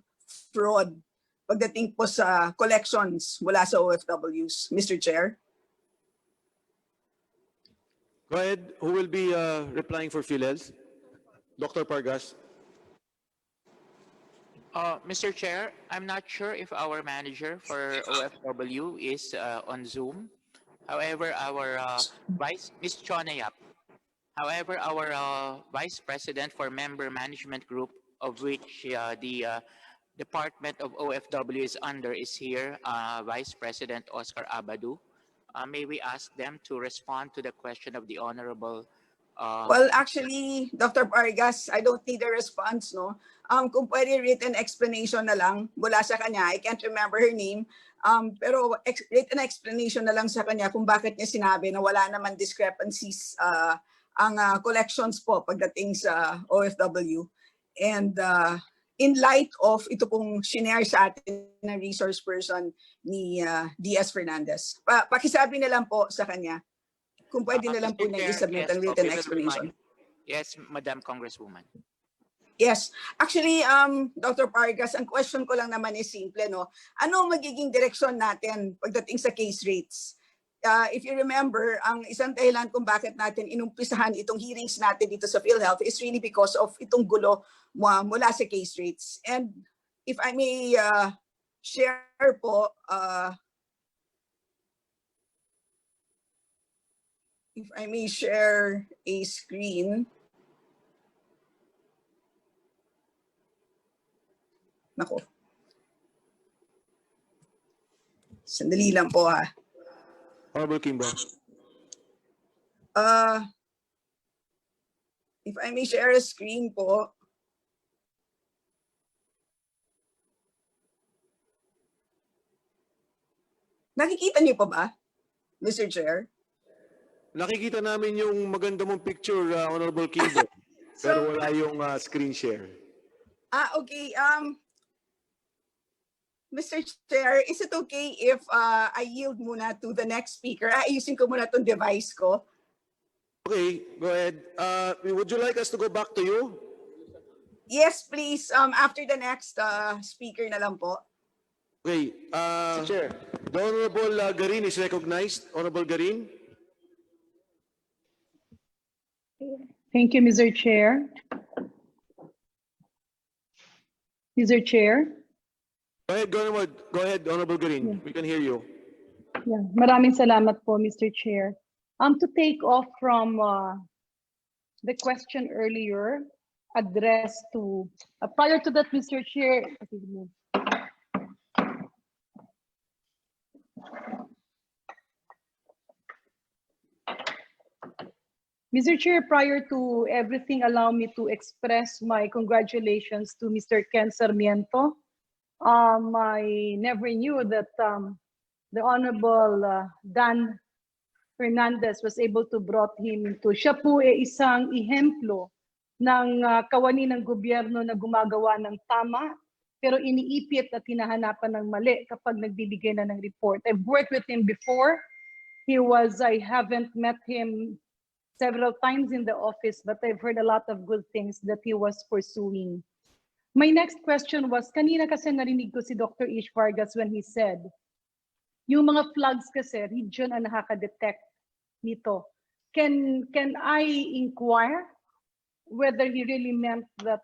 [SPEAKER 17] fraud pagdating po sa collections mula sa OFWs. Mr. Chair.
[SPEAKER 1] Go ahead. Who will be replying for Philhealth? Dr. Pargas.
[SPEAKER 11] Mr. Chair, I'm not sure if our manager for OFW is on Zoom. However, our Ms. Chona Yap. However, our Vice President for Member Management Group, of which the Department of OFW is under, is here, Vice President Oscar Abadu. May we ask them to respond to the question of the Honorable
[SPEAKER 17] Well, actually, Dr. Pargas, I don't need a response, no? Kung pwede written explanation na lang mula sa kanya, I can't remember her name, pero written explanation na lang sa kanya kung bakit niya sinabi na wala naman discrepancies ang collections po pagdating sa OFW. And in light of ito pong shinare sa atin na resource person ni DS Fernandez, pakisabi na lang po sa kanya. Kung pwede na lang po
[SPEAKER 11] Mr.
[SPEAKER 17] niya
[SPEAKER 11] Chair,
[SPEAKER 17] isubmit
[SPEAKER 11] yes,
[SPEAKER 17] ang written
[SPEAKER 11] we will
[SPEAKER 17] explanation.
[SPEAKER 11] remind. Yes, Madam Congresswoman.
[SPEAKER 17] Yes. Actually, Dr. Pargas, ang question ko lang naman is simple, no? Ano magiging direksyon natin pagdating sa case rates? If you remember, ang isang dahilan kung bakit natin inumpisahan itong hearings natin dito sa Philhealth is really because of itong gulo mula sa case rates. And if I may share po, if I may share a screen. Nako. Sandali lang po ha.
[SPEAKER 1] Honorable Kimbo.
[SPEAKER 17] If I may share a screen po. Nakikita niyo pa ba, Mr. Chair?
[SPEAKER 1] Nakikita namin yung maganda mong picture, Honorable Kimbo. Pero wala yung screen share.
[SPEAKER 17] Okay. Mr. Chair, is it okay if I yield muna to the next speaker? Ayusin ko muna tong device ko.
[SPEAKER 1] Okay, go ahead. Would you like us to go back to you?
[SPEAKER 17] Yes, please. After the next speaker na lang po.
[SPEAKER 1] Okay.
[SPEAKER 3] Chair.
[SPEAKER 1] The Honorable Garin is recognized. Honorable Garin.
[SPEAKER 18] Thank you, Mr. Chair. Mr. Chair.
[SPEAKER 1] Go ahead, Honorable Garin.
[SPEAKER 18] Yeah.
[SPEAKER 1] We can hear you.
[SPEAKER 18] Yeah. Maraming salamat po, Mr. Chair. To take off from the question earlier addressed to, prior to that, Mr. Chair, Mr. Chair, prior to everything, allow me to express my congratulations to Mr. Ken Sarmiento. I never knew that the Honorable Dan Fernandez was able to brought him into. Siya po ay isang ehemplo ng kawani ng gobyerno na gumagawa ng tama, pero iniipit at hinahanapan ng mali kapag nagbibigay na ng report. I've worked with him before. I haven't met him several times in the office, but I've heard a lot of good things that he was pursuing. My next question was, kanina kasi narinig ko si Dr. Ish Vargas when he said, yung mga flags kasi, region ang nakaka-detect nito. Can I inquire whether he really meant that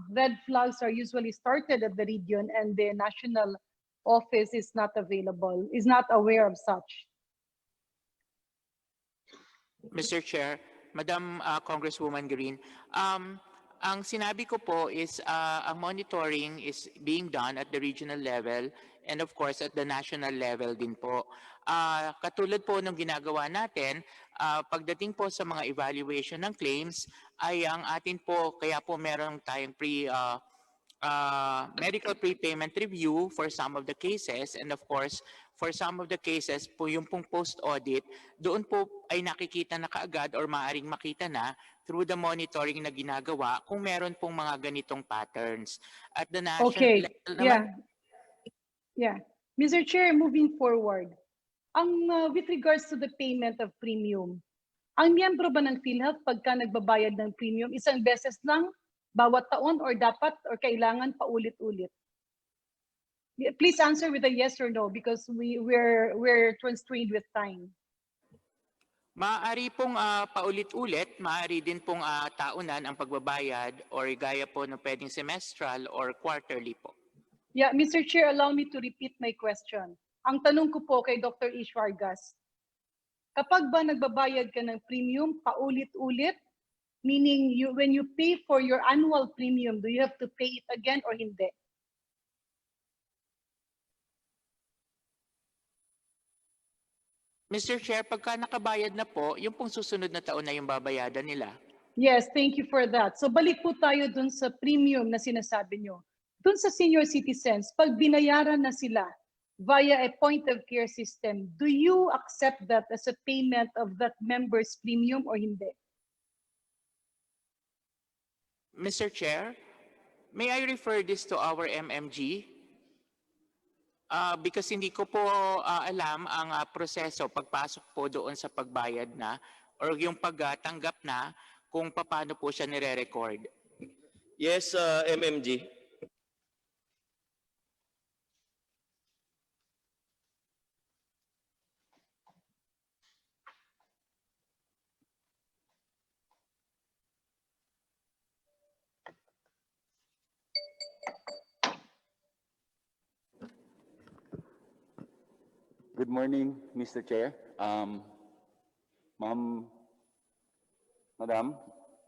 [SPEAKER 18] red flags are usually started at the region and the national office is not available, is not aware of such?
[SPEAKER 11] Mr. Chair, Madam Congresswoman Green, ang sinabi ko po is ang monitoring is being done at the regional level and of course at the national level din po. Katulad po ng ginagawa natin, pagdating po sa mga evaluation ng claims ay ang atin po, kaya po meron tayong medical prepayment review for some of the cases, and of course for some of the cases po yung pong post-audit, doon po ay nakikita na kaagad or maaaring makita na through the monitoring na ginagawa kung meron pong mga ganitong patterns. At the national
[SPEAKER 18] Okay,
[SPEAKER 11] level naman,
[SPEAKER 18] yeah. Mr. Chair, moving forward, with regards to the payment of premium, ang miyembro ba ng Philhealth pagka nagbabayad ng premium, isang beses lang, bawat taon, or dapat, or kailangan paulit-ulit? Please answer with a yes or no because we're constrained with time.
[SPEAKER 11] maaari pong paulit-ulit, maaari din pong taunan ang pagbabayad or gaya po ng pwedeng semestral or quarterly po.
[SPEAKER 18] Yeah, Mr. Chair, allow me to repeat my question. Ang tanong ko po kay Dr. Ish Vargas, kapag ba nagbabayad ka ng premium paulit-ulit, meaning when you pay for your annual premium, do you have to pay it again or hindi?
[SPEAKER 11] Mr. Chair, pagka nakabayad na po, yung pong susunod na taon na yung babayadan nila.
[SPEAKER 18] Yes, thank you for that. So balik po tayo dun sa premium na sinasabi nyo. Dun sa senior citizens, pag binayaran na sila via a point of care system, do you accept that as a payment of that member's premium or hindi?
[SPEAKER 11] Mr. Chair, may I refer this to our YsM-G? Because hindi ko po alam ang proseso pagpasok po doon sa pagbayad na or yung pagtanggap na kung paano po siya nire-record.
[SPEAKER 16] Yes, MMG.
[SPEAKER 19] Good morning, Mr. Chair. Madam,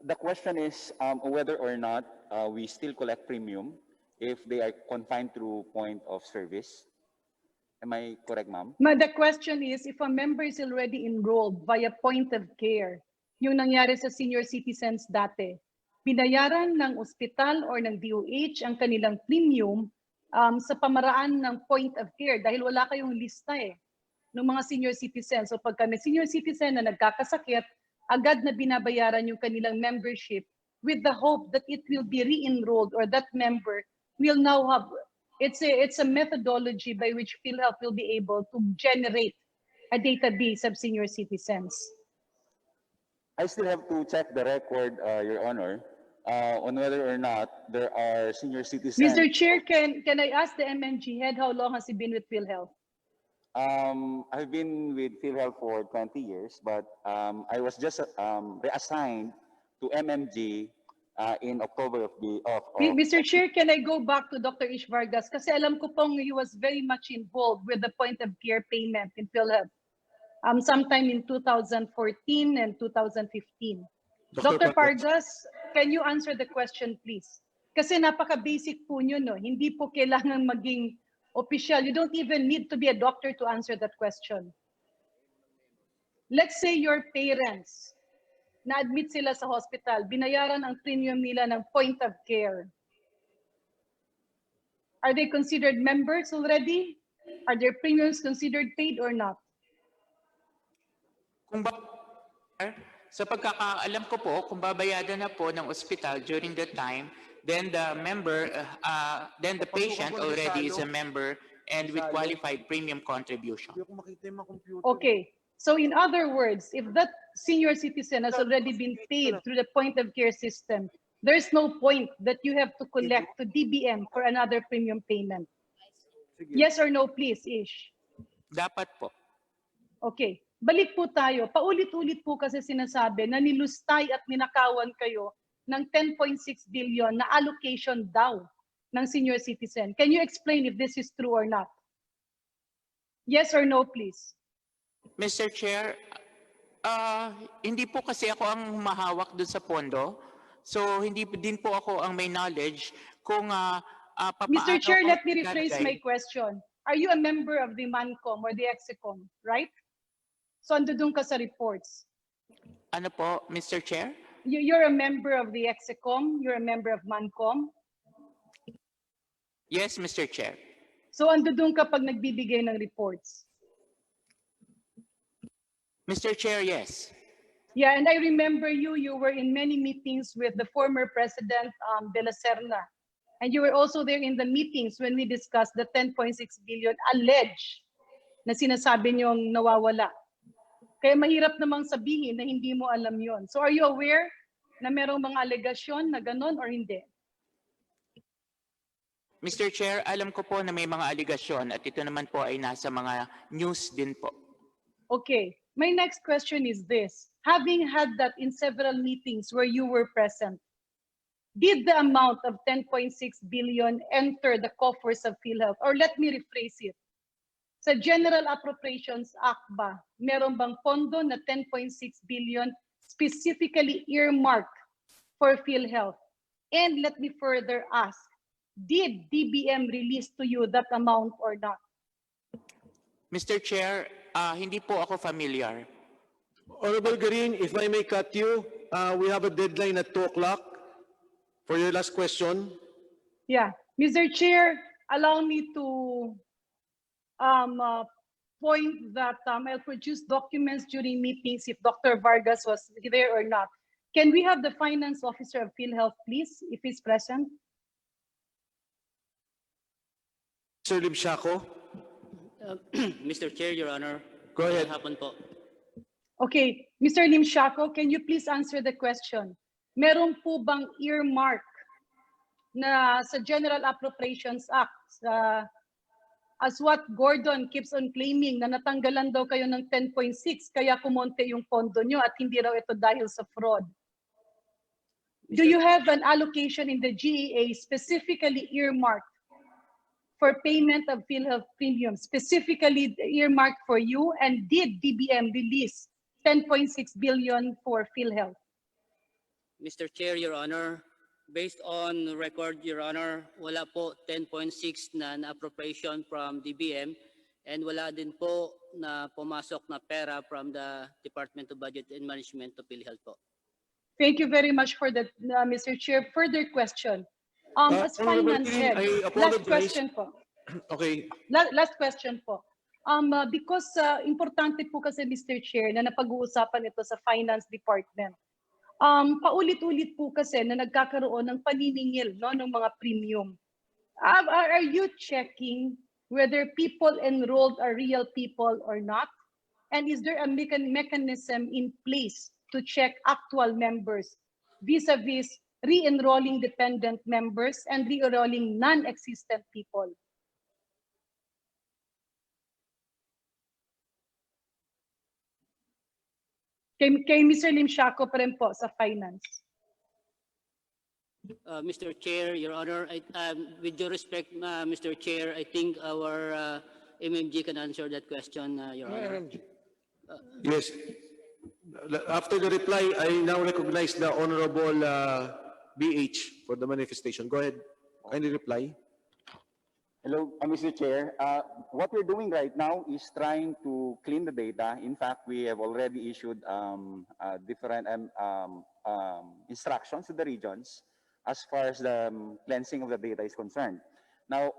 [SPEAKER 19] the question is whether or not we still collect premium if they are confined through point of service. Am I correct, ma'am?
[SPEAKER 18] The question is, if a member is already enrolled via point of care, yung nangyari sa senior citizens dati, binayaran ng ospital or ng DOH ang kanilang premium sa pamaraan ng point of care dahil wala kayong lista ng mga senior citizens. So pagka may senior citizen na nagkakasakit, agad na binabayaran yung kanilang membership with the hope that it will be re-enrolled or that member will now have, it's a methodology by which Philhealth will be able to generate a database of senior citizens.
[SPEAKER 19] I still have to check the record, Your Honor, on whether or not there are senior citizens.
[SPEAKER 18] Mr. Chair, can I ask the MMG head how long has he been with Philhealth?
[SPEAKER 19] I've been with Philhealth for 20 years, but I was just reassigned to MMG in October of
[SPEAKER 18] Mr. Chair, can I go back to Dr. Ish Vargas? Kasi alam ko pong he was very much involved with the point of care payment in Philhealth sometime in 2014 and 2015. Dr. Vargas, can you answer the question, please? Kasi napaka-basic po nyo, no? Hindi po kailangan maging official. You don't even need to be a doctor to answer that question. Let's say your parents, na-admit sila sa hospital, binayaran ang premium nila ng point of care. Are they considered members already? Are their premiums considered paid or not?
[SPEAKER 11] Sa pagkakaalam ko po, kung babayadan na po ng ospital during that time, then the member, then the patient already is a member and with qualified premium contribution.
[SPEAKER 18] Okay. So in other words, if that senior citizen has already been paid through the point of care system, there's no point that you have to collect to DBM for another premium payment. Yes or no, please, Ish?
[SPEAKER 11] Dapat po.
[SPEAKER 18] Okay. Balik po tayo. Paulit-ulit po kasi sinasabi na nilustay at ninakawan kayo ng 10.6 billion na allocation daw ng senior citizen. Can you explain if this is true or not? Yes or no, please?
[SPEAKER 11] Mr. Chair, Hindi po kasi ako ang humahawak dun sa pondo. So hindi din po ako ang may knowledge kung
[SPEAKER 18] Mr.
[SPEAKER 11] papaano
[SPEAKER 18] Chair,
[SPEAKER 11] ang
[SPEAKER 18] let me rephrase
[SPEAKER 11] ilalagay.
[SPEAKER 18] my question. Are you a member of the MANCOM or the EXECOM, right? So andun ka sa reports.
[SPEAKER 11] Ano po, Mr. Chair?
[SPEAKER 18] You're a member of the EXECOM, you're a member of MANCOM.
[SPEAKER 11] Yes, Mr. Chair.
[SPEAKER 18] So andun ka pag nagbibigay ng reports.
[SPEAKER 11] Mr. Chair, yes.
[SPEAKER 18] Yeah, and I remember you were in many meetings with the former President de la Serna. And you were also there in the meetings when we discussed the 10.6 billion alleged na sinasabi niyong nawawala. Kaya mahirap namang sabihin na hindi mo alam yon. So are you aware na merong mga alegasyon na ganon or hindi?
[SPEAKER 11] Mr. Chair, alam ko po na may mga aligasyon at ito naman po ay nasa mga news din po.
[SPEAKER 18] Okay, my next question is this. Having had that in several meetings where you were present, did the amount of 10.6 billion enter the coffers of Philhealth? Or let me rephrase it. Sa General Appropriations Act ba, meron bang pondo na 10.6 billion specifically earmarked for Philhealth? And let me further ask, did DBM release to you that amount or not?
[SPEAKER 11] Mr. Chair, hindi po ako familiar.
[SPEAKER 1] Honorable Green, if I may cut you, we have a deadline at 2 o'clock for your last question.
[SPEAKER 18] Yeah, Mr. Chair, allow me to point that I'll produce documents during meetings if Dr. Vargas was there or not. Can we have the finance officer of Philhealth, please, if he's present?
[SPEAKER 1] Sir Limsiaco,
[SPEAKER 20] Mr. Chair, Your Honor.
[SPEAKER 1] go ahead.
[SPEAKER 20] Hapon po.
[SPEAKER 18] Okay, Mr. Limsiaco, can you please answer the question? Meron po bang earmark na sa General Appropriations Act, as what Gordon keeps on claiming na natanggalan daw kayo ng 10.6 kaya kumonte yung pondo nyo at hindi raw ito dahil sa fraud? Do you have an allocation in the GEA specifically earmarked for payment of PhilHealth premiums, specifically earmarked for you? And did DBM release 10.6 billion for PhilHealth?
[SPEAKER 20] Mr. Chair, Your Honor, based on record, Your Honor, wala po 10.6 na appropriation from DBM and wala din po na pumasok na pera from the Department of Budget and Management to PhilHealth po.
[SPEAKER 18] Thank you very much for that, Mr. Chair. Further question. As
[SPEAKER 1] Honorable
[SPEAKER 18] finance
[SPEAKER 1] Green,
[SPEAKER 18] head,
[SPEAKER 1] I
[SPEAKER 18] last
[SPEAKER 1] apologize.
[SPEAKER 18] question po.
[SPEAKER 1] Okay.
[SPEAKER 18] Last question po. Because importante po kasi, Mr. Chair, na napag-uusapan ito sa Finance Department. Paulit-ulit po kasi na nagkakaroon ng paniningil, no, ng mga premium. Are you checking whether people enrolled are real people or not? And is there a mechanism in place to check actual members vis-a-vis re-enrolling dependent members and re-enrolling non-existent people? Kay Mr. Limsiaco pa rin po sa finance.
[SPEAKER 20] Mr. Chair, Your Honor, with due respect, Mr. Chair, I think our MMG can answer that question, Your Honor.
[SPEAKER 1] Yes. After the reply, I now recognize the Honorable BH for the manifestation. Go ahead. Kindly reply.
[SPEAKER 19] Hello, Mr. Chair. What we're doing right now is trying to clean the data. In fact, we have already issued different instructions to the regions as far as the cleansing of the data is concerned. Now,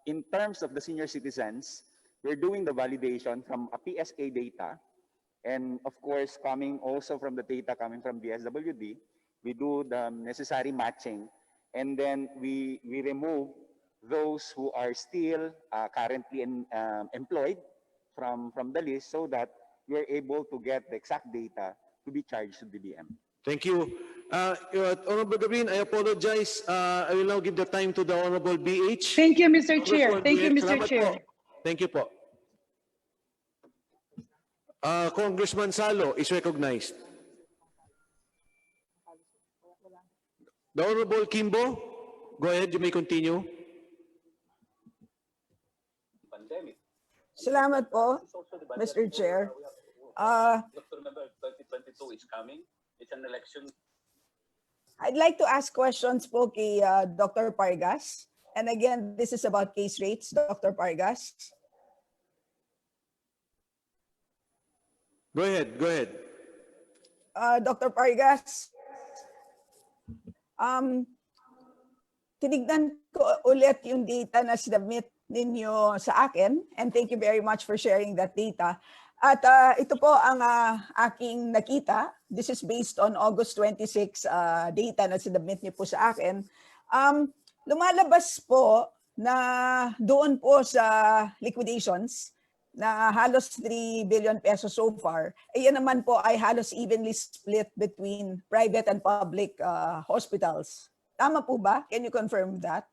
[SPEAKER 19] in terms of the senior citizens, we're doing the validation from a PSA data, and of course, coming also from the data coming from DSWD, we do the necessary matching, and then we remove those who are still currently employed from the list so that we are able to get the exact data to be charged to DBM.
[SPEAKER 1] Thank you. Honorable Gabin, I apologize. I will now give the time to the Honorable BH.
[SPEAKER 18] Thank you, Mr. Chair.
[SPEAKER 1] Congressman
[SPEAKER 18] Thank you,
[SPEAKER 1] BH,
[SPEAKER 18] Mr.
[SPEAKER 1] salamat
[SPEAKER 18] Chair.
[SPEAKER 1] po. Thank you po. Congressman Salo is recognized. The Honorable Kimbo, go ahead, you may continue.
[SPEAKER 17] Salamat po, Mr. Chair.
[SPEAKER 5] Dr. Member, 2022 is coming. It's an election.
[SPEAKER 17] I'd like to ask questions po kay Dr. Pargas. And again, this is about case rates, Dr. Pargas.
[SPEAKER 1] Go ahead, go ahead.
[SPEAKER 17] Dr. Pargas, tinignan ko ulit yung data na submit ninyo sa akin, and thank you very much for sharing that data. At ito po ang aking nakita. This is based on August 26 data na sinubmit niyo po sa akin. Lumalabas po na doon po sa liquidations na halos 3 billion pesos so far, yan naman po ay halos evenly split between private and public hospitals. Tama po ba? Can you confirm that?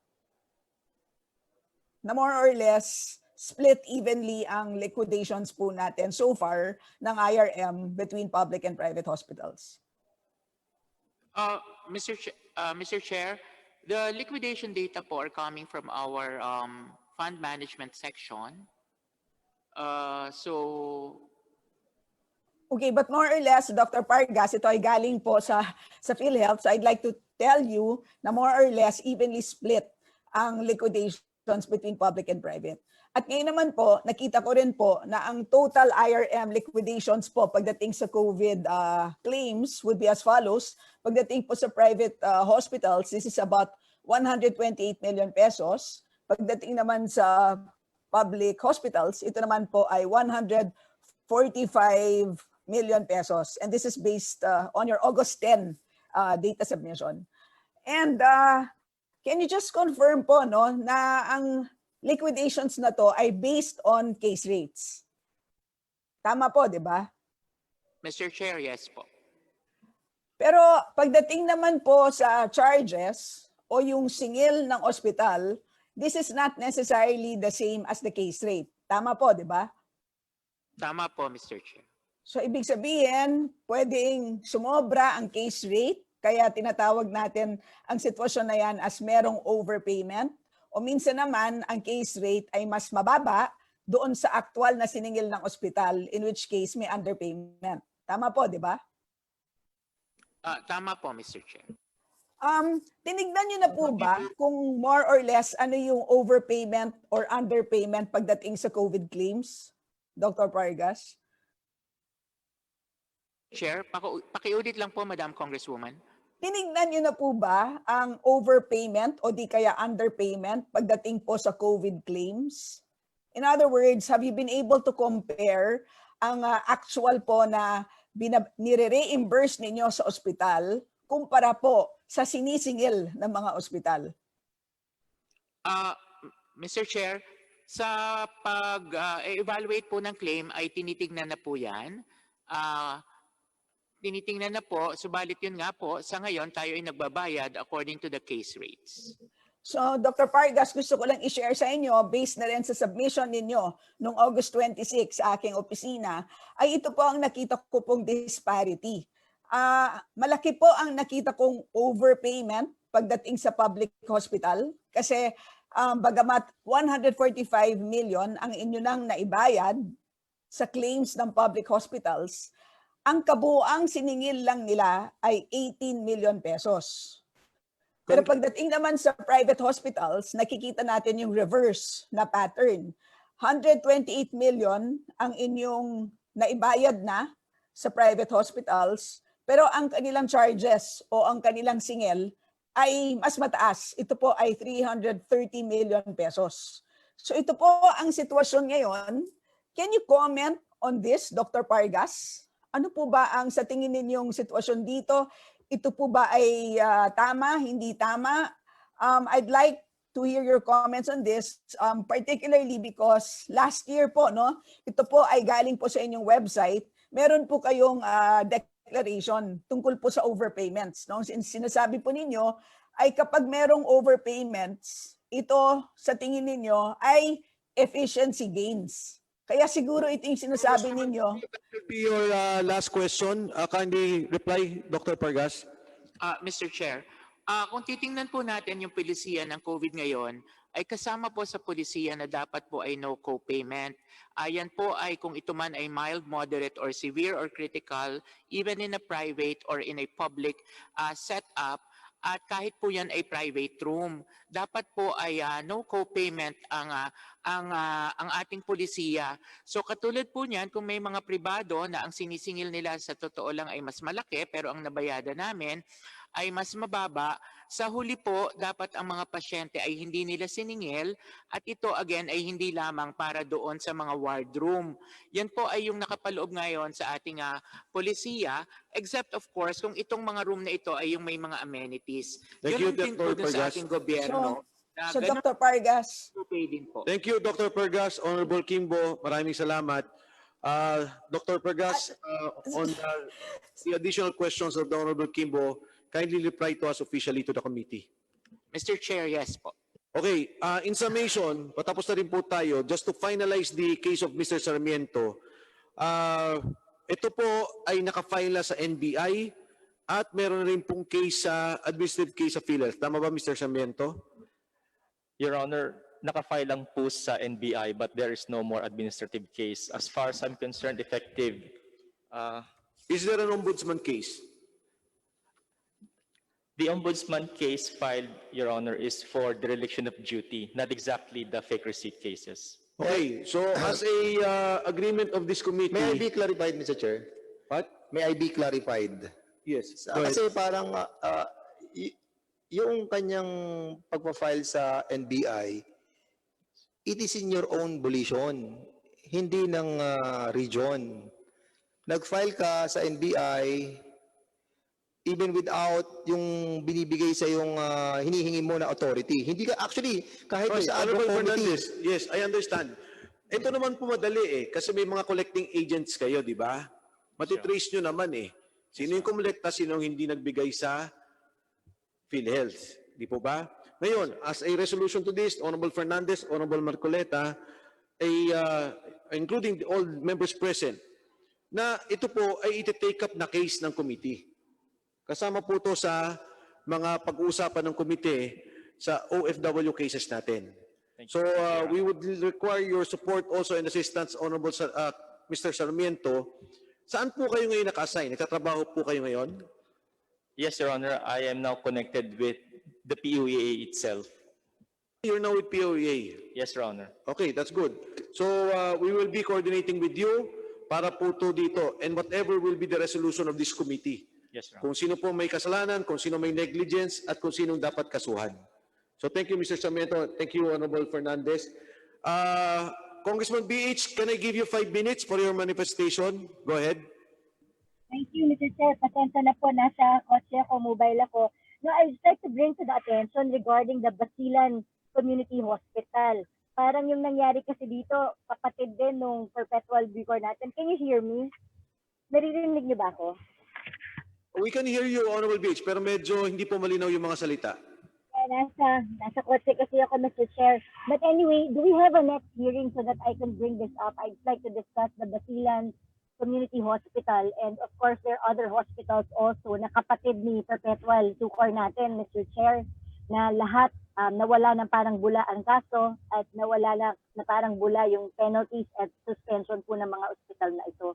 [SPEAKER 17] Na more or less split evenly ang liquidations po natin so far ng IRM between public and private hospitals.
[SPEAKER 11] Mr. Chair, the liquidation data po are coming from our fund management section.
[SPEAKER 17] Okay, but more or less, Dr. Pargas, ito ay galing po sa Philhealth. So I'd like to tell you na more or less evenly split ang liquidations between public and private. At ngayon naman po, nakita ko rin po na ang total IRM liquidations po pagdating sa COVID claims would be as follows. Pagdating po sa private hospitals, this is about 128 million pesos. Pagdating naman sa public hospitals, ito naman po ay 145 million pesos. And this is based on your August 10 data submission. And can you just confirm po no, na ang liquidations na to ay based on case rates? Tama po, di ba?
[SPEAKER 11] Mr. Chair, yes po.
[SPEAKER 17] Pero pagdating naman po sa charges o yung singil ng ospital, this is not necessarily the same as the case rate. Tama po, di ba?
[SPEAKER 11] Tama po, Mr. Chair.
[SPEAKER 17] So ibig sabihin, pwedeng sumobra ang case rate, kaya tinatawag natin ang sitwasyon na yan as merong overpayment. O minsan naman, ang case rate ay mas mababa doon sa actual na siningil ng ospital, in which case may underpayment. Tama po, di ba?
[SPEAKER 11] Tama po, Mr. Chair.
[SPEAKER 17] Tinignan niyo na po ba kung more or less ano yung overpayment or underpayment pagdating sa COVID claims, Dr. Pargas?
[SPEAKER 11] Chair, pakiulit lang po, Madam Congresswoman.
[SPEAKER 17] Tinignan niyo na po ba ang overpayment o di kaya underpayment pagdating po sa COVID claims? In other words, have you been able to compare ang actual po na nire-reimburse ninyo sa ospital kumpara po sa sinisingil ng mga ospital?
[SPEAKER 11] Mr. Chair, sa pag-evaluate po ng claim ay tinitingnan na po yan. Tinitingnan na po, subalit yun nga po, sa ngayon tayo ay nagbabayad according to the case rates.
[SPEAKER 17] So, Dr. Pargas, gusto ko lang i-share sa inyo, based na rin sa submission ninyo noong August 26 sa aking opisina, ay ito po ang nakita ko pong disparity. Malaki po ang nakita kong overpayment pagdating sa public hospital kasi bagamat 145 million ang inyo nang naibayad sa claims ng public hospitals, ang kabuuang siningil lang nila ay 18 million pesos. Pero pagdating naman sa private hospitals, nakikita natin yung reverse na pattern. 128 million ang inyong naibayad na sa private hospitals, pero ang kanilang charges o ang kanilang singil ay mas mataas. Ito po ay 330 million pesos. So ito po ang sitwasyon ngayon. Can you comment on this, Dr. Pargas? Ano po ba ang sa tingin ninyong sitwasyon dito? Ito po ba ay tama, hindi tama? I'd like to hear your comments on this, particularly because last year po, no, ito po ay galing po sa inyong website. Meron po kayong declaration tungkol po sa overpayments. No? Sinasabi po ninyo ay kapag merong overpayments, ito sa tingin ninyo ay efficiency gains. Kaya siguro ito yung sinasabi ninyo.
[SPEAKER 1] That will be your last question. Kindly reply, Dr. Pargas.
[SPEAKER 11] Mr. Chair, kung titingnan po natin yung pilisiyan ng COVID ngayon, ay kasama po sa polisiya na dapat po ay no co-payment. Ayan po ay kung ito man ay mild, moderate, or severe or critical, even in a private or in a public setup, at kahit po yan ay private room, dapat po ay no co-payment ang ating polisiya. So katulad po niyan, kung may mga pribado na ang sinisingil nila sa totoo lang ay mas malaki pero ang nabayada namin ay mas mababa, sa huli po dapat ang mga pasyente ay hindi nila siningil at ito again ay hindi lamang para doon sa mga ward room. Yan po ay yung nakapaloob ngayon sa ating polisiya, except of course kung itong mga room na ito ay yung may mga amenities.
[SPEAKER 1] Thank
[SPEAKER 11] Yun
[SPEAKER 1] you,
[SPEAKER 11] ang din po
[SPEAKER 1] Dr.
[SPEAKER 11] dun sa
[SPEAKER 1] Pargas.
[SPEAKER 11] ating gobyerno. Na
[SPEAKER 17] So
[SPEAKER 11] ganun
[SPEAKER 17] Dr. Pargas,
[SPEAKER 11] po pay din po.
[SPEAKER 1] Thank you, Dr. Pargas. Honorable Kimbo, maraming salamat. Dr. Pargas, on the additional questions of the Honorable Kimbo, kindly reply to us officially to the committee.
[SPEAKER 11] Mr. Chair, yes po.
[SPEAKER 1] Okay, in summation, patapos na rin po tayo, just to finalize the case of Mr. Sarmiento, ito po ay nakafile na sa NBI at meron rin pong case sa administrative case sa Philhealth. Tama ba, Mr. Sarmiento?
[SPEAKER 16] Your Honor, nakafile lang po sa NBI but there is no more administrative case. As far as I'm concerned, effective.
[SPEAKER 1] Is there an ombudsman case?
[SPEAKER 16] The ombudsman case filed, Your Honor, is for dereliction of duty, not exactly the fake receipt cases.
[SPEAKER 1] Okay, so as a agreement of this committee...
[SPEAKER 4] May I be clarified, Mr. Chair?
[SPEAKER 1] What?
[SPEAKER 4] May I be clarified?
[SPEAKER 1] Yes, go ahead.
[SPEAKER 4] Kasi parang yung kanyang pagpa-file sa NBI, it is in your own volition, hindi ng region. Nag-file ka sa NBI even without yung binibigay sa yung hinihingi mo na authority. Hindi ka actually kahit
[SPEAKER 1] Okay,
[SPEAKER 4] sa
[SPEAKER 1] Honorable
[SPEAKER 4] committee.
[SPEAKER 1] Fernandez, yes, I understand. Ito naman po madali kasi may mga collecting agents kayo, di ba? Matitrace nyo naman Sino yung kumulekta, sino yung hindi nagbigay sa Philhealth, di po ba? Ngayon, as a resolution to this, Honorable Fernandez, Honorable Marcoleta, including all members present, na ito po ay iti-take up na case ng committee. Kasama po to sa mga pag-uusapan ng komite sa OFW cases natin. So we would require your support also and assistance, Honorable Mr. Sarmiento. Saan po kayo ngayon naka-assign? Nagtatrabaho po kayo ngayon?
[SPEAKER 16] Yes, Your Honor, I am now connected with the PUEA itself.
[SPEAKER 1] You're now with POEA.
[SPEAKER 16] Yes, Your Honor.
[SPEAKER 1] Okay, that's good. So we will be coordinating with you para po to dito and whatever will be the resolution of this committee.
[SPEAKER 16] Yes, Your Honor.
[SPEAKER 1] Kung sino po may kasalanan, kung sino may negligence, at kung sino dapat kasuhan. So thank you, Mr. Sarmiento. Thank you, Honorable Fernandez. Congressman BH, can I give you 5 minutes for your manifestation? Go ahead.
[SPEAKER 21] Thank you, Mr. Chair. Pasensya na po, nasa kotse ako, mobile ako. No, I'd like to bring to the attention regarding the Basilan Community Hospital. Parang yung nangyari kasi dito, kapatid din nung perpetual vigor natin. Can you hear me? Naririnig niyo ba ako?
[SPEAKER 1] We can hear you, Honorable BH, pero medyo hindi po malinaw yung mga salita.
[SPEAKER 21] Nasa kotse kasi ako, Mr. Chair. But anyway, do we have a next hearing so that I can bring this up? I'd like to discuss the Basilan Community Hospital and of course there are other hospitals also na kapatid ni Perpetual Tukor natin, Mr. Chair, na lahat nawala ng parang bula ang kaso at nawala na parang bula yung penalties at suspension po ng mga ospital na ito.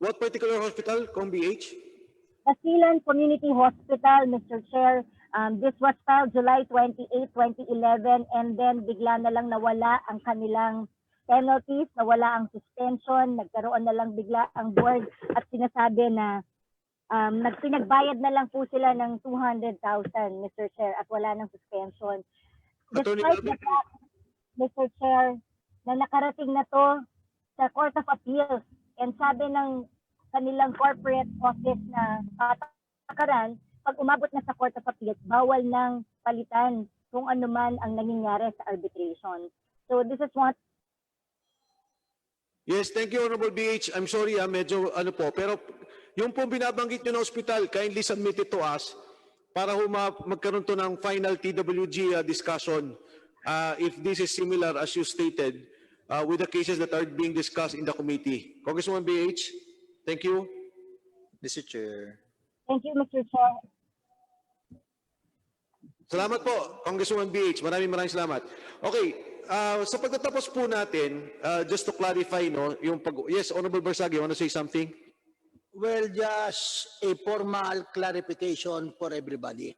[SPEAKER 1] What particular hospital, Kong BH?
[SPEAKER 21] Basilan Community Hospital, Mr. Chair. This was filed July 28, 2011 and then bigla na lang nawala ang kanilang penalties, nawala ang suspension, nagkaroon na lang bigla ang board at sinasabi na nagpinagbayad na lang po sila ng 200,000, Mr. Chair, at wala ng suspension. Despite the fact, Mr. Chair, na nakarating na to sa Court of Appeals and sabi ng kanilang corporate office na patakaran, pag umabot na sa Court of Appeals, bawal nang palitan kung ano man ang nangyayari sa arbitration. So this is what.
[SPEAKER 1] Yes, thank you, Honorable BH. I'm sorry, medyo po. Pero yung po binabanggit nyo na hospital, kindly submit it to us para magkaroon to ng final TWG discussion if this is similar as you stated with the cases that are being discussed in the committee. Congresswoman BH, thank you.
[SPEAKER 4] Mr. Chair.
[SPEAKER 21] Thank you, Mr. Chair.
[SPEAKER 1] Salamat po, Congresswoman BH. Maraming salamat. Okay, sa pagtatapos po natin, just to clarify, no, yes, Honorable Barsagi, you want to say something?
[SPEAKER 3] Well, just a formal clarification for everybody.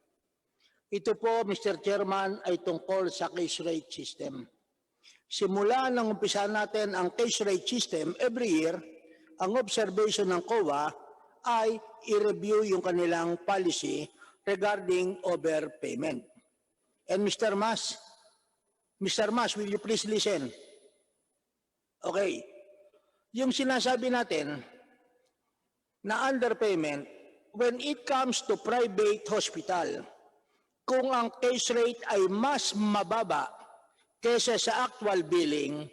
[SPEAKER 3] Ito po, Mr. Chairman, ay tungkol sa case rate system. Simula nang umpisa natin ang case rate system, every year, ang observation ng COA ay i-review yung kanilang policy regarding overpayment. And Mr. Mas, will you please listen? Okay. Yung sinasabi natin na underpayment, when it comes to private hospital, kung ang case rate ay mas mababa kaysa sa actual billing,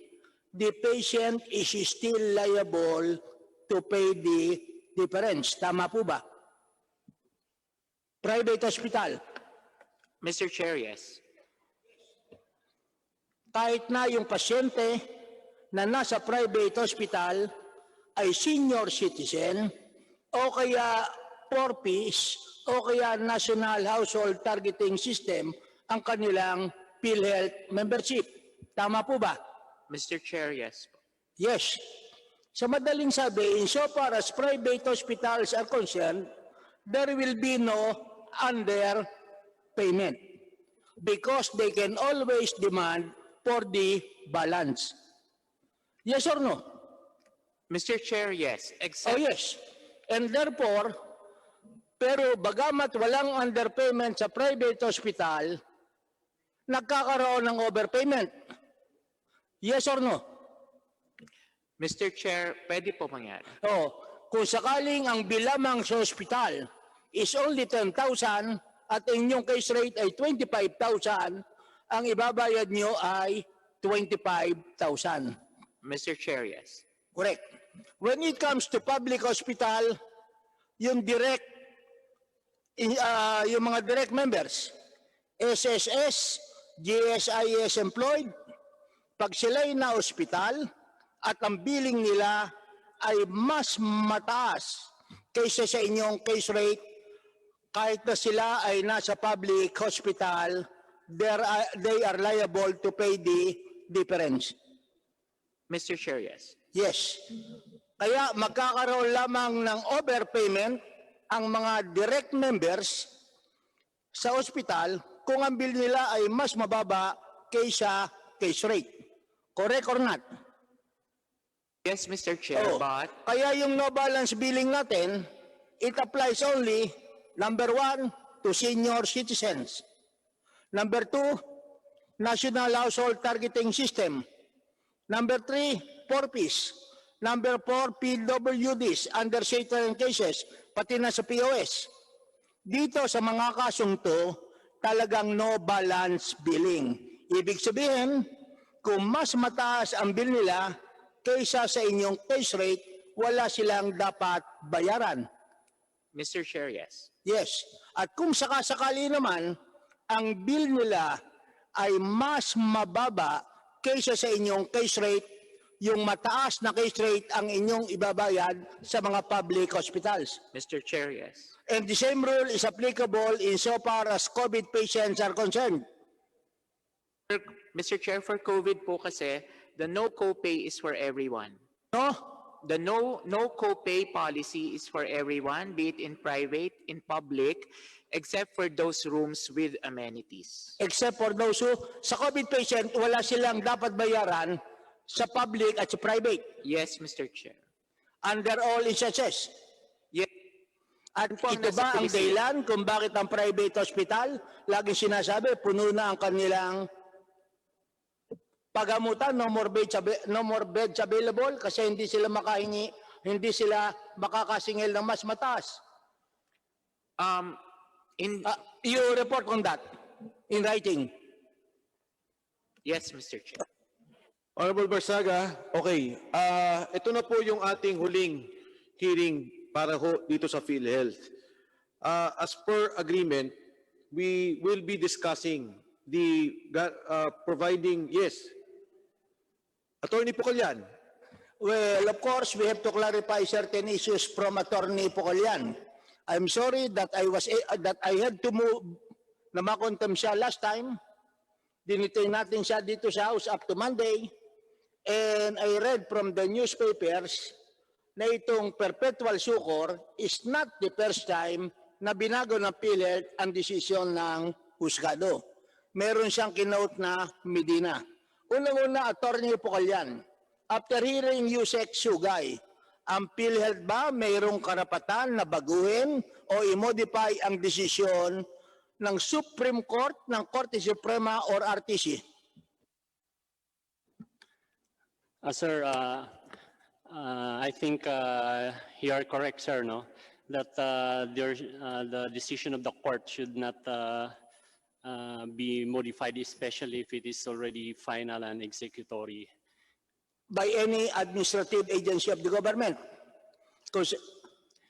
[SPEAKER 3] the patient is still liable to pay the difference. Tama po ba? Private hospital.
[SPEAKER 11] Mr. Chair, yes.
[SPEAKER 3] Kahit na yung pasyente na nasa private hospital ay senior citizen o kaya 4Ps o kaya National Household Targeting System ang kanilang Philhealth membership. Tama po ba?
[SPEAKER 11] Mr. Chair, yes.
[SPEAKER 3] Yes. Sa madaling sabi, insofar as private hospitals are concerned, there will be no underpayment because they can always demand for the balance. Yes or no?
[SPEAKER 11] Mr. Chair, yes.
[SPEAKER 3] Oh yes. And therefore, pero bagamat walang underpayment sa private hospital, nagkakaroon ng overpayment. Yes or no?
[SPEAKER 11] Mr. Chair, pwede po mangyari.
[SPEAKER 3] Kung sakaling ang bilamang sa hospital is only 10,000 at inyong case rate ay 25,000, ang ibabayad nyo ay 25,000.
[SPEAKER 11] Mr. Chair, yes.
[SPEAKER 3] Correct. When it comes to public hospital, yung yung mga direct members, SSS, GSIS employed, pag sila'y na hospital at ang billing nila ay mas mataas kaysa sa inyong case rate, kahit na sila ay nasa public hospital, they are liable to pay the difference.
[SPEAKER 11] Mr. Chair, yes.
[SPEAKER 3] Yes. Kaya magkakaroon lamang ng overpayment ang mga direct members sa ospital kung ang bill nila ay mas mababa kaysa case rate. Correct or not?
[SPEAKER 11] Yes, Mr. Chair, but...
[SPEAKER 3] Kaya yung no balance billing natin, it applies only, number 1, to senior citizens. Number 2, National Household Targeting System. Number 3, 4Ps. Number 4, PWDs, under certain cases, pati na sa POS. Dito sa mga kasong to, talagang no balance billing. Ibig sabihin, kung mas mataas ang bill nila kaysa sa inyong case rate, wala silang dapat bayaran.
[SPEAKER 11] Mr. Chair, yes.
[SPEAKER 3] Yes. At kung sakasakali naman, ang bill nila ay mas mababa kaysa sa inyong case rate, yung mataas na case rate ang inyong ibabayad sa mga public hospitals.
[SPEAKER 11] Mr. Chair, yes.
[SPEAKER 3] And the same rule is applicable insofar as COVID patients are concerned.
[SPEAKER 11] Mr. Chair, for COVID po kasi, the no copay is for everyone.
[SPEAKER 3] No?
[SPEAKER 11] The no copay policy is for everyone, be it in private, in public, except for those rooms with amenities.
[SPEAKER 3] Except for those who, sa COVID patient, wala silang dapat bayaran sa public at sa private.
[SPEAKER 11] Yes, Mr. Chair.
[SPEAKER 3] Under all instances.
[SPEAKER 11] Yes.
[SPEAKER 3] At ito ba ang dahilan kung bakit ang private hospital, lagi sinasabi, puno na ang kanilang pagamutan, no more beds available kasi hindi sila makahingi, hindi sila makakasingil ng mas mataas. You report on that in writing.
[SPEAKER 11] Yes, Mr. Chair.
[SPEAKER 1] Honorable Barsaga, okay. Ito na po yung ating huling hearing para dito sa Philhealth. As per agreement, we will be discussing the providing, yes. Attorney Pukalyan.
[SPEAKER 3] Well, of course, we have to clarify certain issues from Attorney Pukalyan. I'm sorry that I had to move na makontem siya last time. Dinitain natin siya dito sa House up to Monday. And I read from the newspapers na itong perpetual sucor is not the first time na binago ng PhilHealth ang desisyon ng husgado. Meron siyang kinote na Medina. Unang-una, Attorney Pukalyan, after hearing you Sugay, ang PhilHealth ba mayroong karapatan na baguhin o i-modify ang desisyon ng Supreme Court, ng Korte Suprema or RTC?
[SPEAKER 2] Sir, I think you are correct, sir, no? That the decision of the court should not be modified, especially if it is already final and executory.
[SPEAKER 3] By any administrative agency of the government? Because,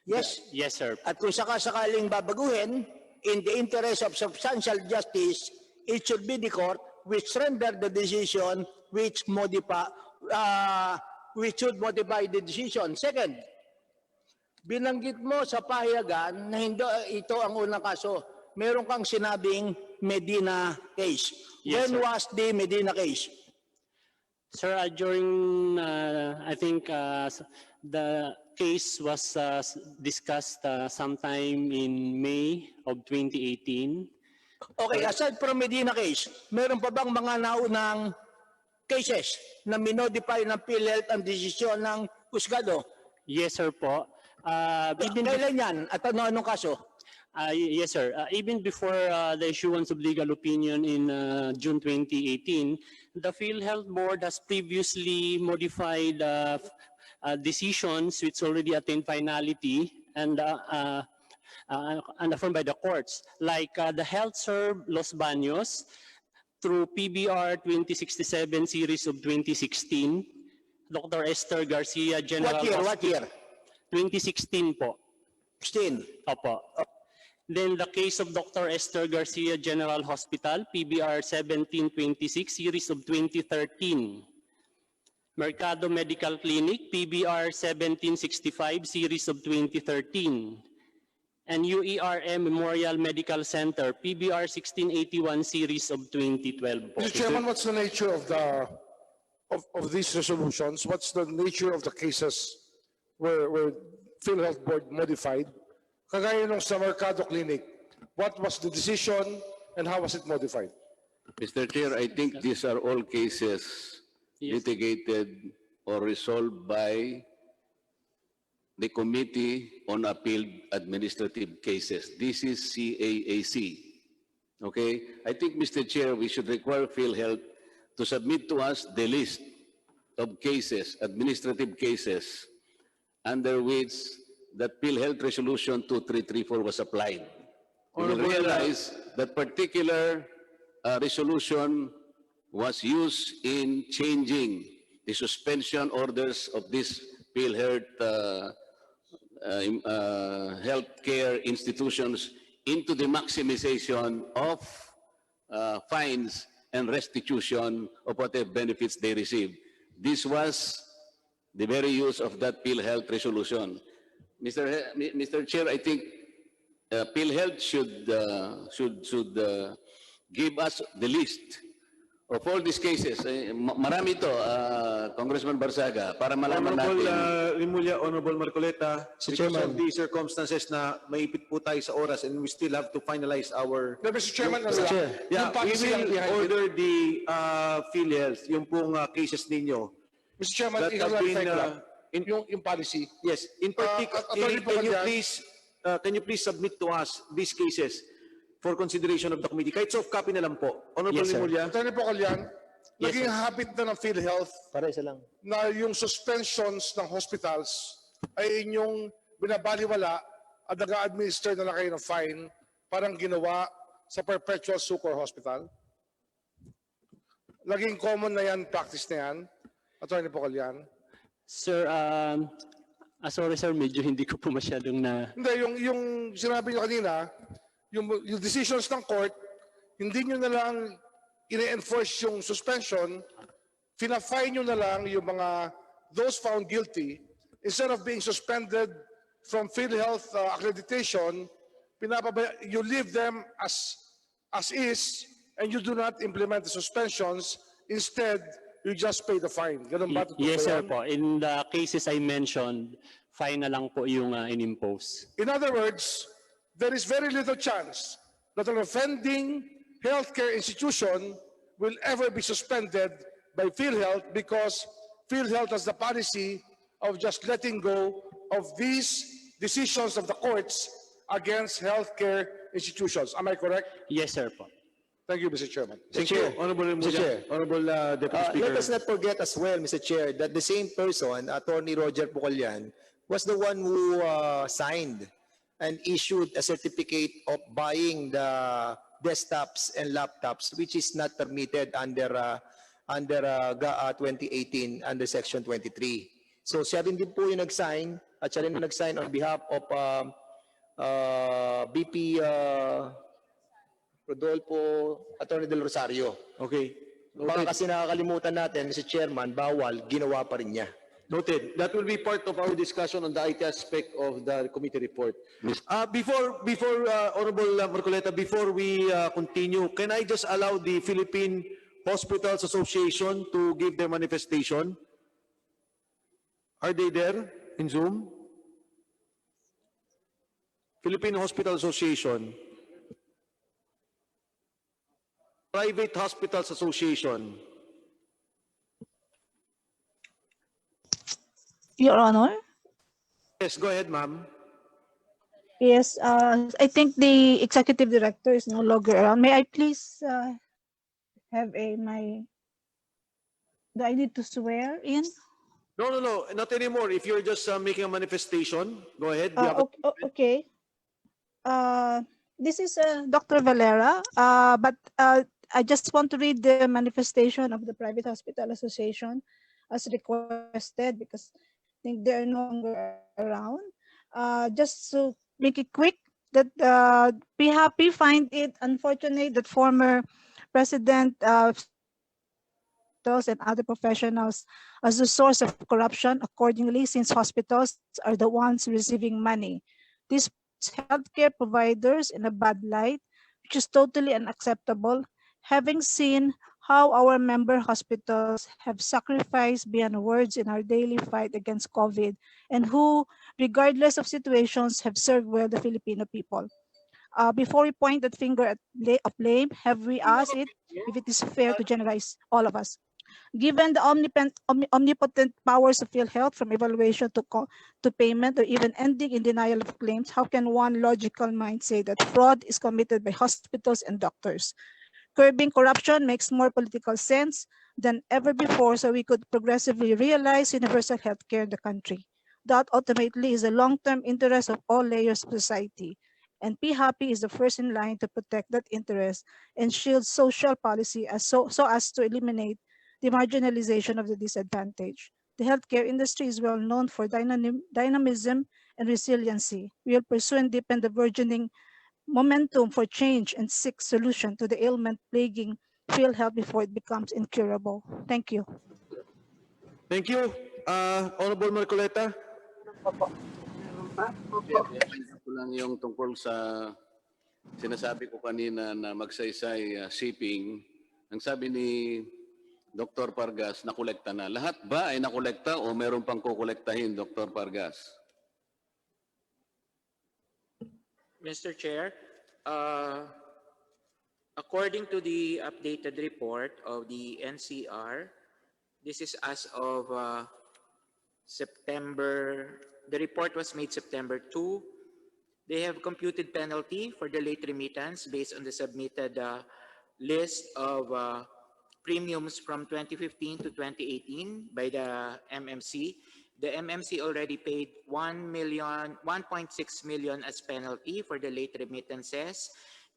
[SPEAKER 3] yes.
[SPEAKER 2] Yes, sir.
[SPEAKER 3] At kung sakasakaling babaguhin, in the interest of substantial justice, it should be the court which render the decision which should modify the decision. Second, binanggit mo sa pahayagan na hindi ito ang unang kaso. Meron kang sinabing Medina case.
[SPEAKER 2] Yes,
[SPEAKER 3] When
[SPEAKER 2] sir.
[SPEAKER 3] was the Medina case?
[SPEAKER 2] Sir, during, I think, the case was discussed sometime in May of 2018.
[SPEAKER 3] Okay, aside from Medina case, meron pa bang mga naunang cases na minodify ng PhilHealth ang desisyon ng husgado?
[SPEAKER 2] Yes, sir po.
[SPEAKER 3] Kailan yan? At anong kaso?
[SPEAKER 2] Yes, sir. Even before the issuance of legal opinion in June 2018, the Philhealth Board has previously modified decisions which already attained finality and affirmed by the courts, like the Health Serve Los Baños through PBR 2067 series of 2016, Dr. Esther Garcia General
[SPEAKER 3] What year?
[SPEAKER 2] 2016 po.
[SPEAKER 3] 16.
[SPEAKER 2] Opo. Then the case of Dr. Esther Garcia General Hospital, PBR 1726, series of 2013. Mercado Medical Clinic, PBR 1765, series of 2013. And UERM Memorial Medical Center, PBR 1681, series of 2012.
[SPEAKER 7] Mr. Chairman, what's the nature of these resolutions? What's the nature of the cases where PhilHealth Board modified? Kagaya nung sa Mercado Clinic, what was the decision and how was it modified?
[SPEAKER 5] Mr. Chair, I think these are all cases litigated or resolved by the Committee on Appealed Administrative Cases. This is CAAC. Okay? I think, Mr. Chair, we should require PhilHealth to submit to us the list of cases, administrative cases, under which that PhilHealth Resolution 2334 was applied. You will realize that particular resolution was used in changing the suspension orders of these PhilHealth healthcare institutions into the maximization of fines and restitution of whatever benefits they receive. This was the very use of that PhilHealth resolution. Mr. Chair, I think PhilHealth should give us the list of all these cases. Marami ito, Congressman Barsaga, para malaman
[SPEAKER 1] Honorable
[SPEAKER 5] natin.
[SPEAKER 1] Rimulya, Honorable Marcoleta, because
[SPEAKER 7] Chairman.
[SPEAKER 1] of the circumstances na maipit po tayo sa oras and we still have to finalize our...
[SPEAKER 7] No, Mr. Chairman,
[SPEAKER 1] Yeah,
[SPEAKER 7] yung
[SPEAKER 1] we
[SPEAKER 7] policy lang
[SPEAKER 1] will
[SPEAKER 7] behind it.
[SPEAKER 1] order the PhilHealth, yung pong cases ninyo.
[SPEAKER 7] Mr. Chairman,
[SPEAKER 1] That has been,
[SPEAKER 7] yung policy.
[SPEAKER 1] Yes, in particular,
[SPEAKER 7] Attorney
[SPEAKER 1] can you please submit to us these cases for consideration of the committee? Kahit soft copy na lang po. Honorable
[SPEAKER 2] Yes, sir.
[SPEAKER 1] Rimulya.
[SPEAKER 7] Attorney Pokalyan,
[SPEAKER 2] Yes,
[SPEAKER 7] naging
[SPEAKER 2] sir.
[SPEAKER 7] habit na ng PhilHealth na yung suspensions ng hospitals ay inyong binabaliwala at nag-administer na lang kayo ng fine parang ginawa sa Perpetual Succor Hospital? Naging common na yan, practice na yan, Attorney Pokalyan.
[SPEAKER 2] Sir, sorry sir, medyo hindi ko po masyadong na...
[SPEAKER 7] Hindi, yung sinabi nyo kanina, yung decisions ng court, hindi nyo na lang ine-enforce yung suspension, fina-fine nyo na lang yung mga those found guilty, instead of being suspended from PhilHealth accreditation, you leave them as as is, and you do not implement the suspensions. Instead, you just pay the fine. Ganun ba? Totoo
[SPEAKER 2] Yes,
[SPEAKER 7] ba
[SPEAKER 2] sir
[SPEAKER 7] yun?
[SPEAKER 2] po. In the cases I mentioned, fine na lang po yung in-impose.
[SPEAKER 7] In other words, there is very little chance that an offending healthcare institution will ever be suspended by Philhealth because Philhealth has the policy of just letting go of these decisions of the courts against healthcare institutions. Am I correct?
[SPEAKER 2] Yes, sir po.
[SPEAKER 7] Thank you, Mr. Chairman.
[SPEAKER 1] Thank
[SPEAKER 4] Chair.
[SPEAKER 1] you, Honorable
[SPEAKER 4] Mr. Chair.
[SPEAKER 1] Honorable Deputy Speaker.
[SPEAKER 4] Let us not forget as well, Mr. Chair, that the same person, Attorney Roger Pucolian, was the one who signed and issued a certificate of buying the desktops and laptops, which is not permitted under GAA 2018 under Section 23. So siya rin din po yung nag-sign at siya rin yung nag-sign on behalf of BP Rodolfo Attorney Del Rosario.
[SPEAKER 1] Okay.
[SPEAKER 4] Baka
[SPEAKER 1] Noted.
[SPEAKER 4] kasi nakakalimutan natin, Mr. Chairman, bawal, ginawa pa rin niya.
[SPEAKER 1] Noted. That will be part of our discussion on the IT aspect of the committee report. Before Honorable Marcoleta, before we continue, can I just allow the Philippine Hospitals Association to give their manifestation? Are they there in Zoom? Philippine Hospital Association. Private Hospitals Association.
[SPEAKER 8] Your Honor?
[SPEAKER 1] Yes, go ahead, ma'am.
[SPEAKER 8] Yes, I think the executive director is no longer around. May I please have do I need to swear in?
[SPEAKER 1] No, not anymore. If you're just making a manifestation, go ahead. You have
[SPEAKER 8] Okay. This is Dr. Valera, but I just want to read the manifestation of the Private Hospital Association as requested because I think they're no longer around. Just to make it quick, that be happy, find it unfortunate that former President and other professionals as a source of corruption accordingly, since hospitals are the ones receiving money. These healthcare providers in a bad light, which is totally unacceptable, having seen how our member hospitals have sacrificed beyond words in our daily fight against COVID, and who, regardless of situations, have served well the Filipino people. Before we point that finger of blame, have we asked it if it is fair to generalize all of us? Given the omnipotent powers of Philhealth, from evaluation to payment or even ending in denial of claims, how can one logical mind say that fraud is committed by hospitals and doctors? Curbing corruption makes more political sense than ever before, so we could progressively realize universal healthcare in the country. That ultimately is the long-term interest of all layers of society. And PHAPI is the first in line to protect that interest and shield social policy so as to eliminate the marginalization of the disadvantaged. The healthcare industry is well known for dynamism and resiliency. We will pursue and deepen the burgeoning momentum for change and seek solution to the ailment plaguing Philhealth before it becomes incurable. Thank you.
[SPEAKER 1] Thank you. Honorable Marcoleta.
[SPEAKER 5] Ito lang yung tungkol sa sinasabi ko kanina na magsaysay shipping. Ang sabi ni Dr. Pargas, nakolekta na. Lahat ba ay nakolekta o meron pang kukolektahin, Dr. Pargas?
[SPEAKER 11] Mr. Chair, according to the updated report of the NCR, this is as of September, the report was made September 2. They have computed penalty for the late remittance based on the submitted list of premiums from 2015 to 2018 by the MMC. The MMC already paid 1.6 million as penalty for the late remittances,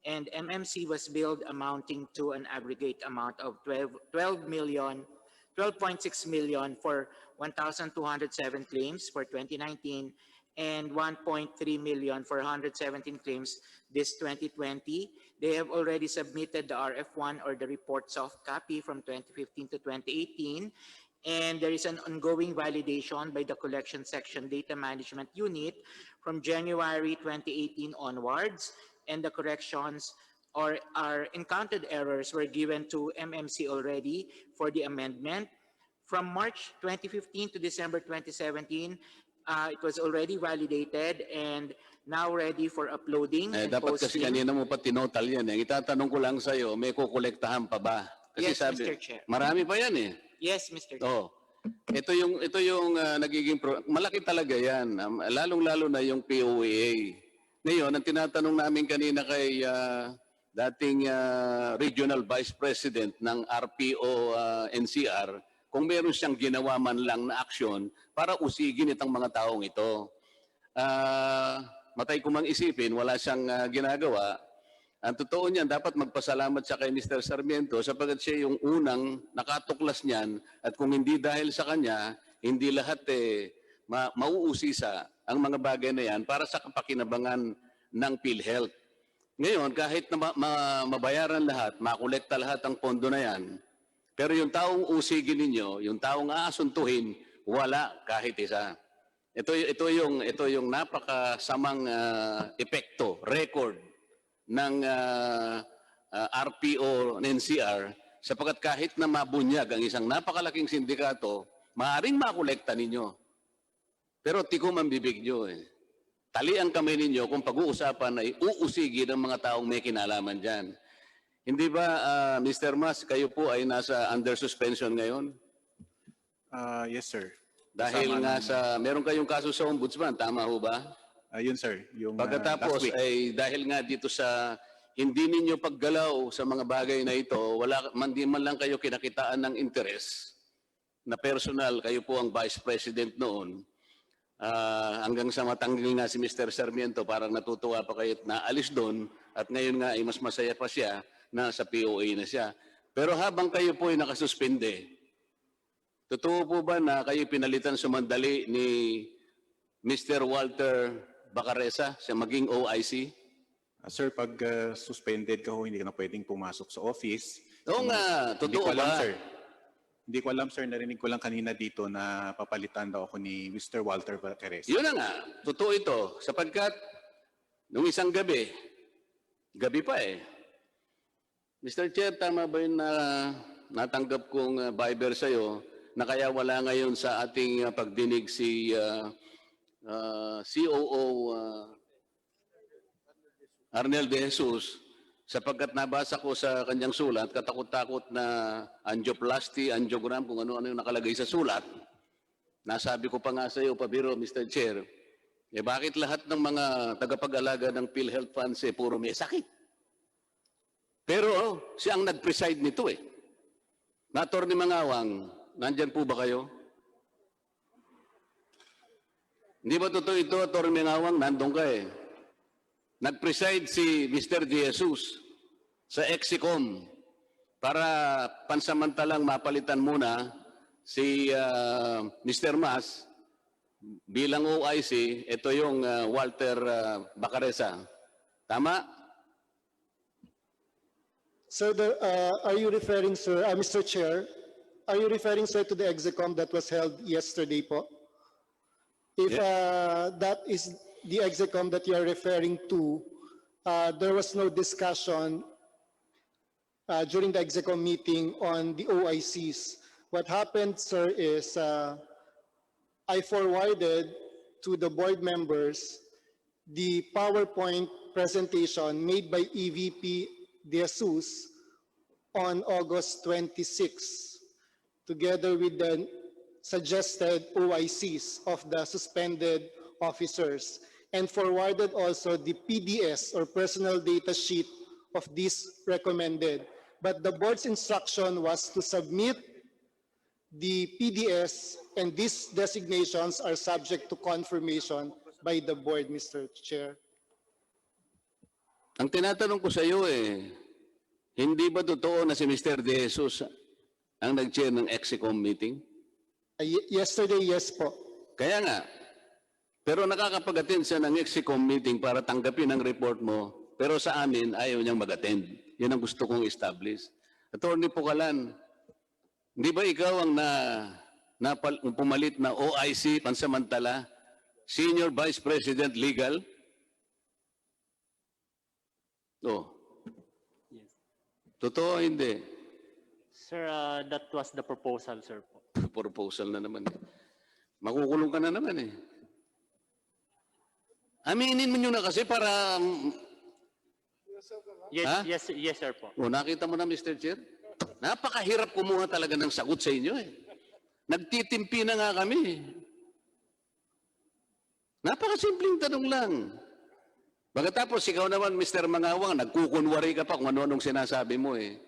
[SPEAKER 11] and MMC was billed amounting to an aggregate amount of 12.6 million for 1,207 claims for 2019 and 1.3 million for 117 claims this 2020. They have already submitted the RF1 or the report soft copy from 2015 to 2018. And there is an ongoing validation by the Collection Section Data Management Unit from January 2018 onwards. And the corrections or our encountered errors were given to MMC already for the amendment. From March 2015 to December 2017, it was already validated and now ready for uploading and
[SPEAKER 5] Dapat kasi
[SPEAKER 11] posting.
[SPEAKER 5] kanina mo pa tinotal yan. Ang itatanong ko lang sa'yo, may kukolektahan pa ba? Kasi
[SPEAKER 11] Yes, Mr. Chair.
[SPEAKER 5] marami pa yan eh.
[SPEAKER 11] Yes, Mr. Chair.
[SPEAKER 5] Oh. Ito yung nagiging malaki talaga yan, lalong-lalo na yung POAA. Ngayon, ang tinatanong namin kanina kay dating Regional Vice President ng RPO NCR, kung meron siyang ginawa man lang na aksyon para usigin itong mga taong ito. Matay ko mang isipin, wala siyang ginagawa. Ang totoo niyan, dapat magpasalamat siya kay Mr. Sarmiento sapagkat siya yung unang nakatuklas niyan at kung hindi dahil sa kanya, hindi lahat mauusisa ang mga bagay na yan para sa kapakinabangan ng Philhealth. Ngayon, kahit na mabayaran lahat, makolekta lahat ang pondo na yan, pero yung taong usigin ninyo, yung taong aasuntuhin, wala kahit isa. Ito yung napakasamang epekto, record ng RPO ng NCR sapagkat kahit na mabunyag ang isang napakalaking sindikato, maaaring makolekta ninyo. Pero tikom ang bibig nyo eh. Tali ang kamay ninyo kung pag-uusapan ay uusigin ng mga taong may kinalaman dyan. Hindi ba, Mr. Mas, kayo po ay nasa under suspension ngayon?
[SPEAKER 6] Yes, sir.
[SPEAKER 5] Dahil
[SPEAKER 6] Kasama
[SPEAKER 5] nga
[SPEAKER 6] ng-
[SPEAKER 5] meron kayong kaso sa ombudsman, tama ho ba?
[SPEAKER 6] Yun, sir. Yung,
[SPEAKER 5] Pagkatapos
[SPEAKER 6] last week.
[SPEAKER 5] ay dahil nga dito sa hindi ninyo paggalaw sa mga bagay na ito, di man lang kayo kinakitaan ng interes na personal, kayo po ang Vice President noon, hanggang sa matanggal nga si Mr. Sarmiento, parang natutuwa pa kayo at naalis doon at ngayon nga ay mas masaya pa siya na sa POA na siya. Pero habang kayo po ay nakasuspende, totoo po ba na kayo pinalitan sumandali ni Mr. Walter Bacaresa sa maging OIC?
[SPEAKER 6] Sir, pag suspended ka ho, hindi ka na pwedeng pumasok sa office.
[SPEAKER 5] Oo nga,
[SPEAKER 6] Hindi
[SPEAKER 5] totoo
[SPEAKER 6] ko alam,
[SPEAKER 5] ba?
[SPEAKER 6] sir. Hindi ko alam, sir. Narinig ko lang kanina dito na papalitan daw ako ni Mr. Walter Bacaresa.
[SPEAKER 5] Yun na nga, totoo ito. Sapagkat, nung isang gabi pa eh. Mr. Chair, tama ba yun na natanggap kong Viber sa'yo na kaya wala ngayon sa ating pagdinig si COO Arnel de Jesus sapagkat nabasa ko sa kanyang sulat, katakot-takot na angioplasty, angiogram, kung ano-ano yung nakalagay sa sulat. Nasabi ko pa nga sa iyo, pabiro, Mr. Chair, bakit lahat ng mga tagapag-alaga ng Philhealth funds puro may sakit? Pero siya ang nag-preside nito eh. Na Atty. Mangawang, nandyan po ba kayo? Hindi ba totoo ito, Atty. Mangawang? Nandun ka eh. Nag-preside si Mr. De Jesus sa Exicom para pansamantalang mapalitan muna si Mr. Mas bilang OIC. Ito yung Walter Bacaresa. Tama?
[SPEAKER 9] Sir, are you referring, sir, Mr. Chair, are you referring, sir, to the Execom that was held yesterday po? If that is the Execom that you are referring to, there was no discussion during the Execom meeting on the OICs. What happened, sir, is I forwarded to the board members the PowerPoint presentation made by EVP De Jesus on August 26, together with the suggested OICs of the suspended officers, and forwarded also the PDS or personal data sheet of this recommended. But the board's instruction was to submit the PDS, and these designations are subject to confirmation by the board, Mr. Chair.
[SPEAKER 5] Ang tinatanong ko sa iyo hindi ba totoo na si Mr. De Jesus ang nag-chair ng Exicom meeting?
[SPEAKER 9] Yesterday, yes po.
[SPEAKER 5] Kaya nga. Pero nakakapag-attend siya ng Exicom meeting para tanggapin ang report mo, pero sa amin ayaw niyang mag-attend. Yun ang gusto kong establish. Attorney Pucalan, hindi ba ikaw ang pumalit na OIC pansamantala, Senior Vice President Legal? Oh. Totoo o hindi?
[SPEAKER 2] Sir, that was the proposal, sir po.
[SPEAKER 5] Proposal na naman eh. Makukulong ka na naman eh. Aminin mo nyo na kasi para...
[SPEAKER 2] Yes,
[SPEAKER 5] Ha?
[SPEAKER 2] yes, sir po.
[SPEAKER 5] O, nakita mo na, Mr. Chair? Napakahirap kumuha talaga ng sagot sa inyo eh. Nagtitimpi na nga kami eh. Napakasimpleng tanong lang. Pagkatapos, ikaw naman, Mr. Mangawang, nagkukunwari ka pa kung ano-anong sinasabi mo eh.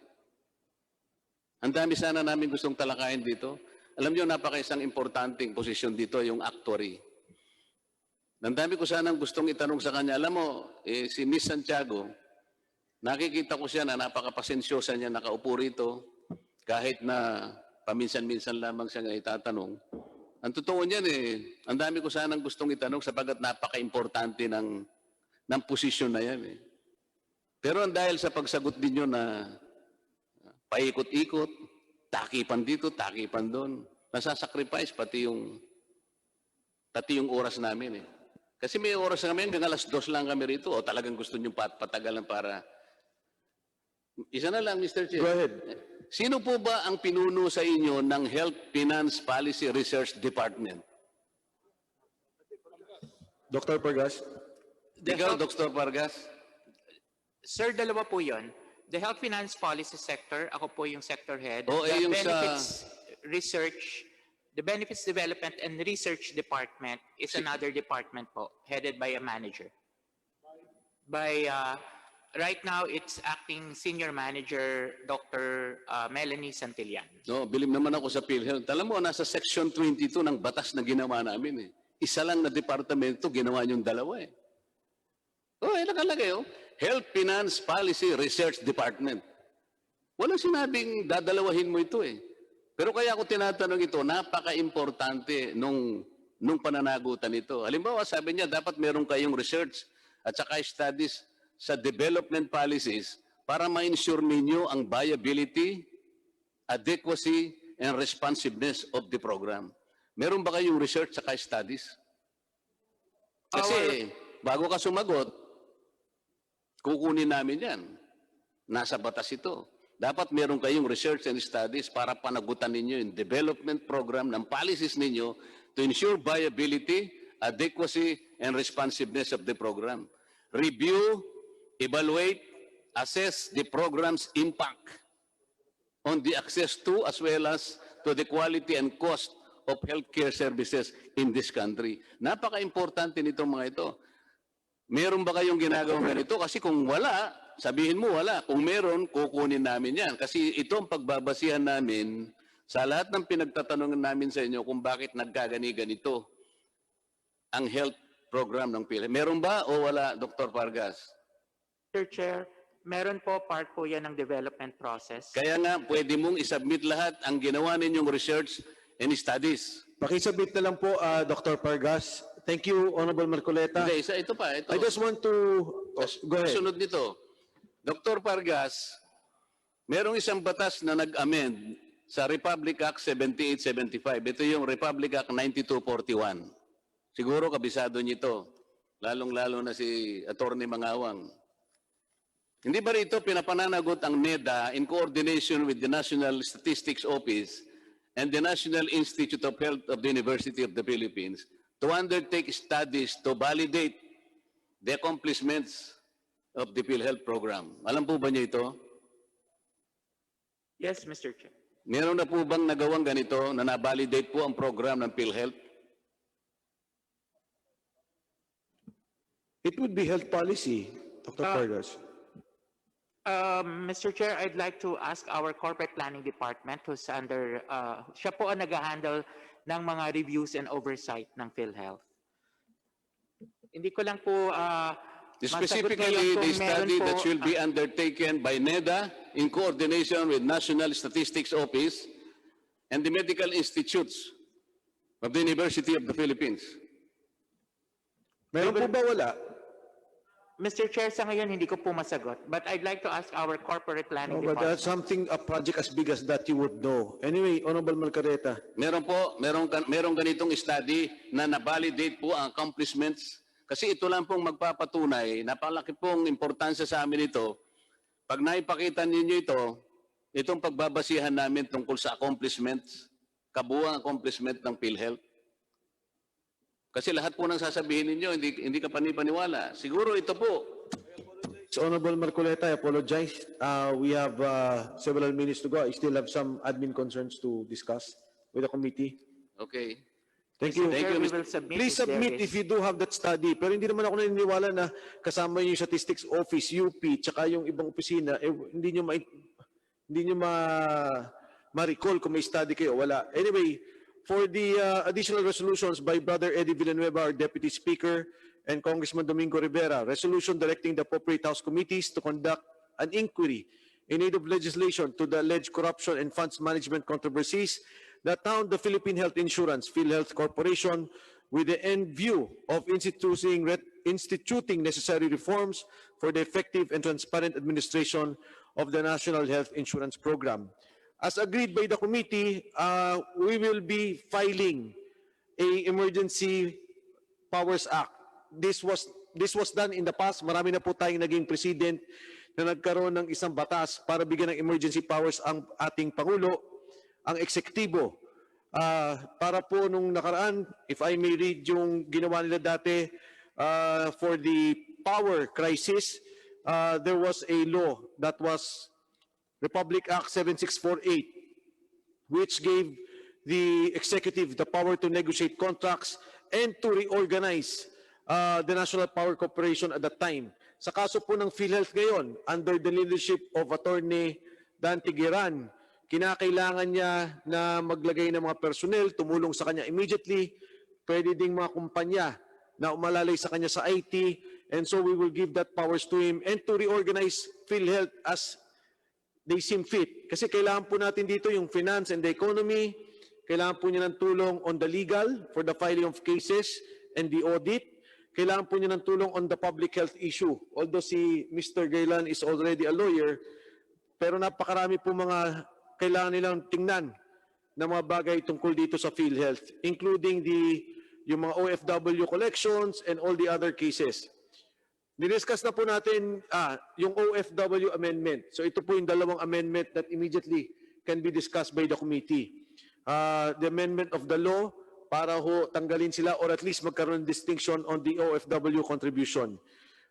[SPEAKER 5] Ang dami sana namin gustong talakayin dito. Alam niyo, napaka-isang importanteng posisyon dito, yung actuary. Ang dami ko sanang gustong itanong sa kanya. Alam mo, si Miss Santiago, nakikita ko siya na napakapasensyosa niya nakaupo rito, kahit na paminsan-minsan lamang siya nga itatanong. Ang totoo niyan ang dami ko sanang gustong itanong sapagat napaka-importante ng posisyon na yan eh. Pero dahil sa pagsagot ninyo na paikot-ikot, takipan dito, takipan doon, nasasacrifice pati yung oras namin eh. Kasi may oras namin, hanggang alas 2 lang kami rito, o talagang gusto nyo patagalan para... Isa na lang, Mr. Chair.
[SPEAKER 4] Go ahead.
[SPEAKER 5] Sino po ba ang pinuno sa inyo ng Health Finance Policy Research Department?
[SPEAKER 4] Dr. Pargas?
[SPEAKER 5] Ikaw, Dr. Pargas?
[SPEAKER 11] Sir, dalawa po yun. The Health Finance Policy Sector, ako po yung sector head.
[SPEAKER 5] O,
[SPEAKER 11] The
[SPEAKER 5] yung
[SPEAKER 11] Benefits Research, the Benefits Development and Research Department is another department po, headed by a manager. Right now, it's acting senior manager, Dr. Melanie Santillan.
[SPEAKER 5] No, bilib naman ako sa Philhealth. Alam mo, nasa Section 22 ng batas na ginawa namin eh. Isa lang na departamento, ginawa yung dalawa eh. Nakalagay Health Finance Policy Research Department. Walang sinabing dadalawahin mo ito eh. Pero kaya ako tinatanong ito, napaka-importante nung pananagutan ito. Halimbawa, sabi niya, dapat meron kayong research at saka studies sa development policies para ma-ensure ninyo ang viability, adequacy, and responsiveness of the program. Meron ba kayong research at studies? Kasi bago ka sumagot, kukunin namin yan. Nasa batas ito. Dapat meron kayong research and studies para panagutan ninyo yung development program ng policies ninyo to ensure viability, adequacy, and responsiveness of the program. Review, evaluate, assess the program's impact on the access to as well as to the quality and cost of healthcare services in this country. Napaka-importante nitong mga ito. Meron ba kayong ginagawang ganito? Kasi kung wala, sabihin mo wala. Kung meron, kukunin namin yan. Kasi ito ang pagbabasihan namin sa lahat ng pinagtatanungan namin sa inyo kung bakit nagkagani-ganito ang health program ng PhilHealth. Meron ba o wala, Dr. Pargas?
[SPEAKER 11] Mr. Chair, meron po, part po yan ng development process.
[SPEAKER 5] Kaya nga, pwede mong isubmit lahat ang ginawa ninyong research and studies.
[SPEAKER 4] Pakisubmit na lang po, Dr. Pargas. Thank you, Honorable Marcoleta.
[SPEAKER 5] Hindi, ito pa. Ito.
[SPEAKER 4] I just want to... go ahead.
[SPEAKER 5] Sunod nito. Dr. Pargas, merong isang batas na nag-amend sa Republic Act 7875. Ito yung Republic Act 9241. Siguro kabisado nito, lalong-lalo na si Attorney Mangawang. Hindi ba rito pinapananagot ang NEDA in coordination with the National Statistics Office and the National Institute of Health of the University of the Philippines to undertake studies to validate the accomplishments of the Philhealth program? Alam po ba niyo ito?
[SPEAKER 11] Yes, Mr. Chair.
[SPEAKER 5] Meron na po bang nagawang ganito na na-validate po ang program ng Philhealth?
[SPEAKER 4] It would be health policy, Dr. Pargas.
[SPEAKER 11] Mr. Chair, I'd like to ask our corporate planning department who's under, siya po ang nag-handle ng mga reviews and oversight ng PhilHealth. Hindi ko lang po
[SPEAKER 5] Specifically, the study that should be undertaken by NEDA in coordination with National Statistics Office and the medical institutes of the University of the Philippines.
[SPEAKER 4] Meron po ba wala?
[SPEAKER 11] Mr. Chair, sa ngayon hindi ko po masagot. But I'd like to ask our corporate planning
[SPEAKER 4] No, but
[SPEAKER 11] department.
[SPEAKER 4] that's something, a project as big as that you would know. Anyway, Honorable Marcoleta.
[SPEAKER 5] Meron po, merong ganitong study na na-validate po ang accomplishments. Kasi ito lang pong magpapatunay, napalaki pong importansya sa amin ito. Pag naipakita ninyo ito, itong pagbabasihan namin tungkol sa accomplishments, kabuuang accomplishment ng PhilHealth. Kasi lahat po ng sasabihin ninyo, hindi ka panipaniwala. Siguro ito po.
[SPEAKER 1] Honorable Marcoleta, I apologize. We have several minutes to go. I still have some admin concerns to discuss with the committee.
[SPEAKER 5] Okay.
[SPEAKER 1] Thank you.
[SPEAKER 5] Thank you,
[SPEAKER 11] We
[SPEAKER 5] Mr.
[SPEAKER 11] will submit
[SPEAKER 1] Please
[SPEAKER 11] if there
[SPEAKER 1] submit
[SPEAKER 11] is-
[SPEAKER 1] if you do have that study. Pero hindi naman ako naniniwala na kasama yung Statistics Office, UP, tsaka yung ibang opisina, hindi nyo ma-recall kung may study kayo. Wala. Anyway, for the additional resolutions by Brother Eddie Villanueva, our Deputy Speaker, and Congressman Domingo Rivera, resolution directing the appropriate House committees to conduct an inquiry in aid of legislation to the alleged corruption and funds management controversies that found the Philippine Health Insurance, Philhealth Corporation, with the end view of instituting necessary reforms for the effective and transparent administration of the National Health Insurance Program. As agreed by the committee, we will be filing a Emergency Powers Act. This was done in the past. Marami na po tayong naging president na nagkaroon ng isang batas para bigyan ng emergency powers ang ating Pangulo, ang eksekutibo. Para po nung nakaraan, if I may read yung ginawa nila dati for the power crisis, there was a law that was Republic Act 7648, which gave the executive the power to negotiate contracts and to reorganize the National Power Corporation at that time. Sa kaso po ng PhilHealth ngayon, under the leadership of Attorney Dan Tigueran, kinakailangan niya na maglagay ng mga personnel, tumulong sa kanya immediately, pwede ding mga kumpanya na umalalay sa kanya sa IT, and so we will give that powers to him and to reorganize PhilHealth as they seem fit. Kasi kailangan po natin dito yung finance and the economy, kailangan po niya ng tulong on the legal for the filing of cases and the audit, kailangan po niya ng tulong on the public health issue. Although si Mr. Gaylan is already a lawyer, pero napakarami po mga kailangan nilang tingnan na mga bagay tungkol dito sa PhilHealth, including yung mga OFW collections and all the other cases. Diniscuss na po natin yung OFW amendment. So ito po yung dalawang amendment that immediately can be discussed by the committee. The amendment of the law para ho tanggalin sila or at least magkaroon ng distinction on the OFW contribution.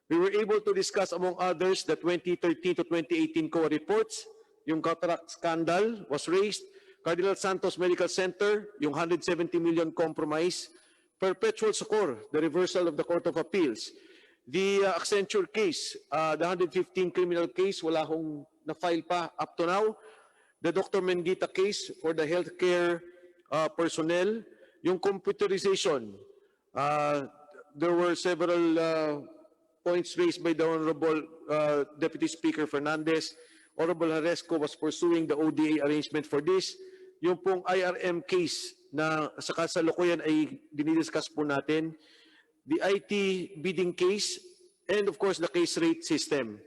[SPEAKER 1] We were able to discuss among others the 2013 to 2018 COA reports, yung cataract scandal was raised, Cardinal Santos Medical Center, yung 170 million compromise, perpetual succor, the reversal of the Court of Appeals, the Accenture case, the 115 criminal case, wala akong na-file pa up to now, the Dr. Mengita case for the healthcare personnel, yung computerization, there were several points raised by the Honorable Deputy Speaker Fernandez. Honorable Haresco was pursuing the ODA arrangement for this. Yung pong IRM case na sa kasalukuyan ay dinidiscuss po natin. The IT bidding case, and of course the case rate system.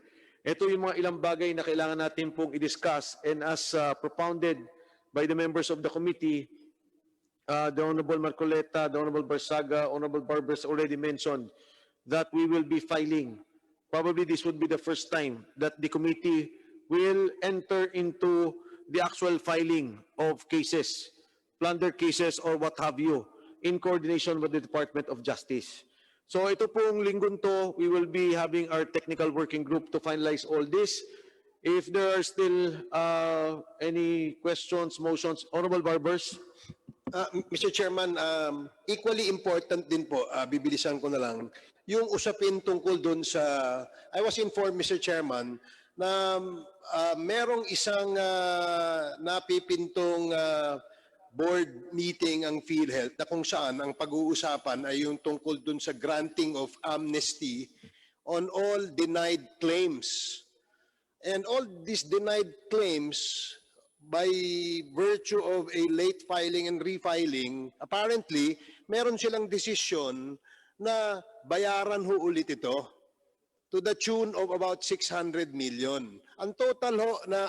[SPEAKER 1] Ito yung mga ilang bagay na kailangan natin pong i-discuss, and as propounded by the members of the committee, the Honorable Marcoleta, the Honorable Barsaga, Honorable Barbers already mentioned that we will be filing. Probably this would be the first time that the committee will enter into the actual filing of cases, plunder cases or what have you, in coordination with the Department of Justice. So ito pong linggong to, we will be having our technical working group to finalize all this. If there are still any questions, motions, Honorable Barbers.
[SPEAKER 13] Mr. Chairman, equally important din po, bibilisan ko na lang, yung usapin tungkol dun sa, I was informed, Mr. Chairman, na merong isang napipintong board meeting ang PhilHealth na kung saan ang pag-uusapan ay yung tungkol dun sa granting of amnesty on all denied claims. And all these denied claims, by virtue of a late filing and refiling, apparently, meron silang desisyon na bayaran ho ulit ito to the tune of about 600 million. Ang total ho na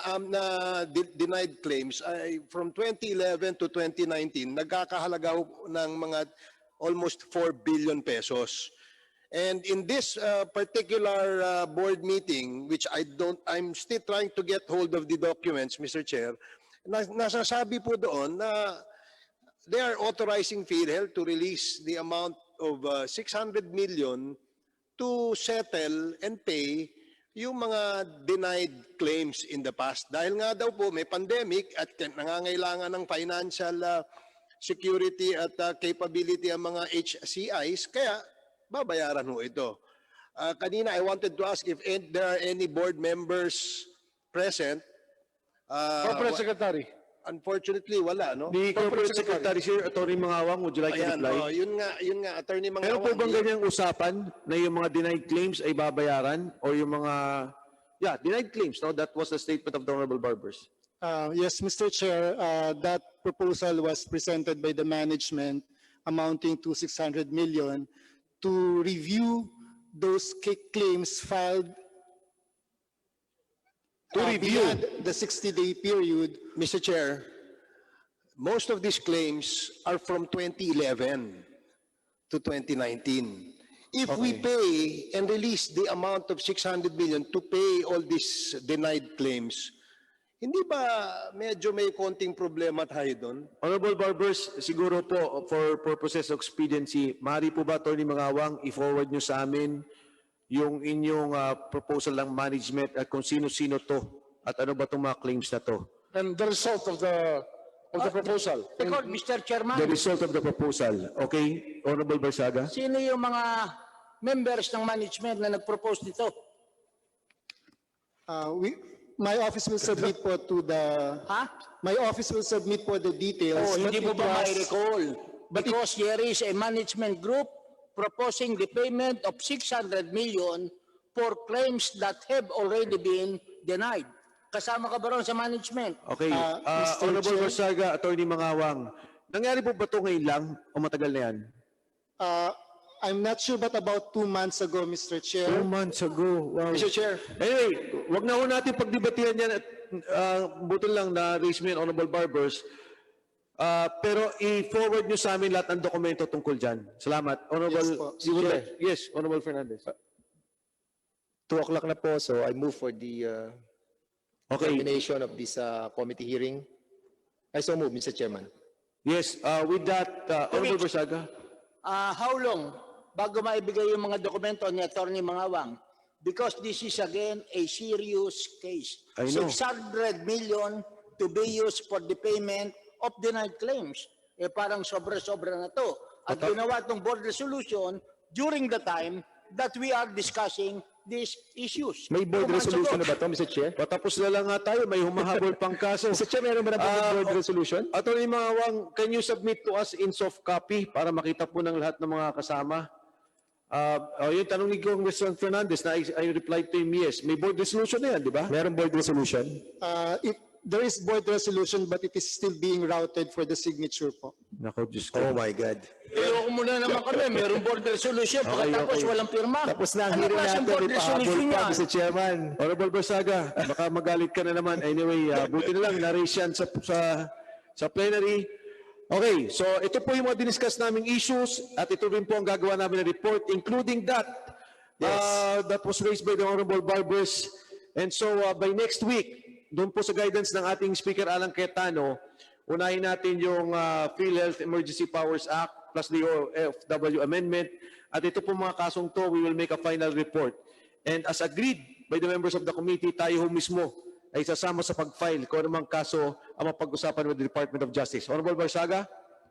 [SPEAKER 13] denied claims ay from 2011 to 2019, nagkakahalaga ho ng mga almost 4 billion pesos. And in this particular board meeting, which I'm still trying to get hold of the documents, Mr. Chair, nasasabi po doon na they are authorizing Philhealth to release the amount of 600 million to settle and pay yung mga denied claims in the past. Dahil nga daw po may pandemic at nangangailangan ng financial security at capability ang mga HCIs, kaya babayaran ho ito. Kanina I wanted to ask if there are any board members present.
[SPEAKER 7] Corporate Secretary.
[SPEAKER 13] Unfortunately, wala, no?
[SPEAKER 1] The Corporate Secretary, Sir, Attorney Mangawang, would you like to
[SPEAKER 13] Ayan,
[SPEAKER 1] reply?
[SPEAKER 13] yun nga, Attorney
[SPEAKER 1] Meron po
[SPEAKER 13] Mangawang.
[SPEAKER 1] bang ganyang usapan na yung mga denied claims ay babayaran o yung mga, denied claims, no? That was the statement of the Honorable Barbers.
[SPEAKER 9] Yes, Mr. Chair, that proposal was presented by the management amounting to 600 million to review those claims filed beyond the 60-day period.
[SPEAKER 13] Mr. Chair, most of these claims are from 2011 to 2019. If we pay and release the amount of 600 million to pay all these denied claims, hindi ba medyo may konting problema tayo doon?
[SPEAKER 1] Honorable Barbers, siguro po for purposes of expediency, maaari po ba, Attorney Mangawang, i-forward nyo sa amin yung inyong proposal ng management at kung sino-sino to at ano ba itong mga claims na to?
[SPEAKER 7] And the result of the proposal.
[SPEAKER 3] Record, Mr. Chairman.
[SPEAKER 1] The result of the proposal. Okay, Honorable Barsaga?
[SPEAKER 3] Sino yung mga members ng management na nag-propose nito?
[SPEAKER 9] My office will submit po to the... My office will submit po the details.
[SPEAKER 3] Oh, hindi mo
[SPEAKER 9] but it
[SPEAKER 3] ba
[SPEAKER 9] was-
[SPEAKER 3] mai-recall? Because there is a management group proposing the payment of 600 million for claims that have already been denied. Kasama ka ba ron sa management?
[SPEAKER 1] Okay,
[SPEAKER 9] Mr.
[SPEAKER 1] Honorable
[SPEAKER 9] Chair.
[SPEAKER 1] Barsaga, Attorney Mangawang, nangyari po ba ito ngayon lang o matagal na yan?
[SPEAKER 9] I'm not sure, but about 2 months ago, Mr. Chair.
[SPEAKER 1] 2 months ago. Wow.
[SPEAKER 13] Mr. Chair.
[SPEAKER 1] Anyway, wag na ho natin pagdebatihan yan at buto lang na raise mo yan, Honorable Barbers. Pero i-forward nyo sa amin lahat ng dokumento tungkol dyan. Salamat. Honorable,
[SPEAKER 9] Yes po,
[SPEAKER 1] you would
[SPEAKER 4] Chair.
[SPEAKER 1] like- yes, Honorable Fernandez.
[SPEAKER 4] 2 o'clock na po, so I move for the termination of this committee hearing. I so move, Mr. Chairman.
[SPEAKER 1] Yes, with that, Honorable Barsaga.
[SPEAKER 3] How long bago maibigay yung mga dokumento ni Attorney Mangawang? Because this is again a serious case.
[SPEAKER 1] I know.
[SPEAKER 3] 600 million to be used for the payment of denied claims. Parang sobra-sobra na to. At ginawa itong board resolution during the time that we are discussing these issues.
[SPEAKER 4] May board
[SPEAKER 3] 2 months
[SPEAKER 4] resolution
[SPEAKER 3] ago.
[SPEAKER 4] na ba ito, Mr. Chair?
[SPEAKER 1] Patapos na lang nga tayo, may humahabol pang kaso.
[SPEAKER 4] Mr. Chair, meron ba na po board resolution?
[SPEAKER 1] Attorney Mangawang, can you submit to us in soft copy para makita po ng lahat ng mga kasama? Yung tanong ni Congressman Fernandez na I replied to him, yes. May board resolution na yan, di ba?
[SPEAKER 4] Meron board resolution?
[SPEAKER 9] There is board resolution, but it is still being routed for the signature po.
[SPEAKER 1] Nako, Diyos ko.
[SPEAKER 4] Oh my God.
[SPEAKER 3] Ayoko muna naman kami. Merong board resolution. Pagkatapos walang pirma.
[SPEAKER 4] Tapos na ang
[SPEAKER 3] Ano
[SPEAKER 4] hearing
[SPEAKER 3] klaseng
[SPEAKER 4] natin,
[SPEAKER 3] board resolution
[SPEAKER 4] ipahabol pa,
[SPEAKER 3] yan?
[SPEAKER 4] Mr. Chairman.
[SPEAKER 1] Honorable Barsaga, baka magalit ka na naman. Anyway, buti na lang, na-raise yan sa plenary. Okay, so ito po yung mga diniscuss naming issues at ito rin po ang gagawa namin na report, including that that was raised by the Honorable Barbers. And so by next week, doon po sa guidance ng ating Speaker Alan Cayetano, unahin natin yung Philhealth Emergency Powers Act plus the OFW Amendment. At ito po mga kasong to, we will make a final report. And as agreed by the members of the committee, tayo ho mismo ay sasama sa pag-file kung anumang kaso ang mapag-usapan with the Department of Justice. Honorable Barsaga?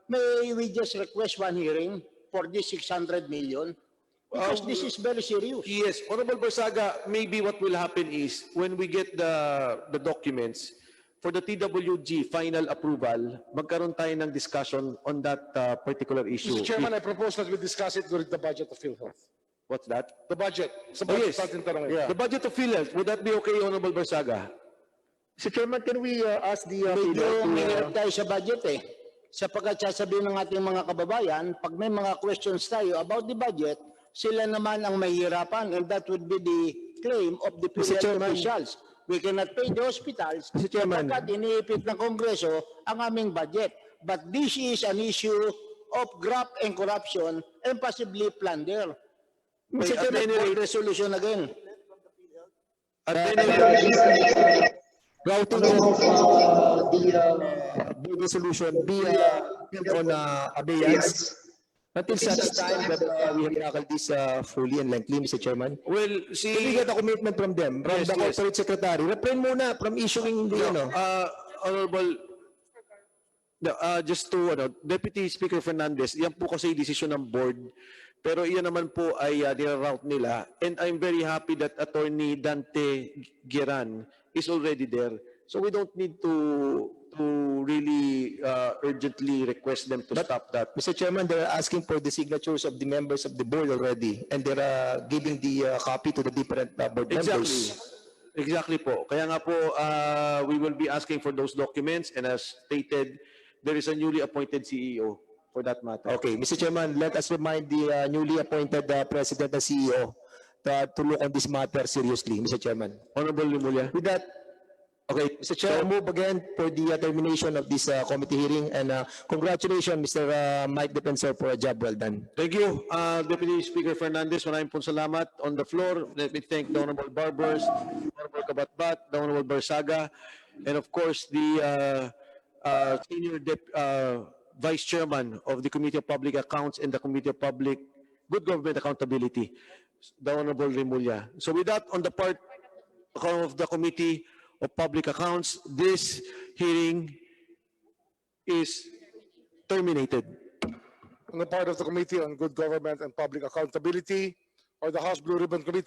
[SPEAKER 3] May we just request one hearing for this 600 million? Because this is very serious.
[SPEAKER 1] Yes, Honorable Barsaga, maybe what will happen is when we get the documents for the TWG final approval, magkaroon tayo ng discussion on that particular issue.
[SPEAKER 7] Mr. Chairman, I propose that we discuss it during the budget of Philhealth.
[SPEAKER 1] What's that?
[SPEAKER 7] The budget. Sa
[SPEAKER 1] Oh,
[SPEAKER 7] budget
[SPEAKER 1] yes.
[SPEAKER 7] natin tanongin. Yeah.
[SPEAKER 1] The budget of Philhealth, would that be okay, Honorable Barsaga?
[SPEAKER 4] Mr. Chairman, can we ask the
[SPEAKER 3] Medyo mahirap
[SPEAKER 4] Philhealth
[SPEAKER 3] tayo sa budget Sapagkat sasabihin ng ating mga kababayan, pag may mga questions tayo about the budget, sila naman ang mahihirapan, and that would be the claim of the
[SPEAKER 4] Mr.
[SPEAKER 3] PhilHealth
[SPEAKER 4] Chairman.
[SPEAKER 3] officials. We cannot pay the hospitals
[SPEAKER 4] Mr. Chairman.
[SPEAKER 3] sapagkat iniipit ng Kongreso ang aming budget. But this is an issue of graft and corruption and possibly plunder. Mr.
[SPEAKER 1] at
[SPEAKER 3] Chairman,
[SPEAKER 1] any rate,
[SPEAKER 3] resolution again.
[SPEAKER 1] at any rate,
[SPEAKER 4] routing of the board resolution be held on abeyance until such time that we have tackled this fully and lengthily, Mr. Chairman.
[SPEAKER 1] well,
[SPEAKER 4] Can we get a commitment from them, from
[SPEAKER 1] Yes,
[SPEAKER 4] the
[SPEAKER 1] yes.
[SPEAKER 4] corporate secretary? Refrain muna from issuing the,
[SPEAKER 1] Honorable, just to, Deputy Speaker Fernandez, yan po kasi decision ng board, pero iyan naman po ay niraroute nila. And I'm very happy that Attorney Dante Giran is already there. So we don't need to really urgently request them to stop that.
[SPEAKER 4] Mr. Chairman, they're asking for the signatures of the members of the board already, and they're giving the copy to the different board
[SPEAKER 1] Exactly.
[SPEAKER 4] members.
[SPEAKER 1] Exactly po. Kaya nga po, we will be asking for those documents, and as stated, there is a newly appointed CEO for that matter.
[SPEAKER 4] Okay, Mr. Chairman, let us remind the newly appointed President and CEO to look on this matter seriously, Mr. Chairman.
[SPEAKER 1] Honorable Limulya.
[SPEAKER 4] With that, okay, Mr. Chair, I move again for the termination of this committee hearing, and congratulations, Mr. Mike Defensor, for a job well done.
[SPEAKER 1] Thank you, Deputy Speaker Fernandez. Maraming pong salamat. On the floor, let me thank the Honorable Barbers, Honorable Kabatbat, the Honorable Barsaga, and of course, the Senior Vice Chairman of the Committee of Public Accounts and the Committee of Public Good Government Accountability, the Honorable Rimulya. So with that, on the part of the Committee of Public Accounts, this hearing is terminated.
[SPEAKER 7] On the part of the Committee on Good Government and Public Accountability or the House Blue Ribbon Committee.